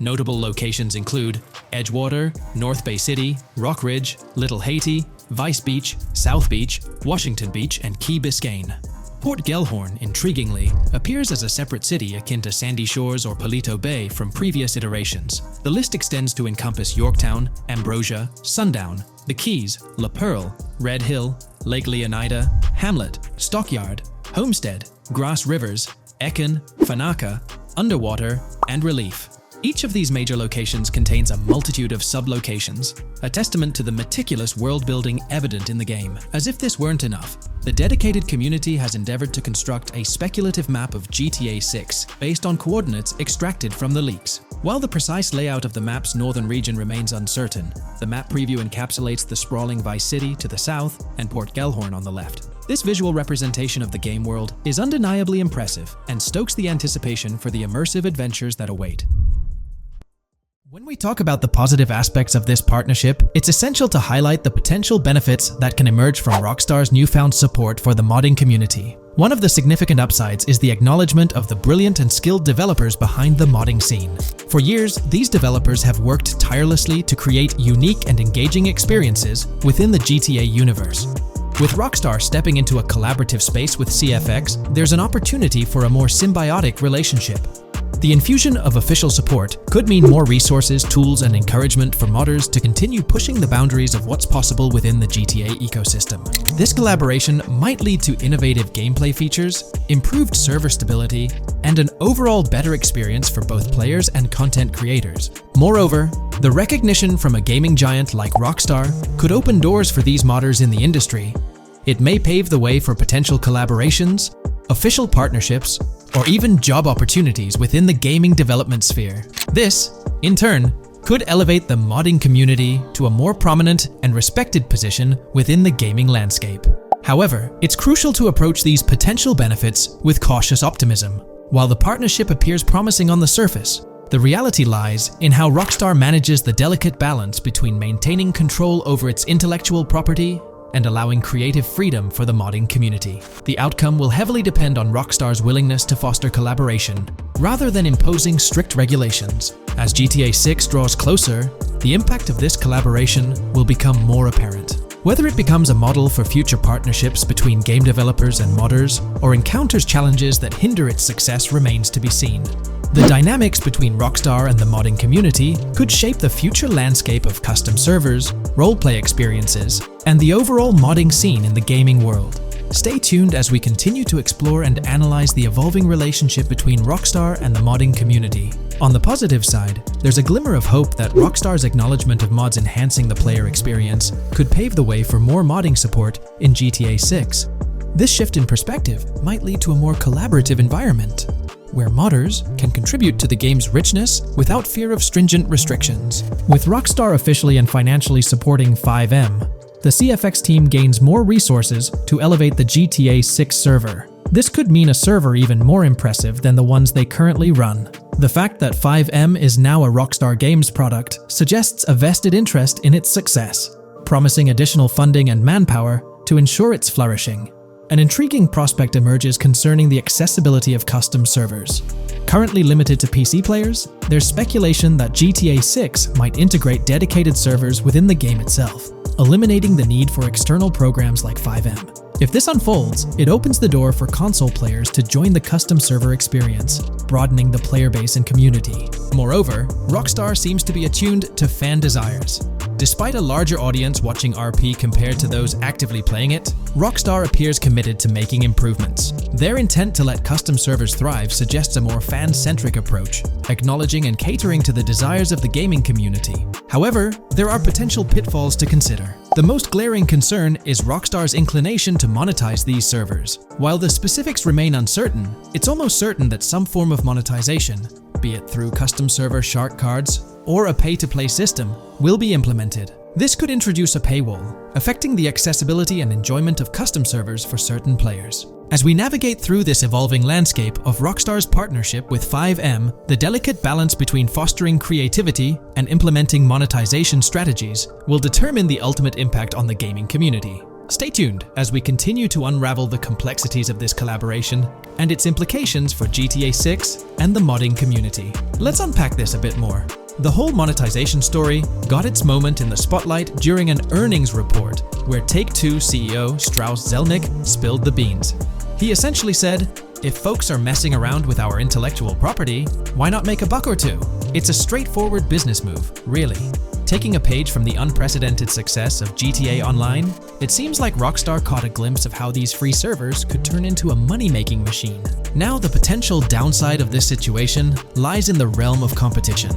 Notable locations include Edgewater, North Bay City, Rock Ridge, Little Haiti, Vice Beach, South Beach, Washington Beach, and Key Biscayne. Port Gellhorn, intriguingly, appears as a separate city akin to Sandy Shores or Palito Bay from previous iterations. The list extends to encompass Yorktown, Ambrosia, Sundown, the Keys, La Pearl, Red Hill, Lake Leonida, Hamlet, Stockyard, Homestead, Grass Rivers, Ekin, Fanaka, Underwater, and Relief. Each of these major locations contains a multitude of sub-locations, a testament to the meticulous world-building evident in the game. As if this weren't enough, the dedicated community has endeavored to construct a speculative map of GTA 6 based on coordinates extracted from the leaks. While the precise layout of the map's northern region remains uncertain, the map preview encapsulates the sprawling Vice City to the south and Port Gellhorn on the left. This visual representation of the game world is undeniably impressive and stokes the anticipation for the immersive adventures that await. When we talk about the positive aspects of this partnership, it's essential to highlight the potential benefits that can emerge from Rockstar's newfound support for the modding community. One of the significant upsides is the acknowledgement of the brilliant and skilled developers behind the modding scene. For years, these developers have worked tirelessly to create unique and engaging experiences within the GTA universe. With Rockstar stepping into a collaborative space with CFX, there's an opportunity for a more symbiotic relationship. The infusion of official support could mean more resources, tools, and encouragement for modders to continue pushing the boundaries of what's possible within the GTA ecosystem. This collaboration might lead to innovative gameplay features, improved server stability, and an overall better experience for both players and content creators. Moreover, the recognition from a gaming giant like Rockstar could open doors for these modders in the industry. It may pave the way for potential collaborations, official partnerships, or even job opportunities within the gaming development sphere. This, in turn, could elevate the modding community to a more prominent and respected position within the gaming landscape. However, it's crucial to approach these potential benefits with cautious optimism. While the partnership appears promising on the surface, the reality lies in how Rockstar manages the delicate balance between maintaining control over its intellectual property and allowing creative freedom for the modding community. The outcome will heavily depend on Rockstar's willingness to foster collaboration, rather than imposing strict regulations. As GTA 6 draws closer, the impact of this collaboration will become more apparent. Whether it becomes a model for future partnerships between game developers and modders, or encounters challenges that hinder its success remains to be seen. The dynamics between Rockstar and the modding community could shape the future landscape of custom servers, roleplay experiences, and the overall modding scene in the gaming world. Stay tuned as we continue to explore and analyze the evolving relationship between Rockstar and the modding community. On the positive side, there's a glimmer of hope that Rockstar's acknowledgement of mods enhancing the player experience could pave the way for more modding support in GTA 6. This shift in perspective might lead to a more collaborative environment, where modders can contribute to the game's richness without fear of stringent restrictions. With Rockstar officially and financially supporting 5M, the CFX team gains more resources to elevate the GTA 6 server. This could mean a server even more impressive than the ones they currently run. The fact that 5M is now a Rockstar Games product suggests a vested interest in its success, promising additional funding and manpower to ensure its flourishing. An intriguing prospect emerges concerning the accessibility of custom servers. Currently limited to PC players, there's speculation that GTA 6 might integrate dedicated servers within the game itself, eliminating the need for external programs like 5M. If this unfolds, it opens the door for console players to join the custom server experience, broadening the player base and community. Moreover, Rockstar seems to be attuned to fan desires. Despite a larger audience watching RP compared to those actively playing it, Rockstar appears committed to making improvements. Their intent to let custom servers thrive suggests a more fan-centric approach, acknowledging and catering to the desires of the gaming community. However, there are potential pitfalls to consider. The most glaring concern is Rockstar's inclination to monetize these servers. While the specifics remain uncertain, it's almost certain that some form of monetization, be it through custom server shark cards or a pay-to-play system, will be implemented. This could introduce a paywall, affecting the accessibility and enjoyment of custom servers for certain players. As we navigate through this evolving landscape of Rockstar's partnership with 5M, the delicate balance between fostering creativity and implementing monetization strategies will determine the ultimate impact on the gaming community. Stay tuned as we continue to unravel the complexities of this collaboration and its implications for GTA 6 and the modding community. Let's unpack this a bit more. The whole monetization story got its moment in the spotlight during an earnings report where Take-Two CEO Strauss Zelnick spilled the beans. He essentially said, "If folks are messing around with our intellectual property, why not make a buck or two? It's a straightforward business move, really." Taking a page from the unprecedented success of GTA Online, it seems like Rockstar caught a glimpse of how these free servers could turn into a money-making machine. Now, the potential downside of this situation lies in the realm of competition.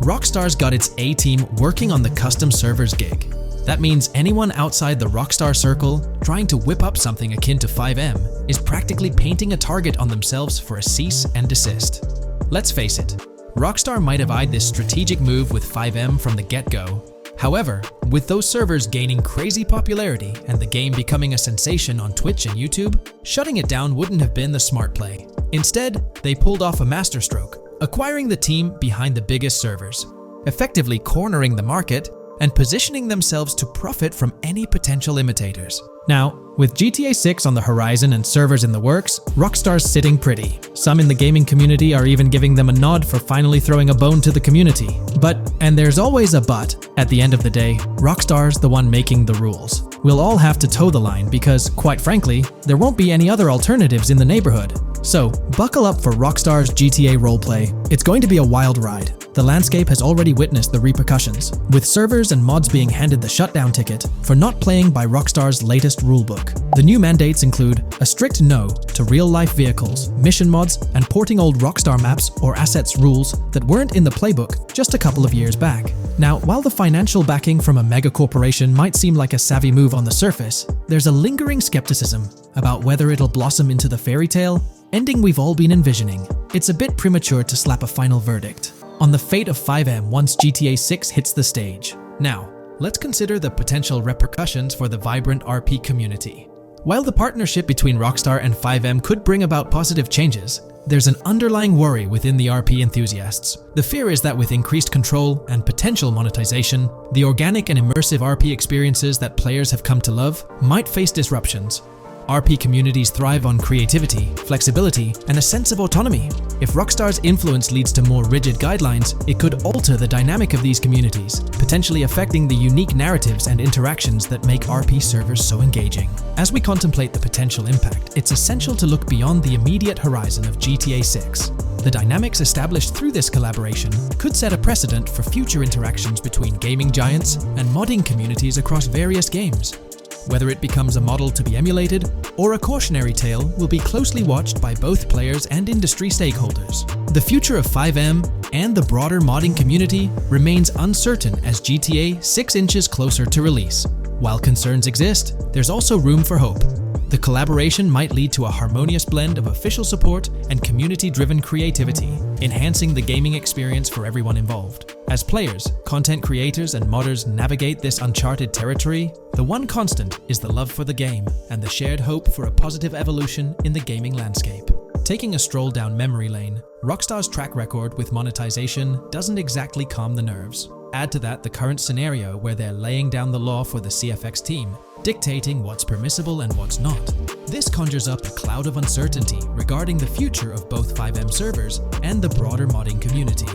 Rockstar's got its A-team working on the custom servers gig. That means anyone outside the Rockstar circle trying to whip up something akin to 5M is practically painting a target on themselves for a cease and desist. Let's face it, Rockstar might have eyed this strategic move with 5M from the get-go. However, with those servers gaining crazy popularity and the game becoming a sensation on Twitch and YouTube, shutting it down wouldn't have been the smart play. Instead, they pulled off a masterstroke, acquiring the team behind the biggest servers, effectively cornering the market and positioning themselves to profit from any potential imitators. Now, with GTA 6 on the horizon and servers in the works, Rockstar's sitting pretty. Some in the gaming community are even giving them a nod for finally throwing a bone to the community. But, and there's always a but, at the end of the day, Rockstar's the one making the rules. We'll all have to toe the line because, quite frankly, there won't be any other alternatives in the neighborhood. So, buckle up for Rockstar's GTA roleplay. It's going to be a wild ride. The landscape has already witnessed the repercussions, with servers and mods being handed the shutdown ticket for not playing by Rockstar's latest rulebook. The new mandates include a strict no to real-life vehicles, mission mods, and porting old Rockstar maps or assets rules that weren't in the playbook just a couple of years back. Now, while the financial backing from a mega corporation might seem like a savvy move on the surface, there's a lingering skepticism about whether it'll blossom into the fairy tale ending we've all been envisioning. It's a bit premature to slap a final verdict on the fate of 5M once GTA 6 hits the stage. Now, let's consider the potential repercussions for the vibrant RP community. While the partnership between Rockstar and 5M could bring about positive changes, there's an underlying worry within the RP enthusiasts. The fear is that with increased control and potential monetization, the organic and immersive RP experiences that players have come to love might face disruptions. RP communities thrive on creativity, flexibility, and a sense of autonomy. If Rockstar's influence leads to more rigid guidelines, it could alter the dynamic of these communities, potentially affecting the unique narratives and interactions that make RP servers so engaging. As we contemplate the potential impact, it's essential to look beyond the immediate horizon of GTA 6. The dynamics established through this collaboration could set a precedent for future interactions between gaming giants and modding communities across various games. Whether it becomes a model to be emulated or a cautionary tale will be closely watched by both players and industry stakeholders. The future of 5M and the broader modding community remains uncertain as GTA 6 inches closer to release. While concerns exist, there's also room for hope. The collaboration might lead to a harmonious blend of official support and community-driven creativity, enhancing the gaming experience for everyone involved. As players, content creators, and modders navigate this uncharted territory, the one constant is the love for the game and the shared hope for a positive evolution in the gaming landscape. Taking a stroll down memory lane, Rockstar's track record with monetization doesn't exactly calm the nerves. Add to that the current scenario where they're laying down the law for the CFX team, dictating what's permissible and what's not. This conjures up a cloud of uncertainty regarding the future of both 5M servers and the broader modding community.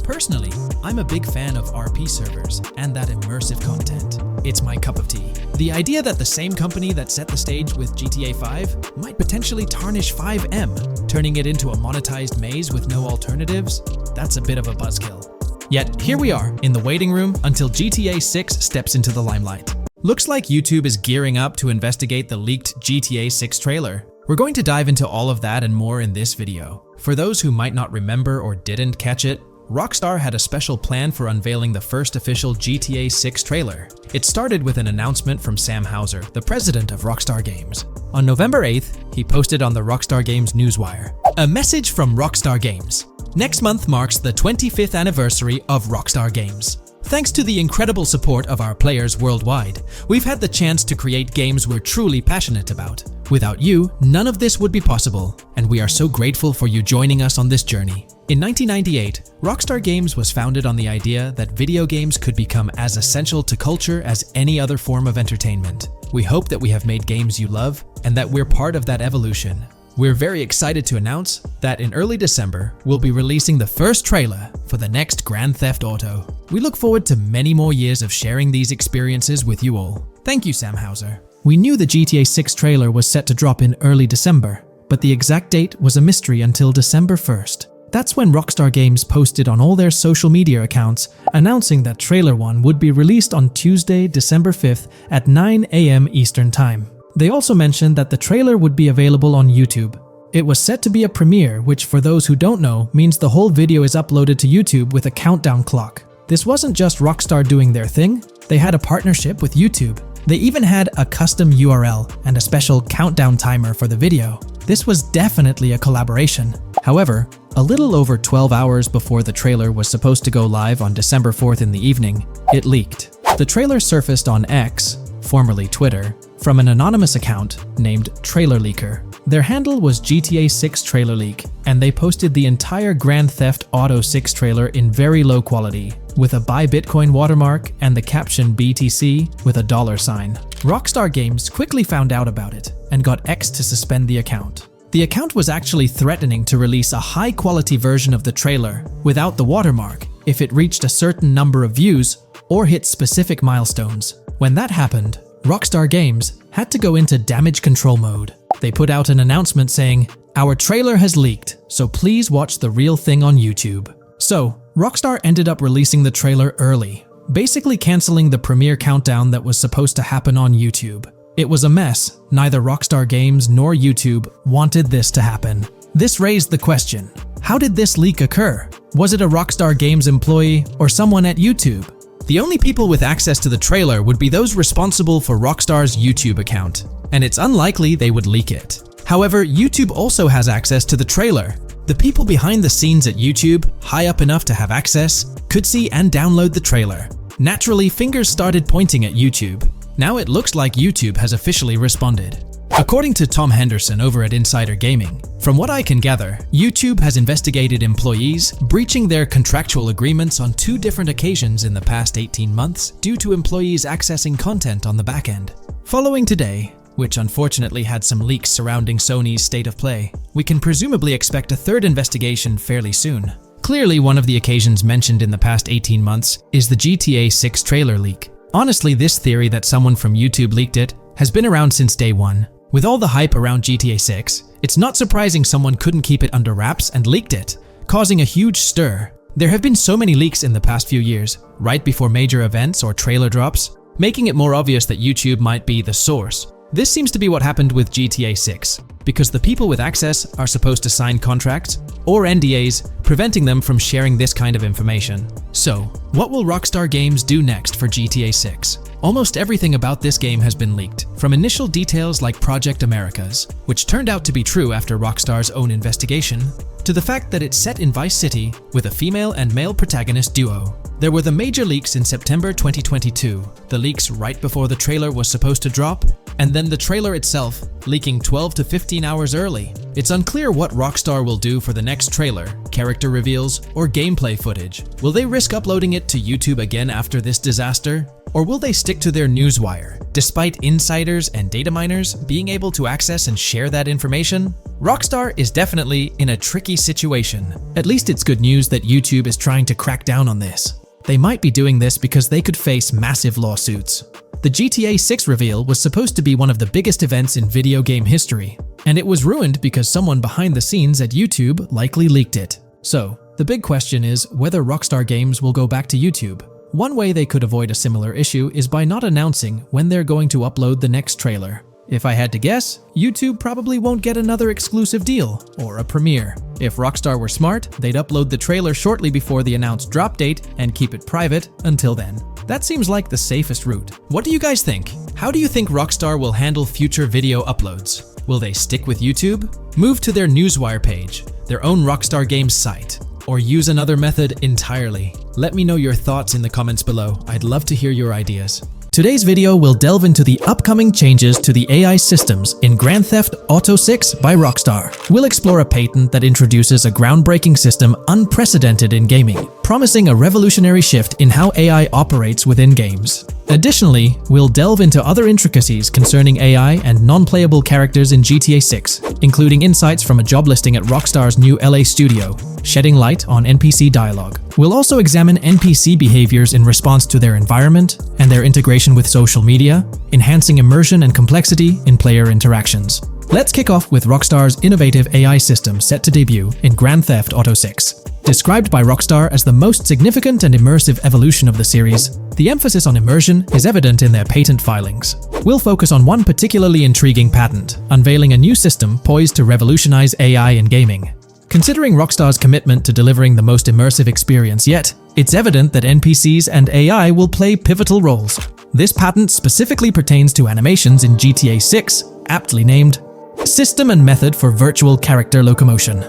Personally, I'm a big fan of RP servers and that immersive content. It's my cup of tea. The idea that the same company that set the stage with GTA 5 might potentially tarnish 5M, turning it into a monetized maze with no alternatives, that's a bit of a buzzkill. Yet, here we are, in the waiting room until GTA 6 steps into the limelight. Looks like YouTube is gearing up to investigate the leaked GTA 6 trailer. We're going to dive into all of that and more in this video. For those who might not remember or didn't catch it, Rockstar had a special plan for unveiling the first official GTA 6 trailer. It started with an announcement from Sam Houser, the president of Rockstar Games. On November 8th, he posted on the Rockstar Games newswire, "A message from Rockstar Games. Next month marks the 25th anniversary of Rockstar Games. Thanks to the incredible support of our players worldwide, we've had the chance to create games we're truly passionate about. Without you, none of this would be possible, and we are so grateful for you joining us on this journey." In 1998, Rockstar Games was founded on the idea that video games could become as essential to culture as any other form of entertainment. We hope that we have made games you love, and that we're part of that evolution. We're very excited to announce that in early December, we'll be releasing the first trailer for the next Grand Theft Auto. We look forward to many more years of sharing these experiences with you all. Thank you, Sam Houser. We knew the GTA 6 trailer was set to drop in early December, but the exact date was a mystery until December 1st. That's when Rockstar Games posted on all their social media accounts announcing that Trailer 1 would be released on Tuesday, December 5th at 9 AM Eastern Time. They also mentioned that the trailer would be available on YouTube. It was set to be a premiere, which for those who don't know means the whole video is uploaded to YouTube with a countdown clock. This wasn't just Rockstar doing their thing, they had a partnership with YouTube. They even had a custom URL and a special countdown timer for the video. This was definitely a collaboration. However, a little over 12 hours before the trailer was supposed to go live on December 4th in the evening, it leaked. The trailer surfaced on X, formerly Twitter, from an anonymous account named Trailer Leaker. Their handle was GTA 6 Trailer Leak, and they posted the entire Grand Theft Auto 6 trailer in very low quality, with a Buy Bitcoin watermark and the caption BTC with a $sign. Rockstar Games quickly found out about it and got X to suspend the account. The account was actually threatening to release a high-quality version of the trailer without the watermark if it reached a certain number of views or hit specific milestones. When that happened, Rockstar Games had to go into damage control mode. They put out an announcement saying, "Our trailer has leaked, so please watch the real thing on YouTube." So, Rockstar ended up releasing the trailer early, basically canceling the premiere countdown that was supposed to happen on YouTube. It was a mess. Neither Rockstar Games nor YouTube wanted this to happen. This raised the question, how did this leak occur? Was it a Rockstar Games employee or someone at YouTube? The only people with access to the trailer would be those responsible for Rockstar's YouTube account, and it's unlikely they would leak it. However, YouTube also has access to the trailer. The people behind the scenes at YouTube, high up enough to have access, could see and download the trailer. Naturally, fingers started pointing at YouTube. Now it looks like YouTube has officially responded. According to Tom Henderson over at Insider Gaming, from what I can gather, YouTube has investigated employees breaching their contractual agreements on 2 different occasions in the past 18 months due to employees accessing content on the back end. Following today, which unfortunately had some leaks surrounding Sony's state of play, we can presumably expect a 3rd investigation fairly soon. Clearly, one of the occasions mentioned in the past 18 months is the GTA 6 trailer leak. Honestly, this theory that someone from YouTube leaked it has been around since day one. With all the hype around GTA 6, it's not surprising someone couldn't keep it under wraps and leaked it, causing a huge stir. There have been so many leaks in the past few years, right before major events or trailer drops, making it more obvious that YouTube might be the source. This seems to be what happened with GTA 6, because the people with access are supposed to sign contracts or NDAs, preventing them from sharing this kind of information. So, what will Rockstar Games do next for GTA 6? Almost everything about this game has been leaked, from initial details like Project Americas, which turned out to be true after Rockstar's own investigation, to the fact that it's set in Vice City with a female and male protagonist duo. There were the major leaks in September 2022, the leaks right before the trailer was supposed to drop, and then the trailer itself leaking 12 to 15 hours early. It's unclear what Rockstar will do for the next trailer, character reveals, or gameplay footage. Will they risk uploading it to YouTube again after this disaster? Or will they stick to their newswire, despite insiders and data miners being able to access and share that information? Rockstar is definitely in a tricky situation. At least it's good news that YouTube is trying to crack down on this. They might be doing this because they could face massive lawsuits. The GTA 6 reveal was supposed to be one of the biggest events in video game history, and it was ruined because someone behind the scenes at YouTube likely leaked it. So, the big question is whether Rockstar Games will go back to YouTube. One way they could avoid a similar issue is by not announcing when they're going to upload the next trailer. If I had to guess, YouTube probably won't get another exclusive deal or a premiere. If Rockstar were smart, they'd upload the trailer shortly before the announced drop date and keep it private until then. That seems like the safest route. What do you guys think? How do you think Rockstar will handle future video uploads? Will they stick with YouTube, move to their newswire page, their own Rockstar Games site, or use another method entirely? Let me know your thoughts in the comments below. I'd love to hear your ideas. Today's video will delve into the upcoming changes to the AI systems in Grand Theft Auto 6 by Rockstar. We'll explore a patent that introduces a groundbreaking system unprecedented in gaming, promising a revolutionary shift in how AI operates within games. Additionally, we'll delve into other intricacies concerning AI and non-playable characters in GTA 6, including insights from a job listing at Rockstar's new LA studio, shedding light on NPC dialogue. We'll also examine NPC behaviors in response to their environment and their integration with social media, enhancing immersion and complexity in player interactions. Let's kick off with Rockstar's innovative AI system set to debut in Grand Theft Auto 6. Described by Rockstar as the most significant and immersive evolution of the series, the emphasis on immersion is evident in their patent filings. We'll focus on one particularly intriguing patent, unveiling a new system poised to revolutionize AI in gaming. Considering Rockstar's commitment to delivering the most immersive experience yet, it's evident that NPCs and AI will play pivotal roles. This patent specifically pertains to animations in GTA 6, aptly named System and Method for Virtual Character Locomotion.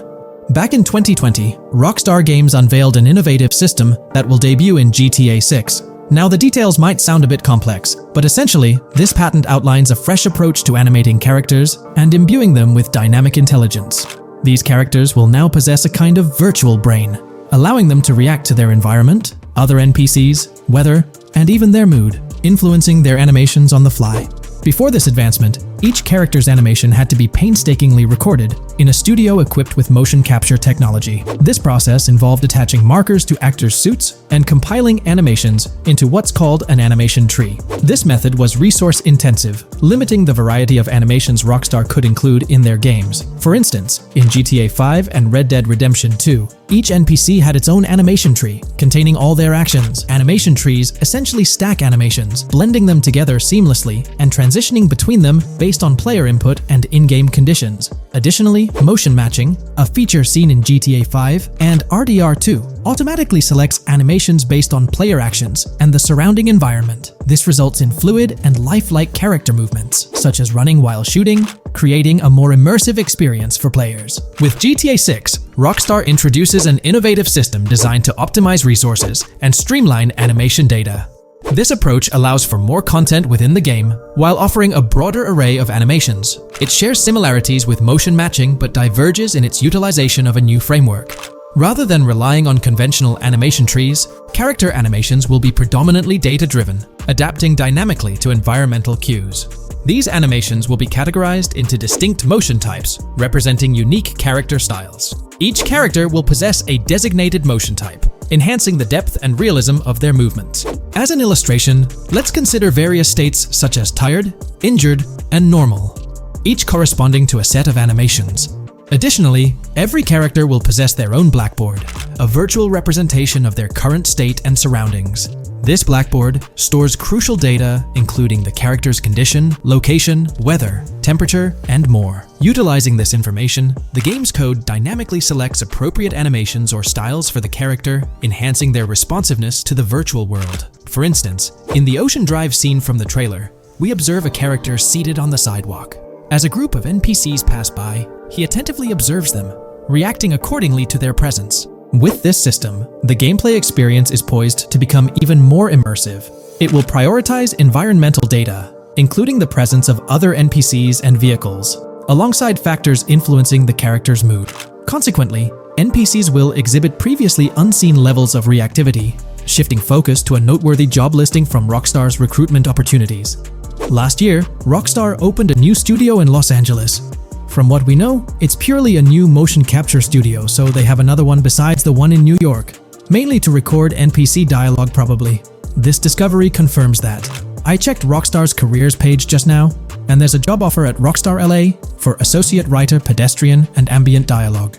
Back in 2020, Rockstar Games unveiled an innovative system that will debut in GTA 6. Now, the details might sound a bit complex, but essentially, this patent outlines a fresh approach to animating characters and imbuing them with dynamic intelligence. These characters will now possess a kind of virtual brain, allowing them to react to their environment, other NPCs, weather, and even their mood, influencing their animations on the fly. Before this advancement, each character's animation had to be painstakingly recorded in a studio equipped with motion capture technology. This process involved attaching markers to actors' suits and compiling animations into what's called an animation tree. This method was resource-intensive, limiting the variety of animations Rockstar could include in their games. For instance, in GTA 5 and Red Dead Redemption 2, each NPC had its own animation tree, containing all their actions. Animation trees essentially stack animations, blending them together seamlessly and transitioning between them based on player input and in-game conditions. Additionally, motion matching, a feature seen in GTA 5 and RDR2, automatically selects animations based on player actions and the surrounding environment. This results in fluid and lifelike character movements, such as running while shooting, creating a more immersive experience for players. With GTA 6, Rockstar introduces an innovative system designed to optimize resources and streamline animation data. This approach allows for more content within the game while offering a broader array of animations. It shares similarities with motion matching but diverges in its utilization of a new framework. Rather than relying on conventional animation trees, character animations will be predominantly data-driven, adapting dynamically to environmental cues. These animations will be categorized into distinct motion types, representing unique character styles. Each character will possess a designated motion type, enhancing the depth and realism of their movements. As an illustration, let's consider various states such as tired, injured, and normal, each corresponding to a set of animations. Additionally, every character will possess their own blackboard, a virtual representation of their current state and surroundings. This blackboard stores crucial data including the character's condition, location, weather, temperature, and more. Utilizing this information, the game's code dynamically selects appropriate animations or styles for the character, enhancing their responsiveness to the virtual world. For instance, in the Ocean Drive scene from the trailer, we observe a character seated on the sidewalk. As a group of NPCs pass by, he attentively observes them, reacting accordingly to their presence. With this system, the gameplay experience is poised to become even more immersive. It will prioritize environmental data, including the presence of other NPCs and vehicles, alongside factors influencing the character's mood. Consequently, NPCs will exhibit previously unseen levels of reactivity, shifting focus to a noteworthy job listing from Rockstar's recruitment opportunities. Last year, Rockstar opened a new studio in Los Angeles. From what we know, it's purely a new motion capture studio, so they have another one besides the one in New York, mainly to record NPC dialogue probably. This discovery confirms that. I checked Rockstar's careers page just now, and there's a job offer at Rockstar LA for Associate Writer Pedestrian and Ambient Dialogue.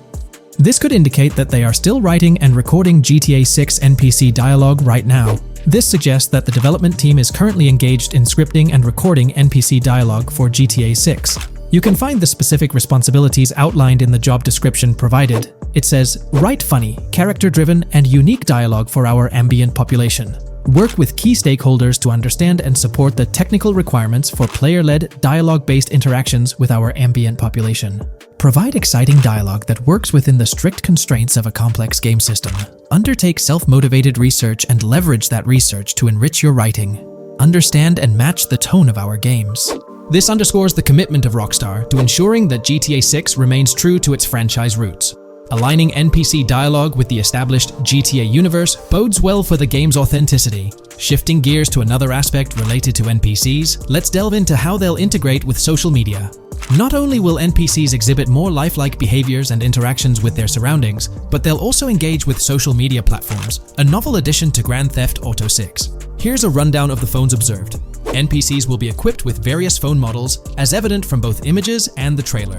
This could indicate that they are still writing and recording GTA 6 NPC dialogue right now. This suggests that the development team is currently engaged in scripting and recording NPC dialogue for GTA 6. You can find the specific responsibilities outlined in the job description provided. It says, write funny, character-driven, and unique dialogue for our ambient population. Work with key stakeholders to understand and support the technical requirements for player-led, dialogue-based interactions with our ambient population. Provide exciting dialogue that works within the strict constraints of a complex game system. Undertake self-motivated research and leverage that research to enrich your writing. Understand and match the tone of our games. This underscores the commitment of Rockstar to ensuring that GTA 6 remains true to its franchise roots. Aligning NPC dialogue with the established GTA universe bodes well for the game's authenticity. Shifting gears to another aspect related to NPCs, let's delve into how they'll integrate with social media. Not only will NPCs exhibit more lifelike behaviors and interactions with their surroundings, but they'll also engage with social media platforms, a novel addition to Grand Theft Auto 6. Here's a rundown of the phones observed. NPCs will be equipped with various phone models, as evident from both images and the trailer.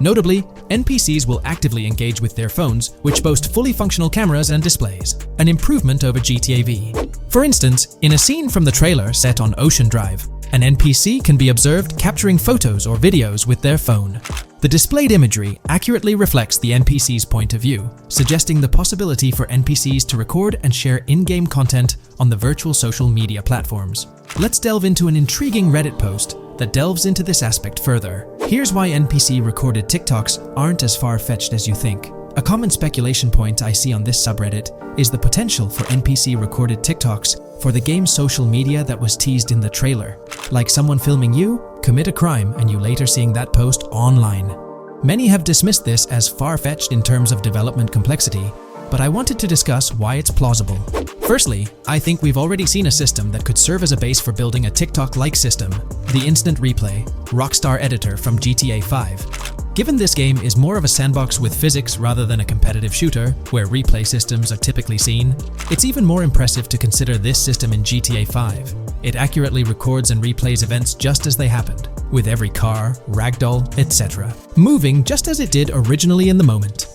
Notably, NPCs will actively engage with their phones, which boast fully functional cameras and displays, an improvement over GTA V. For instance, in a scene from the trailer set on Ocean Drive, an NPC can be observed capturing photos or videos with their phone. The displayed imagery accurately reflects the NPC's point of view, suggesting the possibility for NPCs to record and share in-game content on the virtual social media platforms. Let's delve into an intriguing Reddit post that delves into this aspect further. Here's why NPC-recorded TikToks aren't as far-fetched as you think. A common speculation point I see on this subreddit is the potential for NPC-recorded TikToks for the game's social media that was teased in the trailer, like someone filming you commit a crime and you later seeing that post online. Many have dismissed this as far-fetched in terms of development complexity, but I wanted to discuss why it's plausible. Firstly, I think we've already seen a system that could serve as a base for building a TikTok-like system, the Instant Replay, ROCKSTAR editor from GTA 5. Given this game is more of a sandbox with physics rather than a competitive shooter, where replay systems are typically seen, it's even more impressive to consider this system in GTA 5. It accurately records and replays events just as they happened, with every car, ragdoll, etc., moving just as it did originally in the moment.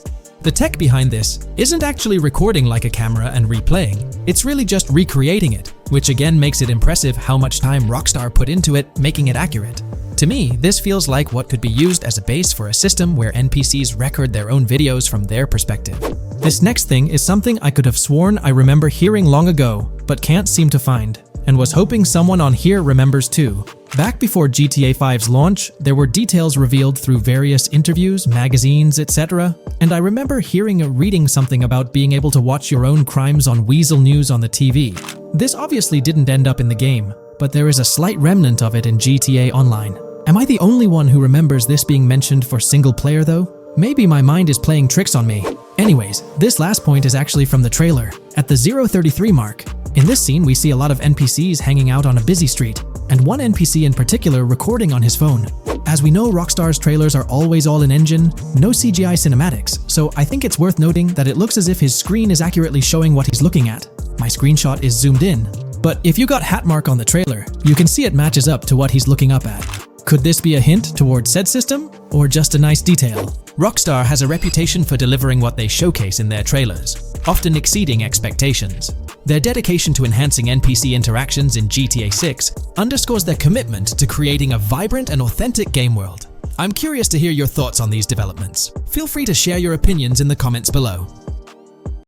The tech behind this isn't actually recording like a camera and replaying, it's really just recreating it, which again makes it impressive how much time ROCKSTAR put into it, making it accurate. To me, this feels like what could be used as a base for a system where NPCs record their own videos from their perspective. This next thing is something I could have sworn I remember hearing long ago, but can't seem to find, and was hoping someone on here remembers too. Back before GTA 5's launch, there were details revealed through various interviews, magazines, etc., and I remember hearing or reading something about being able to watch your own crimes on Weasel News on the TV. This obviously didn't end up in the game, but there is a slight remnant of it in GTA Online. Am I the only one who remembers this being mentioned for single player though? Maybe my mind is playing tricks on me. Anyways, this last point is actually from the trailer, at the 0:33 mark. In this scene, we see a lot of NPCs hanging out on a busy street, and one NPC in particular recording on his phone. As we know, ROCKSTAR's trailers are always all in engine, no CGI cinematics, so I think it's worth noting that it looks as if his screen is accurately showing what he's looking at. My screenshot is zoomed in, but if you got Hatmark on the trailer, you can see it matches up to what he's looking up at. Could this be a hint towards said system, or just a nice detail? ROCKSTAR has a reputation for delivering what they showcase in their trailers, often exceeding expectations. Their dedication to enhancing NPC interactions in GTA 6 underscores their commitment to creating a vibrant and authentic game world. I'm curious to hear your thoughts on these developments. Feel free to share your opinions in the comments below.